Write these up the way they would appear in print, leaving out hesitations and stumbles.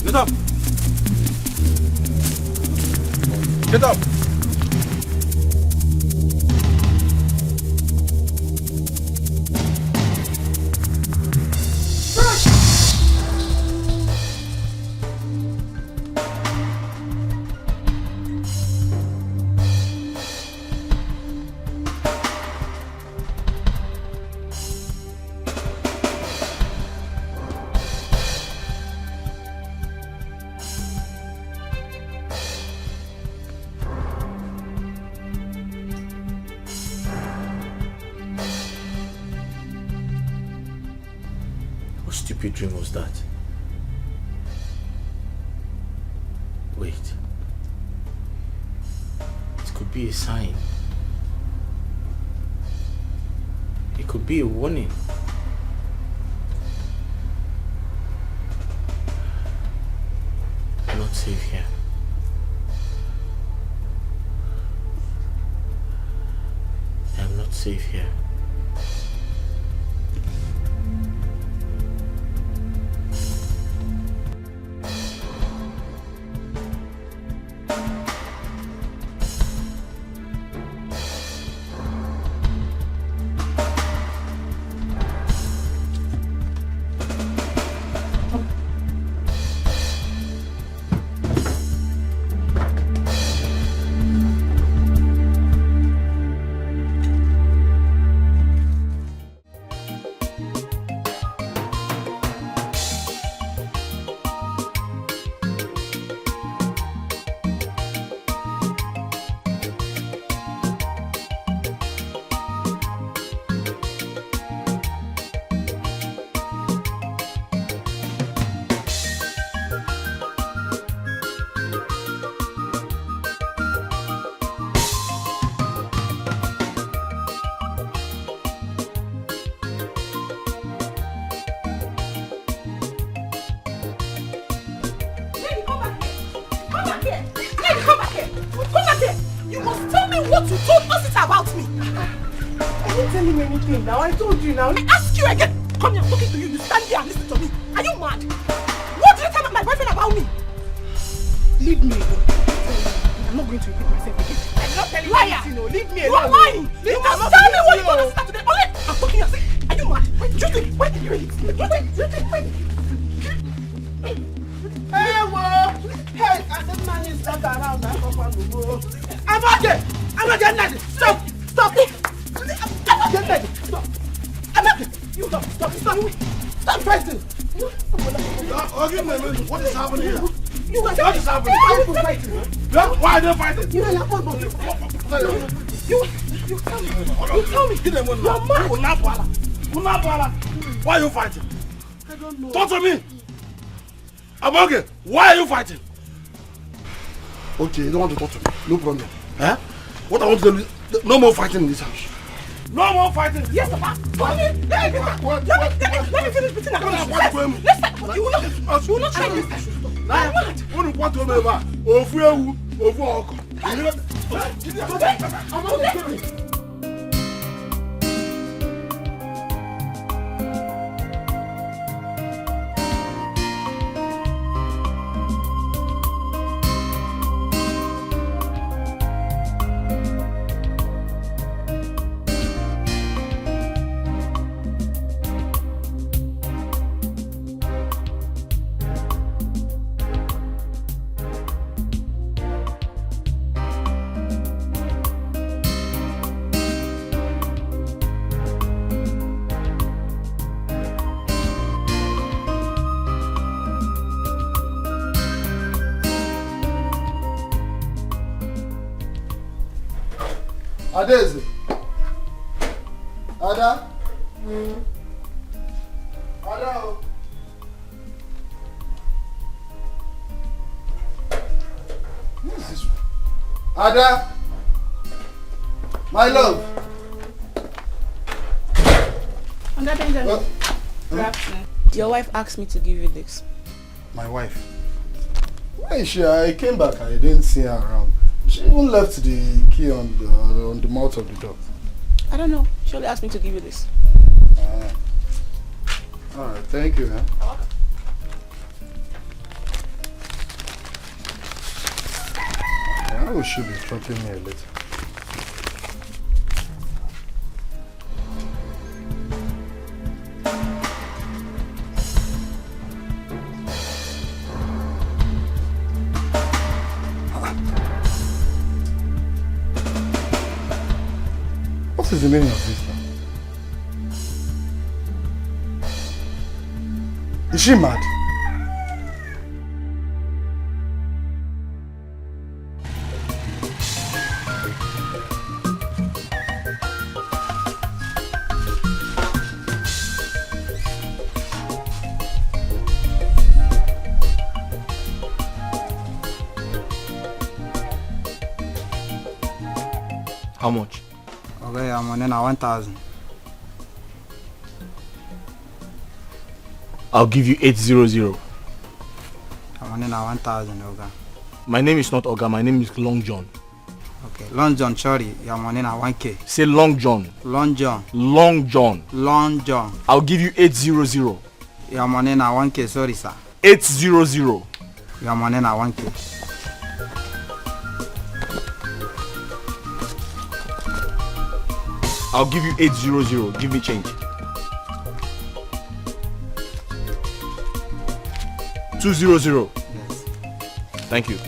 Get up! Get up! What stupid dream was that? Wait. It could be a sign. It could be a warning. I'm not safe here. I'm not safe here. Now I told you now. I ask you again. Come here, I'm talking to you. You stand here and listen to me. Are you mad? What did you tell my boyfriend about me? Leave me alone. I'm not going to repeat myself again. I'm not telling you anything. No, leave me You alone. are lying. You must tell me what you told us today. Only I'm talking and saying, are you mad? Wait, do you think? Wait, do you think? Wait. Hey, what? Hey, I said man is stuck around that I'm not getting nothing. Stop. I'm not getting nothing. Stop. I'm not getting. You stop. Stop fighting. What is happening here? What is happening? Why are you fighting? Why are they fighting? You tell me. You're mad. Why are you fighting? I don't know. Talk to me. Aboge, why are you fighting? Okay, you don't want to talk to me. No problem. Eh? What I want to tell you, no more fighting in this house. No more fighting. Yes, Papa. Let me finish between our Listen, you will not try this. What to me about? Adeze. Ada. Ada. Who is this one? Ada. My love. Your wife asked me to give you this. My wife. Where is she? I came back. I didn't see her around. She even left the key on the mouth of the door. I don't know. She only asked me to give you this. Alright, thank you. Who should be dropping me a letter? What is the meaning of this now? Is she mad? How much? Okay, I'm on 1,000. I'll give you 800. I'm on 1,000, okay. My name is not Oga, my name is Long John. Okay, Long John, sorry, I'm on 1K. Say Long John. Long John. Long John. Long John. I'll give you 800. I'm on 1K, sorry sir. 800. I'm on 1K. I'll give you 800. Give me change. 200. Yes. Thank you.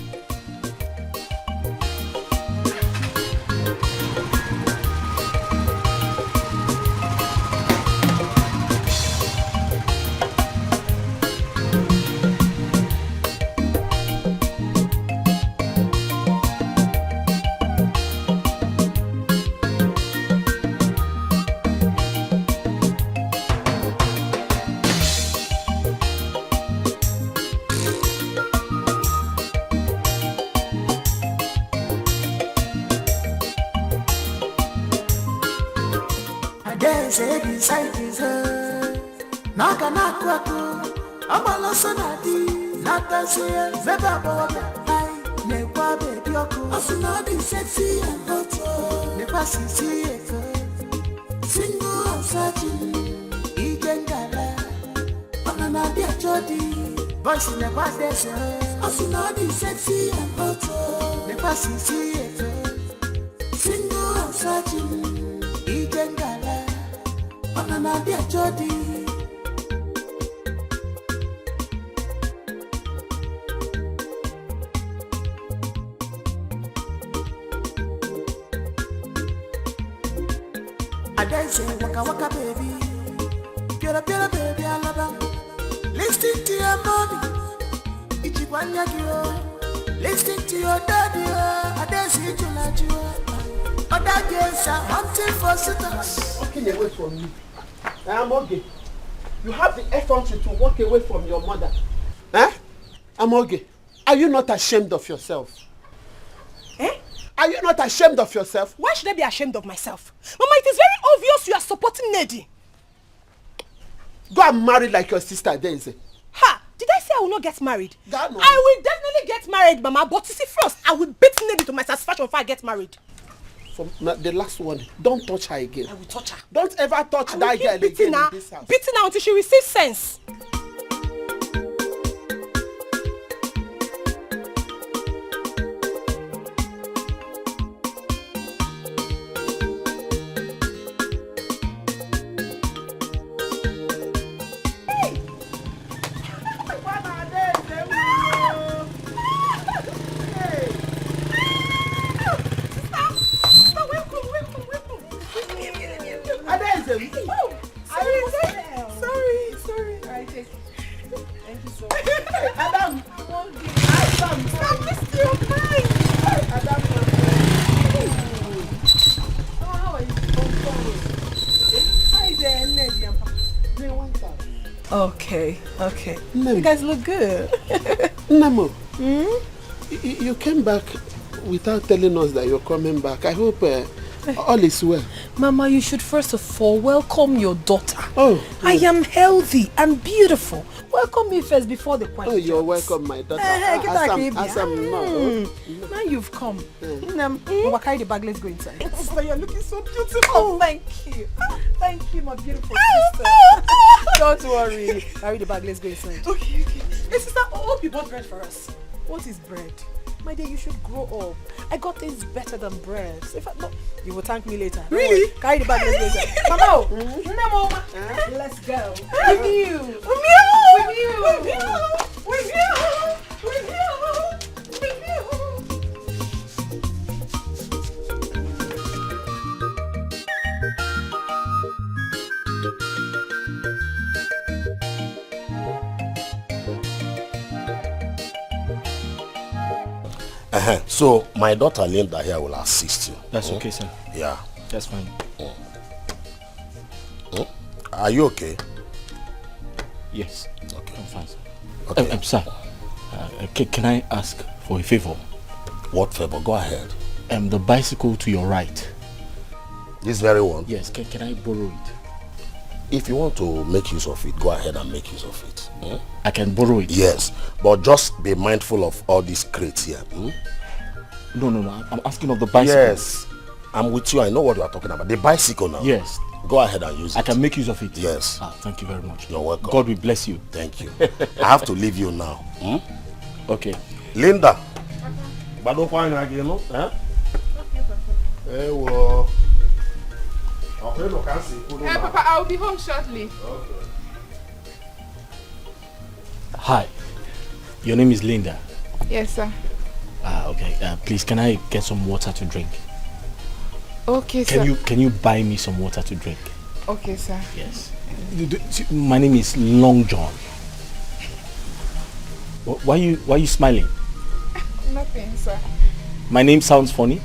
Waka waka baby, get a baby, I love her. Listen to your mommy, Ichibanya Giro. Listen to your daddy, I dare see you like you. Other girls are hunting for suitors. Walking away from me. I am okay. You have the effrontery to walk away from your mother. Eh? I'm okay. Are you not ashamed of yourself? Eh? Are you not ashamed of yourself? Why should I be ashamed of myself? Mama, it is very obvious you are supporting Nedi. Go and marry like your sister Daisy. Ha! Did I say I will not get married? God, no. I will definitely get married, Mama. But you see, first, I will beat Nedi to my satisfaction before I get married. From the last one, don't touch her again. I will touch her. Don't ever touch that girl again in this house. Beating her until she receives sense. Okay. Nemo. You guys look good. Nemo, you came back without telling us that you're coming back. I hope all is well. Mama, you should first of all welcome your daughter. Oh. I am healthy and beautiful. Welcome me first before the question. Oh, you're welcome, my daughter. Now you've come. Carry the bag, let's go inside. Sister, you're looking so beautiful. Oh, thank you. Thank you, my beautiful sister. Don't worry. Carry the bag, let's go inside. Okay. Hey, sister, I hope you bought bread for us. What is bread? My dear, you should grow up. I got things better than breasts. If I no, you will thank me later. Really? Carry the bag later. Come on. Let's go. With you. With you. With you. With you. With you. With you. So my daughter Linda here will assist you. That's okay, sir. Yeah. That's fine. Are you okay? Yes. Okay. I'm fine, sir. Okay. Sir, can I ask for a favor? What favor? Go ahead. The bicycle to your right. This very one? Yes. Can I borrow it? If you want to make use of it, go ahead and make use of it. I can borrow it? Yes. But just be mindful of all these crates here. No. I'm asking of the bicycle. Yes. I'm with you. I know what you are talking about. The bicycle now. Yes. Go ahead and use it. I can make use of it? Yes. Thank you very much. You're welcome. God will bless you. Thank you. I have to leave you now. Okay. Linda. But don't find again, no? Hey, well. Okay, look, I see. Hey, Papa, I'll be home shortly. Okay. Hi. Your name is Linda? Yes, sir. Okay. Please, can I get some water to drink? Okay, sir. Can you buy me some water to drink? Okay, sir. Yes. My name is Long John. Why are you smiling? Nothing, sir. My name sounds funny?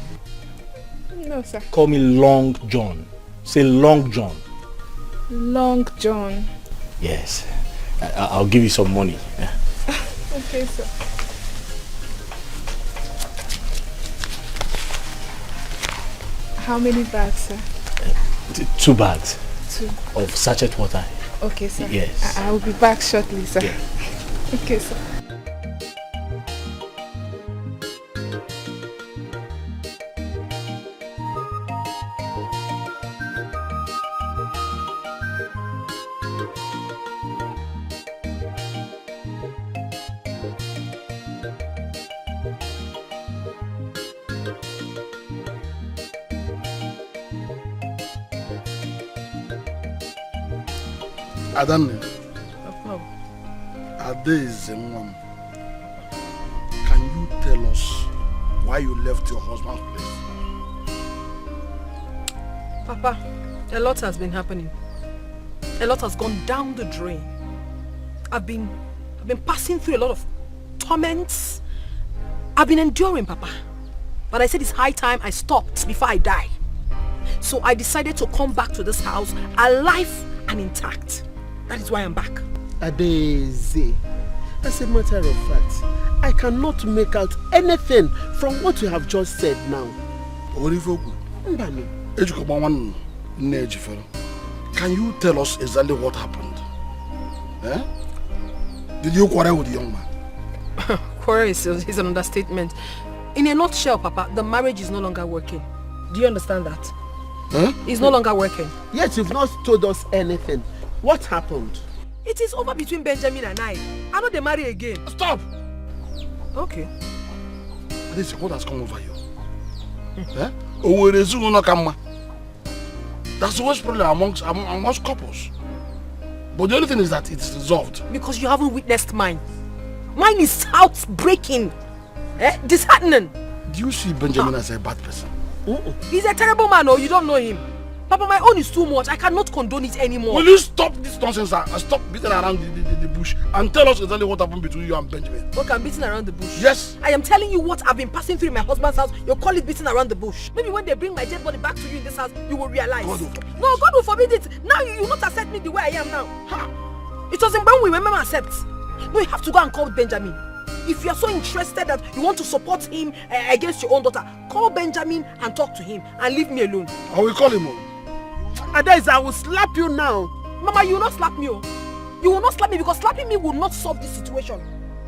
No, sir. Call me Long John. Say Long John. Long John. Yes. I'll give you some money. Okay, sir. How many bags, sir? 2 bags. 2. Of sachet water. Okay, sir. Yes. I will be back shortly, sir. Yeah. Okay, sir. Adanne. Ade is a mom. Can you tell us why you left your husband's place? Papa, a lot has been happening. A lot has gone down the drain. I've been passing through a lot of torments. I've been enduring, Papa. But I said it's high time I stopped before I die. So I decided to come back to this house alive and intact. That is why I'm back. Adeze, as a matter of fact, I cannot make out anything from what you have just said now. Can you tell us exactly what happened? Did you quarrel with the young man? Quarrel is an understatement. In a nutshell, Papa, the marriage is no longer working. Do you understand that? It's no longer working. Yet you've not told us anything. What happened? It is over between Benjamin and I. I know they marry again. Stop! Okay. This is what has come over you. That's the worst problem amongst couples. But the only thing is that it's resolved. Because you haven't witnessed mine. Mine is heartbreaking. Disheartening. Do you see Benjamin as a bad person? He's a terrible man, or you don't know him. Papa, my own is too much. I cannot condone it anymore. Will you stop this nonsense and stop beating around the bush and tell us exactly what happened between you and Benjamin? Okay, I'm beating around the bush. Yes. I am telling you what I've been passing through in my husband's house. You call it beating around the bush. Maybe when they bring my dead body back to you in this house, you will realize. God will forbid. No, God will forbid it. Now you will not accept me the way I am now. It wasn't when we were never accept. No, you have to go and call Benjamin. If you are so interested that you want to support him against your own daughter, call Benjamin and talk to him and leave me alone. I will call him. Adeze, I will slap you now. Mama, you will not slap me. You will not slap me because slapping me will not solve this situation.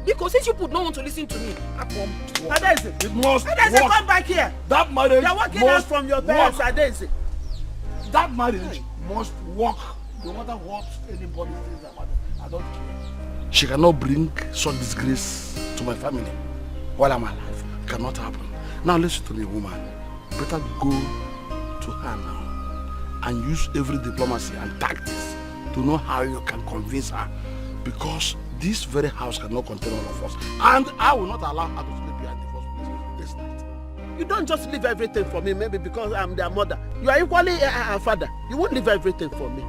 Because since you would not want to listen to me, I come. Adeze, it must Adeze, work. come back here. That marriage You're walking out from your parents, Adeze. That marriage must work. No matter what anybody says about it, I don't care. She cannot bring such disgrace to my family while I'm alive. cannot happen. Now listen to me, woman. Better go to her now and use every diplomacy and tactics to know how you can convince her. Because this very house cannot contain all of us. And I will not allow her to sleep here in the first place this night. You don't just leave everything for me, maybe because I'm their mother. You are equally a father. You won't leave everything for me.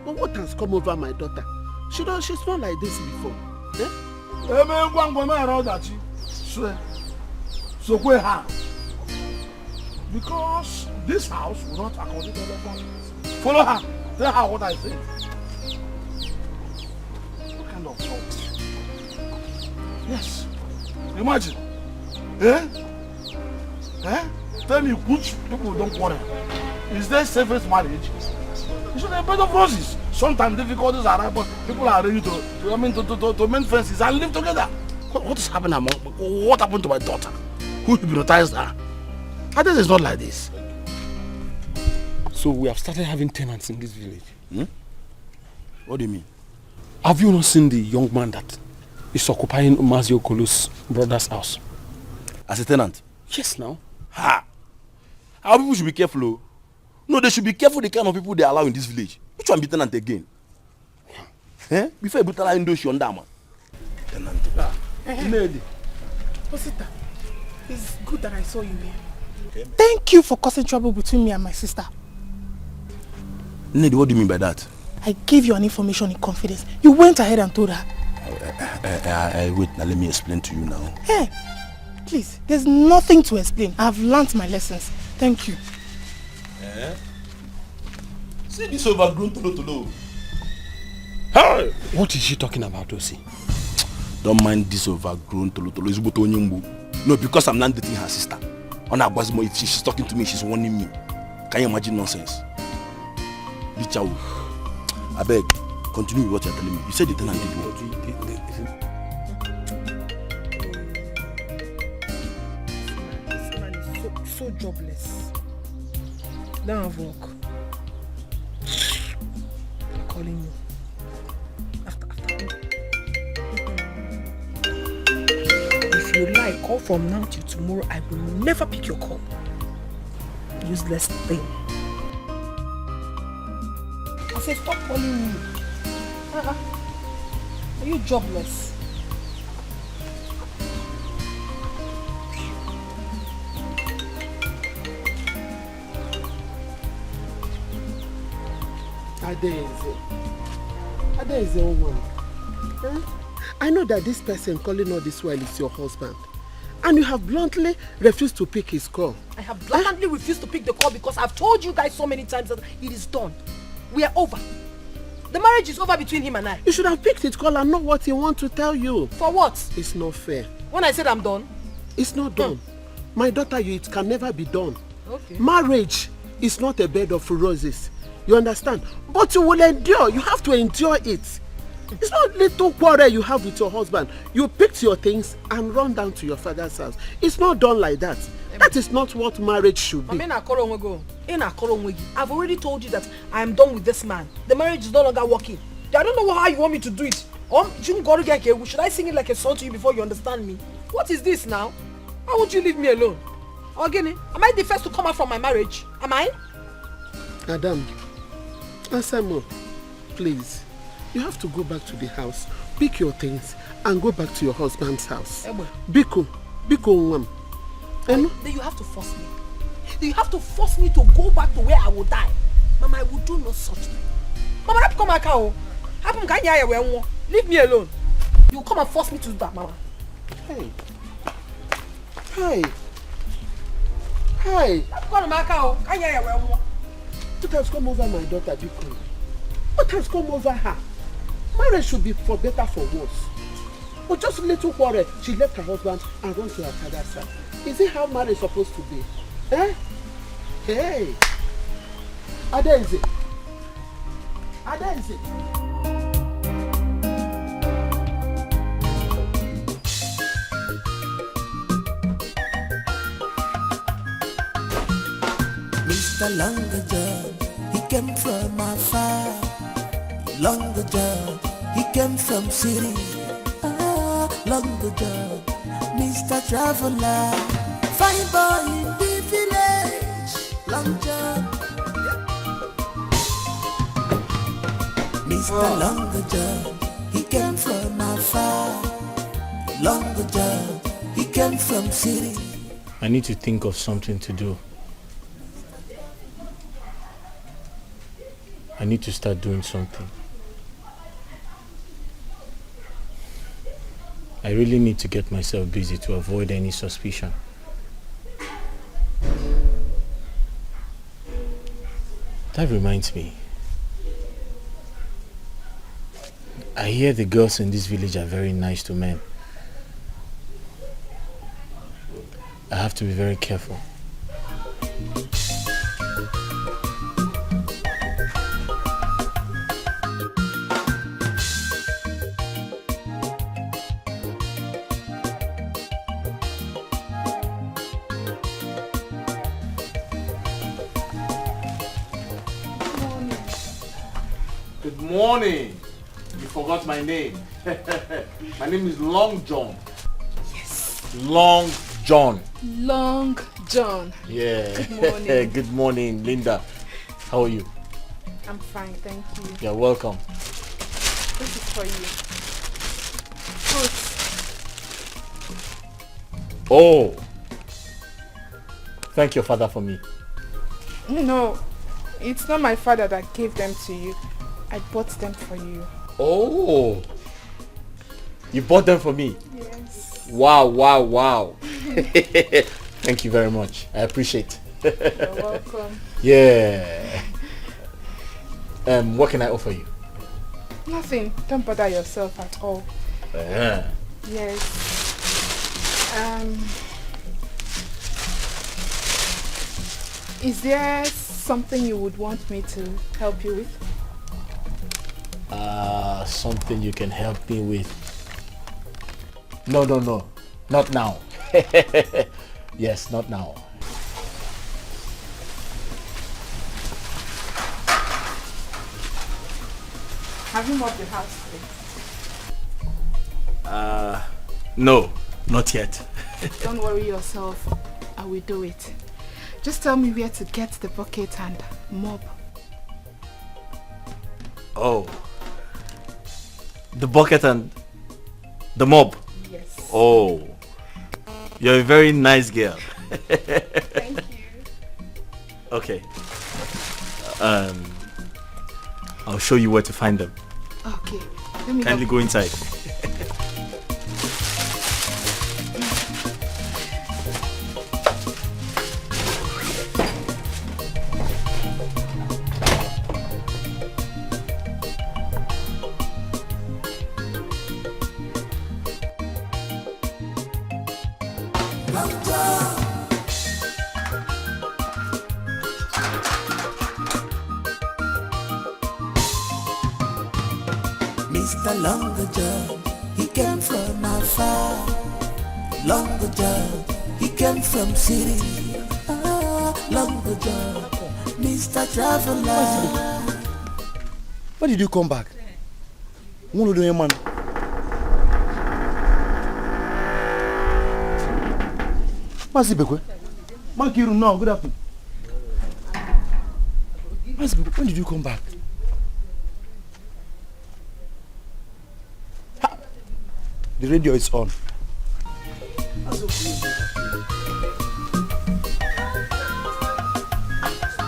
But what has come over my daughter? She's not like this before. Eh? So where her? Because this house will not accommodate everyone. Follow her. Tell her what I say. What kind of thought? Yes. Imagine. Eh? Eh? Tell me which people don't quarrel. Is there safest marriage? You should have better process. Sometimes difficulties are but people are ready to mend fences and live together. What is happening among? What happened to my daughter? Who hypnotized her? This is not like this. So we have started having tenants in this village. Hmm? What do you mean? Have you not seen the young man that is occupying Mazio Kolu's brother's house? As a tenant? Yes, now. Ha! Our people should be careful. Oh. No, they should be careful the kind of people they allow in this village. Which one be tenant again? Eh? Before you put a in those you man. Tenant. Lady. Osita, it's good that I saw you here. Thank you for causing trouble between me and my sister. Nedi, what do you mean by that? I gave you an information in confidence. You went ahead and told her. Wait, now let me explain to you now. Hey, please, there's nothing to explain. I've learnt my lessons. Thank you. See this overgrown tolo. Hey! What is she talking about, Osi? Don't mind this overgrown tolo. No, because I'm not dating her sister. If she's talking to me, she's warning me. Can you imagine nonsense? Bichao. I beg, continue with what you're telling me. You said the tenant did what? This man is so jobless. Don't have work. I'm calling you. After. If you like, call from now till tomorrow. I will never pick your call. Useless thing. I said stop calling me. Are you jobless? Ade is the woman. Huh? I know that this person calling all this while is your husband. And you have bluntly refused to pick his call. I have bluntly refused to pick the call because I've told you guys so many times that it is done. We are over. The marriage is over between him and I. You should have picked his call and know what he wants to tell you. For what? It's not fair. When I said I'm done? It's not done. My daughter, it can never be done. Okay. Marriage is not a bed of roses. You understand? But you will endure. You have to endure it. It's not little quarrel you have with your husband. You picked your things and run down to your father's house. It's not done like that. That is not what marriage should be. I've already told you that I am done with this man. The marriage is no longer working. I don't know how you want me to do it. Should I sing it like a song to you before you understand me? What is this now? Why won't you leave me alone? Again, am I the first to come out from my marriage? Am I? Adam, Asamo, please. You have to go back to the house, pick your things, and go back to your husband's house. Biko Nwam. Then you have to force me. You have to force me to go back to where I will die. Mama, I will do no such thing. Mama, come back out. Leave me alone. You come and force me to do that, Mama. Hey. What has come over my daughter, Biko? What has come over her? Marriage should be for better, for worse. But just a little quarrel, she left her husband and ran to her father's side. Is it how marriage is supposed to be? Eh? Hey! Adenze! Mr. Longer John, he came from afar. Longer John, he came from city. Longer John, Mr. Traveler. Fine boy in the village, Long John. Mr. Long John, he came from afar. Long John, he came from city. I need to think of something to do. I need to start doing something. I really need to get myself busy to avoid any suspicion. That reminds me. I hear the girls in this village are very nice to men. I have to be very careful. Good morning. You forgot my name. My name is Long John. Yes. Long John. Long John. Yeah. Good morning. Good morning, Linda. How are you? I'm fine, thank you. You're welcome. This is for you. Fruits. Oh. Thank your father for me. No, it's not my father that gave them to you. I bought them for you. Oh. You bought them for me? Yes. Wow, wow, wow. Thank you very much. I appreciate. You're welcome. Yeah. What can I offer you? Nothing. Don't bother yourself at all. Yes. Is there something you would want me to help you with? Something you can help me with. No. Not now. Yes, not now. Have you mopped the house today? No, not yet. Don't worry yourself. I will do it. Just tell me where to get the bucket and mop. Oh. The bucket and the mop? Yes. Oh. You're a very nice girl. Thank you. Okay. I'll show you where to find them. Okay. Let me Kindly help. go inside. Mr. Long John, he came from afar. Long John, he came from city. Long John, Mr. Traveler. Why did you come back? What are you doing, man? Masibekwe? Mankiru, no, good afternoon. Masibekwe, when did you come back? Ha! The radio is on.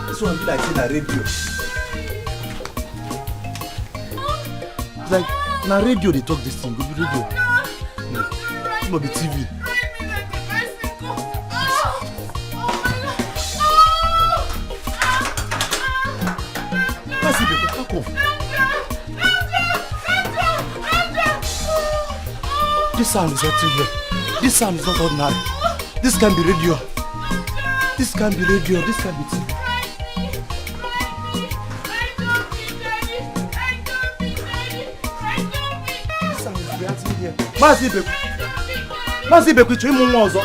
This one be like saying a radio. It's like na radio they talk this thing, go be radio. No, it must be TV. This sound is not trivial. This sound is not ordinary. This can be radio. This can be radio. This can be TV. This sound is reacting here. Mazibeku, icho imu nwa ọzọ.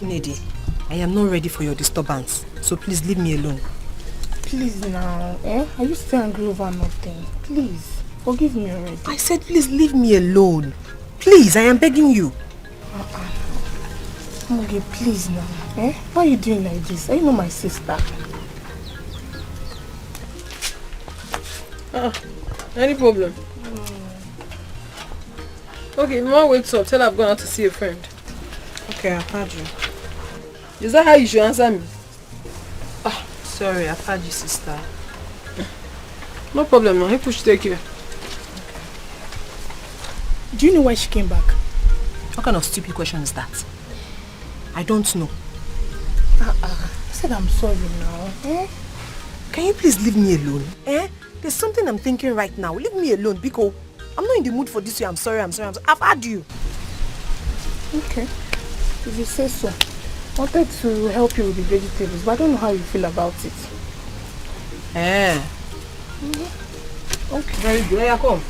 Nedi, I am not ready for your disturbance, so please leave me alone. Please now, eh? Are you still angry over nothing? Please, forgive me already. I said please leave me alone. Please, I am begging you. Okay, please now, eh? Why are you doing like this? Are you not my sister? Any problem? Okay, Mama wakes up, tell her I've gone out to see a friend. Okay, I've heard you. Is that how you should answer me? Sorry, I've heard you, sister. No problem, now. People should take care. Do you know why she came back? What kind of stupid question is that? I don't know. I said I'm sorry now. Eh? Can you please leave me alone? Eh? There's something I'm thinking right now. Leave me alone, because I'm not in the mood for this way. I'm sorry. I've had you. Okay. If you say so. I wanted to help you with the vegetables, but I don't know how you feel about it. Okay, very good. Here, come.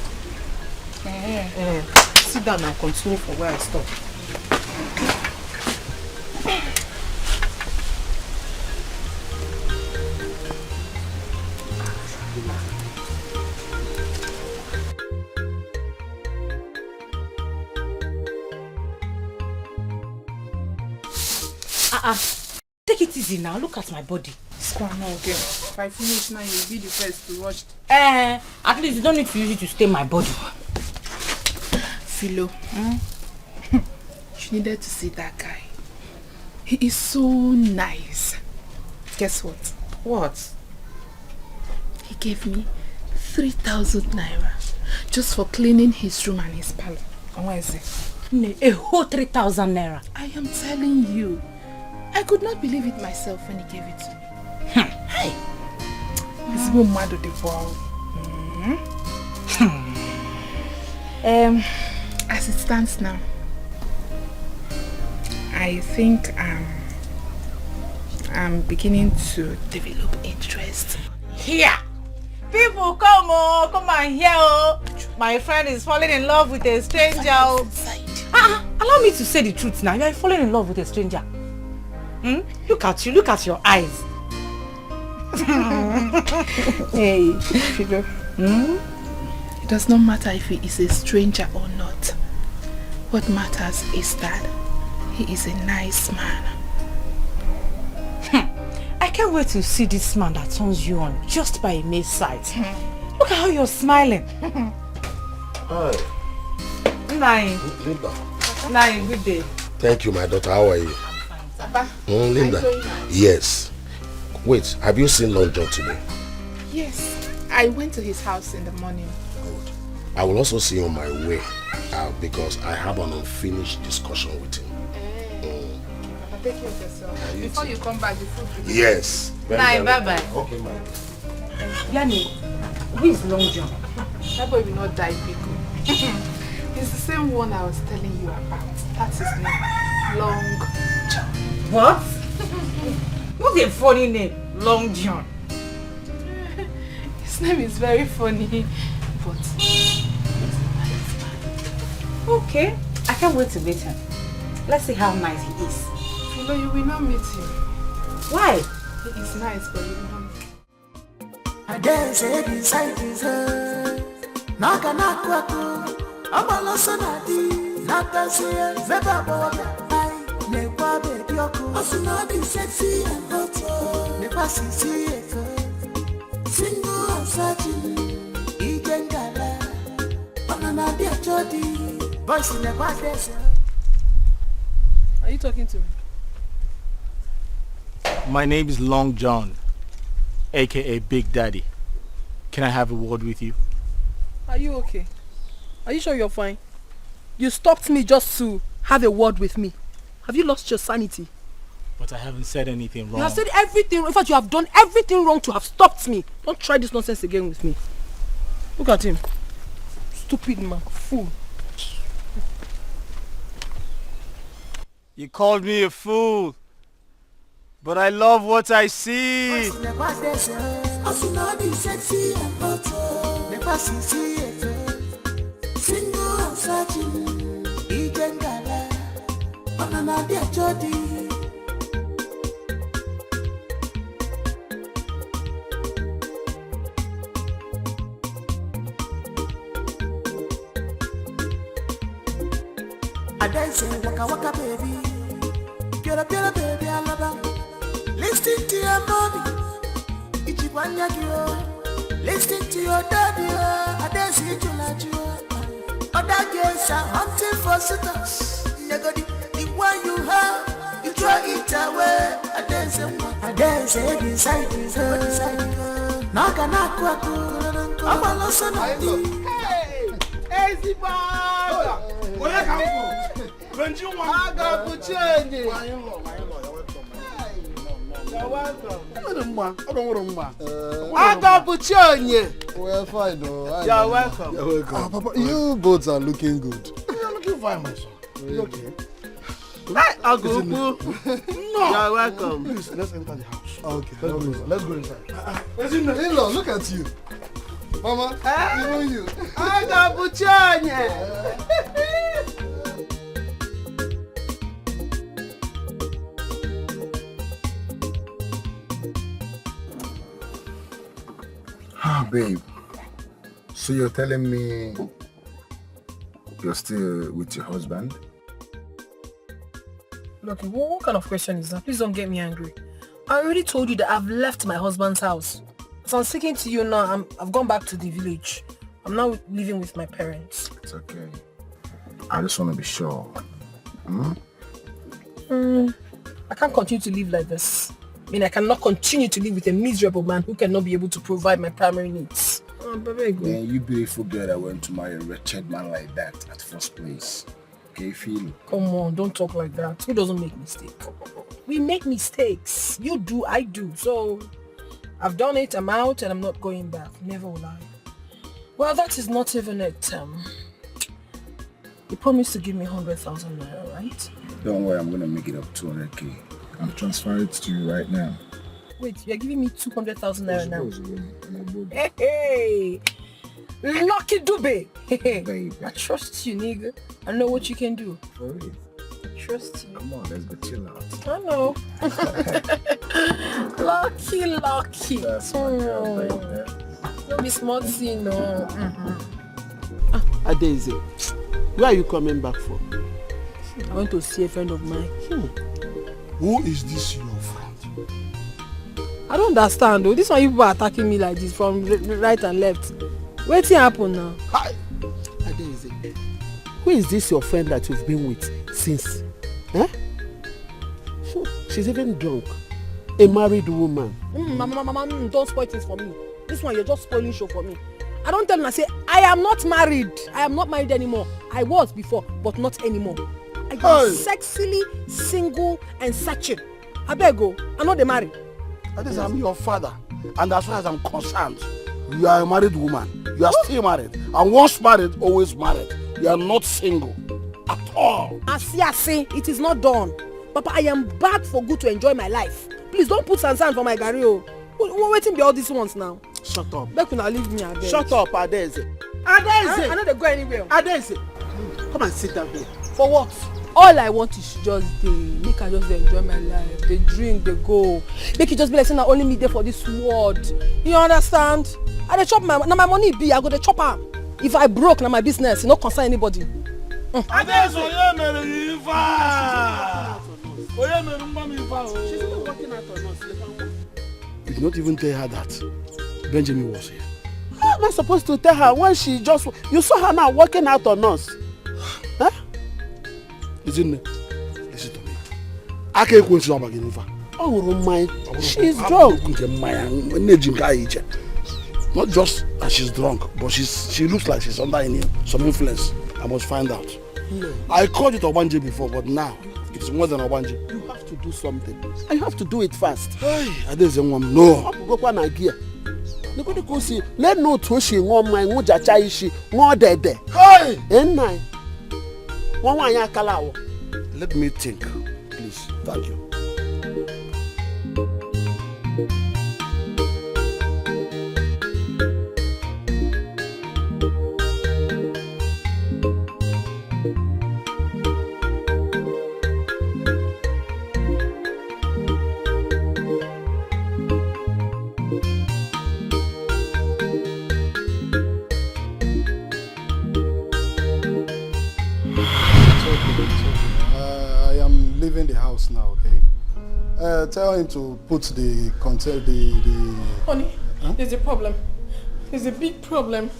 Sit down and continue from where I stopped. Take it easy now. Look at my body. Squan, okay. If I finish now, you'll be the first to rush. At least you don't need to use it to stain my body. Philo, you needed to see that guy. He is so nice. Guess what? What? He gave me 3,000 naira just for cleaning his room and his parlor. And where is it? A whole 3,000 naira. I am telling you. I could not believe it myself when he gave it to me. Hey. It's even mad at the ball. As it stands now, I think I'm beginning to develop interest. Here! People come and hear. My friend is falling in love with a stranger. Allow me to say the truth now. You are falling in love with a stranger. Look at you, look at your eyes. Hey, Philo. It does not matter if he is a stranger or not. What matters is that he is a nice man. I can't wait to see this man that turns you on just by a mere sight. Look at how you're smiling. Hi. Nine. Linda. Nine, good day. Thank you, my daughter. How are you? Papa. Linda. Yes. Wait, have you seen Long John today? Yes. I went to his house in the morning. Good. I will also see you on my way because I have an unfinished discussion with him. Papa, take care of yourself. Before you come back, the food will be... Yes. Nine, bye-bye. Okay, ma'am. Yanni, who is Long John? That boy will not die big. It's the same one I was telling you about. That's his name. Long John. What? What's a funny name? Long John. His name is very funny, but okay, I can't wait to meet him. Let's see how nice he is. You know, you will not meet him. Why? He is nice, but you will not meet him. I dare say beside his head. Naka nakwaku, Amalosonati, Nakasia, Zebaba. Nekwa baby yoku, Osunadi sexy and hot. Nekwa sisi eko, single and searching, Igengala, Banana dear Jody, voice in the baddest. Are you talking to me? My name is Long John, aka Big Daddy. Can I have a word with you? Are you okay? Are you sure you're fine? You stopped me just to have a word with me. Have you lost your sanity? But I haven't said anything wrong. You have said everything. In fact, you have done everything wrong to have stopped me. Don't try this nonsense again with me. Look at him. Stupid man. Fool. You called me a fool. But I love what I see. I dance waka waka baby. Get up baby, I love her. Listen to your mommy. Ichibanya kyo. Listen to your daddy. I dance with you like you. Other girls are hunting for suitors. The one you have, you throw it away. I dance inside his Naga nakwaku. I'm a lost on Hey, Zibaga! Where you come from? Benji one. I got to change it. You're welcome. I don't want to change it. We're fine, though. You're welcome. You're welcome. Papa, you both are looking good. You're looking fine, my son. You okay? Hey, Uncle. No. You're welcome. Please, let's enter the house. Okay. Let's go inside. In-law, look at you. Mama, even you. I got to change it. Ah, babe. So you're telling me you're still with your husband? Look, what kind of question is that? Please don't get me angry. I already told you that I've left my husband's house. So I'm speaking to you now. I've gone back to the village. I'm now living with my parents. It's okay. I just want to be sure. I can't continue to live like this. I mean, I cannot continue to live with a miserable man who cannot be able to provide my primary needs. Man, you beautiful girl that went to marry a wretched man like that at first place. Can you feel it? Come on, don't talk like that. Who doesn't make mistakes? We make mistakes. You do, I do. So, I've done it, I'm out, and I'm not going back. Never will I. Well, that is not even it. You promised to give me 100,000 naira, right? Don't worry, I'm going to make it up 200k. I'm transferring it to you right now. Wait, you're giving me 200,000 naira now? Hey! Lucky Dube! Baby. I trust you, nigga. I know what you can do. For real? I trust you. Come on, let's go chill out. I know. Lucky. That's my girl, baby. Don't be smart, no. Adeze, where are you coming back from? I went to see a friend of mine. Who is this your friend? I don't understand though. This one you people are attacking me like this from right and left. What's happened now? Hi. Adeze, who is this your friend that you've been with since? She's even drunk. A married woman. Mama, don't spoil things for me. This one, you're just spoiling show for me. I don't tell them, I say, I am not married. I am not married anymore. I was before, but not anymore. I am sexily single and searching. I beg go. I'm not the married. That is, I'm your father. And as far as I'm concerned, you are a married woman. You are still married. And once married, always married. You are not single. At all. I see, it is not done. Papa, I am back for good to enjoy my life. Please don't put sand for my garrio. We're waiting be all these ones now. Shut up. Make una leave me Adeze. Shut up, Adeze. I know they go anywhere. Adeze, come and sit down here. For what? All I want is just make I just enjoy my life. They drink, they go. Make it just be like saying I only me there for this world. You understand? I dey chop my money be. I go to chop am. If I broke, now my business, it no concern anybody. Adeze, oye mere ifa. Oye mere mama ifa. She's even working out on us. You did not even tell her that Benjamin was here. How am I supposed to tell her when she just... You saw her now working out on us. Huh? Listen to me. I can't go into the Oh my... She's drunk. Not just that she's drunk, but she looks like she's under some influence. I must find out. No. I called it Obanje before, but now it's more than Obanje. You have to do something. And you have to do it fast. Hey, I didn't want no. Let no to she won my muja chaishi, more dead. Hey! Nine. One yakalao. Let me think, please. Thank you. I am leaving the house now, okay? Tell him to put the Honey, there's a problem. There's a big problem.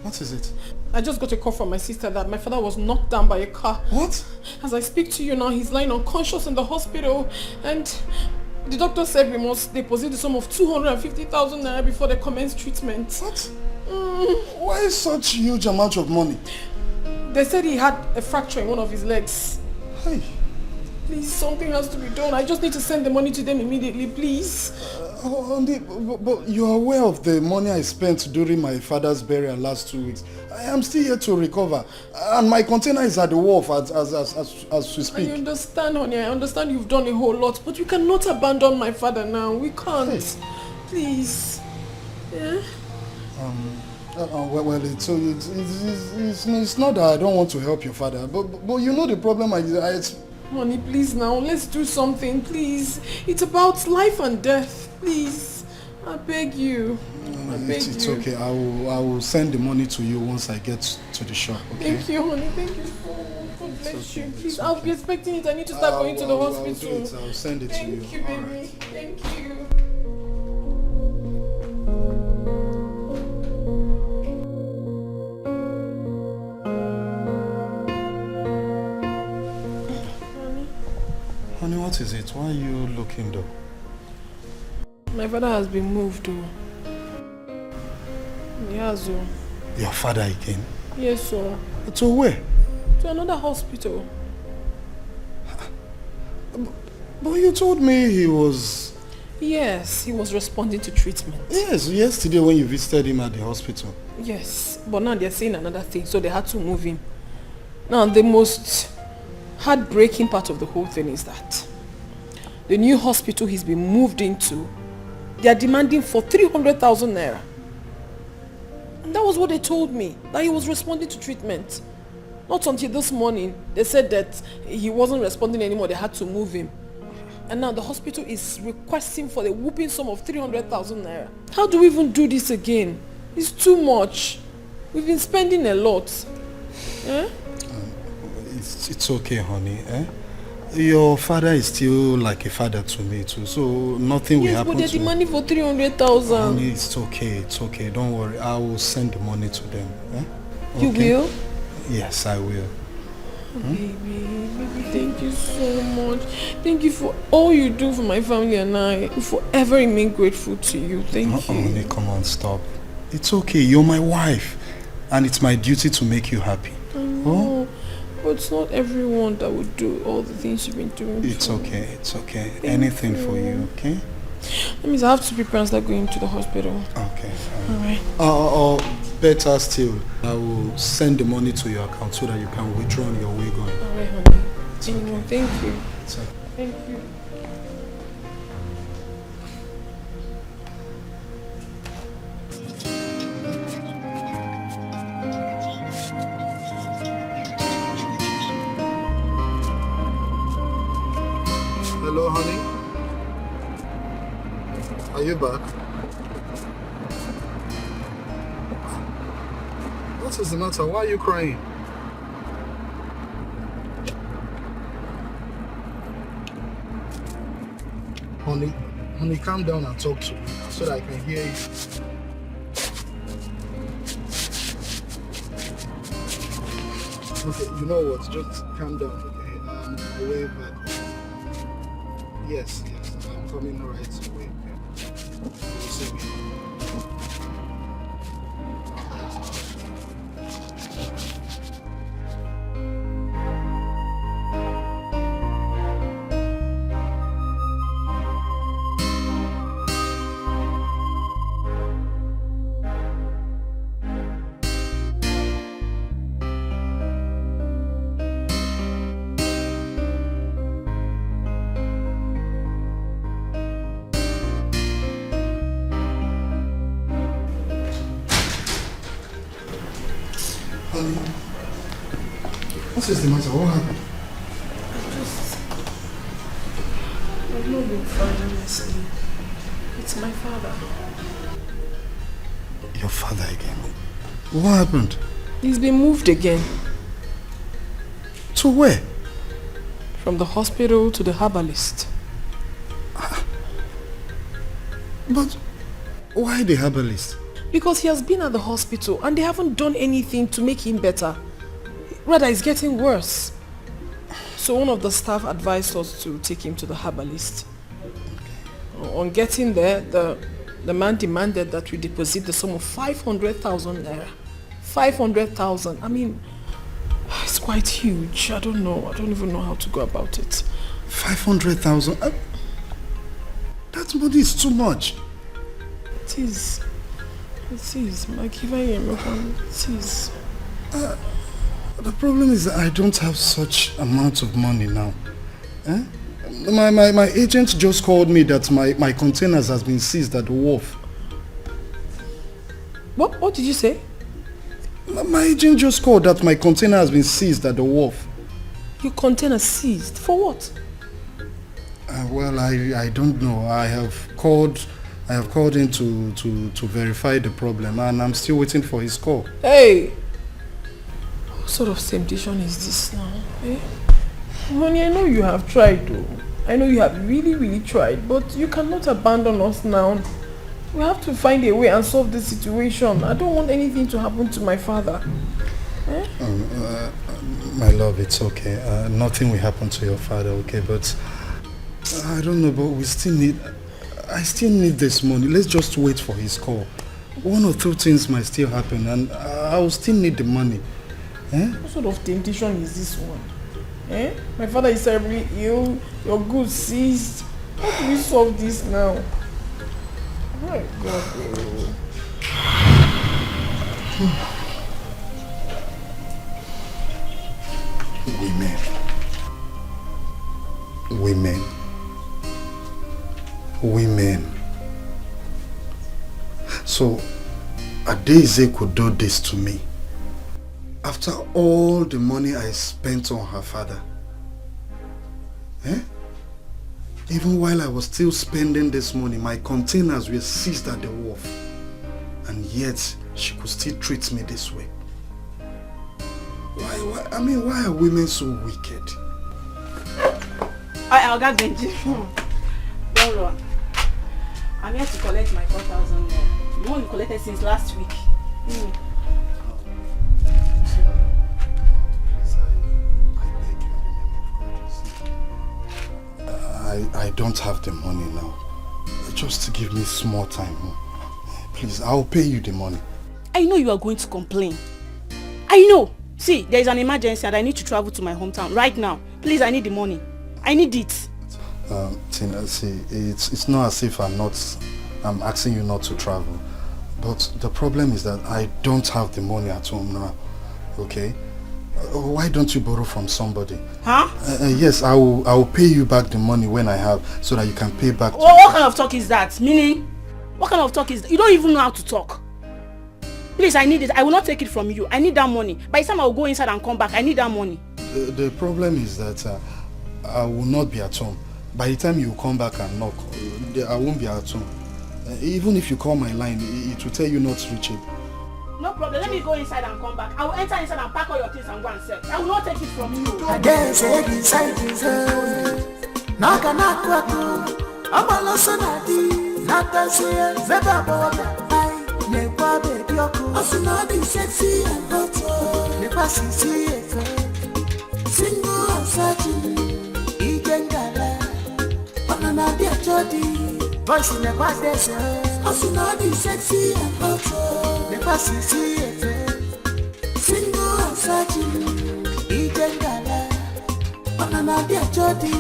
What is it? I just got a call from my sister that my father was knocked down by a car. What? As I speak to you now, he's lying unconscious in the hospital, and the doctor said we must deposit the sum of 250,000 naira before they commence treatment. What? Why such huge amount of money? They said he had a fracture in one of his legs. Hey. Please, something has to be done. I just need to send the money to them immediately, please. But you are aware of the money I spent during my father's burial last 2 weeks. I am still here to recover. And my container is at the wharf as we speak. I understand, honey. I understand you've done a whole lot. But you cannot abandon my father now. We can't. Hey. Please. Yeah? Well, it's not that I don't want to help your father. But you know the problem Honey, please now, let's do something, please. It's about life and death, please. I beg you. It's okay. I will send the money to you once I get to the shop, okay? Thank you, honey. Thank you so much. God bless you. Please, I'll be expecting it. I need to start going to the hospital. I'll send it to you. Thank you, baby. Thank you. Honey, what is it? Why are you looking though? My father has been moved though. Yes, sir. Your father again? Yes, sir. To where? To another hospital. But you told me he was... Yes, he was responding to treatment. Yes, yesterday when you visited him at the hospital. Yes, but now they're saying another thing, so they had to move him. Now, the most heartbreaking part of the whole thing is that the new hospital he's been moved into, they are demanding for 300,000 naira. And that was what they told me, that he was responding to treatment. Not until this morning, they said that he wasn't responding anymore, they had to move him. And now the hospital is requesting for the whooping sum of 300,000 naira. How do we even do this again? It's too much. We've been spending a lot. Eh? It's okay, honey. Eh? Your father is still like a father to me too, so nothing will happen to him. Yes, but they're demanding for 300,000. Honey, it's okay. Don't worry. I will send the money to them. Eh? Okay. You will? Yes, I will. Baby, thank you so much. Thank you for all you do for my family and I. We forever remain grateful to you. Thank you. Honey, come on, stop. It's okay. You're my wife, and it's my duty to make you happy. I know. But it's not everyone that would do all the things you've been doing. It's okay. Anything for you, okay? That means I have to prepare and start going to the hospital. Okay. Alright. Or better still, I will send the money to your account so that you can withdraw on your way going. Alright, honey. Thank you. It's okay. Thank you. Hello, honey. Are you back? What is the matter? Why are you crying? Honey, calm down and talk to me so that I can hear you. Okay, you know what? Just calm down, okay? I'm on my way back. Yes, I'm coming right away. We'll see me. What is the matter? What happened? I've not been fine, honestly. It's my father. Your father again? What happened? He's been moved again. To where? From the hospital to the herbalist. But why the herbalist? Because he has been at the hospital and they haven't done anything to make him better. Rather, it's getting worse. So one of the staff advised us to take him to the herbalist. On getting there, the man demanded that we deposit the sum of 500,000 naira. 500,000. I mean, it's quite huge. I don't know. I don't even know how to go about it. 500,000? That money is too much. It is. It is. Like, if I am it is. The problem is that I don't have such amount of money now. Eh? My agent just called me that my containers has been seized at the wharf. What did you say? My agent just called that my container has been seized at the wharf. Your container seized? For what? Well, I don't know. I have called in to verify the problem, and I'm still waiting for his call. Hey! What sort of temptation is this now? Eh? Honey, I know you have tried though. I know you have really, really tried, but you cannot abandon us now. We have to find a way and solve this situation. I don't want anything to happen to my father. Eh? My love, it's okay. Nothing will happen to your father, okay? But I don't know, but I still need this money. Let's just wait for his call. One or two things might still happen, and I will still need the money. Eh? What sort of temptation is this one? Eh? My father is terribly ill. Your goods seized. How do we solve this now? Oh my God. Women. So Adeze could do this to me after all the money I spent on her father. Eh? Even while I was still spending this money, my containers were seized at the wharf. And yet, she could still treat me this way. Why are women so wicked? I'll get Benji. Don't run. I'm here to collect my 4,000 naira. The one you collected since last week. I don't have the money now. Just give me small time. Please, I'll pay you the money. I know you are going to complain. I know. See, there is an emergency and I need to travel to my hometown right now. Please, I need the money. I need it. Tina, see, it's not as if I'm asking you not to travel. But the problem is that I don't have the money at home now. Okay? Why don't you borrow from somebody? Huh? Yes, I will pay you back the money when I have, so that you can pay back. What kind of talk is that? Meaning, what kind of talk is that? You don't even know how to talk. Please, I need it. I will not take it from you. I need that money. By the time I will go inside and come back, I need that money. The problem is that I will not be at home. By the time you come back and knock, I won't be at home. Even if you call my line, it will tell you not to reach it. No problem. Let me go inside and come back. I will enter inside and pack all your things and go and sell. I will not take it from you. I dance inside his Naka nakwaku. Amalo sonadi. Naka say Zeba boga. Nekwa baby yoko. Asunadi sexy and hot. Never see it. Single and searching. Igengala. Banana dia jodi. Voice in the past days. Asunadi sexy and hot. Never see it. Single and searching. Igengala. Banana dia jodi.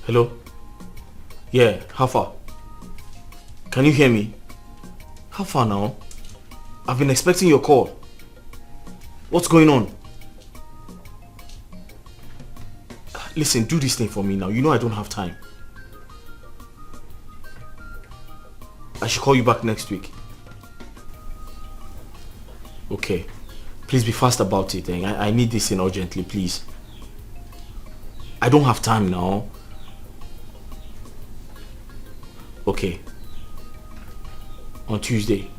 Hello? Yeah, how far? Can you hear me? How far now? I've been expecting your call. What's going on? Listen, do this thing for me now. You know I don't have time. I should call you back next week. Okay. Please be fast about it. I need this in urgently, please. I don't have time now. Okay. On Tuesday.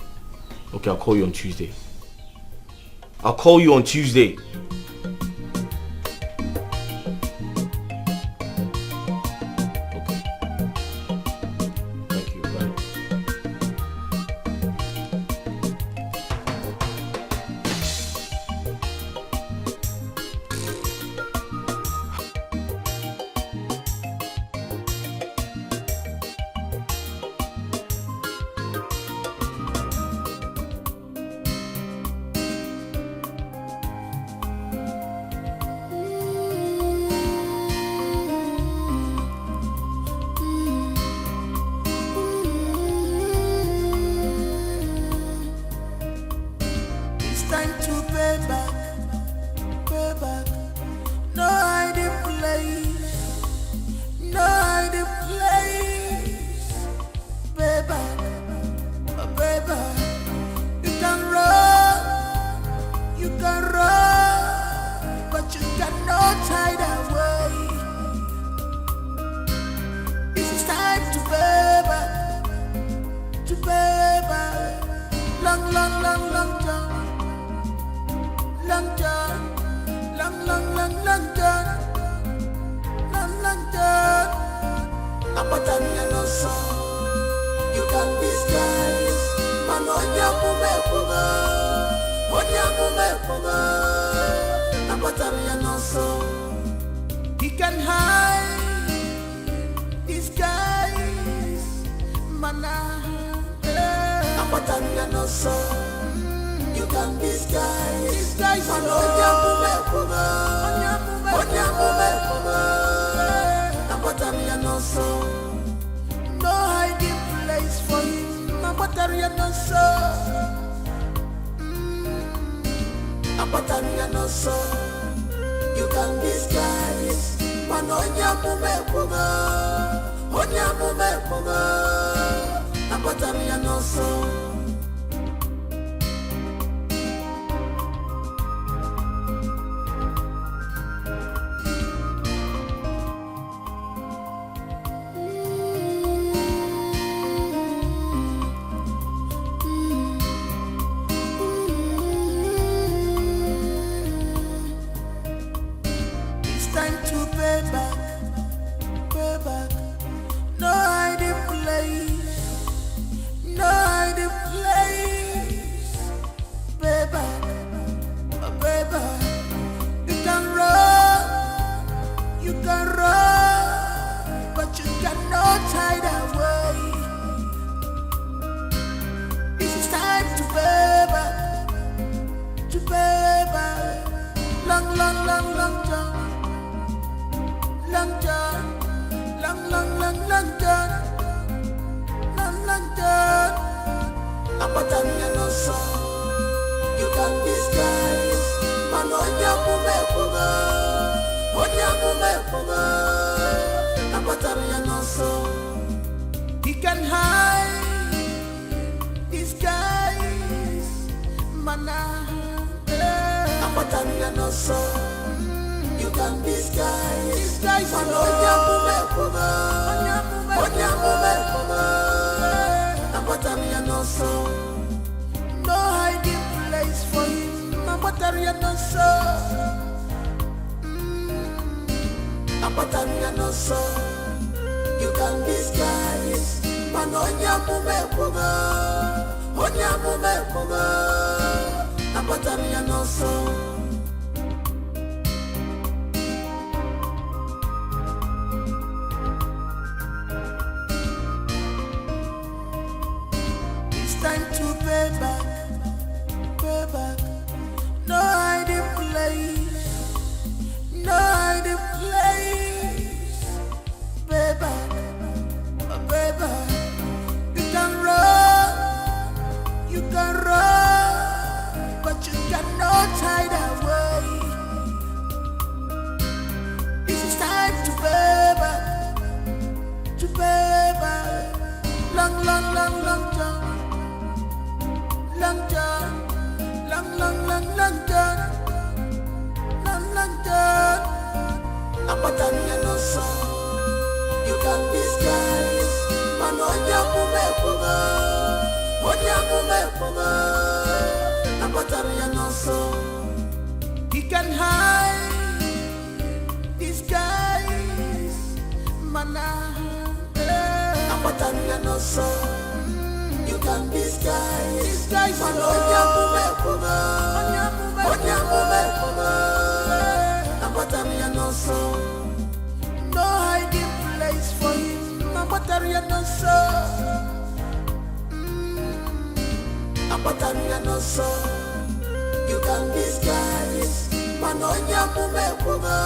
Okay, I'll call you on Tuesday. I'll call you on Tuesday. He can hide his guys, mana. You can disguise, no hiding place for him. You can disguise, it's time to pay back. No hiding place, no hiding place. Pay back. You can run, but you cannot hide away. This is time to pay back. Long time. You can disguise, he can hide his guys, mana. You can disguise, no hiding place for him. You can disguise, it's time to pay back. No hiding place, no hiding place. Pay back. You can run, but you cannot hide away. This is time to pay back. Long long, long, long John. Long John. Long, long, long, long John. Long, long John. Apatanya no so. You can disguise. Man, onyamume puga. Onyamume puga. Apatanya no so. He can hide. Disguise. Mana. Apatanya no so. You can disguise. Man, onyamume puga. Onyamume puga. Apatanya no so. No hiding place for him. Apatanya no so. Apatanya no so. You can disguise. Man, onyamume puga.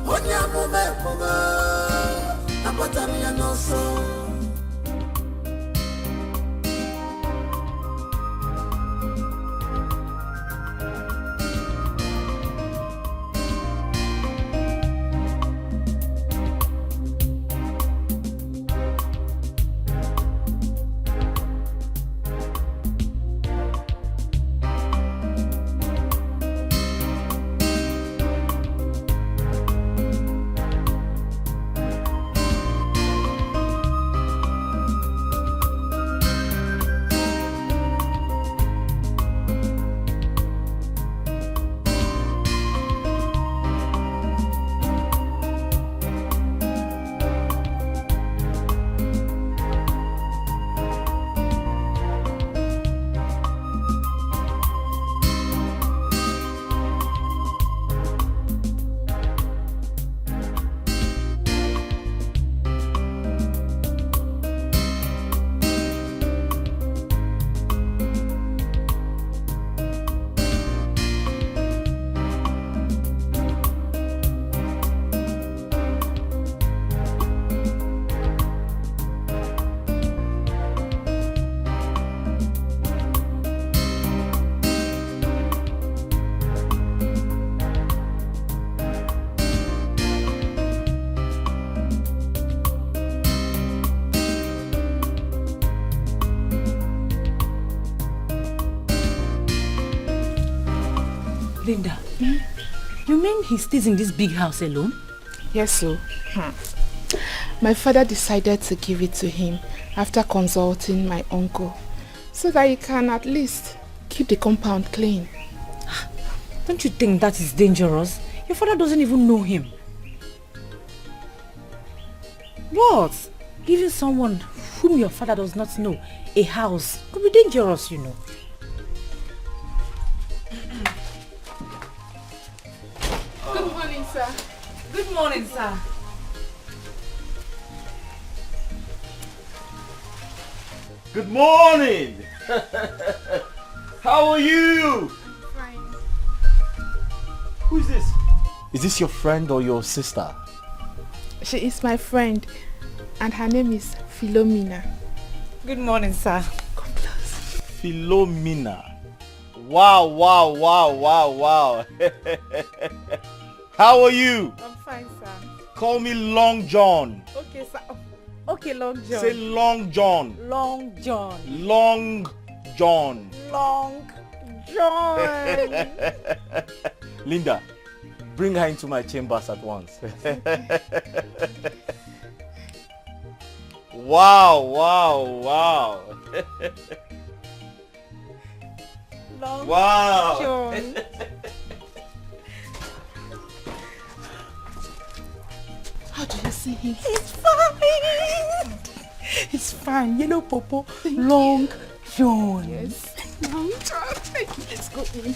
Onyamume puga. Apatanya no so. Linda, you mean he stays in this big house alone? Yes, so. My father decided to give it to him after consulting my uncle, so that he can at least keep the compound clean. Don't you think that is dangerous? Your father doesn't even know him. What? Giving someone whom your father does not know a house could be dangerous, you know. Good morning, sir. Good morning, sir. Good morning! How are you? Fine. Who is this? Is this your friend or your sister? She is my friend, and her name is Philomena. Good morning, sir. Philomena. Wow, wow, wow, wow, wow. How are you? I'm fine, sir. Call me Long John. Okay, sir. Okay, Long John. Say Long John. Long John. Long John. Long John. Linda, bring her into my chambers at once. Wow, wow, wow. Long wow. John. How do you see him? It's fine. It's fine. Yellow Popo. Long John. Yes. Long John. Let's go in.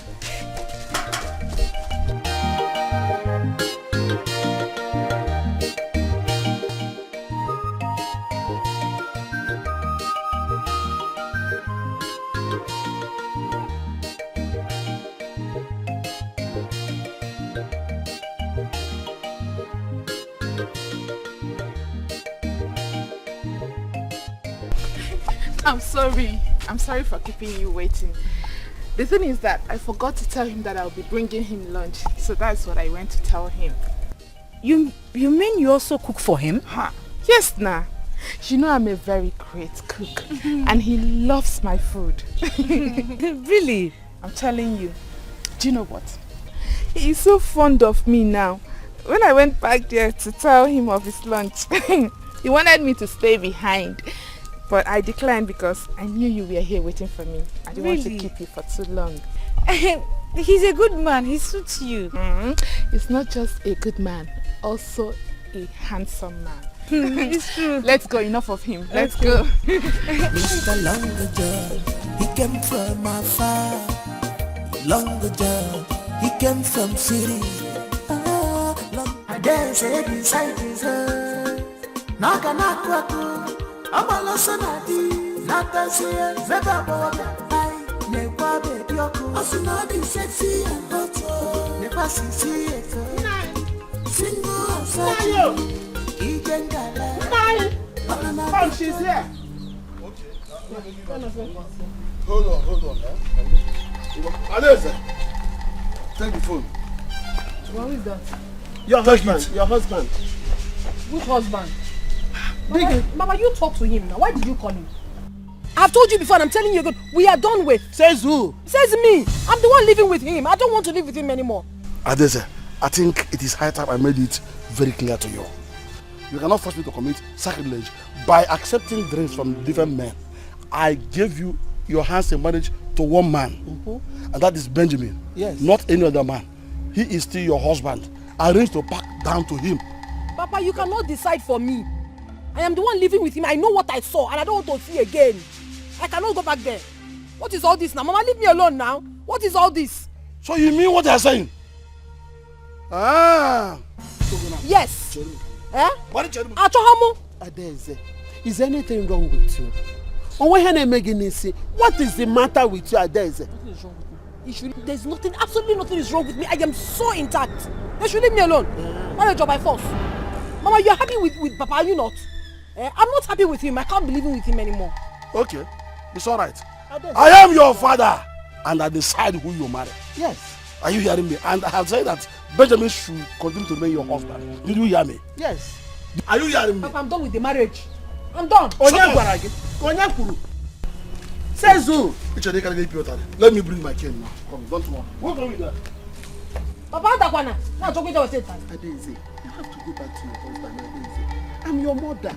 I'm sorry. I'm sorry for keeping you waiting. The thing is that I forgot to tell him that I'll be bringing him lunch. So that's what I went to tell him. You mean you also cook for him? Huh. Yes, nah. You know I'm a very great cook and he loves my food. Really? I'm telling you. Do you know what? He's so fond of me now. When I went back there to tell him of his lunch, he wanted me to stay behind. But I declined because I knew you were here waiting for me. I didn't want to keep you for too long. He's a good man. He suits you. He's not just a good man, also a handsome man. It's true. Let's go. Enough of him. Let's go. Mr. Longer John, he came from afar. Longer John, he came from city. I dare say beside his head. Naka nakwaku, Amalasonati, Natasia, Zebaboga. Nekwa baby yoku, Asunadi sexy and hot. Nekwa sisi eko. Single outside. Come, she's here. Okay. Hold on. Aleza, take the phone. What is that? Your husband. Which husband? Mama, you talk to him now. Why did you call him? I've told you before and I'm telling you again, we are done with. Says who? Says me. I'm the one living with him. I don't want to live with him anymore. Adeze, I think it is high time I made it very clear to you. You cannot force me to commit sacrilege by accepting drinks from different men. I gave you your hands in marriage to one man, and that is Benjamin. Yes. Not any other man. He is still your husband. Arrange to back down to him. Papa, you cannot decide for me. I am the one living with him. I know what I saw and I don't want to see again. I cannot go back there. What is all this now? Mama, leave me alone now. What is all this? So you mean what they are saying? Ah. Yes. Eh? Adeze, is anything wrong with you? What is the matter with you, Adeze? Nothing is wrong with me. There's nothing, absolutely nothing is wrong with me. I am so intact. They should leave me alone. Not a job by force. Mama, you're happy with Papa, are you not? I'm not happy with him. I can't be living with him anymore. Okay, it's all right. I am your father, and I decide who you marry. Yes. Are you hearing me? And I have said that Benjamin should continue to remain your husband. Did you hear me? Yes. Are you hearing me? Papa, I'm done with the marriage. I'm done. Says who? Let me bring my cane now. Come, don't worry. What are we there? Papa, Adakwana. Now talking to yourself. Adeze, you have to go back to your husband, Adeze. I'm your mother.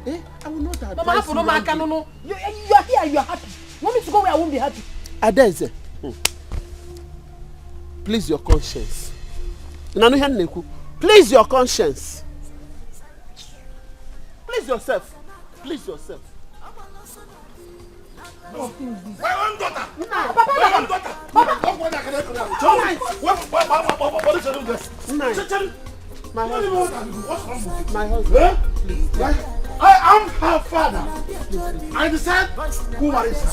I will not advise Mama, you are here, you are happy. You want me to go where I won't be happy? Adeze, please your conscience. Please your conscience. Please yourself. Please yourself. My own daughter. Papa. My husband. My husband. I am her father. I decide who marries her.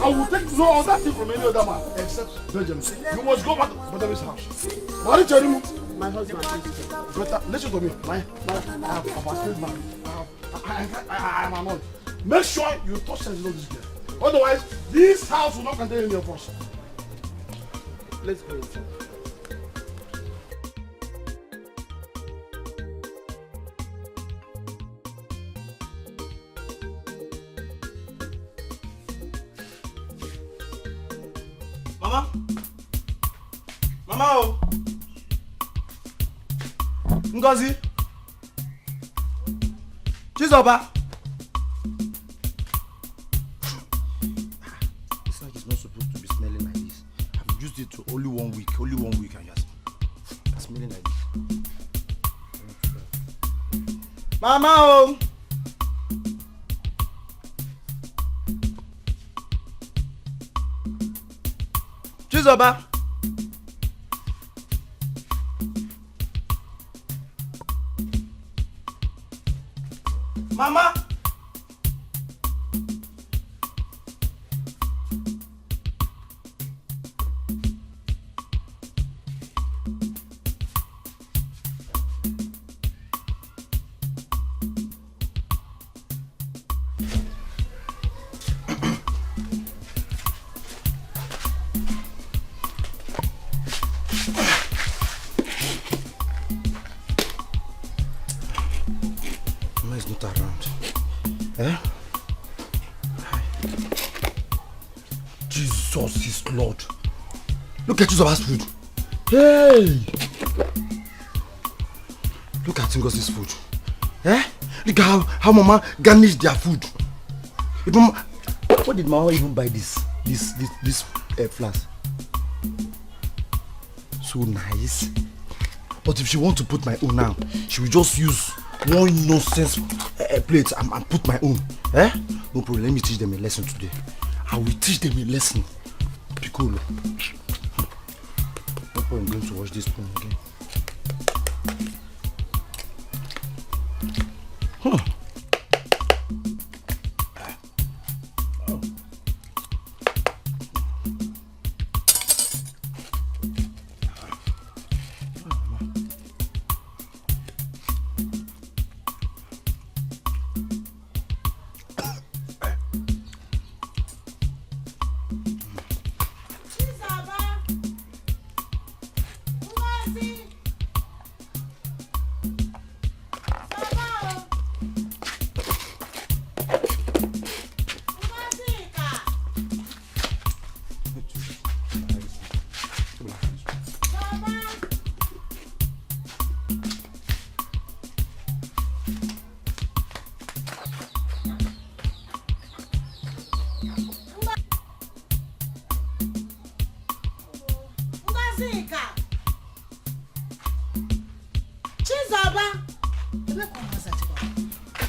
I will take no other thing from any other man except Benjamin. You must go back to Benjamin's house. What did you do? My husband. Better listen to me. I am annoyed. Make sure you touch and know this girl. Otherwise, this house will not contain any of us. Let's go inside. Mama oh. Ngozi. Chizoba. It's like it's not supposed to be smelling like this. I've used it for only 1 week and you're smelling like this. Mama oh. Chizoba. Mama. Jesus is Lord. Look at Chizoba's food. Hey! Look at Ngosi's food. Eh? Look at how Mama garnished their food. What did Mama even buy this flask? So nice. But if she wants to put my own now, she will just use one nonsense plate and put my own. Eh? No problem, let me teach them a lesson today. I will teach them a lesson. Piccolo. No point in going to wash this spoon again. Huh.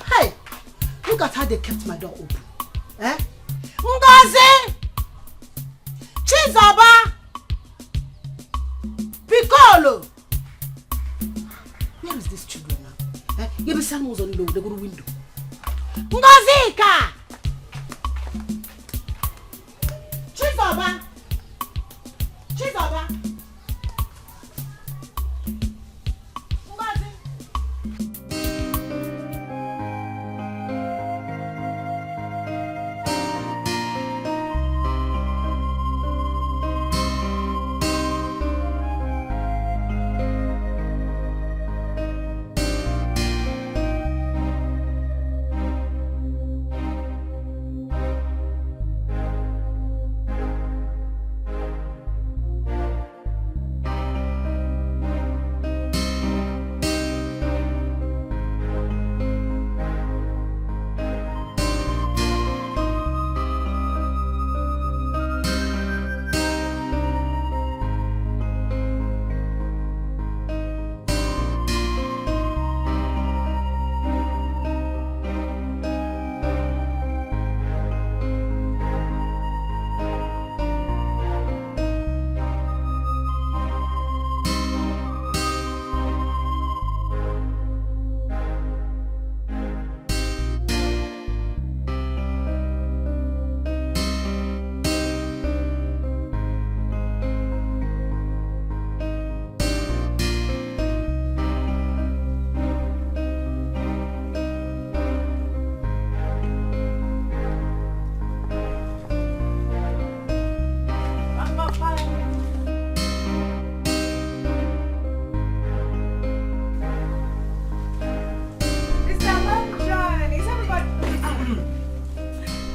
Hey, look at how they kept my door open. Eh? Ngozi! Chizoba! Piccolo! Where is this children now? Eh? You be someone's on the door, they go to window. Ngozika! Chizoba! Chizoba!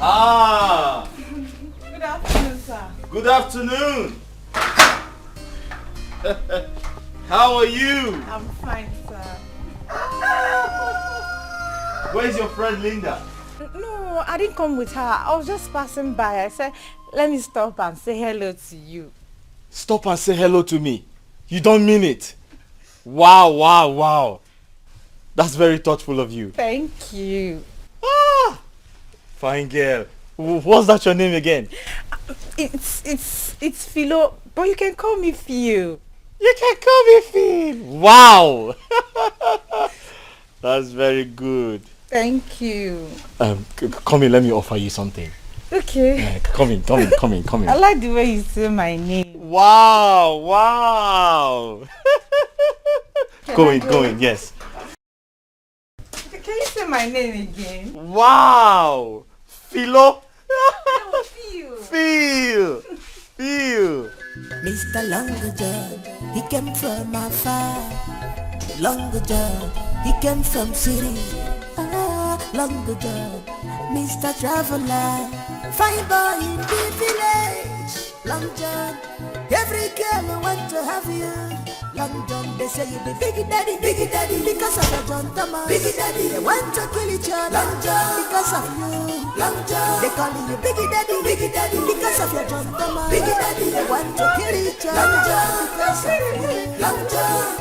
Ah! Good afternoon, sir. Good afternoon. How are you? I'm fine, sir. Where's your friend Linda? No, I didn't come with her. I was just passing by. I said, let me stop and say hello to you. Stop and say hello to me. You don't mean it. Wow, wow, wow. That's very thoughtful of you. Thank you. Ah! Fine girl. What's that your name again? It's Philo, but you can call me Phil. You can call me Phil. Wow. That's very good. Thank you. Come in, let me offer you something. Okay. Come in. I like the way you say my name. Wow, wow. Go in, yes. Can you say my name again? Wow. Philo. No, Phil. Phil. Mr. Longer John, he came from afar. Longer John, he came from city. Longer John, Mr. Traveler, fine boy in the village. Long John. Every girl want to have you. Long John, they say you be biggie daddy, because of your John Thomas. Biggie daddy, they want to kill each other. Long John, because of you. Long John, they calling you biggie daddy, because of your John Thomas. Biggie daddy, they want to kill each other. Long John, because of you. Long John.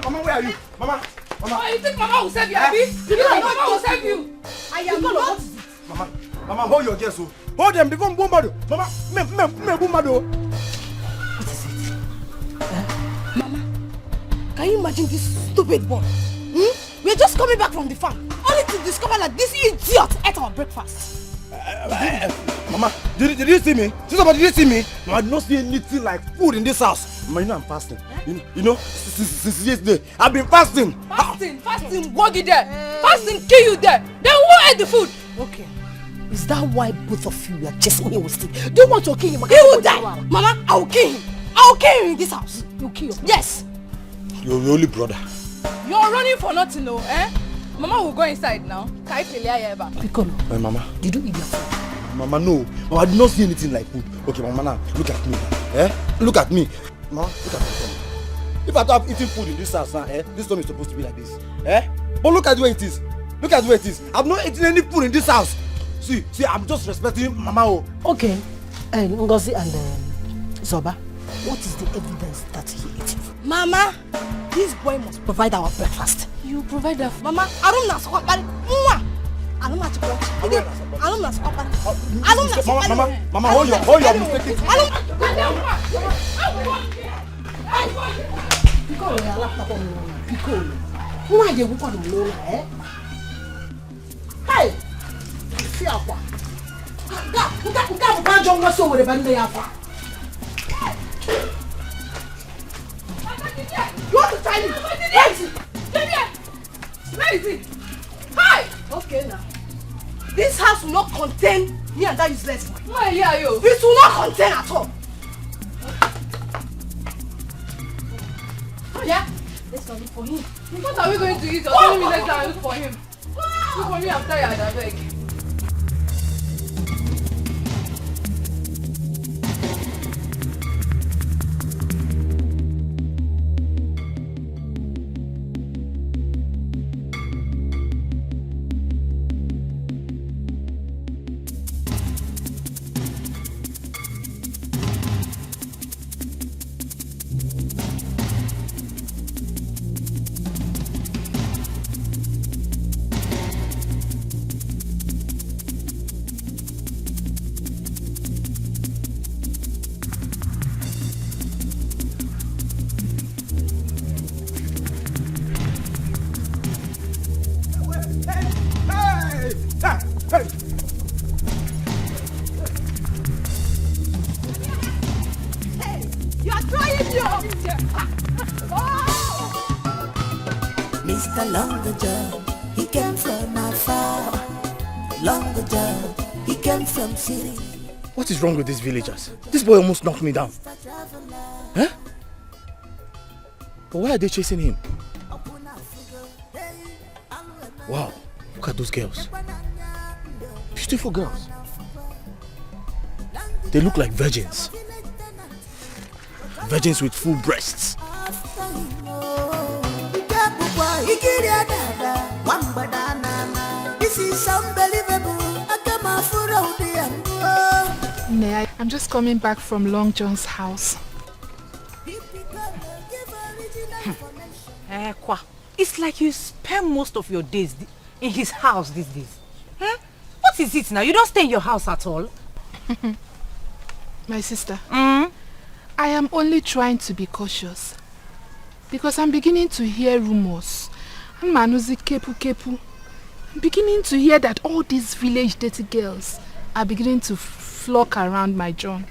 Mama, where are you? Mama. Oh, you think Mama will save you, Abby? You think Mama will save you? I am not. Mama, hold your girls. Hold them, they go bombado. Mama, me bombado. What is it? Mama, can you imagine this stupid boy? We are just coming back from the farm, only to discover that this idiot ate our breakfast. Mama, did you see me? Did you see me? No, I did not see anything like food in this house. Mama, you know I'm fasting. You know, since yesterday, I've been fasting. Fasting, walk you there. Fasting, kill you there. Then who ate the food? Okay. Is that why both of you are chasing him with stick? Do you want to kill him? He will die. Mama, I will kill him. I will kill him in this house. You kill him? Yes. You're your only brother. You're running for nothing, no, eh? Mama will go inside now. Piccolo. Hey, Mama. Did you eat your food? Mama, no. Mama, I did not see anything like food. Okay, Mama, now, look at me. Look at me. Mama, look at me. If I don't have eaten food in this house now, this time is supposed to be like this. But look at the way it is. Look at the way it is. I've not eaten any food in this house. See, I'm just respecting Mama. Okay. And Ngozi and Zoba, what is the evidence that he ate? Mama, this boy must provide our breakfast. You provide that. Mama, I don't know what. I don't know. Mama, hold your mistake. Piccolo. Who are you going to know? Hey! Fiapa. Uka John was over the band. You want to try me? Where is it? Hi! Okay now. This house will not contain me and that useless man. Why are you? It will not contain at all. Oh yeah? Let's go look for him. What are we going to eat? You're telling me let's go look for him. Look for me, I'm tired, I beg. Mr. Longer John, he came from afar. Longer John, he came from city. What is wrong with these villagers? This boy almost knocked me down. But why are they chasing him? Wow, look at those girls. Beautiful girls. They look like virgins. Virgins with full breasts. This is unbelievable. I'm just coming back from Long John's house. It's like you spend most of your days in his house these days. What is it now? You don't stay in your house at all? My sister, I am only trying to be cautious. Because I'm beginning to hear rumors. And Manuzi kepu. I'm beginning to hear that all these village dirty girls are beginning to flock around my John.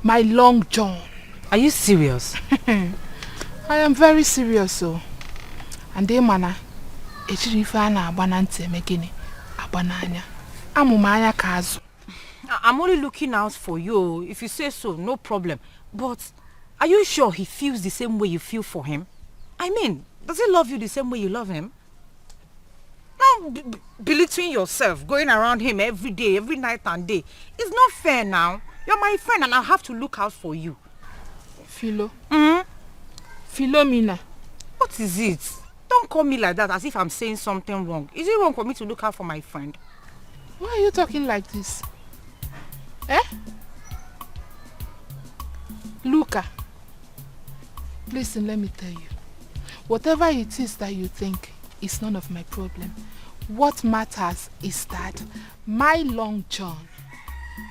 My Long John. Are you serious? I am very serious, so. And they mana, I'm only looking out for you. If you say so, no problem. But are you sure he feels the same way you feel for him? I mean, does he love you the same way you love him? Now, belittling yourself, going around him every day, every night and day. It's not fair now. You're my friend and I have to look out for you. Philo. Philomena. What is it? Don't call me like that as if I'm saying something wrong. Is it wrong for me to look out for my friend? Why are you talking like this? Eh? Luca. Listen, let me tell you. Whatever it is that you think is none of my problem. What matters is that my Long John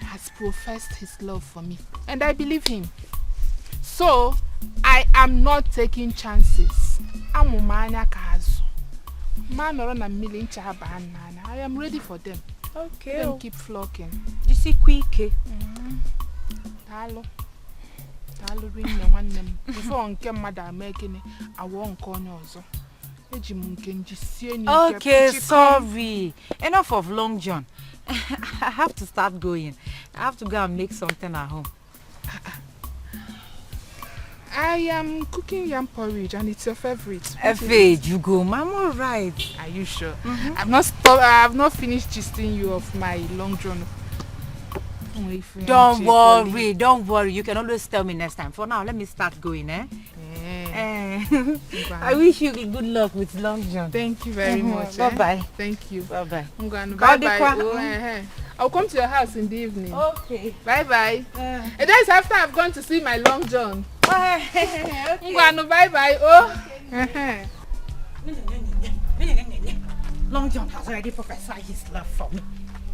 has professed his love for me. And I believe him. So, I am not taking chances. I am ready for them. Okay. Let them keep flocking. You see, quick. Hello. Before nke mother making it, I won't call you also. Okay, sorry. Enough of Long John. I have to start going. I have to go and make something at home. I am cooking yam porridge and it's your favorite. Fade, you go. I'm all right. Are you sure? I have not finished gisting you of my Long John. Don't worry. You can always tell me next time. For now, let me start going, eh? I wish you good luck with Long John. Thank you very much. Bye-bye. Thank you. Bye-bye. Bye-bye. I'll come to your house in the evening. Okay. Bye-bye. And that's after I've gone to see my Long John. Okay. Bye-bye. Oh. Long John has already professed his love for me.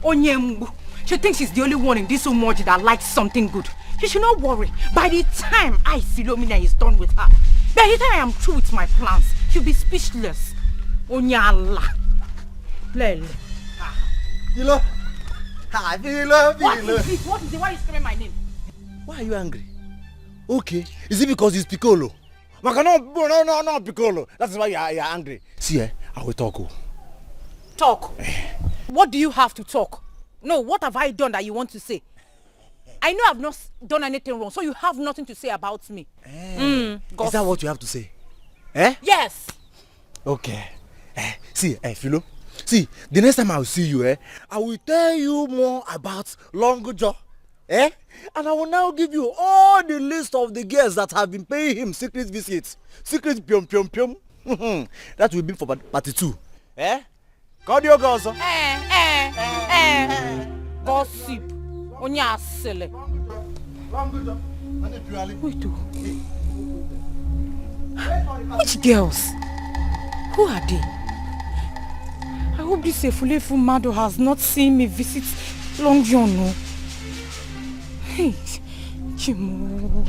Onyembu. She thinks she's the only one in this so much that likes something good. She should not worry. By the time Philomena is done with her, by the time I am through with my plans, she'll be speechless. Onyala. Lele. Philo. Hi, Philo. What is it? Why are you screaming my name? Why are you angry? Okay. Is it because it's Piccolo? No, Piccolo. That's why you're angry. See, I will talk. Talk? What do you have to talk? No, what have I done that you want to say? I know I've not done anything wrong, so you have nothing to say about me. Is that what you have to say? Eh? Yes. Okay. See, Philo. See, the next time I will see you, I will tell you more about Long John. And I will now give you all the list of the girls that have been paying him secret visits. Secret pium. That will be for party 2. God your girls. Gossip. Onya silly. Wait. Which girls? Who are they? I hope this Efulefu Mado has not seen me visit Long John. No. Hey, Chimu.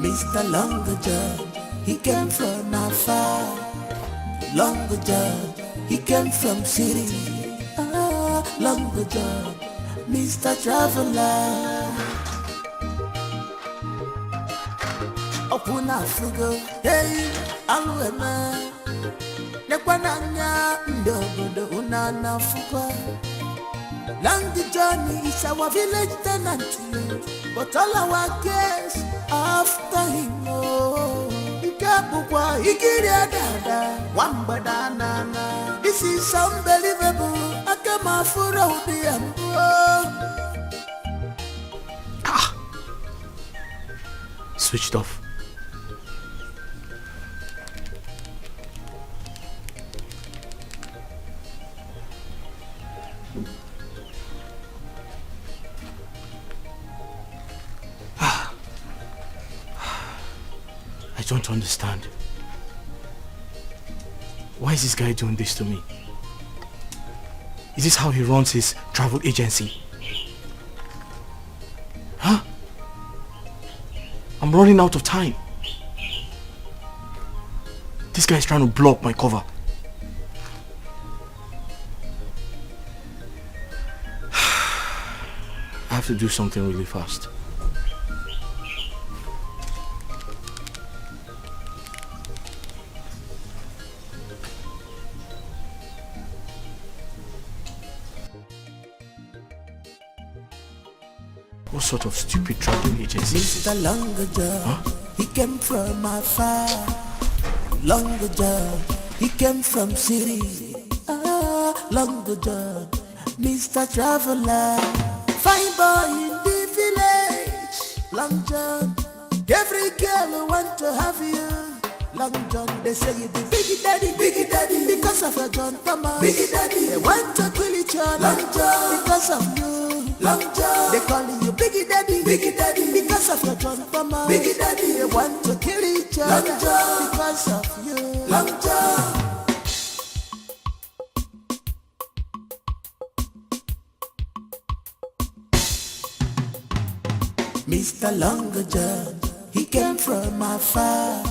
Mr. Long John, he came from afar. Long John, he came from city. Long John, Mr. Traveler. Opuna fugo, hey, aluema. Nekwananya ndogodo unana fugo. Long John is our village tenant, but all our guests after him. Ikabukwa, Ikiriadada, Wambadana. This is unbelievable. Switched off. I don't understand. Why is this guy doing this to me? Is this how he runs his travel agency? Huh? I'm running out of time. This guy is trying to block my cover. I have to do something really fast. What sort of stupid travel agency? Mr. Long John, he came from afar. Long John, he came from city. Long John, Mr. Traveler. Fine boy in the village. Long John, every girl want to have you. Long John, they say you be biggie daddy, because of your John Thomas. Biggie daddy, they want to kill each other. Long John, because of you. Long John, they calling you biggie daddy, because of your John Thomas. Biggie daddy, they want to kill each other. Long John, because of you. Long John. Mr. Long John, he came from afar.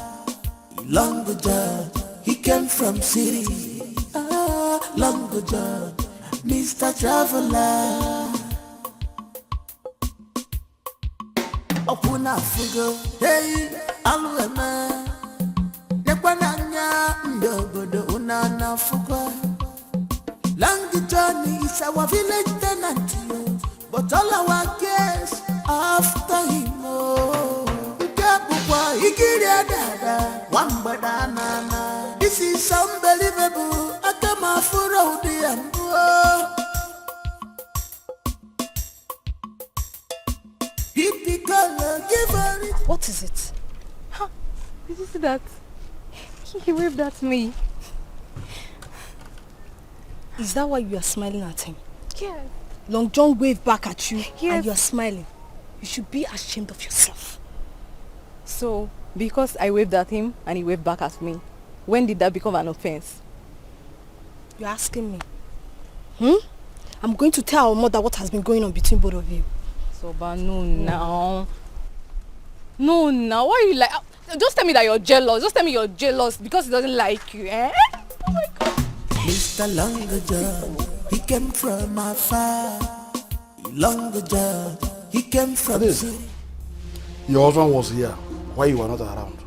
Long John, he came from city. Long John, Mr. Traveler. Opuna fugo, hey, aluema. Nekwananya, ndogodo unana fugo. Long John is our village tenant, but all our guests after him. This is unbelievable. What is it? Huh? Did you see that? He waved at me. Is that why you are smiling at him? Yes. Long John waved back at you, yes. And you are smiling. You should be ashamed of yourself. So, because I waved at him and he waved back at me, when did that become an offense? You're asking me? I'm going to tell our mother what has been going on between both of you. So, but no now. No now, why are you like... Just tell me that you're jealous. Just tell me you're jealous because he doesn't like you, eh? Oh my God. Mr. Long John, he came from afar. Long John, he came from... Your husband was here. Why you were not around?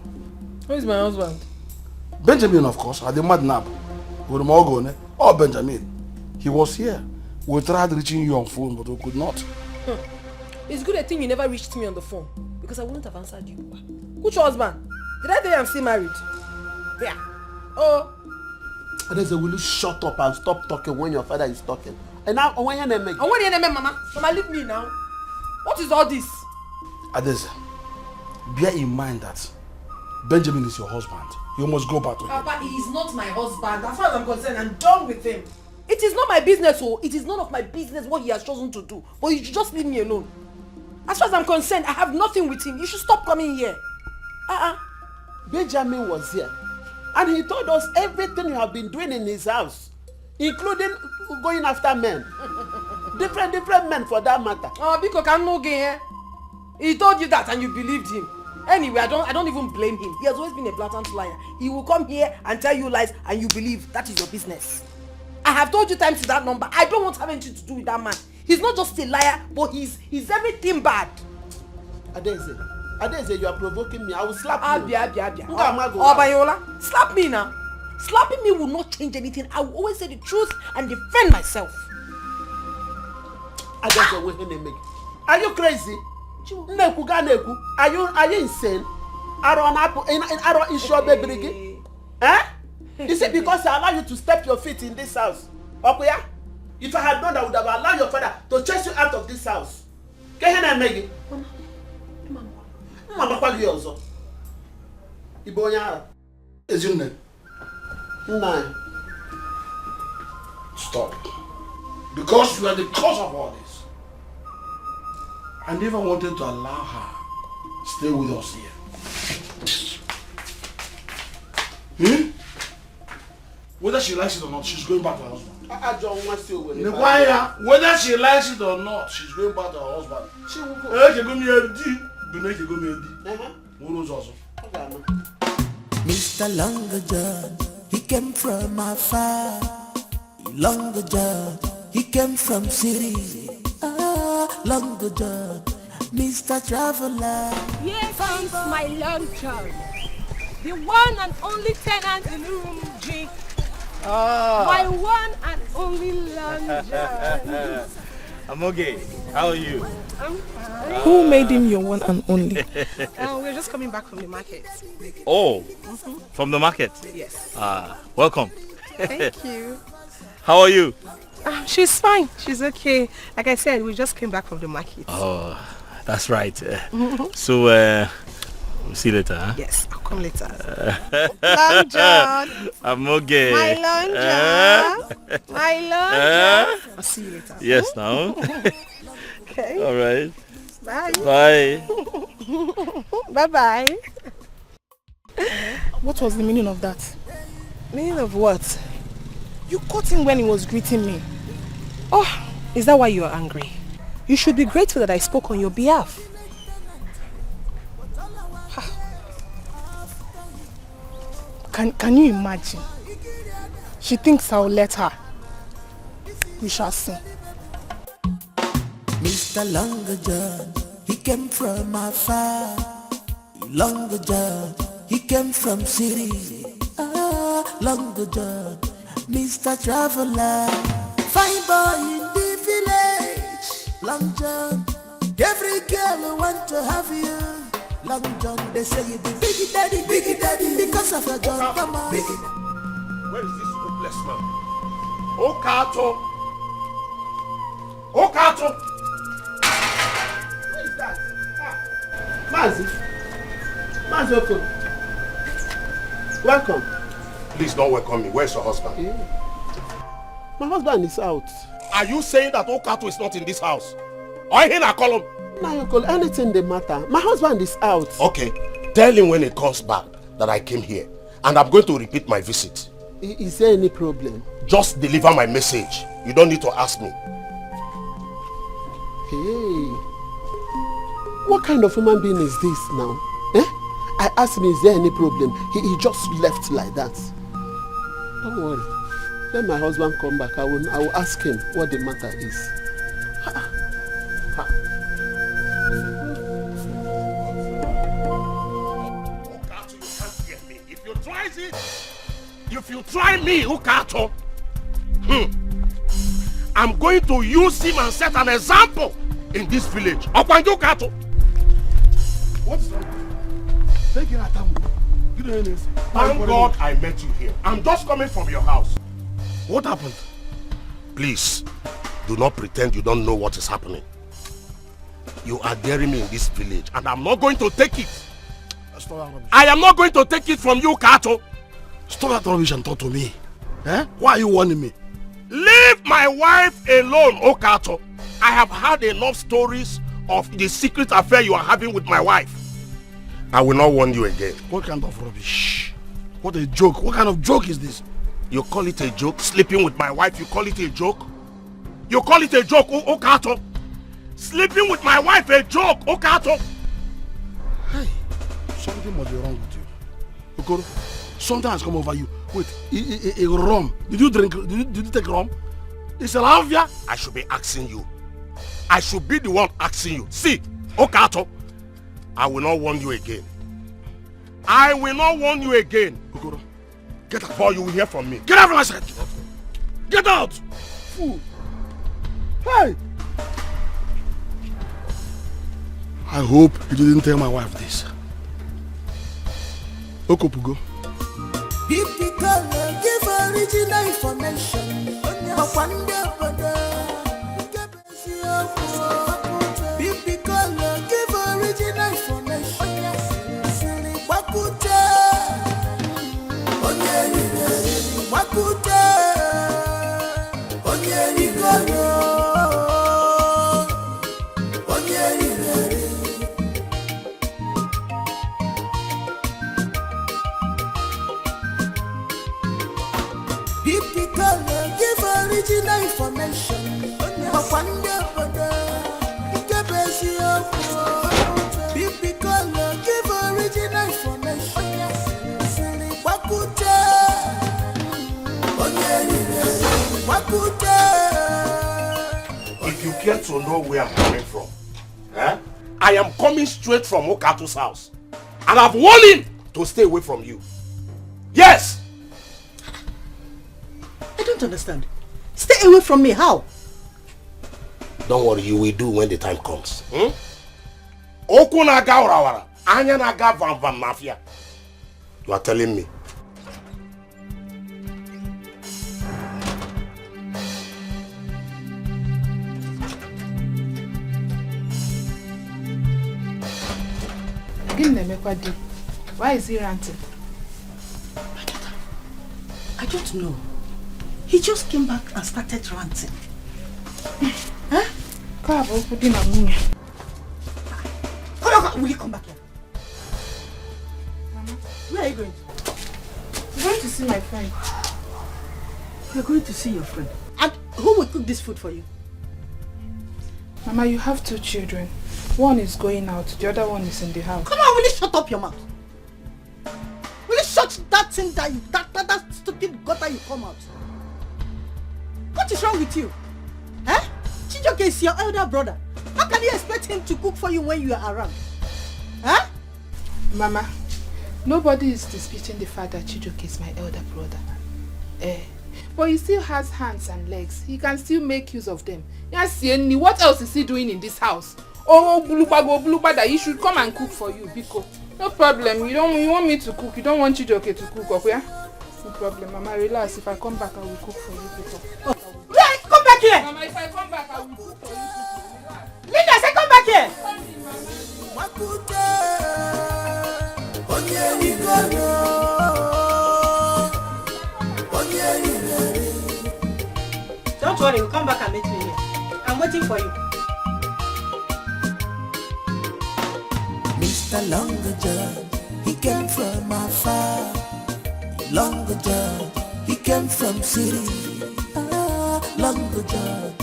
Who is my husband? Benjamin, of course, at the madnap. With Morgan, or Benjamin. He was here. We tried reaching you on phone, but we could not. It's good a thing you never reached me on the phone, because I wouldn't have answered you. Which husband? Did I tell you I'm still married? Yeah. Oh. Adeze, will you shut up and stop talking when your father is talking? And now, when your name? And when your name, Mama? Mama, leave me now. What is all this? Adeze, bear in mind that Benjamin is your husband. You must go back to him. Papa, he is not my husband. As far as I'm concerned, I'm done with him. It is not my business, oh. It is none of my business what he has chosen to do. But you should just leave me alone. As far as I'm concerned, I have nothing with him. You should stop coming here. Benjamin was here. And he told us everything you have been doing in his house. Including going after men. different men for that matter. Oh, because I no gain. He told you that and you believed him. Anyway, I don't even blame him. He has always been a blatant liar. He will come here and tell you lies and you believe. That is your business. I have told you times to that number. I don't want to have anything to do with that man. He's not just a liar, but he's everything bad. Adeze, you are provoking me. I will slap you. Abia. Oh, Bayola, slap me now. Slapping me will not change anything. I will always say the truth and defend myself. Adeze, are you crazy? Are you insane? Eh? Is it because I allow you to step your feet in this house? Okuya? If I had known, I would have allowed your father to chase you out of this house. Mama, what you also? Ibonya. Ezune. Nine. Stop. Because you are the cause of all this. I never wanted to allow her stay with us here. Whether she likes it or not, she's going back to her husband. Whether she likes it or not, she's going back to her husband. She will go. Mr. Long John, he came from afar. Long John, he came from city. Long John, Mr. Traveler. Here comes my Long John, the one and only tenant in room G. My one and only Long John. I'm okay. How are you? I'm fine. Who made him your one and only? We're just coming back from the market. Oh, from the market? Yes. Welcome. Thank you. How are you? She's fine. She's okay. Like I said, we just came back from the market. Oh, that's right. So, we'll see you later, huh? Yes, I'll come later. Long John. I'm okay. My Long John. My Long John. I'll see you later. Yes, now. Okay. All right. Bye. Bye. Bye-bye. What was the meaning of that? Meaning of what? You caught him when he was greeting me. Oh, is that why you are angry? You should be grateful that I spoke on your behalf. Can you imagine? She thinks I'll let her. We shall see. Mr. Longer John, he came from afar. Longer John, he came from city. Longer John, Mr. Traveler, fine boy in the village. Long John, every girl want to have you. Long John, they say you be biggie daddy, because of your John. Come on. Where is this hopeless man? Okato! Okato! Where is that? Mazi Okoro. Welcome. Please don't welcome me. Where's your husband? My husband is out. Are you saying that Okato is not in this house? Or in a column? No, anything they matter. My husband is out. Okay. Tell him when he comes back that I came here. And I'm going to repeat my visit. Is there any problem? Just deliver my message. You don't need to ask me. Hey. What kind of human being is this now? I asked him, is there any problem? He just left like that. Don't worry. When my husband come back, I will ask him what the matter is. Okato, you can't hear me. If you try me, Okato, I'm going to use him and set an example in this village. Okwanjo Okato. What's wrong? Thank God I met you here. I'm just coming from your house. What happened? Please, do not pretend you don't know what is happening. You are daring me in this village and I'm not going to take it. I am not going to take it from you, Kato. Stop that rubbish and talk to me. Why are you warning me? Leave my wife alone, Okato. I have heard enough stories of the secret affair you are having with my wife. I will not warn you again. What kind of rubbish? What a joke. What kind of joke is this? You call it a joke? Sleeping with my wife, you call it a joke? You call it a joke, Okato? Sleeping with my wife a joke, Okato? Hey, something must be wrong with you. Okoro, something has come over you. Wait, a rum. Did you drink? Did you take rum? It's a lavia. I should be asking you. I should be the one asking you. See, Okato, I will not warn you again. I will not warn you again. Okoro, get out. Or you will hear from me. Get out from my side. Get out. Fool. Hey. I hope you didn't tell my wife this. Okopugo. Etiko, give original information. Give original information. Wakute. Wakute. Give original information. Give original information. If you care to know where I'm coming from, I am coming straight from Okato's house. And I've warned him to stay away from you. Yes! I don't understand. Stay away from me, how? Don't worry, you will do when the time comes. Oku naga warawara, anya naga van mafia. You are telling me. Why is he ranting? I don't know. He just came back and started ranting. Huh? Will you come back here? Mama. Where are you going? I'm going to see my friend. You're going to see your friend? And who will cook this food for you? Mama, you have 2 children. One is going out, the other one is in the house. Come on, will you shut up your mouth? Will you shut that thing that stupid gutter you come out? What is wrong with you? Huh? Chijoke is your elder brother. How can you expect him to cook for you when you are around? Huh? Mama, nobody is disputing the fact that Chijoke is my elder brother. But he still has hands and legs. He can still make use of them. Yes, what else is he doing in this house? Oh, Bulupa, that he should come and cook for you, Biko. No problem. You want me to cook. You don't want Chijoke to cook, okay? No problem, Mama. Relax. If I come back, I will cook for you, Biko. Yeah, come back here! Mama, if I come back, I will cook for you, Biko. Linda, say come back here! Don't worry, we'll come back and meet you here. I'm waiting for you. Mr. Longer John, he came from afar. Longer John, he came from city. Longer John,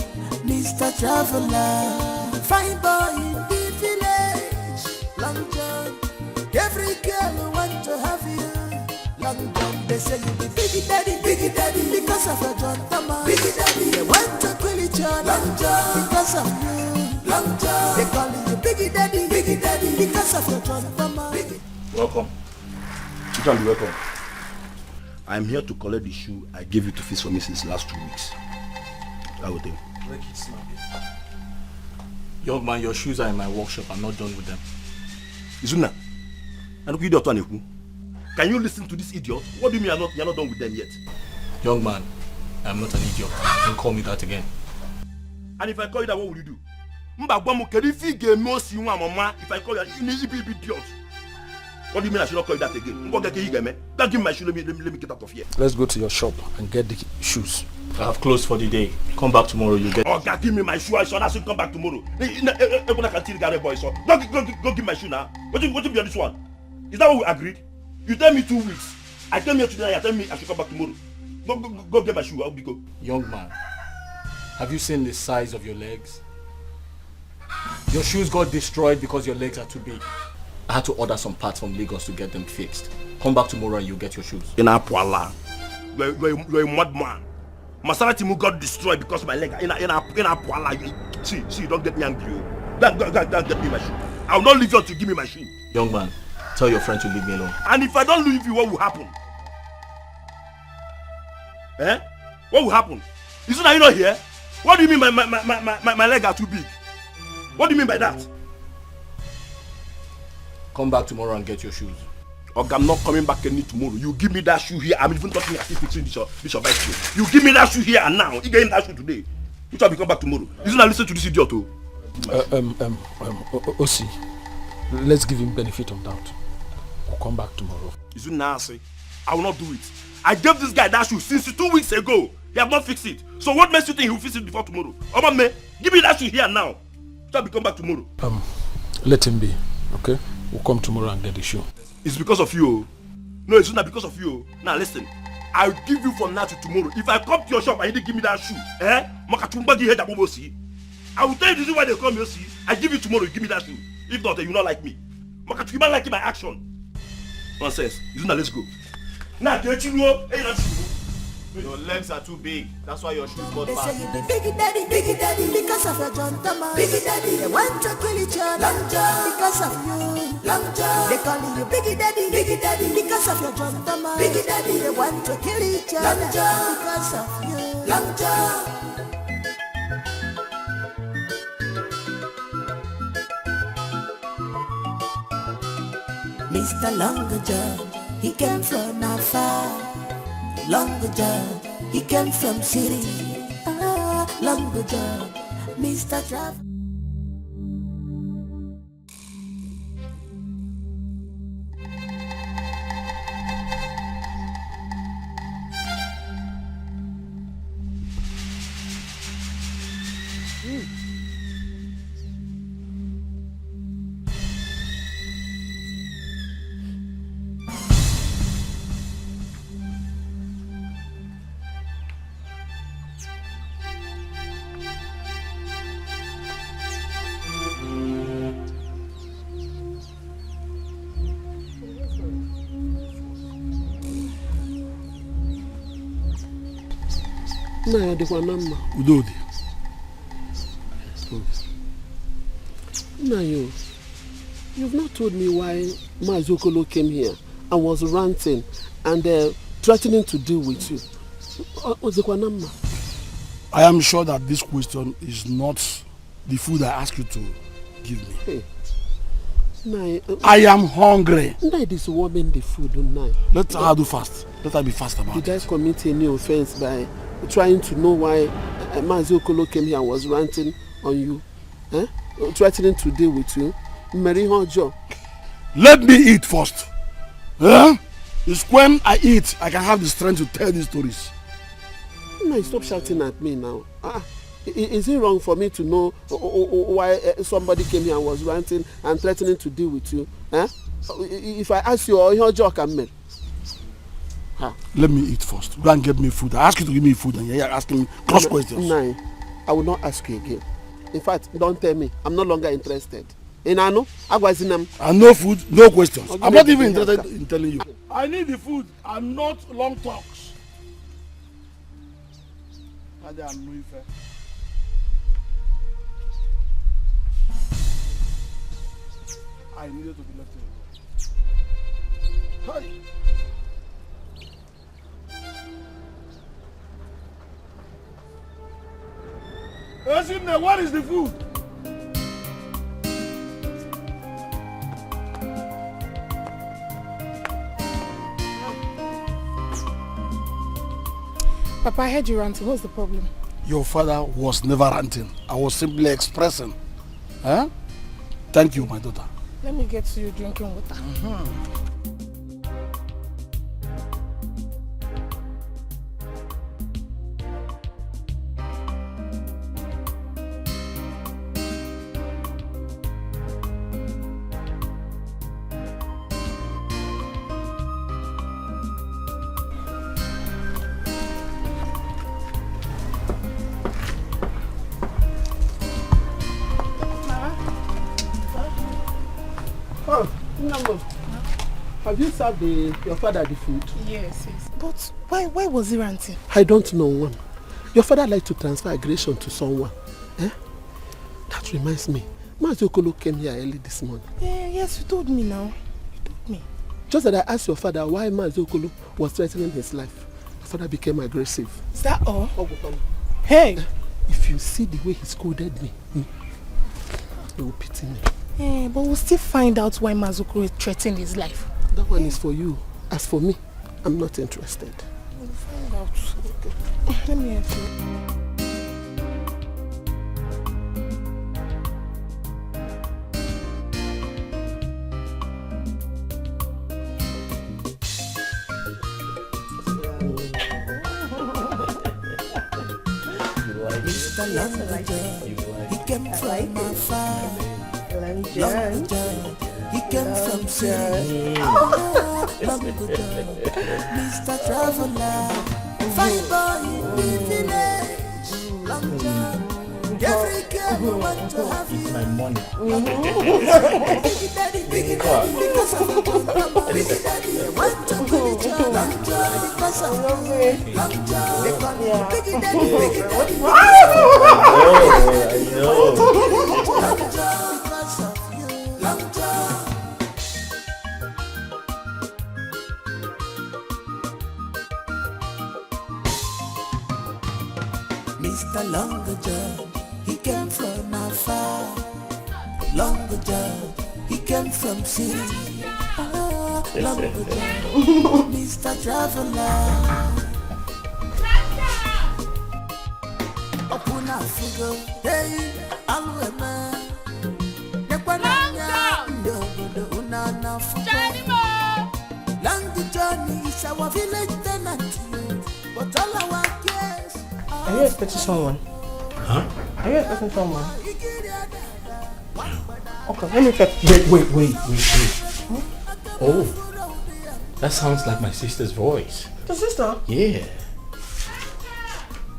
Mr. Traveler, fine boy in the village. Long John, every girl want to have you. Long John, they say you be biggie daddy, because of your John Thomas. Biggie daddy, they want to kill each other. Long John, because of you. Long John, they call you biggie daddy, because of your John Thomas. Welcome. You can be welcome. I'm here to collect the shoe I gave you to fix for me since last 2 weeks. I will do. Make it snappy. Young man, your shoes are in my workshop. I'm not done with them. Izuna, can you listen to this idiot? What do you mean you're not done with them yet? Young man, I'm not an idiot. Don't call me that again. And if I call you that, what will you do? If I call you an idiot, what do you mean I should not call you that again? Don't give me my shoe, let me get out of here. Let's go to your shop and get the shoes. I have closed for the day. Come back tomorrow, you get... Oh, God, give me my shoe. I should come back tomorrow. Go give my shoe now. What do you be on this one? Is that what we agreed? You tell me 2 weeks. I came here today, you tell me I should come back tomorrow. Go get my shoe. I'll be go. Young man, have you seen the size of your legs? Your shoes got destroyed because your legs are too big. I had to order some parts from Lagos to get them fixed. Come back tomorrow and you'll get your shoes. You're a madman. Maserati got destroyed because my leg. See, don't get me angry. Don't get me my shoe. I will not leave you to give me my shoe. Young man, tell your friend to leave me alone. And if I don't leave you, what will happen? What will happen? Is it that you're not here? What do you mean my leg are too big? What do you mean by that? Come back tomorrow and get your shoes. Okay, I'm not coming back any tomorrow. You give me that shoe here. I'm even talking as if fixing this your bicycle. You give me that shoe here and now. You get that shoe today. Which will come back tomorrow. Isn't I listen to this idiot too? Osi, let's give him benefit of doubt. We'll come back tomorrow. Isn't nasty? I will not do it. I gave this guy that shoe since 2 weeks ago. He have not fixed it. So what makes you think he will fix it before tomorrow? Man, give me that shoe here now. Shall we come back tomorrow? Let him be. Okay? We'll come tomorrow and get the shoe. It's because of you. No, it's not because of you. Now listen, I'll give you from now to tomorrow. If I come to your shop and you didn't give me that shoe, I will tell you this is why they come here. See, I give you tomorrow, you give me that shoe. If not, you will not like me. You might like my action. Nonsense. Let's go. Now, your legs are too big. That's why your shoes got They fat. say you be biggie daddy, because of your John Thomas. Biggie daddy, they want to kill each other. Long John, because of you. Long John, they call you biggie daddy, because of your John Thomas. Biggie daddy, they want to kill each other. Long John, because of you. Long John. Mr. Longer John, he came from afar. Longer John, he came from city. Longer John, Mr. Travel. Na dịkwa na mma. Udodi. Nayo, you've not told me why Mazokolo came here and was ranting and threatening to deal with you. I am sure that this question is not the food I asked you to give me. Hey. I am hungry. This woman the food, Let her do fast. Let her be fast about it. Did I commit any offense by trying to know why Mazokolo came here and was ranting on you? Threatening to deal with you? Let me eat first. It's when I eat I can have the strength to tell these stories. No, stop shouting at me now. Is it wrong for me to know why somebody came here and was ranting and threatening to deal with you? If I ask you, your joke and me. Let me eat first. Go and get me food. I ask you to give me food and you're asking me cross questions. No, I will not ask you again. In fact, don't tell me. I'm no longer interested. And I know food, no questions. I'm not even interested in telling you. I need the food and not long talks. I needed to be left alone. Hey. Ezinne, what is the food? Papa, I heard you ranting. What's the problem? Your father was never ranting. I was simply expressing. Thank you, my daughter. Let me get to you drinking water. Have you served your father the food? Yes. But why was he ranting? I don't know one. Your father likes to transfer aggression to someone. That reminds me. Mazokolo came here early this morning. Yes, you told me now. You told me. Just that I asked your father why Mazokolo was threatening his life. Your father became aggressive. Is that all? Hey! If you see the way he scolded me, he will pity me. But we'll still find out why Mazokolo threatened his life. That one is for you. As for me, I'm not interested. We'll find out. Okay. Let me help you. Mr. Longer, he came from afar. Longer, he came from city. Longer, Mr. Traveler, fine boy in the village. Longer, every girl want to have you. My money. Big daddy, because of you. Big daddy, want to be the child. Longer, because of you. Longer, they call me Big daddy. I know. Mr. Longer John, he came from afar. Longer John, he came from city. Mr. Traveler. Open a figure, hey, Alwema. Long journey is our village tenant, but all our cares. Are you expecting someone? Huh? Are you expecting someone? Okay, let me check. Wait. Oh, that sounds like my sister's voice. Your sister? Yeah.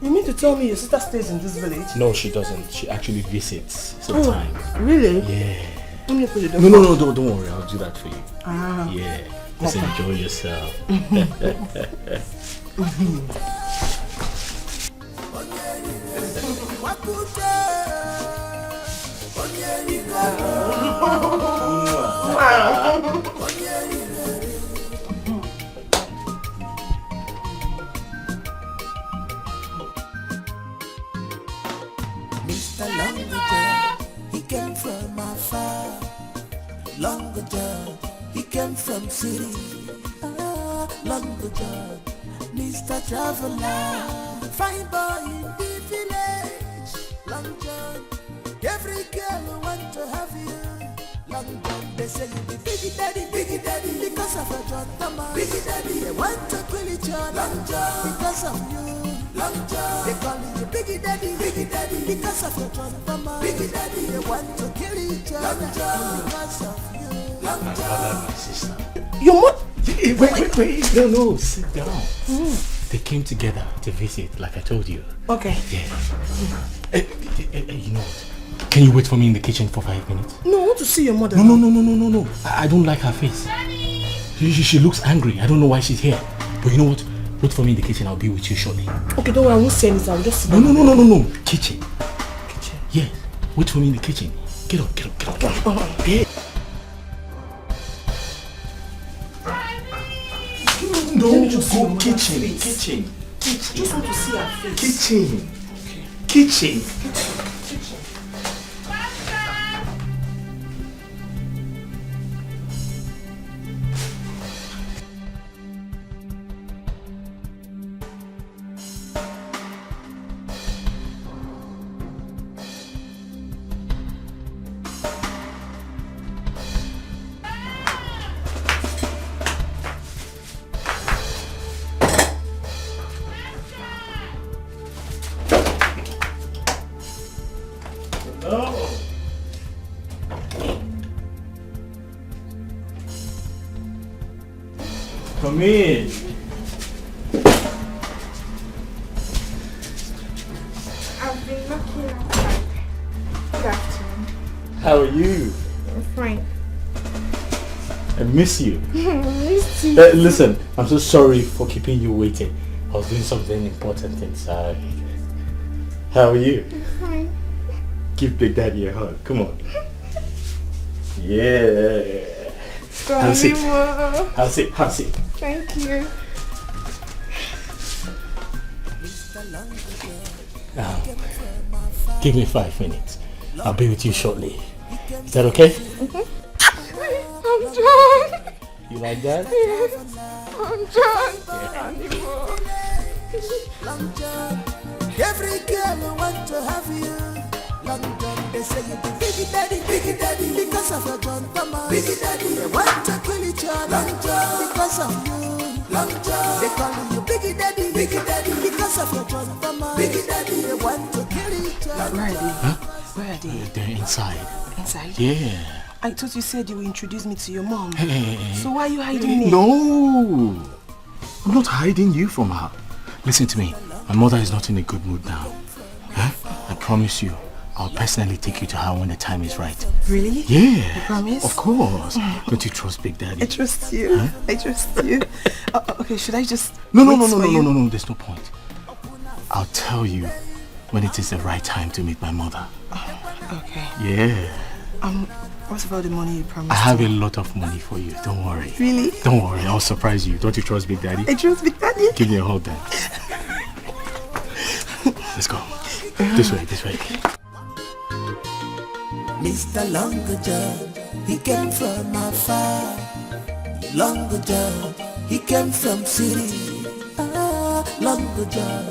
You mean to tell me your sister stays in this village? No, she doesn't. She actually visits sometimes. Really? Yeah. Let me put it down. No, don't worry. I'll do that for you. Ah. Yeah. Just enjoy yourself. Mr. Longager, he came from afar. Longager, he came from city. Longager, Mr. Traveler, fine boy in the village. Long John, every girl want to have you. Long John, they say you be biggie daddy, because of your John Thomas. Biggie daddy, they want to kill each other. Long John, because of you. Long John, they call you biggie daddy, because of your John Thomas. Biggie daddy, they want to kill each other. Because of you. Long My father and my sister. Your mother? Wait. No, sit down. They came together to visit, like I told you. Okay. Yeah. You know what? Can you wait for me in the kitchen for 5 minutes? No, I want to see your mother. No. I don't like her face. She looks angry. I don't know why she's here. But you know what? Wait for me in the kitchen. I'll be with you shortly. Okay, don't worry. I won't say anything. I'll just sit down. No. Kitchen. Kitchen? Yes. Wait for me in the kitchen. Get up. Yeah. No, just go kitchen. Just want to see her face. Kitchen. Come in. I've been knocking outside. Good afternoon. How are you? I'm fine. I miss you. Miss you. Listen, I'm so sorry for keeping you waiting. I was doing something important inside. How are you? I'm fine. Give Big Daddy a hug. Come on. Yeah. Have a seat. Thank you. Now, give me 5 minutes. I'll be with you shortly. Is that okay? I'm John. You like that? Yes. I'm John. Long John, every girl want to have you. Long John, they say you be biggie daddy, because of your John Thomas. Biggie daddy, they want to kill each other. Long John, because of you. Long John, they call you biggie daddy, because of your John Thomas. Biggie daddy, they want to kill each other. Where are they? Huh? Where are they? They're inside. Inside? Yeah. I thought you said you would introduce me to your mom. Hey. So why are you hiding me? No. I'm not hiding you from her. Listen to me. My mother is not in a good mood now. Huh? I promise you, I'll personally take you to her when the time is right. Really? Yeah. You promise? Of course. Don't you trust Big Daddy? I trust you. Huh? I trust you. Okay, should I just No. There's no point. I'll tell you when it is the right time to meet my mother. Okay. Yeah. What about the money you promised? I have a lot of money for you. Don't worry. Really? Don't worry. I'll surprise you. Don't you trust Big Daddy? I trust Big Daddy. Give me a hug then. Let's go. This way. Mr. Longager, he came from afar. Long John, he came from city. Long John,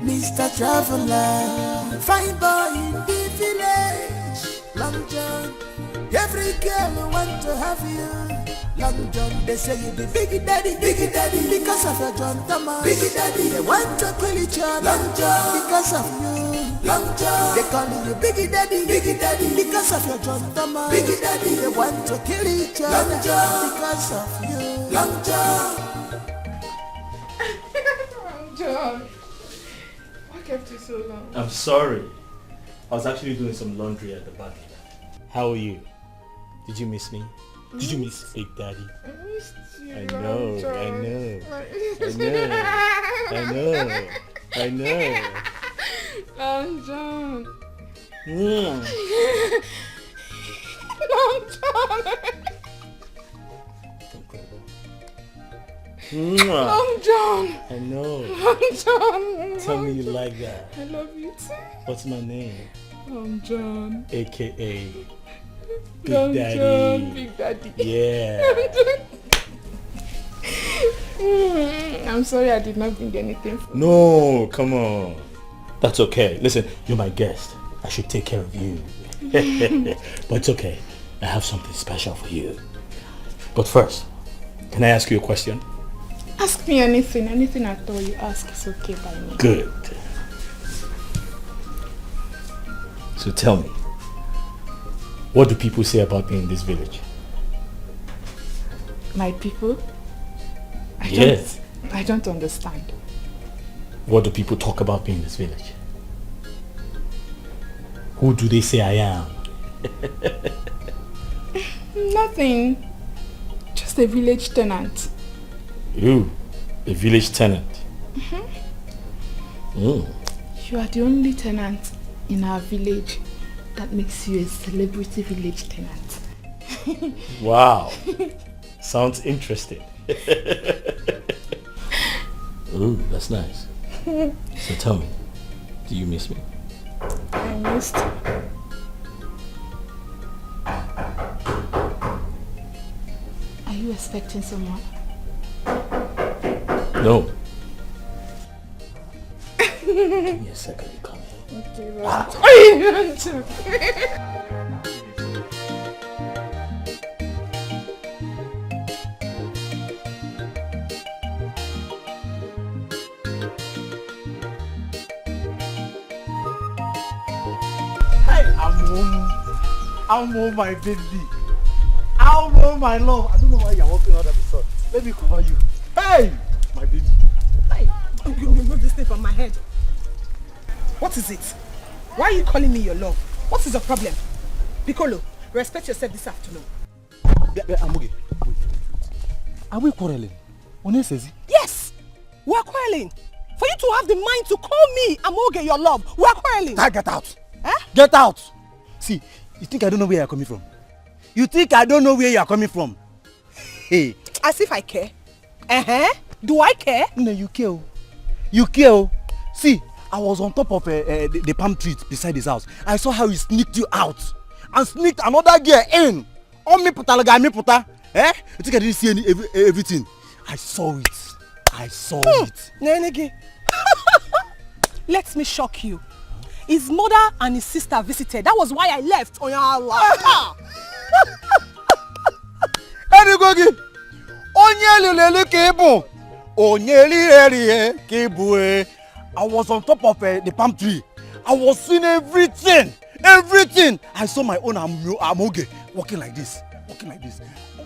Mr. Traveler, fine boy in the village. Long John, every girl want to have you. Long John, they say you be big daddy, because of your John Thomas. Big daddy, they want to kill each other. Long John, because of you. Long John, they call you big daddy, because of your John Thomas. Big daddy, they want to kill each other. Long John, because of you. Long John. John, what kept you so long? I'm sorry. I was actually doing some laundry at the back. How are you? Did you miss me? Did you miss Big Daddy? I missed you. I know. Long John. Mm. Long John. Long John. I know. Long John. Tell me you like that. I love you too. What's my name? Long John. AKA Big Long Daddy. John, Big Daddy. Yeah. I'm sorry I did not bring anything for you. No, come on. That's okay. Listen, you're my guest. I should take care of you. But it's okay. I have something special for you. But first, can I ask you a question? Ask me anything at all you ask is okay by me. Good. So tell me, what do people say about me in this village? My people? Yes. I don't understand. What do people talk about me in this village? Who do they say I am? Nothing. Just a village tenant. You, a village tenant? You are the only tenant in our village that makes you a celebrity village tenant. Wow. Sounds interesting. Ooh, that's nice. So tell me, do you miss me? I missed you. Are you expecting someone? No. Give me a second to come here. Okay, I'm home, my baby. I'm home, my love. I don't know why you're walking under the sun. Let me cover you. Hey, my baby. Hey, you remove this thing from my head. What is it? Why are you calling me your love? What is the problem? Piccolo, respect yourself this afternoon. Amoge, wait. Are we quarreling? Yes, we're quarreling. For you to have the mind to call me Amoge your love, we're quarreling. Get out. Eh? Get out. See, you think I don't know where you're coming from? You think I don't know where you're coming from? Hey. As if I care. Do I care? No, you care. You care. See, I was on top of the palm tree beside his house. I saw how he sneaked you out and sneaked another girl in. Oh, me puta, me puta. Eh? You think I didn't see everything? I saw it. I saw it. Nenegi. Let me shock you. His mother and his sister visited. That was why I left. Oh, Allah. Erigogi. Onyelele kebu. Onyeli kebu. I was on top of the palm tree. I was seeing everything. Everything. I saw my own Amoge walking like this.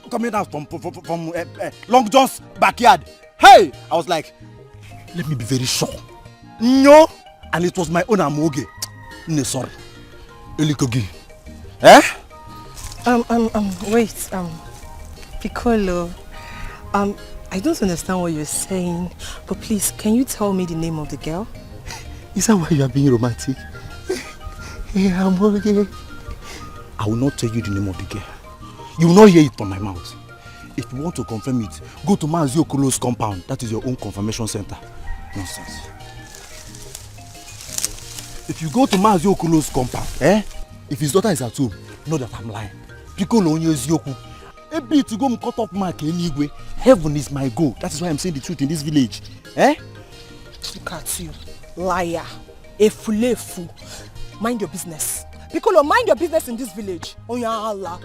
Coming down from Long John's backyard. Hey! I was like, let me be very sure. No! And it was my own Amoge. No, sorry. Elikogi. Eh? Wait. Piccolo. I don't understand what you're saying, but please, can you tell me the name of the girl? Is that why you are being romantic? Amoge. I will not tell you the name of the girl. You will not hear it from my mouth. If you want to confirm it, go to Mazi Okolo's compound. That is your own confirmation center. Nonsense. If you go to Mazi Okolo's compound, if his daughter is at home, know that I'm lying. Piccolo onye ezioku. A bit to go and cut off mark anyway. Heaven is my goal. That is why I'm saying the truth in this village. Eh? Look at you, liar, a fool. Mind your business. Piccolo, mind your business in this village. Oh yeah, Allah.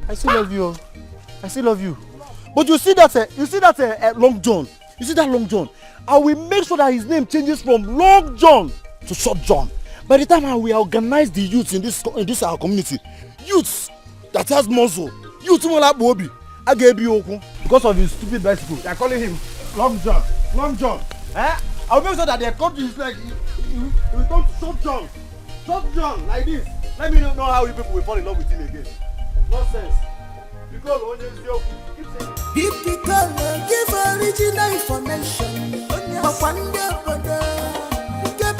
I still love you. I still love you. But you see that Long John. You see that Long John. I will make sure that his name changes from Long John to Short John. By the time I will organize the youths in this our community, youths that has muscle, youths who like Bobby, I gave you open because of his stupid bicycle. They are calling him Long John. Long John. Eh? I will make sure that their country is like he will come to Short John. Short John like this. Let me know how you people will fall in love with him again. Nonsense. Because when you keep saying. Etiko, give original information. But one day, give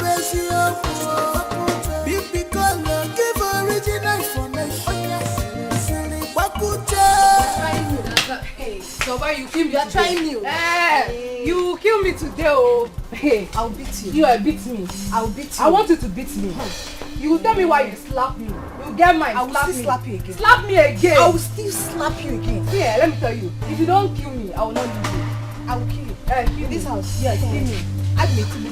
original information. Hey, so why you kill me? You are trying me. Hey, you will kill me today, oh. Hey, I'll beat you. You will beat me. I'll beat you. I want you to beat me. You will tell me why you slap me. You get mine. I will still slap you again. Slap me again. I will still slap you again. Yeah, let me tell you. If you don't kill me, I will not leave you. I will kill you. Kill this house. Yeah, kill me. Add me to me.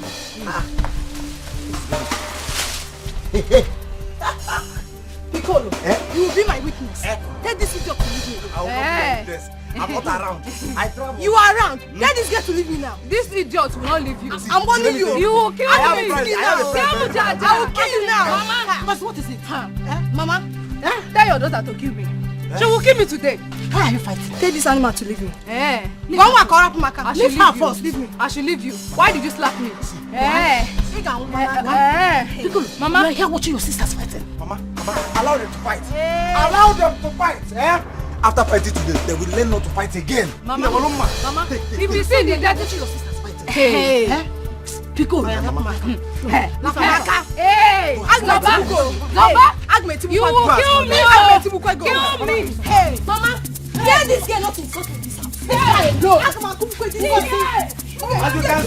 Piccolo, you will be my witness. Let this idiot to leave me. I will not be your witness. I'm not around. I travel. You are around. Let this girl to leave me now. This idiot will not leave you. I'm warning you. You will kill me. I will kill you now. Mama. But what is it? Mama, tell your daughter to kill me. She will kill me today. Why are you fighting? Tell this animal to leave me. Leave her first. Leave me. I should leave you. Why did you slap me? Mama, you are here watching your sisters fighting. Mama, allow them to fight. Allow them to fight. After fighting today, they will learn not to fight again. Mama, if you see the dead, watching your sisters fighting. Hey, Piccolo. Hey, you will kill me. Kill me. Hey, Mama, tell this girl not to go to this house. As you can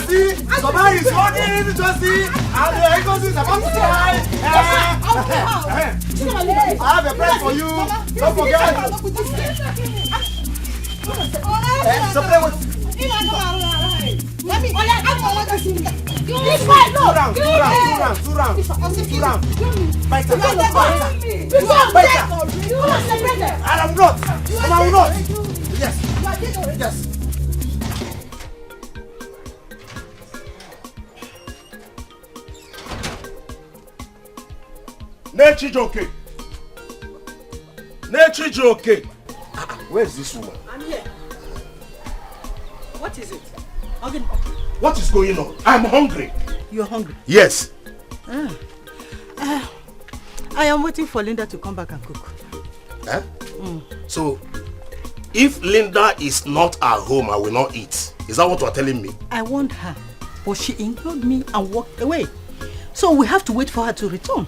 see, Baba is running to see, and the Ecos is about to die. I have a prize for you. Don't forget. So play with. Yes. Nechijoke. Where is this woman? I'm here. What is it? What is going on? I'm hungry. You're hungry? Yes. I am waiting for Linda to come back and cook. So, if Linda is not at home, I will not eat. Is that what you are telling me? I warned her, but she ignored me and walked away. So we have to wait for her to return.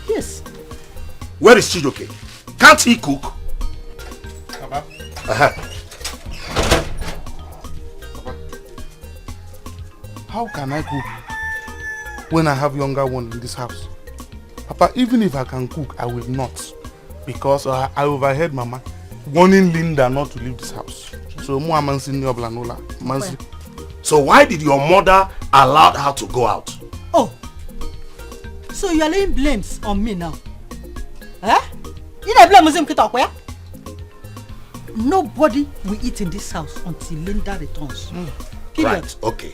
Yes. Where is Chijoke? Can't he cook? Papa. Papa. How can I cook when I have younger one in this house? Papa, even if I can cook, I will not. Because I overheard Mama warning Linda not to leave this house. So, so why did your mother allow her to go out? Oh, so you are laying blames on me now? You don't blame Muzim. Nobody will eat in this house until Linda returns. Right, okay.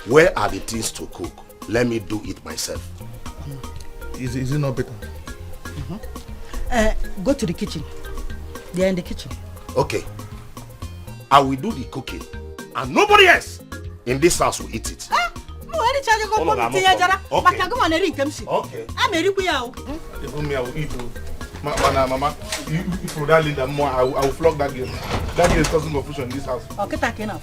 Where are the things to cook? Let me do it myself. Is it not better? Go to the kitchen. They are in the kitchen. Okay. I will do the cooking. And nobody else in this house will eat it. Mama, if you that Linda more, I will flog that girl. That girl is causing confusion in this house. Okay, take it now.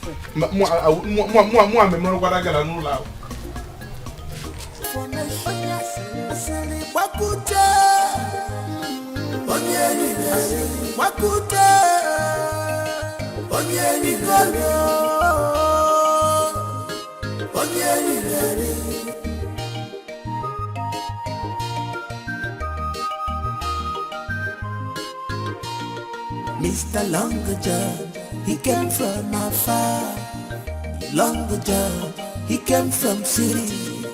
Mr. Longer John, he came from afar. Longer John, he came from city.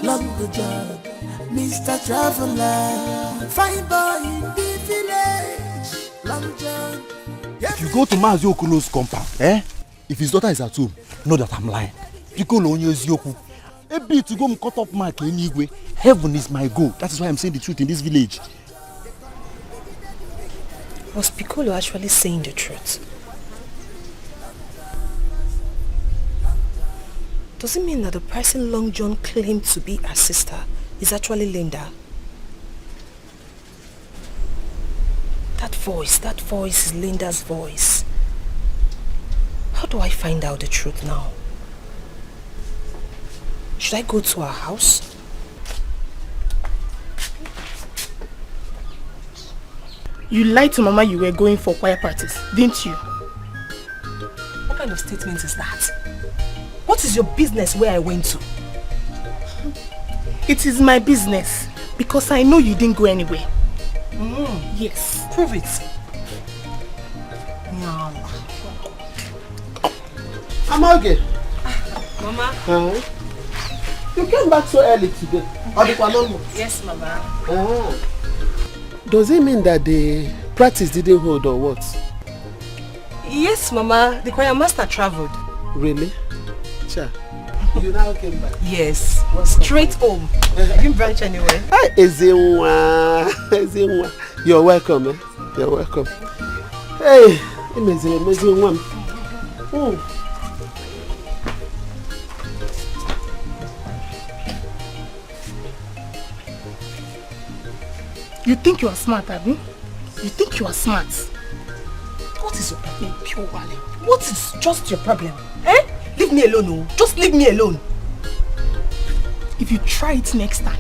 Longer John, Mr. Traveler, fine boy in the village. Long John. If you go to Mazi Okolo's compound, if his daughter is at home, know that I'm lying. Piccolo onye eziokwu. A bit to go cut up mark anyway. Heaven is my goal. That is why I'm saying the truth in this village. Was Piccolo actually saying the truth? Does it mean that the person Long John claimed to be her sister is actually Linda? That voice is Linda's voice. How do I find out the truth now? Should I go to her house? You lied to Mama you were going for choir practice, didn't you? What kind of statement is that? What is your business where I went to? It is my business because I know you didn't go anywhere. Yes. Prove it. Amage. Mama. You came back so early today. Yes, Mama. Does it mean that the practice didn't hold or what? Yes, Mama. The choir master traveled. Really? Cha. You now came back? Yes. Straight home. I didn't branch anywhere. Hi, Ezewa. You're welcome, eh? You're welcome. Hey, amazing one. You think you are smart, Abby? You think you are smart? What is your problem, Pure Wale? What is just your problem? Leave me alone, oh. Just leave me alone. If you try it next time,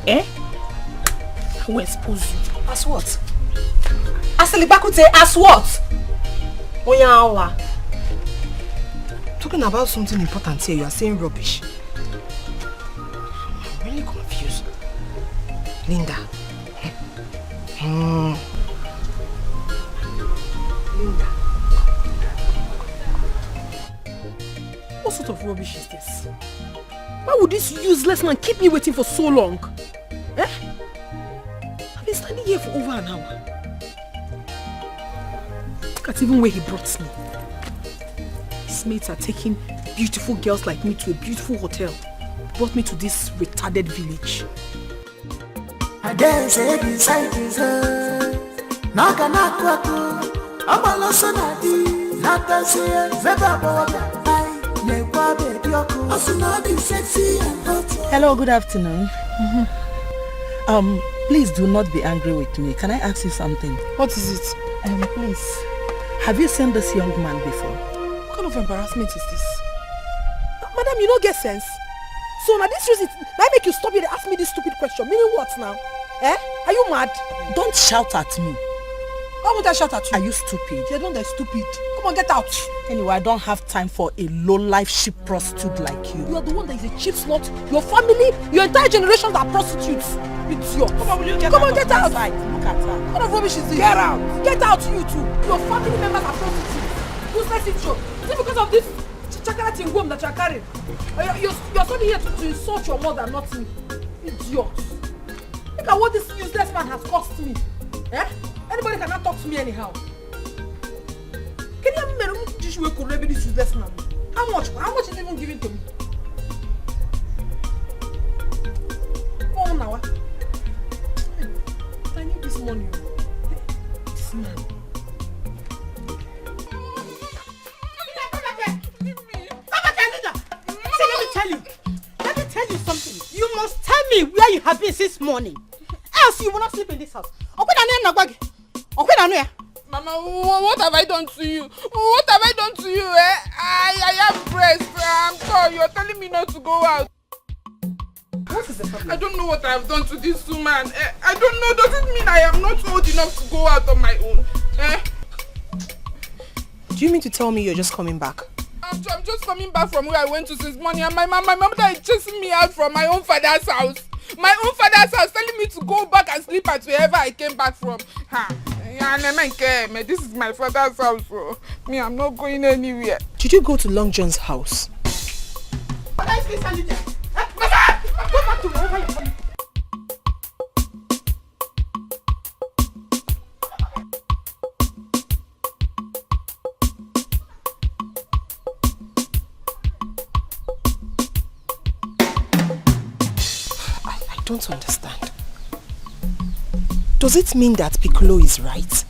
I will expose you. As what? Asalibakute, as what? Oyawa. Talking about something important here, you are saying rubbish. I'm really confused. Linda. Linda. What sort of rubbish is this? Why would this useless man keep me waiting for so long? I've been standing here for over an hour. Look at even where he brought me. His mates are taking beautiful girls like me to a beautiful hotel. Brought me to this retarded village. I dance beside his head. Naka nakwaku. Amaloso nadi. Nata siya. Zeba boga. Hello, good afternoon. Please do not be angry with me. Can I ask you something? What is it? Please, have you seen this young man before? What kind of embarrassment is this? Madam, you don't get sense. So now this reason, I make you stop here and ask me this stupid question. Meaning what now? Are you mad? Don't shout at me. Why would I shout at you? Are you stupid? You're the one that's stupid. Come on, get out. Anyway, I don't have time for a low-life cheap prostitute like you. You are the one that is a cheap slut. Your family, your entire generation are prostitutes. It's your. Come on, will you get out? Get out. Look at her. What of rubbish is this? Get out. Get out, you too. Your family members are prostitutes. Useless intro. Is it because of this chakara tingum that you are carrying? You're coming here to insult your mother, not me. Idiot. Look at what this useless man has cost me. Anybody cannot talk to me anyhow. Can you imagine this useless man? How much? How much is even given to me? Oh, now. I need this money. This man. Let me tell you something. You must tell me where you have been since morning. Else you will not sleep in this house. Mama, what have I done to you? What have I done to you? I have breast. I'm sorry. You're telling me not to go out. What is the problem? I don't know what I have done to this woman. I don't know. Does it mean I am not old enough to go out on my own? Do you mean to tell me you're just coming back? I'm just coming back from where I went to since morning, and my mother is chasing me out from my own father's house. My own father's house telling me to go back and sleep at wherever I came back from. This is my father's house. So. Me, I'm not going anywhere. Did you go to Long John's house? I don't understand. Does it mean that Piccolo is right?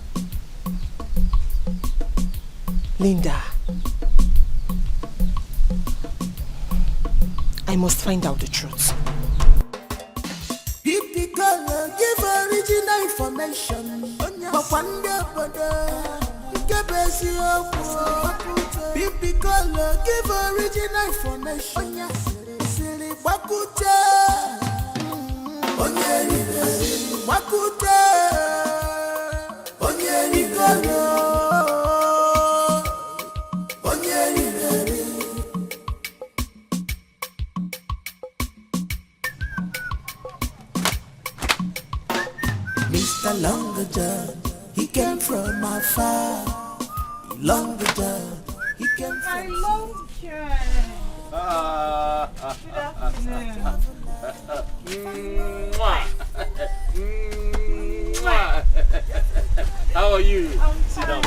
Linda, I must find out the truth. Piccolo, give original information. Piccolo, give original information. Mr. Longer John, he came from afar. Longer John, he came from I love John. How are you? Sit down.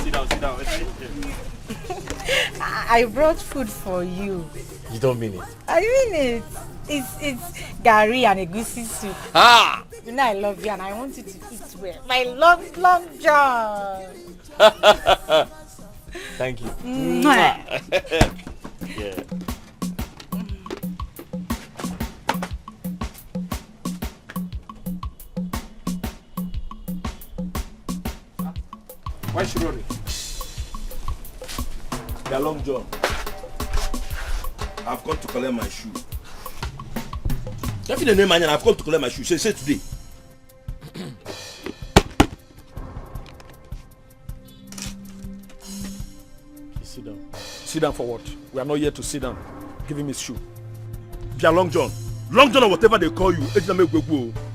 I brought food for you. You don't mean it? I mean it. It's gari and egusi soup. Ah! You know I love you and I want you to eat well. My long John. Thank you. Yeah. Why should you run it? They're Long John. I've come to collect my shoe. If you don't know my name, I've come to collect my shoe. Say today. Sit down. Sit down for what? We are not here to sit down. Give him his shoe. They are Long John. Long John or whatever they call you.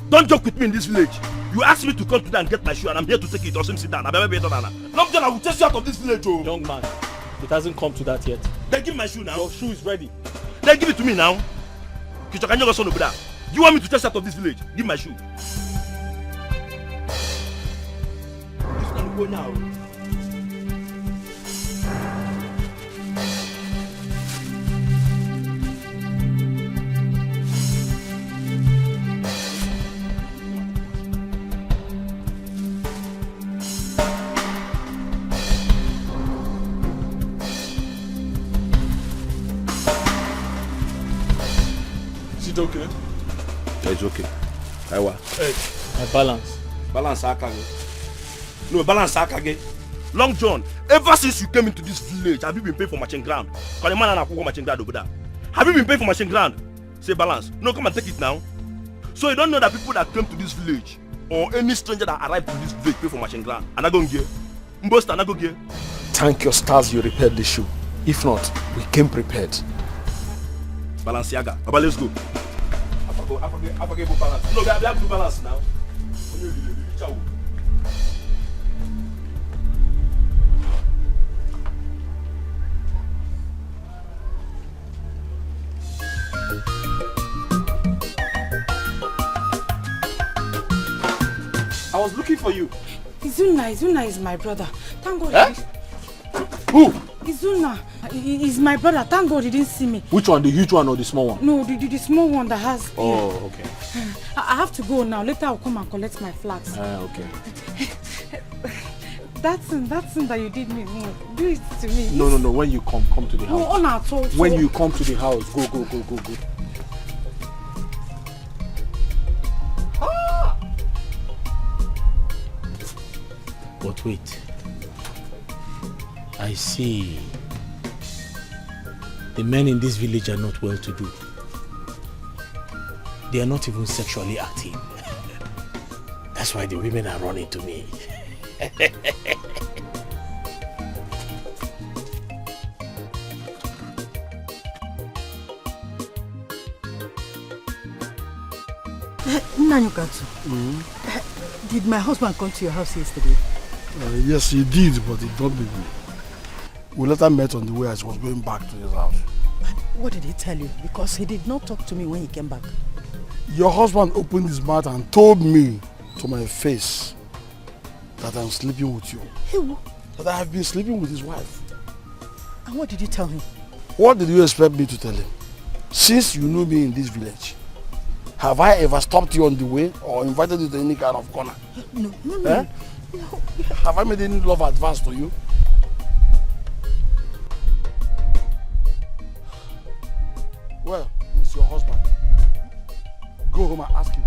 Don't joke with me in this village. You asked me to come today and get my shoe and I'm here to take it. Don't sit down. Long John, I will chase you out of this village. Oh. Young man, it hasn't come to that yet. Then give my shoe now. Your shoe is ready. Then give it to me now. Do you want me to chase out of this village? Give my shoe. This can go now. Okay. It's okay. Aiwa. Hey, my balance. Balance akage. No, balance akage. Long John, ever since you came into this village, have you been paying for matching ground? Because the man and I matching ground over there. Have you been paying for matching ground? Say balance. No, come and take it now. So you don't know that people that came to this village or any stranger that arrived to this village pay for matching ground. And I go get. Mbosta, and I go get. Thank your stars you repaired the shoe. If not, we came prepared. Balenciaga. Papa, let's go. I forget balance. No, we have to balance now. I was looking for you. Izuna is my brother. Thank God. Eh? Who? Izuna is my brother. Thank God he didn't see me. Which one? The huge one or the small one? No, the small one that has. Oh, okay. I have to go now. Later I'll come and collect my flags. Okay. That thing that you did me, do it to me. No. When you come to the house. No, on our toes. When you come to the house, go. Ah! But wait. I see. The men in this village are not well to do. They are not even sexually active. That's why the women are running to me. Nanyukatsu, did my husband come to your house yesterday? Yes, he did, but he don't believe me. We later met on the way as he was going back to his house. What did he tell you? Because he did not talk to me when he came back. Your husband opened his mouth and told me to my face that I'm sleeping with you. Hey, that I have been sleeping with his wife. And what did you tell him? What did you expect me to tell him? Since you knew me in this village, have I ever stopped you on the way or invited you to any kind of corner? No. Eh? No. Have I made any love advance to you? Well, it's your husband. Go home and ask him.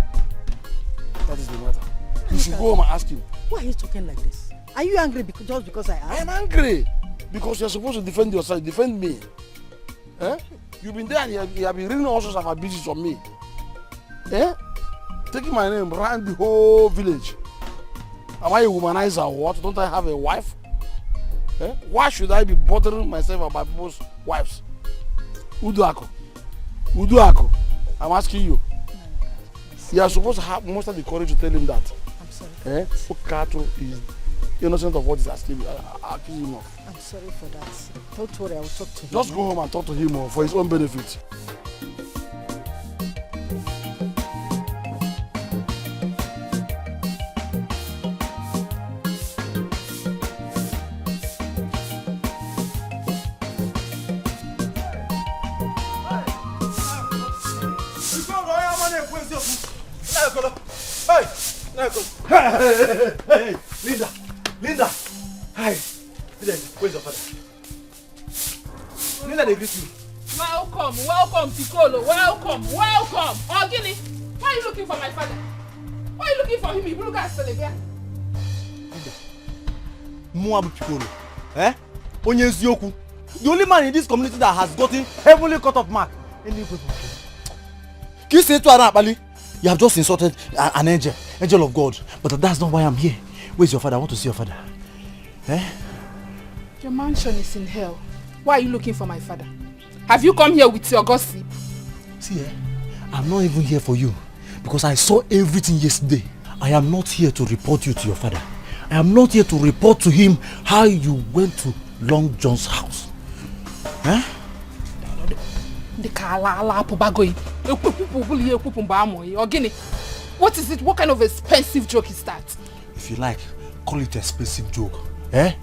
That is the matter. You should go home and ask him. Why are you talking like this? Are you angry just because I asked? I am angry because you're supposed to defend yourself, defend me. Eh? You've been there and you have been reading all sorts of abuses on me. Eh? Taking my name around the whole village. Am I a womanizer or what? Don't I have a wife? Eh? Why should I be bothering myself about people's wives? Uduako. I'm asking you. You are supposed to have most of the courage to tell him that. I'm sorry. Eh? Okato is innocent of what he's accusing him of. I'm sorry for that. Don't worry, I will talk to him. Just go home and talk to him for his own benefit. Hey, Linda. Hi. Where's your father? Linda, they greet you. Welcome, Piccolo. Welcome. Ogini, why are you looking for my father? Why are you looking for him? You look at Celebia. Muabu Piccolo. Eh? Onye Zioku. The only man in this community that has gotten heavily cut off mark. Can you say to Arapali? You have just insulted an angel of God. But that's not why I'm here. Where's your father? I want to see your father. Eh? Your mansion is in hell. Why are you looking for my father? Have you come here with your gossip? See, I'm not even here for you. Because I saw everything yesterday. I am not here to report you to your father. I am not here to report to him how you went to Long John's house. Eh? What is it? What kind of expensive joke is that? If you like, call it a expensive joke. Eh?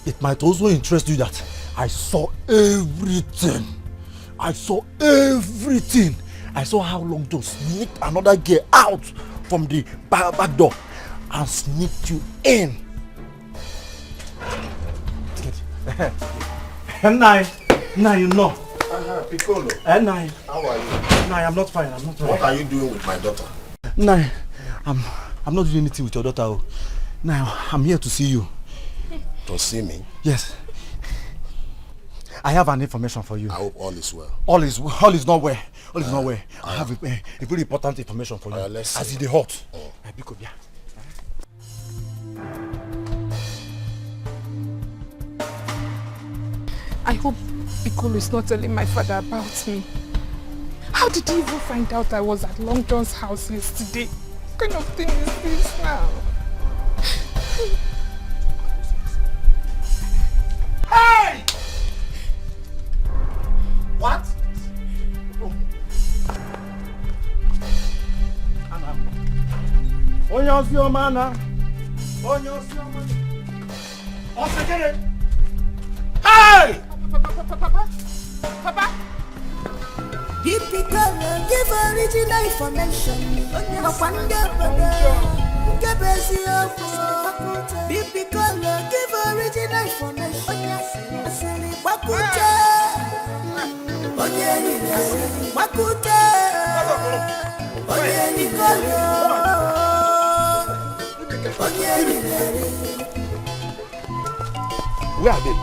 It might also interest you that I saw everything. I saw how Long John sneaked another girl out from the back door and sneaked you in. Nine, you know. Piccolo. Nine. How are you? Nine, I'm not fine. What are you doing with my daughter? Nine, I'm not doing anything with your daughter. Now, I'm here to see you. To see me? Yes. I have an information for you. I hope all is well. All is not well. All is not well. I have a very important information for you. As it is hot. I hope Piccolo is not telling my father about me. How did he even find out I was at Long John's house yesterday? What kind of thing is this now? Hey! What? Hey! Papa! Give original information. Give original Where are they?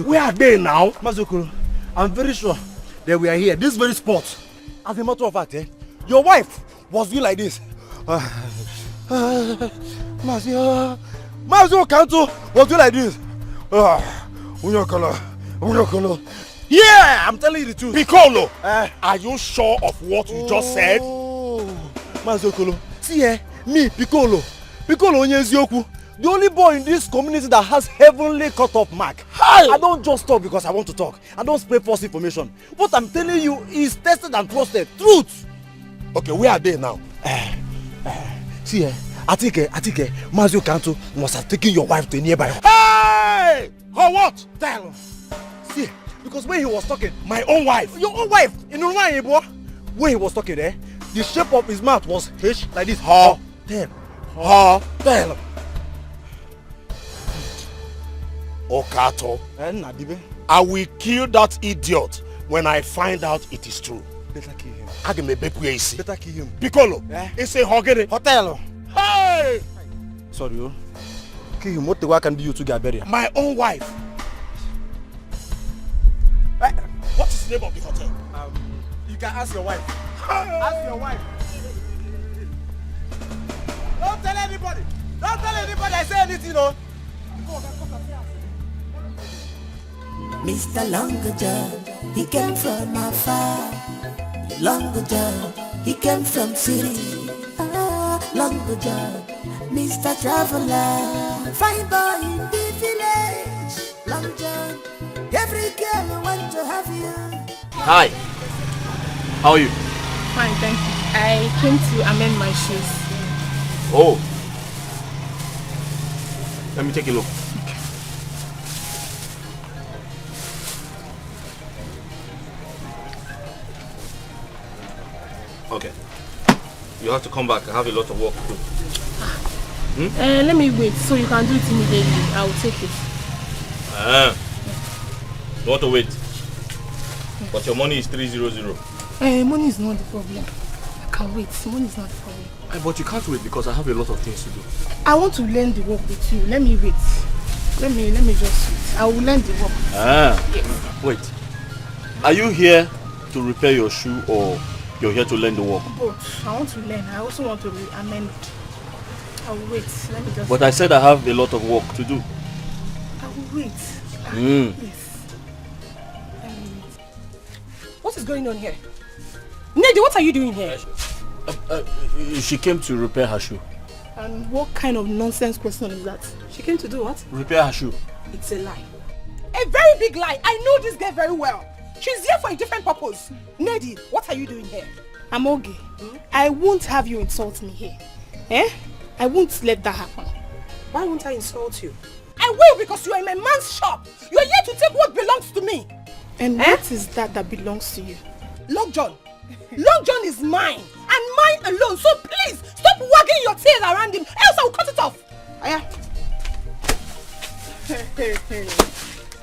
Where are they now? Mazokolo, I'm very sure that we are here, this very spot. As a matter of fact, your wife was doing like this. Mazio Kanto was doing like this. Yeah, I'm telling you the truth. Piccolo, are you sure of what you just said? Mazokolo, see me, Piccolo, Because Onyeziokwu, the only boy in this community that has heavenly cut-off mark. Hi! I don't just talk because I want to talk. I don't spread false information. What I'm telling you is tested and trusted. Truth! Okay, where are they now? See, Atike, Mazio Kanto must have taken your wife to a nearby. Hey! Or what? Tell him. See, because when he was talking, my own wife. Your own wife! In Unai, when he was talking there, the shape of his mouth was H like this. Ha! Tell. Ha! Tell. Okato, I will kill that idiot when I find out it is true. Better kill him. Better kill him. Piccolo, it's a hogere. Hotel. Hey! Sorry, oh. Kill him. What the work can do you to get buried? My own wife. What is the name of the hotel? You can ask your wife. Ask your wife. Don't tell anybody. Don't tell anybody I say anything, no. Mr. Longer John, he came from afar. Longer John, he came from city. Longer John, Mr. Traveler, fine boy in the village. Long John, every girl want to have you. Hi. How are you? Fine, thank you. I came to amend my shoes. Oh. Let me take a look. Okay. You have to come back. I have a lot of work to do. Let me wait so you can do it immediately. I will take it. You want to wait? But your money is 300. Money is not the problem. I can wait. Money is not the problem. But you can't wait because I have a lot of things to do. I want to learn the work with you. Let me wait. Let me just wait. I will learn the work. Yes. Wait. Are you here to repair your shoe or you're here to learn the work? Both. I want to learn. I also want to amend. I will wait. Let me just. But I said I have a lot of work to do. I will wait. Yes. Let me wait. What is going on here? Nedi, what are you doing here? She came to repair her shoe. And what kind of nonsense question is that? She came to do what? Repair her shoe. It's a lie. A very big lie. I know this girl very well. She's here for a different purpose. Nedi, what are you doing here? Amoge, I won't have you insult me here. I won't let that happen. Why won't I insult you? I will, because you are in my man's shop. You are here to take what belongs to me. And what is that belongs to you? Long John. Long John is mine. And mine alone. So please, stop wagging your tail around him. Else I will cut it off. Aya.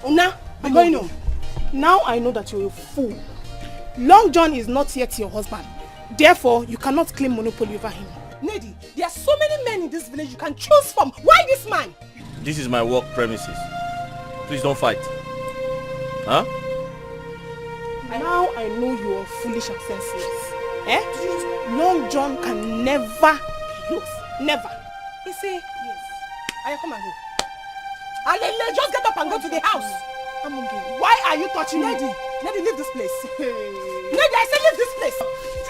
Una, I'm going home. Now I know that you're a fool. Long John is not yet your husband. Therefore, you cannot claim monopoly over him. Nedi, there are so many men in this village you can choose from. Why this man? This is my work premises. Please don't fight. Huh? Now I know you are foolish and senseless. Long John can never be yours. Never. You see? Yes. Aya, come and go. Alele, just get up and go to the house. Why are you touching me? Nedi, leave this place. Nedi, I said leave this place.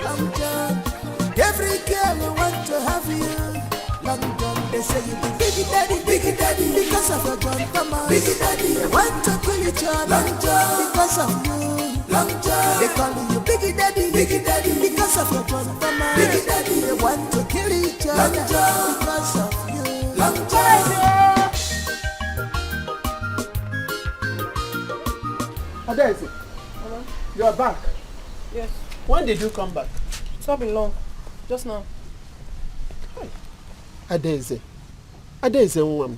Long John, every girl want to have you. Long John, they say you big daddy, because of your John, come on. Big daddy, they want to kill each other. Long John, because of you. Long John, they call you big daddy, because of your John, come on. Big daddy, they want to kill each other. Long John, because of you. Long John. Adesi, you are back. Yes. When did you come back? It's not been long. Just now. Adesi, Nwam,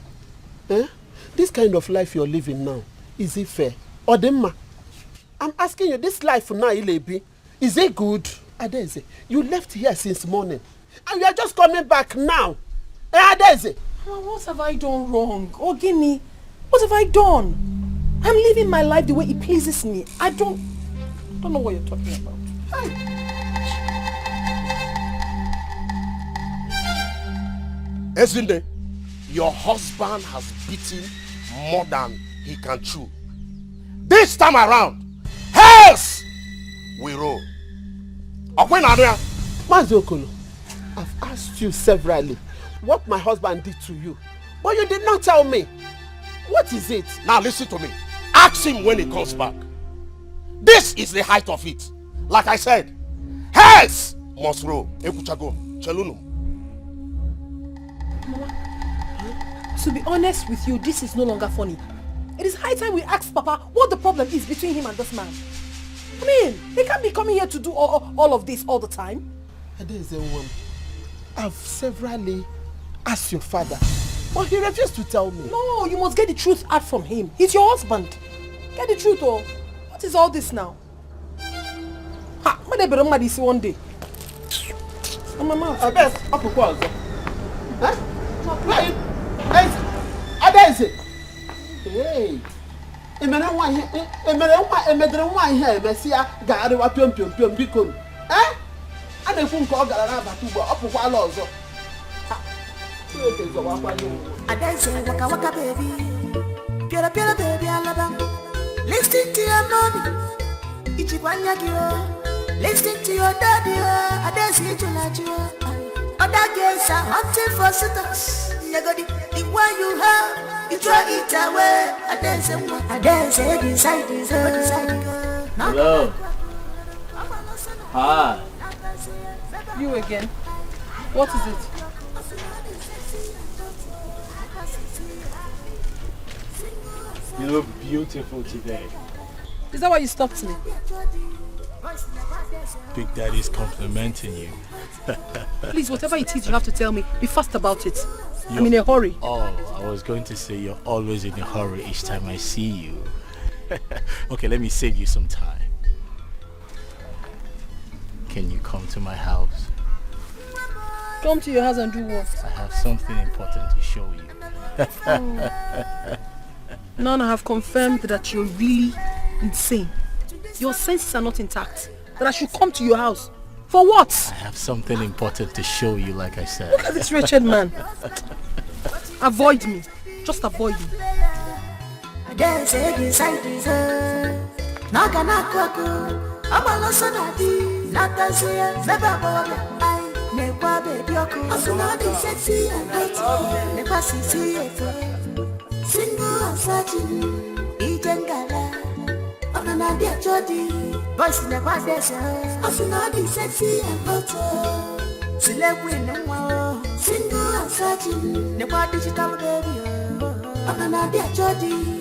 this kind of life you're living now, is it fair? Odemma, I'm asking you, this life now, Ilebi, is it good? Adesi, you left here since morning, and you are just coming back now. Adesi. What have I done wrong? Ogini, what have I done? I'm living my life the way it pleases me. I don't know what you're talking about. Ezinde, your husband has beaten more than he can chew. This time around, else we roll. Mazi Okolo, I've asked you severally, what my husband did to you. But you did not tell me. What is it? Now listen to me. Ask him when he comes back. This is the height of it. Like I said, heads must roll. Ekuchago, chelunum. Mama, to be honest with you, this is no longer funny. It is high time we ask Papa what the problem is between him and this man. I mean, they can't be coming here to do all of this all the time. I've severally asked your father, but he refused to tell me. No, you must get the truth out from him. He's your husband. Get the truth, oh. What is all this now? Ha, when they be this one day. Oh, my mouth. I bet up a call. Huh? Hey. Emere nwa ihe emesia ga-arịwa piom biko. Eh? A na-ekwu nke ọ gara n'abalị ugbo ọ pụkwala ọzọ. Adanse waka waka baby. Piara baby alaba. Listen to your mommy. Ichikwanya kio. Listen to your daddy. Adanse chulacho. Other girls are hunting for suitors. Negodi, the one you have, you throw it away. Adanse decide is Hello. Hi. You again? What is it? You look beautiful today. Is that why you stopped me? Big Daddy's complimenting you. Please, whatever it is you have to tell me, be fast about it. I'm in a hurry. Oh, I was going to say you're always in a hurry each time I see you. Okay, let me save you some time. Can you come to my house? Come to your house and do what? I have something important to show you. Now I have confirmed that you're really insane. Your senses are not intact. That I should come to your house. For what? I have something important to show you, like I said. Look at this wretched man. Avoid me. Just avoid me. Single and searching, Ijengala. I'm an idea, Jody. Voice in the body, I'm not sexy and photo. Select winning, single and searching, the body digital baby. I'm an idea, Jody.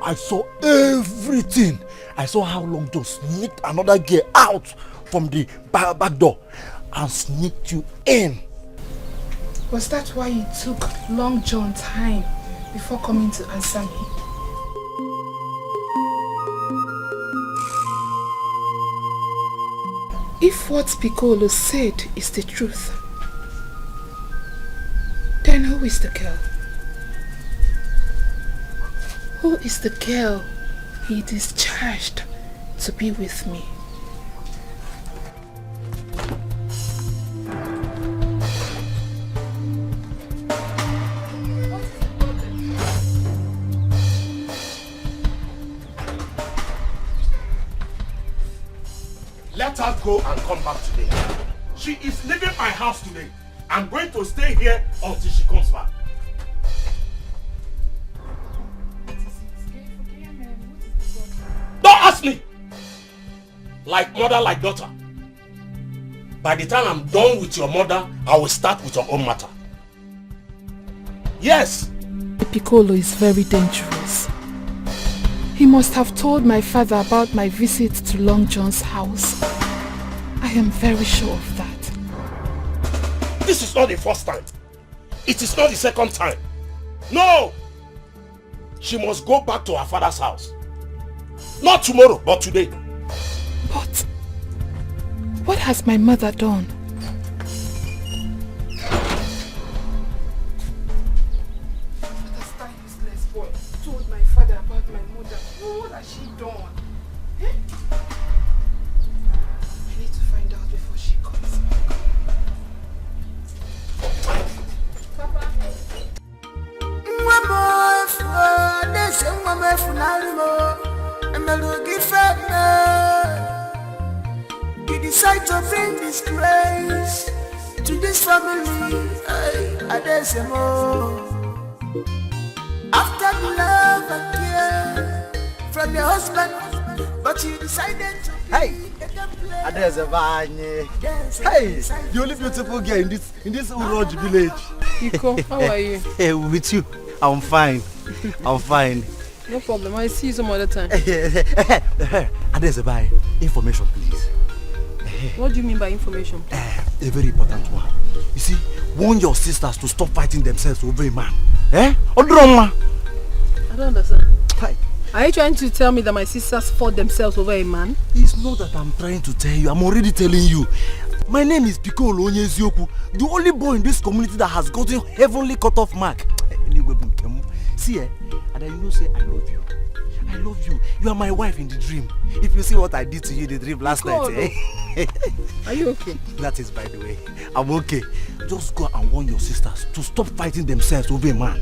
I saw everything. I saw how Long John sneaked another girl out from the back door and sneaked you in. Was that why it took Long John time before coming to answer me? If what Piccolo said is the truth, then who is the girl? Who is the girl he discharged to be with me? Let her go and come back today. She is leaving my house today. I'm going to stay here until she comes back. Don't ask me! Like mother, like daughter. By the time I'm done with your mother, I will start with your own matter. Yes! Piccolo is very dangerous. He must have told my father about my visit to Long John's house. I am very sure of that. This is not the first time. It is not the second time. No! She must go back to her father's house. Not tomorrow, but today. But what has my mother done? about my mother. What has she done? Eh? I need to find out before she comes back. Papa. You decide to bring disgrace to this family. After the love and care from your husband, but you decided to hey, hey, the only beautiful girl in this Uroj village. Etiko, how are you? Hey, with you, I'm fine. I'm fine. No problem. I'll see you some other time. Adezebai, information, please. What do you mean by information? A very important one. You see, warn your sisters to stop fighting themselves over a man. Eh? I don't understand. Hi. Are you trying to tell me that my sisters fought themselves over a man? It's not that I'm trying to tell you. I'm already telling you. My name is Piccolo Onyezioku, the only boy in this community that has gotten heavenly cut-off mark. See, and you know, say I love you. I love you. You are my wife in the dream. If you see what I did to you in the dream last night, eh? Are you okay? That is, by the way. I'm okay. Just go and warn your sisters to stop fighting themselves over a man.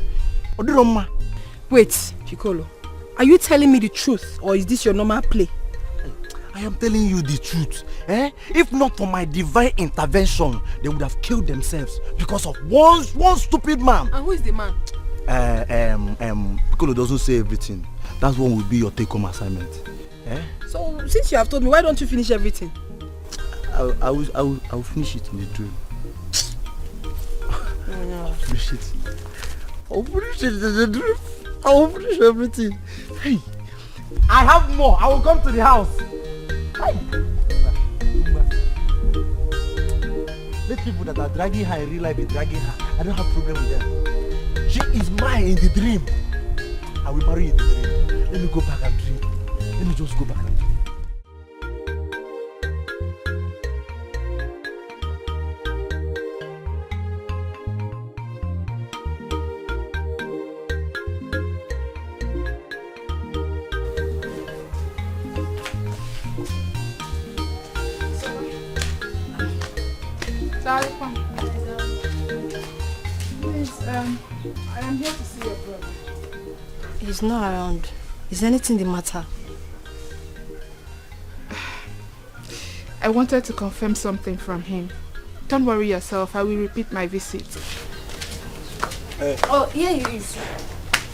Wait, Piccolo. Are you telling me the truth, or is this your normal play? I am telling you the truth. Eh? If not for my divine intervention, they would have killed themselves because of one stupid man. And who is the man? Piccolo doesn't say everything. That one will be your take-home assignment. Eh? So, since you have told me, why don't you finish everything? I will finish it in the dream. I'll finish it. I'll finish it in the dream. I will finish everything. Hey, I have more. I will come to the house. Hey. Let people that are dragging her in real life be dragging her. I don't have problem with them. She is mine in the dream. I will marry you in the dream. Let me go back and dream. Let me just go back and dream. Please, I am here to see your brother. He's not around. Is anything the matter? I wanted to confirm something from him. Don't worry yourself, I will repeat my visit. Oh, here he is.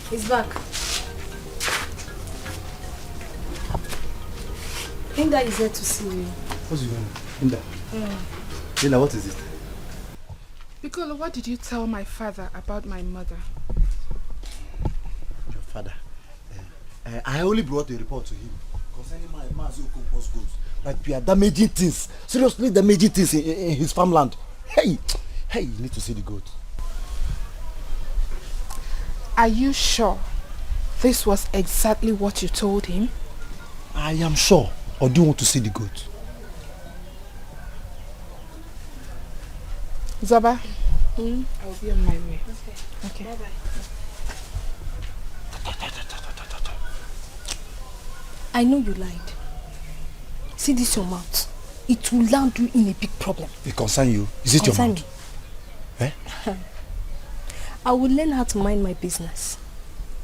He's back. Linda is here to see you. What's going on? Linda? Linda, what is it? Piccolo, what did you tell my father about my mother? Your father? I only brought a report to him concerning my Mazuko's goods. Like we are damaging things. Seriously damaging things in his farmland. Hey, you need to see the goat. Are you sure this was exactly what you told him? I am sure. Or do you want to see the goat? Zaba, I will be on my way. Okay. Bye-bye. I know you lied. See this your mouth. It will land you in a big problem. It concerns you. Is it your mouth? Eh? I will learn how to mind my business.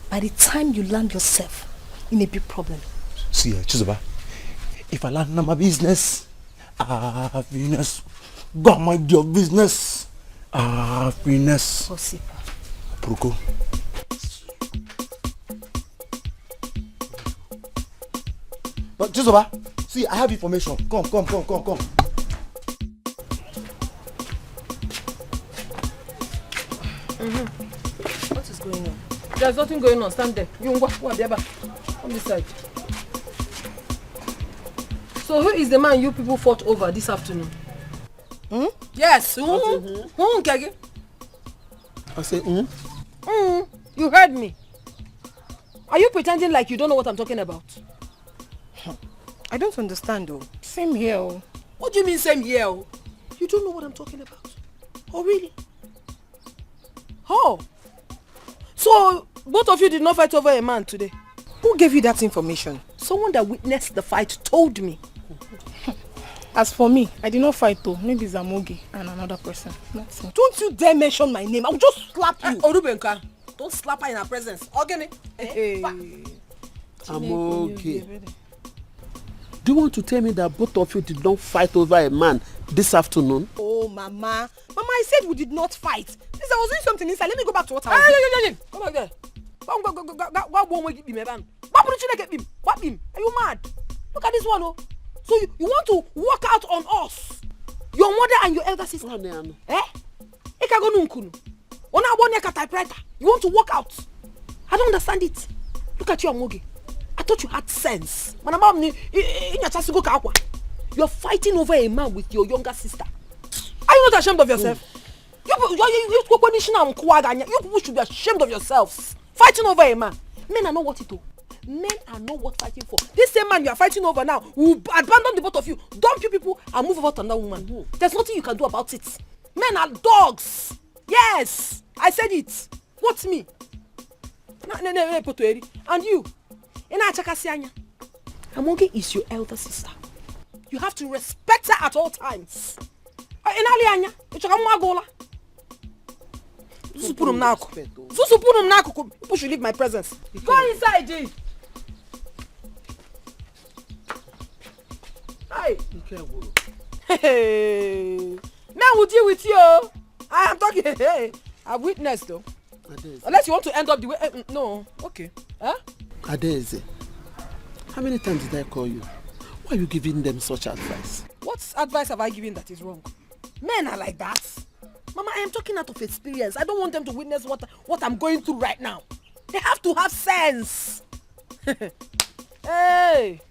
By the time you land yourself in a big problem. See, Chizoba, if I land my business, happiness. Go mind your business. Happiness. Possible. Proko. But Chizoba, see, I have information. Come. What is going on? There's nothing going on. Stand there. You go on this side. So who is the man you people fought over this afternoon? Yes. Kage? I say, You heard me. Are you pretending like you don't know what I'm talking about? I don't understand though. Same here. What do you mean same here? You don't know what I'm talking about? Oh really? Oh. So both of you did not fight over a man today? Who gave you that information? Someone that witnessed the fight told me. As for me, I did not fight though. Maybe Zamogi and another person. Not me. Don't you dare mention my name. I'll just slap you. Orubenka, don't slap her in her presence. Okay? Hey. Amoge. Do you want to tell me that both of you did not fight over a man this afternoon? Oh, Mama. Mama, I said we did not fight. Since I was doing something inside, let me go back to what I was doing. Come back there. What him? Are you mad? Look at this one, oh. So you want to walk out on us? Your mother and your elder sister? Eh? You want to walk out? I don't understand it. Look at you, Amoge. I thought you had sense. You're fighting over a man with your younger sister. Are you not ashamed of yourself? You people should be ashamed of yourselves. Fighting over a man. Men are not what it do. Men are not worth fighting for. This same man you are fighting over now will abandon the both of you, dump you people, and move over to another woman. There's nothing you can do about it. Men are dogs. Yes, I said it. What's me? And you? Amoge is your elder sister. You have to respect her at all times. People should leave my presence. Go inside, G. Hey. Man will deal with you. I am talking. Hey. I've witnessed though. Unless you want to end up the way. No. Okay. Huh? Adeze, how many times did I call you? Why are you giving them such advice? What advice have I given that is wrong? Men are like that. Mama, I am talking out of experience. I don't want them to witness what I'm going through right now. They have to have sense. Hey.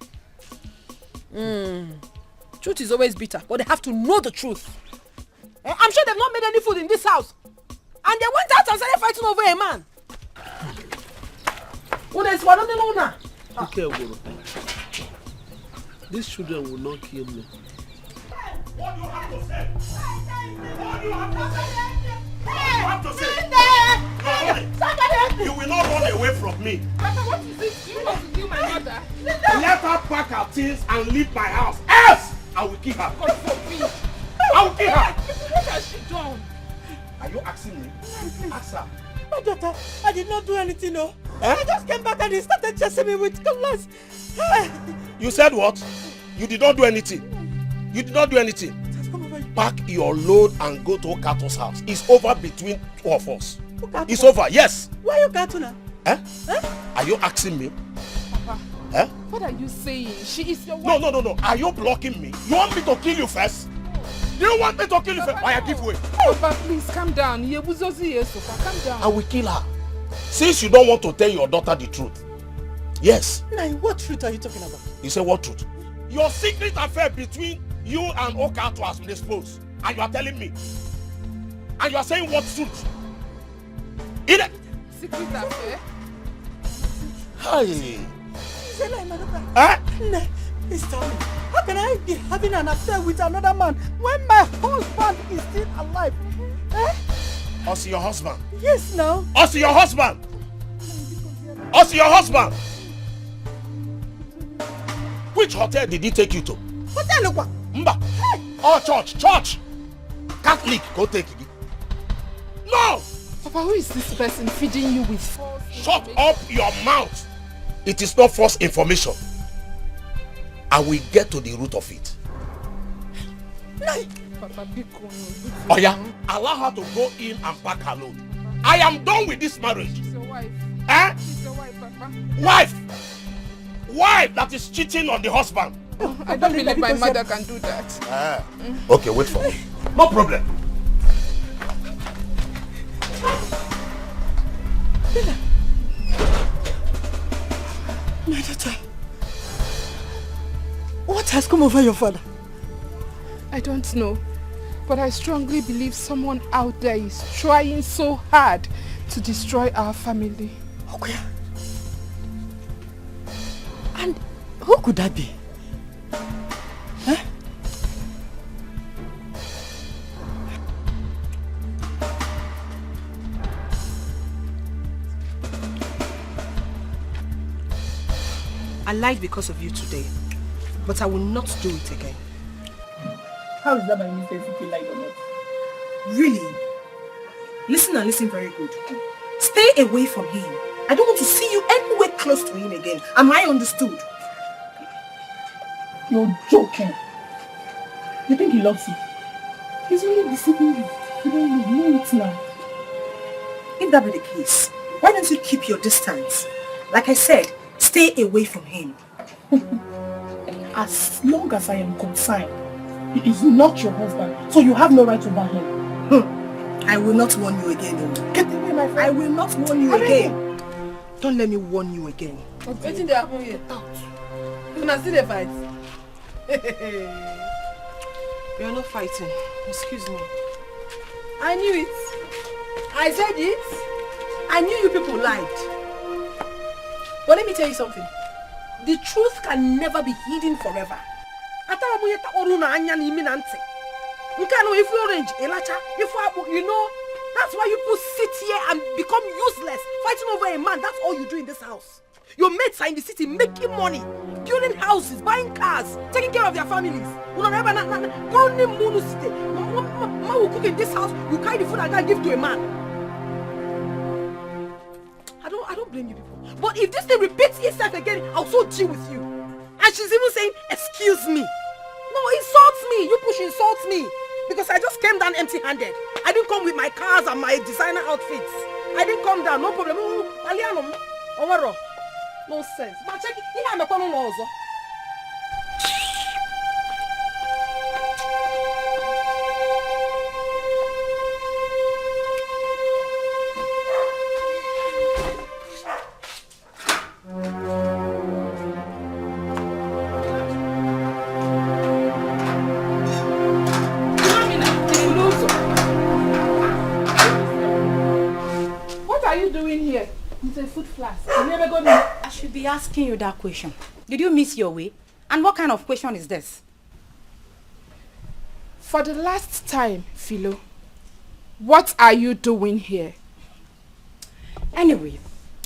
Truth is always bitter, but they have to know the truth. I'm sure they've not made any food in this house. And they went out and started fighting over a man. These children will not kill me. What do you have to say? What do you have to say? What do you have to say? You will not run away from me. Papa, what is this? You want to kill my mother? Let her pack her things and leave my house. Else, I will kill her. God forbid. I will kill her. What has she done? Are you asking me? Ask her. My daughter, I did not do anything, no. I just came back and he started chasing me with cutlass. You said what? You did not do anything. You did not do anything. Pack your load and go to Okato's house. It's over between two of us. It's over, yes. Why are you Okato now? Are you asking me? Papa, what are you saying? She is your wife. No. Are you blocking me? You want me to kill you first? You want me to kill you first? I give way. Papa, please calm down. Calm down. I will kill her. Since you don't want to tell your daughter the truth. Yes. Nai, what truth are you talking about? You say what truth? Your secret affair between you and Okato has been exposed. And you are telling me. And you are saying what truth? Secret affair? Hey. No, please tell me. How can I be having an affair with another man when my husband is still alive? Also your husband? Yes, no. Also your husband? Also your husband? Which hotel did he take you to? Hotel what? Mba. Oh, church. Catholic, go take it. No! Papa, who is this person feeding you with false Shut up your mouth. It is not false information. I will get to the root of it. Papa, Oh yeah, allow her to go in and pack her load. I am done with this marriage. She's your wife. She's your wife, Papa. Wife that is cheating on the husband. I don't believe my mother can do that. Okay, wait for me. No problem. My daughter, what has come over your father? I don't know, but I strongly believe someone out there is trying so hard to destroy our family. Okay. And who could that be? I lied because of you today, but I will not do it again. How is that my mistake if you lied or not? Really? Listen and listen very good. Stay away from him. I don't want to see you anywhere close to him again. Am I understood? You're joking. You think he loves you? He's only deceiving you. You don't know it now. If that be the case, why don't you keep your distance? Like I said, stay away from him. As long as I am concerned, he is not your husband, so you have no right over him. I will not warn you again. Get away, my friend. I will not warn you again. Don't let me warn you again. Waiting there happen here. You not see the fight. We are not fighting. Excuse me. I knew it. I said it. I knew you people lied. But let me tell you something. The truth can never be hidden forever. If you orange, you know, that's why you people sit here and become useless, fighting over a man. That's all you do in this house. Your mates are in the city making money, building houses, buying cars, taking care of their families. Will cook in this house, you carry the food and give to a man. I don't blame you people. But if this thing repeats itself again, I'll so deal with you. And she's even saying, excuse me. No, insults me. You push insults me. Because I just came down empty-handed. I didn't come with my cars and my designer outfits. I didn't come down, no problem. No sense. But check it. I'm a corner also. I should be asking you that question. Did you miss your way? And what kind of question is this? For the last time, Philo, what are you doing here? Anyway,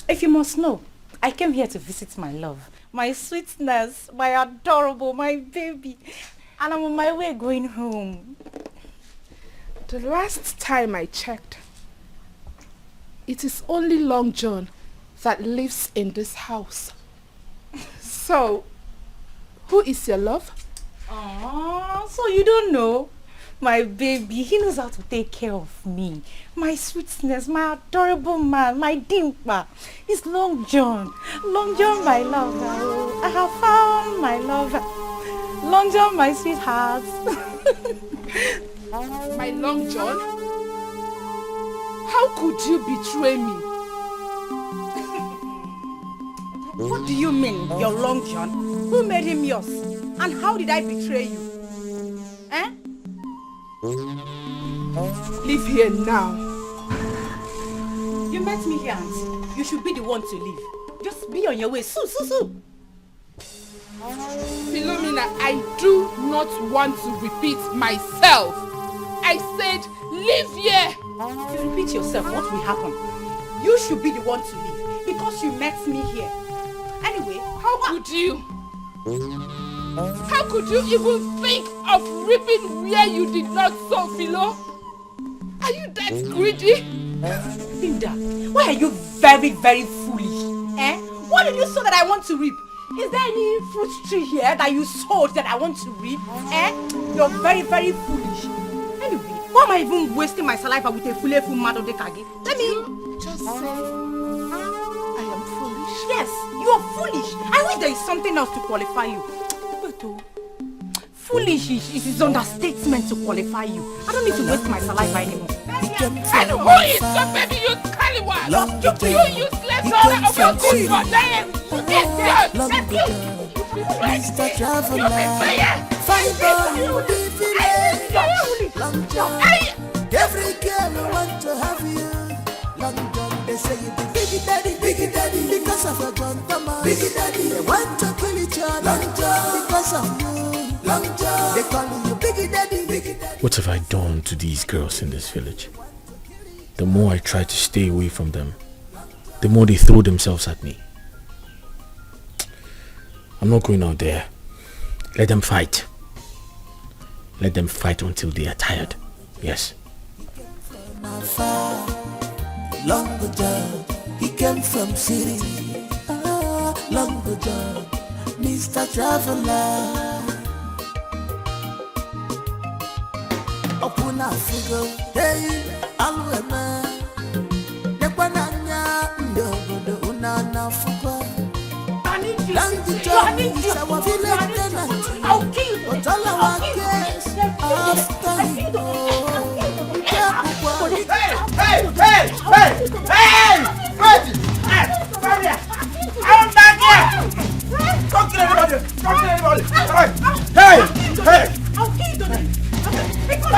if you must know, I came here to visit my love, my sweetness, my adorable, my baby. And I'm on my way going home. The last time I checked, it is only Long John that lives in this house. So, who is your love? Oh, so you don't know? My baby, he knows how to take care of me. My sweetness, my adorable man, my dimple. It's Long John. Long John, my lover. I have found my lover. Long John, my sweetheart. My Long John? How could you betray me? What do you mean, your Long John? Who made him yours? And how did I betray you? Eh? Leave here now. You met me here, auntie. You should be the one to leave. Just be on your way. Sue. Philomena, I do not want to repeat myself. I said, leave here. You repeat yourself, what will happen? You should be the one to leave because you met me here. Anyway, how could you? How could you even think of reaping where you did not sow, Philo? Are you that greedy? Linda, why are you very, very foolish? Eh? What did you sow that I want to reap? Is there any fruit tree here that you sowed that I want to reap? Eh? You're very, very foolish. Anyway, why am I even wasting my saliva with a full mad of the kage? Let me just say I am foolish. Yes, you are foolish. I wish there is something else to qualify you. But foolish is understatement to qualify you. I don't need to waste my saliva anymore. And who is the baby you Kaliwa? You useless daughter of your good for them. Mr. Traveler, find out the village. Long John, every girl want to have you. Long John, they say you the big daddy, because of your John Thomas. Big daddy, they want to kill each other. Long John, because of you. Long John, they call you big daddy. What have I done to these girls in this village? The more I try to stay away from them, the more they throw themselves at me. I'm not going out there. Let them fight. Let them fight until they are tired. Yes. Long John, he came from city. Long John, Mr. Traveler. Opuna fugo, hey, alwema. Nekwananya, ndogodo unana fugo. Long John is our village tenant. I'll kill you. But all our case, after you go. Hey! Wait! Come here! I'm back here! Don't kill anybody! Hey! I'll kill you today! Because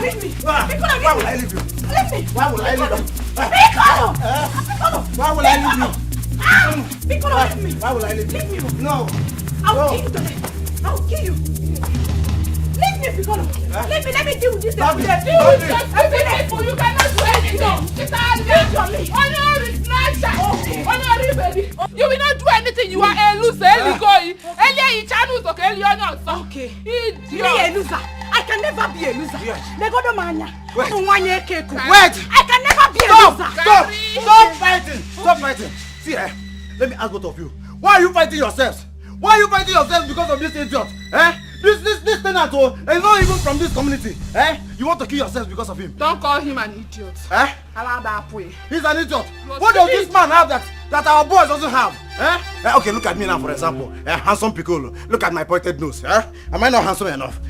leave me! Why will I leave you? Leave me! Why will I leave you? Why will I leave you? Leave me! Why will I leave you? Leave me! No! I'll kill you today! I'll kill you! Leave me, Piccolo! Let me deal with this! Deal with this! You cannot do anything! Honor is nicer! Honor, baby! You will not do anything! You are a loser! Okay. Me a loser! I can never be a loser! Yes. Wait! I can never be a loser! Stop fighting! Stop fighting! See, let me ask both of you. Why are you fighting yourselves? Why are you fighting yourselves because of this idiot? This tenant is not even from this community. You want to kill yourselves because of him? Don't call him an idiot. He's an idiot. What does this man have that our boys doesn't have? Okay, look at me now, for example. Handsome Piccolo. Look at my pointed nose. Am I not handsome enough?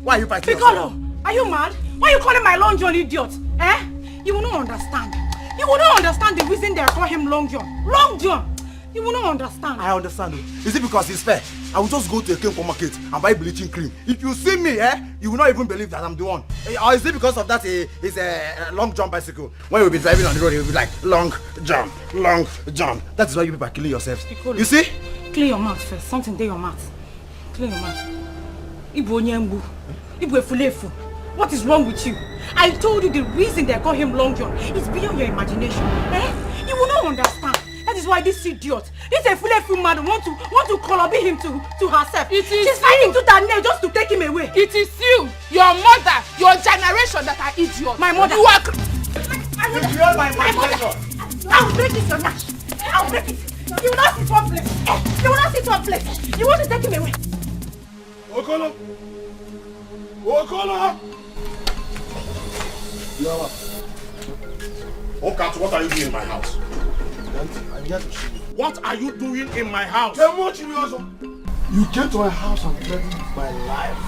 Why are you fighting Piccolo, are you mad? Why are you calling my Long John idiot? You will not understand. You will not understand the reason they call him Long John. Long John! You will not understand. I understand. Is it because he's fair? I will just go to a chemical market and buy bleaching cream. If you see me, you will not even believe that I'm the one. Or is it because of that he's a long jump bicycle? When you'll be driving on the road, you'll be like, long jump, long jump. That is why you people are killing yourselves. Piccolo, you see? Clear your mouth first. Something there your mouth. Clear your mouth. Ibu Onyembu. Ibu Efulefu. What is wrong with you? I told you the reason they call him Long John is beyond your imagination. You will not understand. That is why this idiot, this Efulefu man want to colobby him to herself. She's fighting to that nail just to take him away. It is you, your mother, your generation that are idiots. My mother. You are. You are my mother. I'll break this your nash. I'll break it. You will not sit one place. You will not sit one place. You want to take him away. Okolo. Okat, what are you doing in my house? I'm here to see you. What are you doing in my house? You came to my house and threatened my life.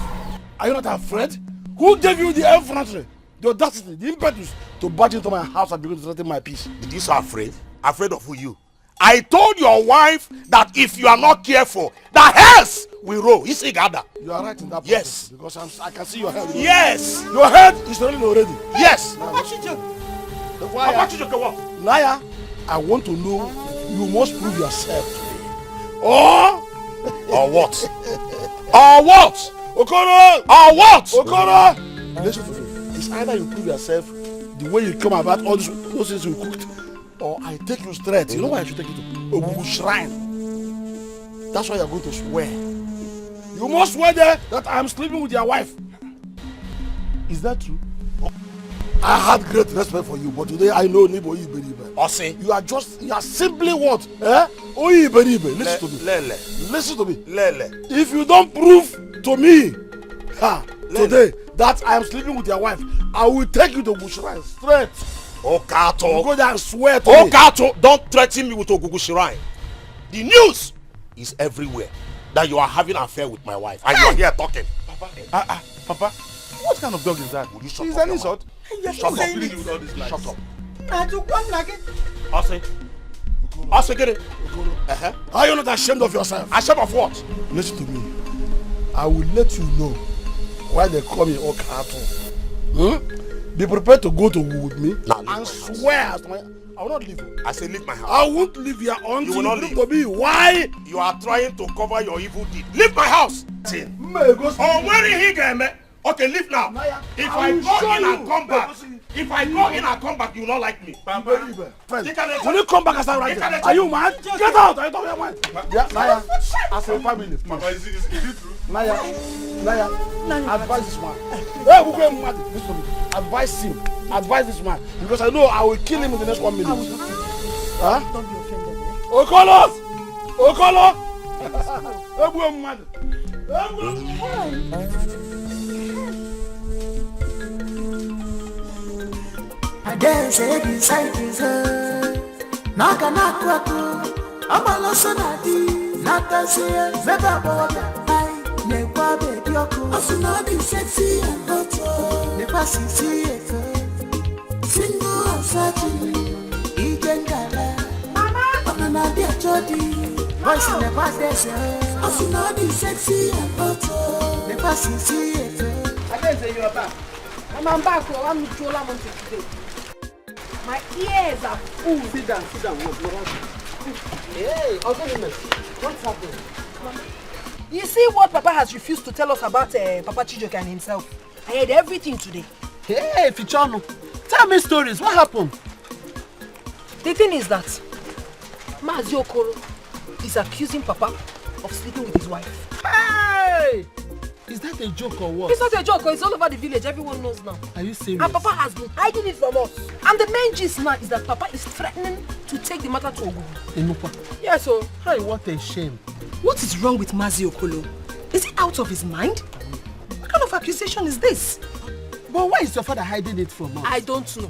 Are you not afraid? Who gave you the effrontery, the audacity, the impetus to barge into my house and begin to threaten my peace? Did you say afraid? Afraid of who? You? I told your wife that if you are not careful, the hairs will roll. You see, Gada? You are right in that. Yes. Because I can see your head. Yes. Your head is rolling already. Yes. Liar, I want to know, you must prove yourself to me. Or what? Or what? Okoro! Or what? Okoro! Listen to me. It's either you prove yourself the way you come about all those things you cooked, or I take you straight. You know why I should take you to Obu Shrine? That's why you're going to swear. You must swear there that I am sleeping with your wife. Is that true? I had great respect for you, but today I know Nibo Iberibe. Ose. You are simply what? Iberibe. Listen to me. Listen to me. If you don't prove to me today that I am sleeping with your wife, I will take you to Bushrine straight. Okato. You go there and swear to me. Okato, don't threaten me with Ogugu Shrine. The news is everywhere that you are having an affair with my wife, and you are here talking. Papa, what kind of dog is that? Will you shut Is up? an insult? Shut up. Shut up. Ase, get it. Are you not ashamed of yourself? Ashamed of what? Listen to me. I will let you know why they call me Okato. Be prepared to go to war with me and swear. I will not leave you. I say leave my house. I won't leave here until you will not leave. To me why you are trying to cover your evil deed. Leave my house. Okay, leave now. If I go in and come back, If I go in and come back, you will not like me. Papa. Will you come back as I write? Are you mad? Get out! I don't hear mad. Yeah, Naya, as a family. Papa, is it true? Naya, advise this man. Hey, who going mad? Listen to me. Advise him. Advise this man. Because I know I will kill him in the next 1 minute. Huh? Don't be offended. Okolo! Okolo! Hey, who going mad? I dance beside his head. Naka nakwaku, amalo sonadi, natasia, zeba boda. Nekwa baby yoko, asunadi sexy and hot. Never see it. Single and searching, Ijengala. Mama, I'm not there, Jody. Voice in the past, asunadi sexy and hot. Never see it. I didn't say you are back. I'm back. I'm with you today. My ears are full. Sit down. Hey, what's happening? You see what Papa has refused to tell us about Papa Chijoke and himself? I heard everything today. Hey, Fichano, tell me stories. What happened? The thing is that Mazi Okoro is accusing Papa of sleeping with his wife. Hey! Is that a joke or what? It's not a joke, it's all over the village. Everyone knows now. Are you serious? And Papa has been hiding it from us. And the main gist now is that Papa is threatening to take the matter to Ogun. Enupa. Yes, so. Hey, what a shame. What is wrong with Mazi Okolo? Is he out of his mind? What kind of accusation is this? But why is your father hiding it from us? I don't know.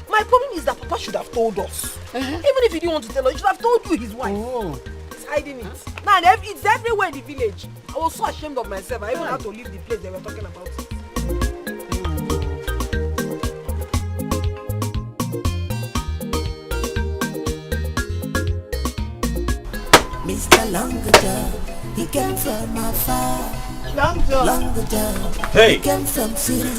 My problem is that Papa should have told us. Even if he didn't want to tell us, he should have told you his wife. Oh. He's hiding it. Now, it's everywhere in the village. I was so ashamed of myself. I even had to leave the place they were talking about. Mr. Longajo, he came from afar. Longajo, Hey. he came from city.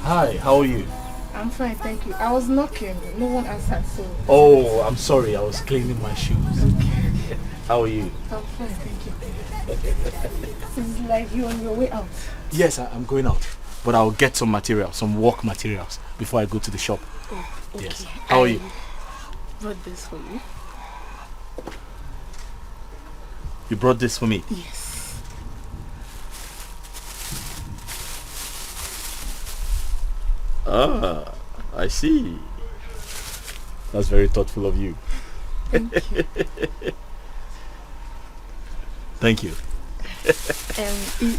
Hi, how are you? I'm fine, thank you. I was knocking, no one answered, so... Oh, I'm sorry, I was cleaning my shoes. Okay. How are you? I'm fine, thank you. It's like you're on your way out. Yes, I'm going out. But I'll get some materials, some work materials, before I go to the shop. Oh, okay. Yes. How are you? Brought this for you. You brought this for me? Yes. Ah, I see. That's very thoughtful of you. Thank you. Thank you.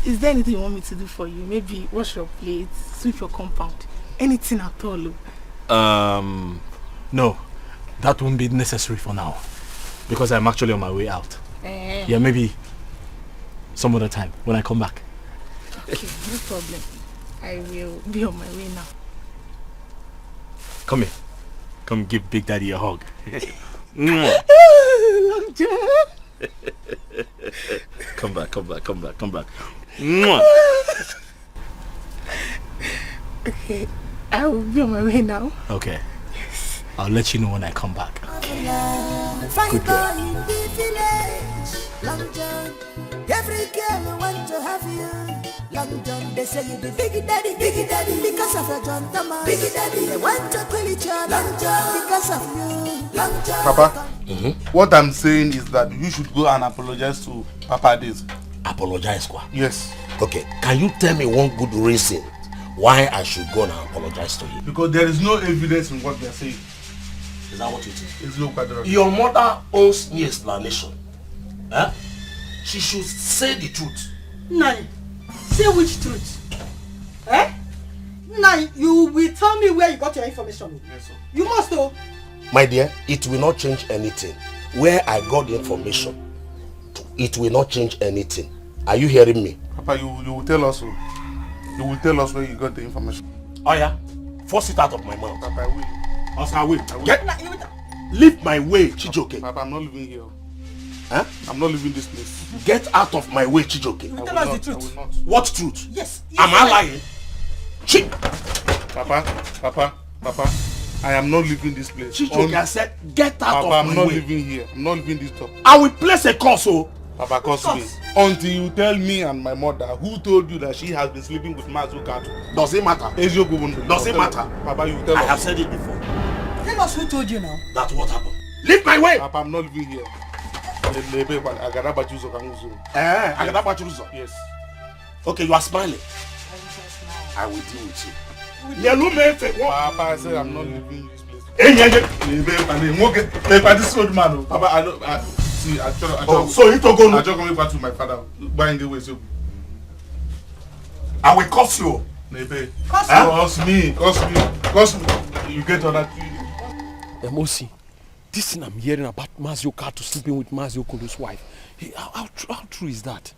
Is there anything you want me to do for you? Maybe wash your plates, sweep your compound, anything at all? No, that won't be necessary for now, because I'm actually on my way out. Yeah, maybe some other time when I come back. Okay, no problem. I will be on my way now. Come here. Come give Big Daddy a hug. Come back. Okay, I will be on my way now. Okay. Yes. I'll let you know when I come back. Good girl. Long John, every girl want to have you. Long John, they say you be big daddy, because of your John Thomas. Big daddy, they want to kill each other. Long John, because of you. Long John. Papa, what I'm saying is that you should go and apologize to Papa this. Apologize, Kwa? Yes. Okay, can you tell me one good reason why I should go and apologize to you? Because there is no evidence in what they are saying. Is that what you think? It's no quadra. Your mother owes me explanation. Huh? She should say the truth. Nai, say which truth? Eh? Nai, you will tell me where you got your information. Yes, sir. You must know. My dear, it will not change anything. Where I got the information, it will not change anything. Are you hearing me? Papa, you will tell us. You will tell us where you got the information. Oh yeah? Force it out of my mouth. Papa, I will. Also, I will. Leave my way, Chijoke. Papa, I'm not living here. Huh? I'm not leaving this place. Get out of my way, Chijoke. You will tell us the truth. What truth? Yes. Am I lying? Papa, I am not leaving this place. Chijoke, I said, get out Papa, of my way. I'm not living here. I'm not leaving this top. I will place a call, so Papa, curse me. Until you tell me and my mother who told you that she has been sleeping with Mazuka. Does it matter? Does it matter? Papa, you tell us. I have said it before. Tell us who told you now. That's what happened. Leave my way! Papa, I'm not living here. Yes. Okay, you are smiling. I will deal with you. Papa, I said I'm not leaving this place. This old man. Papa, I don't. See, I so you talk on. I just coming back to my father. Buying the way so. I will curse you. Curse me. You get on that. Mosi, this thing I'm hearing about Mazio Kato sleeping with Mazio Kolo's wife. How true is that?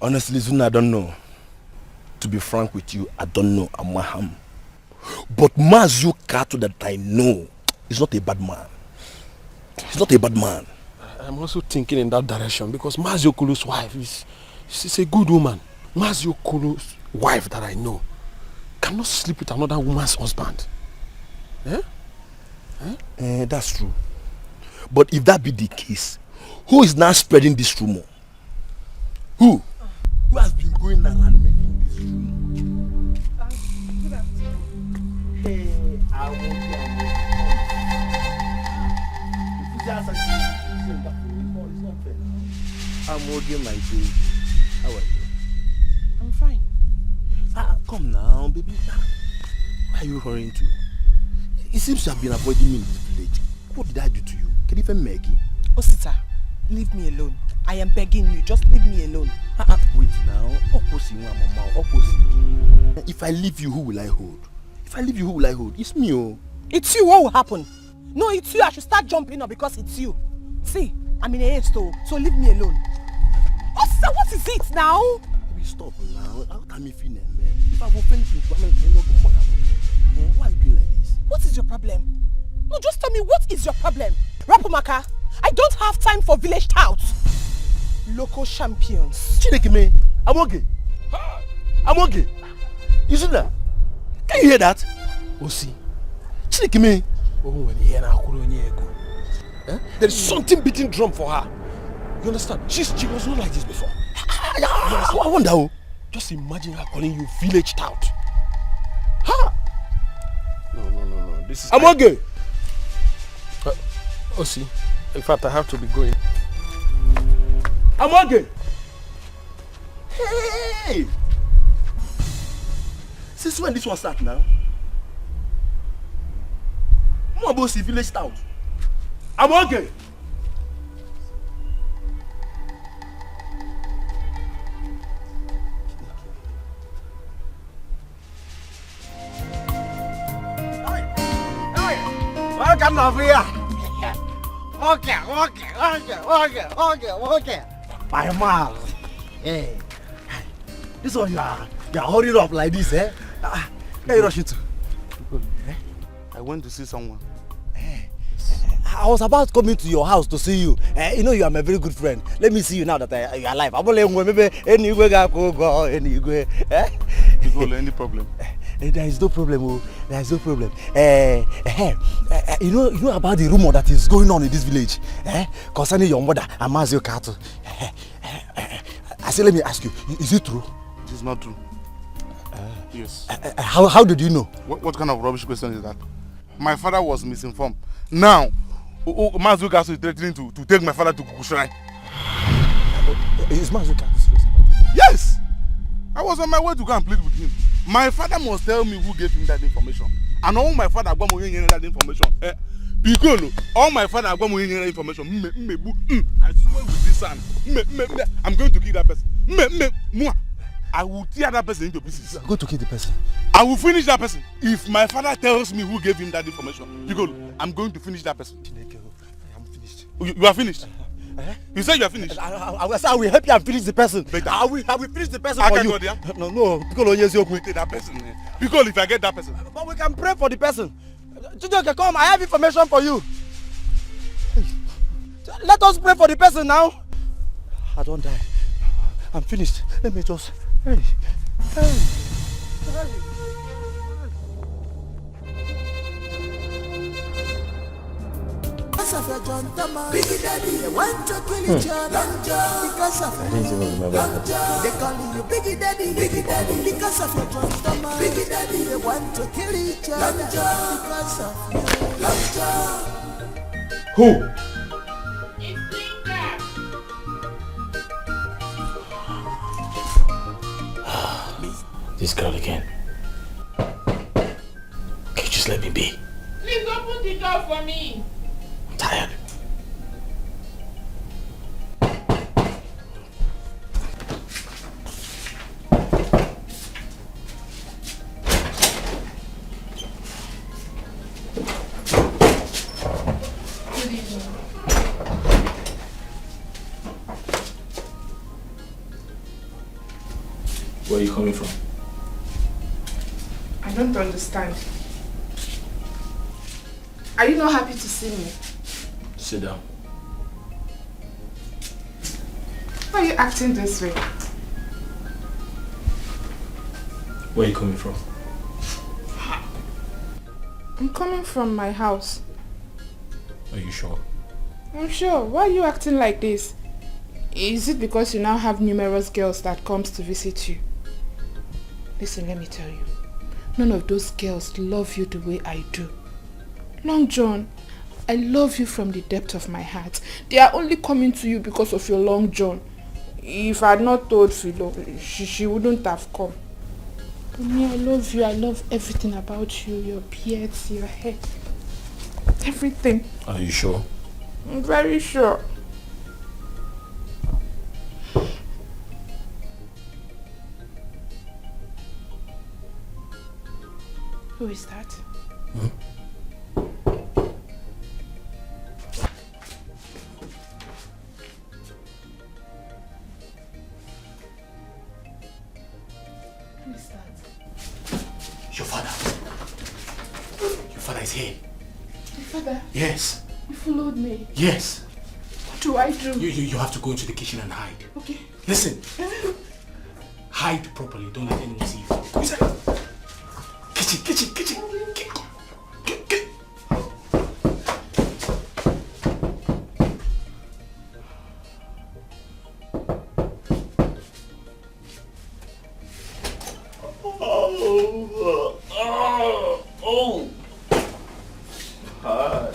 Honestly, Zuna, I don't know. To be frank with you, I don't know Amaham. But Mazio Kato that I know is not a bad man. He's not a bad man. I'm also thinking in that direction because Mazio Kolo's wife she's a good woman. Mazio Kolo's wife that I know cannot sleep with another woman's husband. That's true. But if that be the case, who is now spreading this rumor? Who? Who has been going around making this rumor? Hey, I want I'm working my day. How are you? I'm fine. Come now, baby. Where are you hurrying to? It seems you have been avoiding me in this village. What did I do to you? Can you even Maggie? Osita, leave me alone. I am begging you, just leave me alone. Wait now. If I leave you, who will I hold? It's me, oh. It's you, what will happen? No, it's you. I should start jumping up because it's you. See, I'm in a haste, so leave me alone. Osita, what is it now? Baby, stop now. How can you feel that, man? If I've offended you, why are you doing like this? What is your problem? No, just tell me, what is your problem? Rapumaka, I don't have time for village touts. Local champions. Chinekime, I'm okay. You see that? Can you hear that? Osi. Chinekime. There is something beating drum for her. You understand? She was not like this before. I wonder who. Just imagine her calling you village tout. No. This is... I'm okay. Osi, in fact, I have to be going. I'm okay. Hey! Since when this one start now? I'm about to village town. I'm okay. Welcome over here. Okay. My man. Hey. This one you are holding up like this, eh? Where you rushing to? I went to see someone. I was about coming to your house to see you. You know you are my very good friend. Let me see you now that you are alive. I'm only maybe any any problem? There is no problem. There is no problem. You know about the rumor that is going on in this village, concerning your mother and Mazio Kato. I said, let me ask you, is it true? It is not true. Yes. How did you know? What kind of rubbish question is that? My father was misinformed. Now, Mazio Kato is threatening to take my father to Kukushirai. Is Mazio Kato serious? Yes! I was on my way to go and plead with him. My father must tell me who gave him that information. And all my father got that information. Because all my father got that information. I swear with this son. I'm going to kill that person. I will tear that person into pieces. You are going to kill the person? I will finish that person. If my father tells me who gave him that information, because I'm going to finish that person. I'm finished. You are finished? You said you are finished? I will help you and finish the person. I will finish the person for you. No, because take that person. Because if I get that person. But we can pray for the person. Chijoke, come, I have information for you. Let us pray for the person now. I don't die. I'm finished. Let me just... Hey. Asa of your Jontama. Biggie Daddy, they want to kill each other because of I didn't even remember that. They call you Biggie Daddy because of your Jontama. Biggie Daddy, they want to kill each other because of you. Who? This girl again. Can you just let me be? Please open the door for me. I'm tired. Good evening. Where are you coming from? I don't understand. Are you not happy to see me? Sit down. Why are you acting this way? Where are you coming from? I'm coming from my house. Are you sure? I'm sure. Why are you acting like this? Is it because you now have numerous girls that comes to visit you? Listen, let me tell you. None of those girls love you the way I do. Long John, I love you from the depth of my heart. They are only coming to you because of your Long John. If I had not told Philo, she wouldn't have come. But me, I love you. I love everything about you. Your beards, your hair. Everything. Are you sure? I'm very sure. Who is that? Who is that? Your father. Your father is here. My father? Yes. You followed me. Yes. What do I do? You have to go into the kitchen and hide. Okay. Listen. Hide properly. Don't let anyone see you. Go inside. Kitchen. Hi.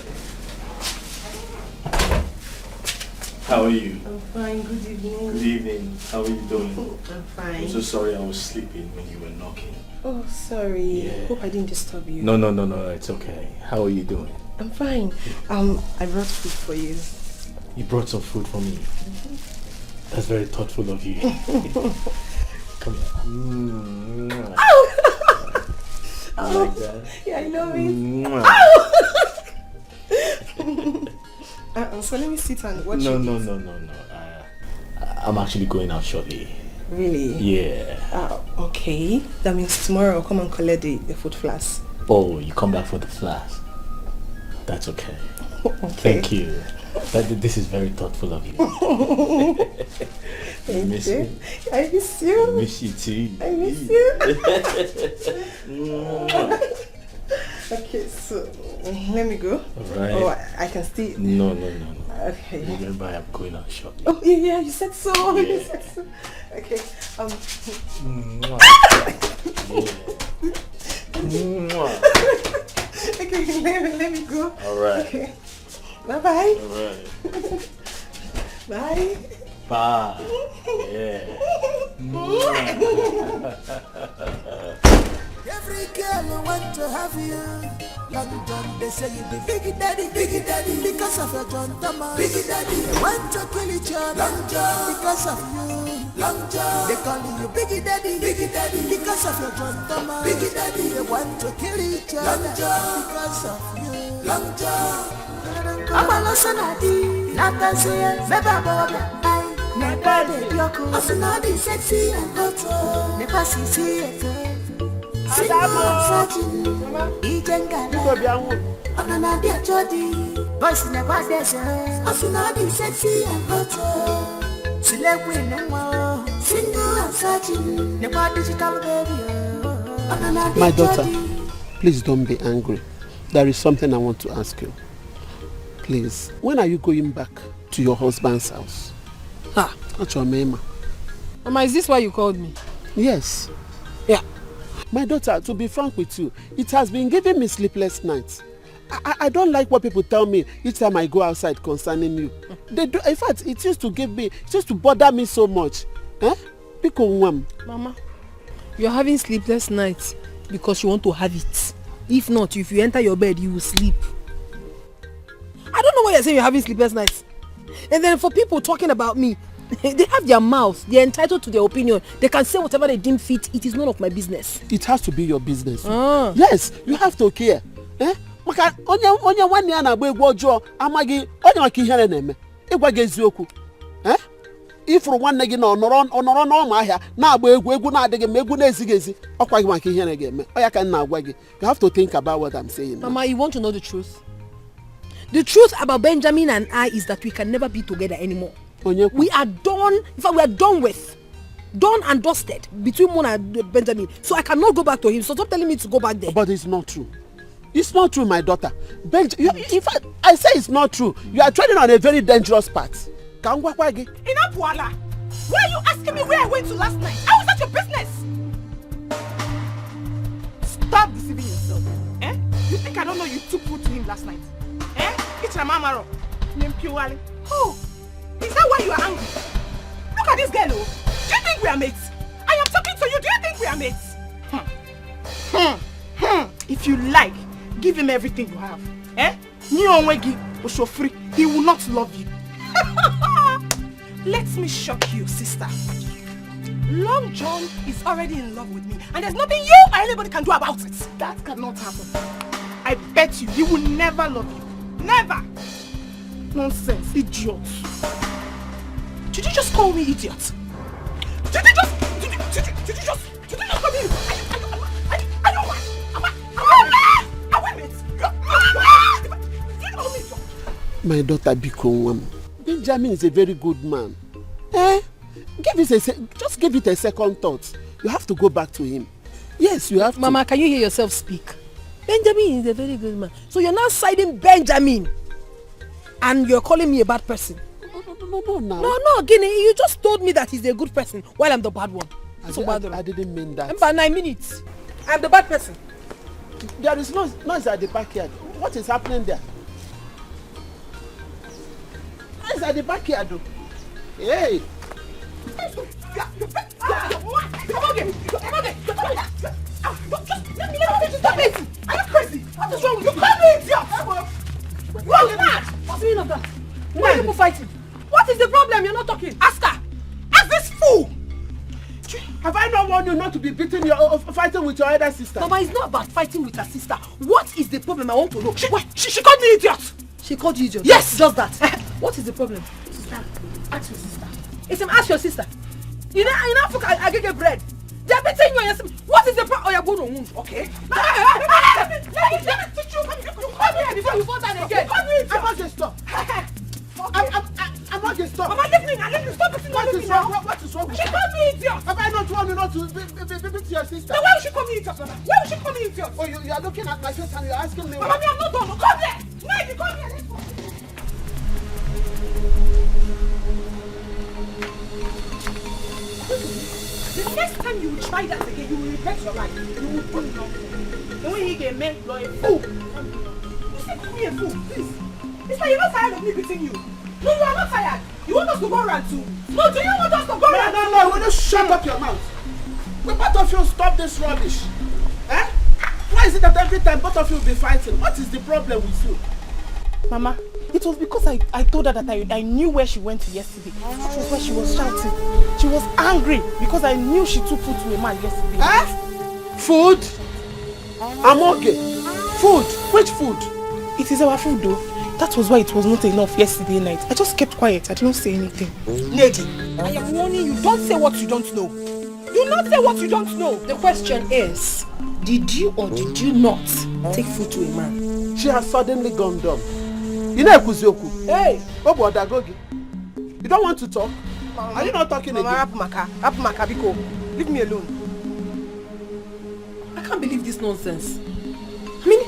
How are you? I'm fine, good evening. Good evening. How are you doing? I'm fine. I'm so sorry I was sleeping when you were knocking. Oh, sorry. Yeah. Hope I didn't disturb you. No, it's okay. How are you doing? I'm fine. I brought food for you. You brought some food for me. That's very thoughtful of you. Come here. I like that. Yeah, I love it. So let me sit and watch it. No. I'm actually going out shortly. Really? Yeah. Okay. That means tomorrow I'll come and collect the food flask. Oh, you come back for the flask. That's okay. Okay. Thank you. This is very thoughtful of you. Thank miss you. you. I miss you. I miss you too. I miss you. Okay, so let me go. Alright. Oh, I can still. No. Okay. Remember, I'm going out shortly. Oh yeah, you said so. Yeah. You said so. Okay. Okay, let me go. Alright. Okay. Bye. Alright. Bye. Bye. Yeah. Every girl want to have you. Long John, they say you be Biggie Daddy, because of your John Thomas. Biggie Daddy, they want to kill each other. Long John, because of you. Long John, they call you Biggie Daddy, because of your John Thomas. Biggie Daddy, they want to kill each other. Long John, because of you. Long John. Abala sanadi, natansiye, meba boga. Never the yoko, asunadi sexy and hot. Never see it. Voice never says, Asunadi sexy and hot. Select win no single and searching. Never digital baby. My daughter, please don't be angry. There is something I want to ask you. Please, when are you going back to your husband's house? Ah. That's your mama. Mama, is this why you called me? Yes. Yeah. My daughter, to be frank with you, it has been giving me sleepless nights. I don't like what people tell me each time I go outside concerning you. They do. In fact, it used to bother me so much. Mama, you're having sleepless nights because you want to have it. If not, if you enter your bed, you will sleep. I don't know why you're saying you're having sleepless nights. And then for people talking about me, they have their mouths. They're entitled to their opinion. They can say whatever they deem fit. It is none of my business. It has to be your business. Yes, you have to care. Maka onye nwanne ya na-agba egwu ọjọọ amaghị onye maka ihe na-eme ịgwa gị eziokwu ifuru nwanne gị na ọnọrọ n'ọma ahịa na-agba egwu na-adịghị ma egwu na-ezighị ezi ọkwa gị maka ihe na-eme ọ ya ka na-agwa gị. You have to think about what I'm saying now. Mama, you want to know the truth? The truth about Benjamin and I is that we can never be together anymore. We are done. In fact, we are done with. Done and dusted between Mona and Benjamin. So I cannot go back to him. So stop telling me to go back there. But it's not true. It's not true, my daughter. In fact, I say it's not true. You are treading on a very dangerous path. Inapwala, why are you asking me where I went to last night? How is that your business? Stop deceiving yourself. You think I don't know you took food to him last night? It's your mama. Oh, is that why you are angry? Look at this girl. Do you think we are mates? I am talking to you. Do you think we are mates? If you like, give him everything you have. He will not love you. Let me shock you, sister. Long John is already in love with me, and there's nothing you or anybody can do about it. That cannot happen. I bet you he will never love you. Never. Nonsense, idiot. Did you just call me idiot? Did you just call me? I don't want. My daughter Biko, Benjamin is a very good man. Just give it a second thought. You have to go back to him. Yes, you have to. Mama, can you hear yourself speak? Benjamin is a very good man. So you're now siding Benjamin and you're calling me a bad person. No, Guinea, you just told me that he's a good person while I'm the bad one. I didn't mean that. But 9 minutes. I'm the bad person. There is noise at the backyard. What is happening there? What is at the backyard? Hey! Stop it! Are you crazy? What is wrong with you? Call me idiot! You are mad! What's the meaning of that? Why are people fighting? What is the problem? You're not talking. Ask her! Ask this fool! Have I not warned you not to be fighting with your other sister? Mama, it's not about fighting with her sister. What is the problem? I want to know. She called me idiot! She called you idiot? Yes! Just that. What is the problem? Sister, ask your sister. Ask your sister. You know, I get bread. They're beating you and you're what is the problem? Oh, you're going to wound, okay? Let me teach you. You call me before you fall down again. I'm not going to stop. I'm not going to stop. Mama, leave me now. Let me stop it. What is wrong with you? She called me idiot. Have I not warned you not to beat your sister? Then why would she call me idiot, Mama? Why would she call me idiot? Oh, you are looking at my face and you're asking me. Mama, I'm not done. Come here. No, you come here. Let's go. The next time you try that again, you will regret your life. You will put it on. The way he get men, you're a fool. You say call me a fool, please. It's like you're not tired of me beating you. No, you are not tired. You want us to go around too. No, do you want us to go around? No, will you shut up your mouth? Will both of you stop this rubbish? Why is it that every time both of you will be fighting? What is the problem with you? Mama, it was because I told her that I knew where she went to yesterday. That was why she was shouting. She was angry because I knew she took food to a man yesterday. Food? I'm okay. Food? Which food? It is our food though. That was why it was not enough yesterday night. I just kept quiet. I didn't say anything. Lady, I am warning you. Don't say what you don't know. Do not say what you don't know. The question is, did you or did you not take food to a man? She has suddenly gone dumb. You know Kuzioku. Hey! You don't want to talk? Mama, are you not talking again? Apumaka, Biko. Leave me alone. I can't believe this nonsense. I mean,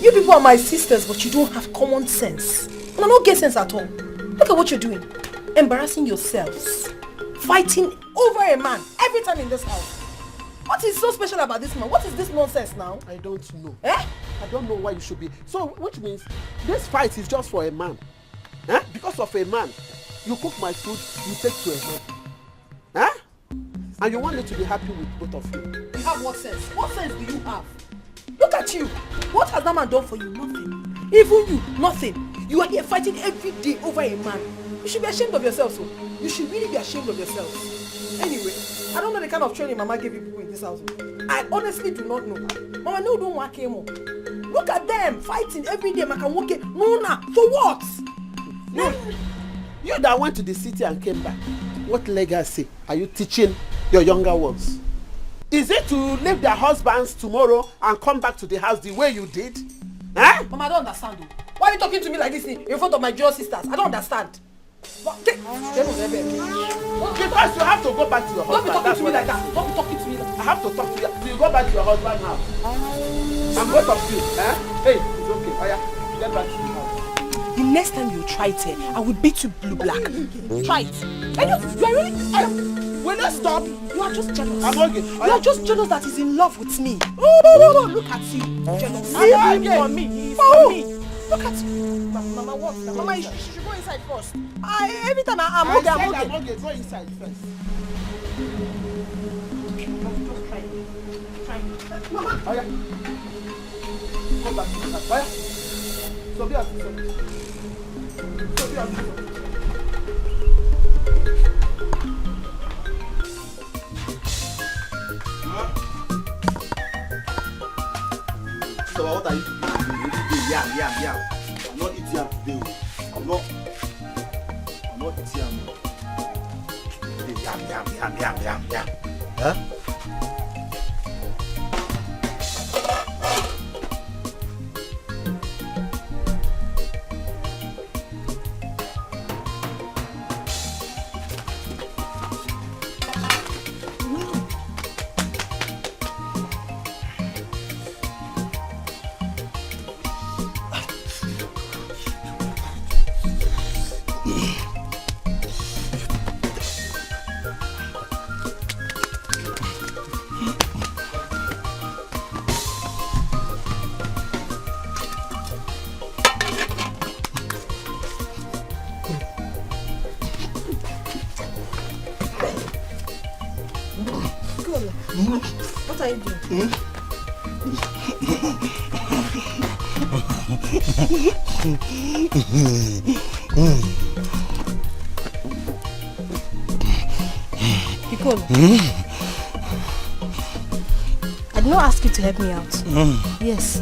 You people are my sisters, but you don't have common sense. No, no get sense at all. Look at what you're doing. Embarrassing yourselves. Fighting over a man every time in this house. What is so special about this man? What is this nonsense now? I don't know. Eh? I don't know why you should be. So, which means this fight is just for a man. Eh? Because of a man. You cook my food, you take to a man. Eh? And you want me to be happy with both of you. You have what sense? What sense do you have? Look at you. What has that man done for you? Nothing. Even you, nothing. You are here fighting every day over a man. You should be ashamed of yourself, so. You should really be ashamed of yourself. Anyway, I don't know the kind of training Mama gave you people in this house. I honestly do not know. Mama, no, don't work anymore. Look at them fighting every day. Maka woke. No, for what? You that went to the city and came back. What legacy are you teaching your younger ones? Is it to leave their husbands tomorrow and come back to the house the way you did? Eh? Mama, I don't understand. Why are you talking to me like this in front of my Joe sisters? I don't understand. Because you have to go back to your husband. Don't be talking to me like that. Don't be talking to me like that. I have to talk to you. So you go back to your husband's house. And both of you, eh? Hey, it's okay. Oya, get back to your house. The next time you try it, I will beat you blue black. Try it. And you are really. Will you stop? You are just jealous. I'm okay. You are just jealous that he's in love with me. Oh, look at you. Jealous. See him for me. He's for me. Look at you. Mama, what? Mama, you should go inside first. Every time I'm okay. I'm okay. Go inside first. Try it. Mama. Oya. Go back to the house. Oya. So be as So what are you doing? Yam. I'm not eating yam today. I'm not eating yam. Yam. Huh? What are you doing? Etiko, I did not ask you to help me out. Yes.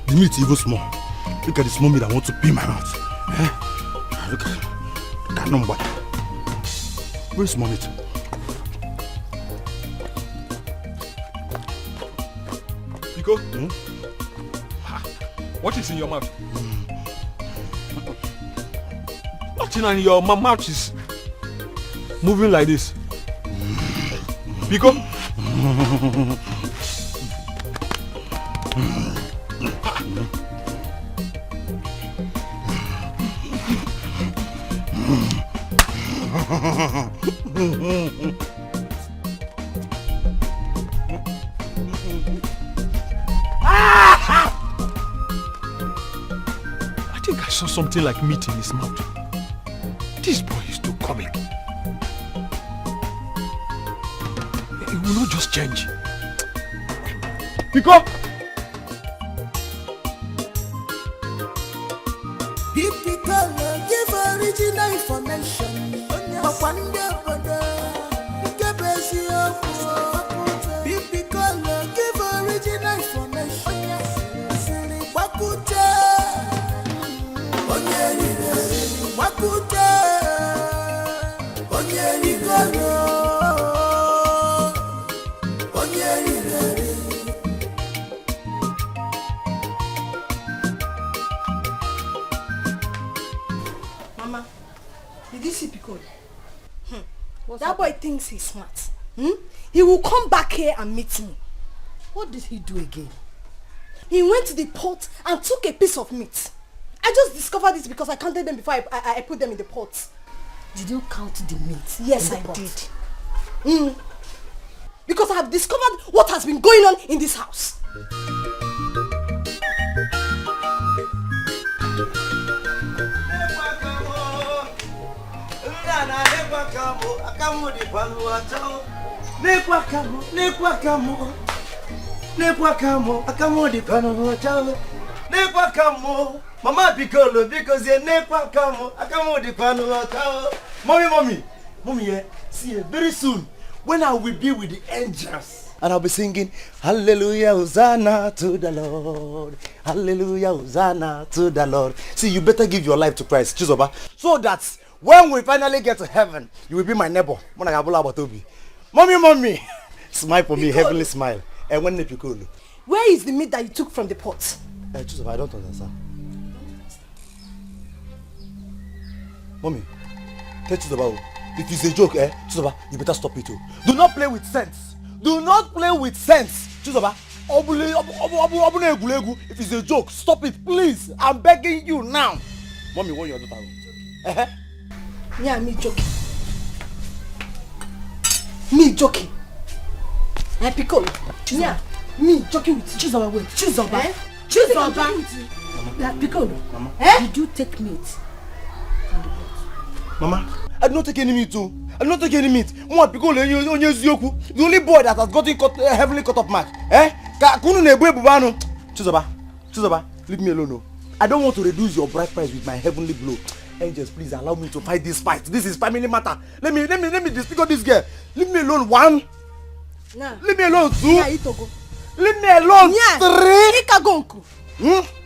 The meat is even small. Look at the small meat I want to pee my mouth. Eh? Look at that number. Very small meat. Etiko? What is in your mouth? Nothing in your mouth is moving like this. Etiko? I think I saw something like meat in his mouth. This boy is too comic. He will not just change. Etiko! Etiko, give original information. Wande obodo, nke besi ofu. Bibi color, give original information. Wakute, onye nire, wakute, onye nigolo, onye nire. Mama, did you see Piccolo? That boy thinks he's smart. He will come back here and meet me. What did he do again? He went to the pot and took a piece of meat. I just discovered it because I counted them before I put them in the pot. Did you count the meat? Yes, I did. Because I have discovered what has been going on in this house. Mama Piccolo, because you nekwa kamo, akamo di panu akao. Mommy, yeah, see you very soon when I will be with the angels. And I'll be singing, Hallelujah, Hosanna to the Lord. Hallelujah, Hosanna to the Lord. See, you better give your life to Christ, Chizoba, so that when we finally get to heaven, you will be my neighbor. Mommy, smile for me, heavenly smile. And when Piccolo. Where is the meat that you took from the pot? Chizoba, I don't understand. Mommy, tell Chizoba, if it's a joke, Chizoba, you better stop it too. Do not play with sense. Do not play with sense, Chizoba. If it's a joke, stop it, please. I'm begging you now. Mommy, what your daughter? Yeah, me joking. Me joking. Piccolo. Yeah, me joking with you. Chizoba, wait. Chizoba. Chizoba. Piccolo. Did you take meat? Mama, I did not take any meat too. I did not take any meat. Mama Piccolo, the only boy that has gotten heavily cut off mark. Chizoba, leave me alone. I don't want to reduce your bride price with my heavenly blow. Angels, please allow me to fight this fight. This is family matter. Let me disfigure this girl. Leave me alone. 1. Nah. Leave me alone. 2. Yeah, Etiko. Leave me alone. Yeah. 3. Ikagonku.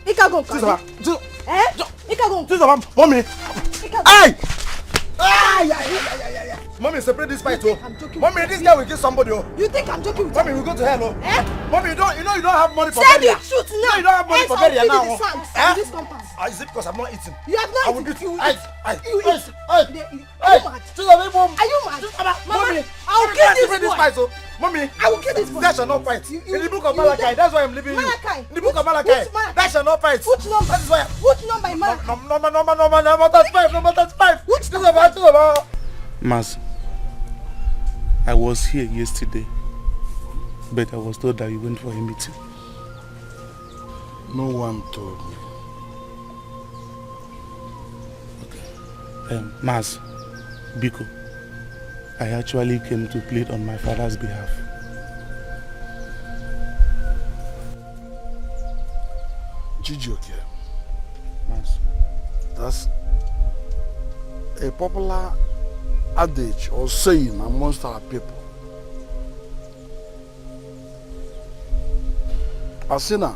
Ikagonku. Chizoba. Ikagonku. Chizoba, mommy. Aye. Mommy, separate this fight, oh. Mommy, this guy will kill somebody, oh. You think I'm joking with you? Mommy, we go to hell, oh. Mommy, you don't have money for Say burial. the truth now. You don't have money for burial now. In this compound. Is it because I'm not eating? You have not I will eaten. beat you. You eat. Are you mad? Mama, I will kill this fight, boy. oh. Mommy, I will kill this boy. That shall not fight. In the book of Malachi, that's why I'm leaving you. In the book of Malachi, that shall not fight. Which number? That is why. Which number in Malachi? Number 35. Number 35. Which number? Mas, I was here yesterday, but I was told that you went for a meeting. No one told me. Mas, Biko, I actually came to plead on my father's behalf. Chijioke. Mas. That's a popular adage or saying amongst our people. Asina,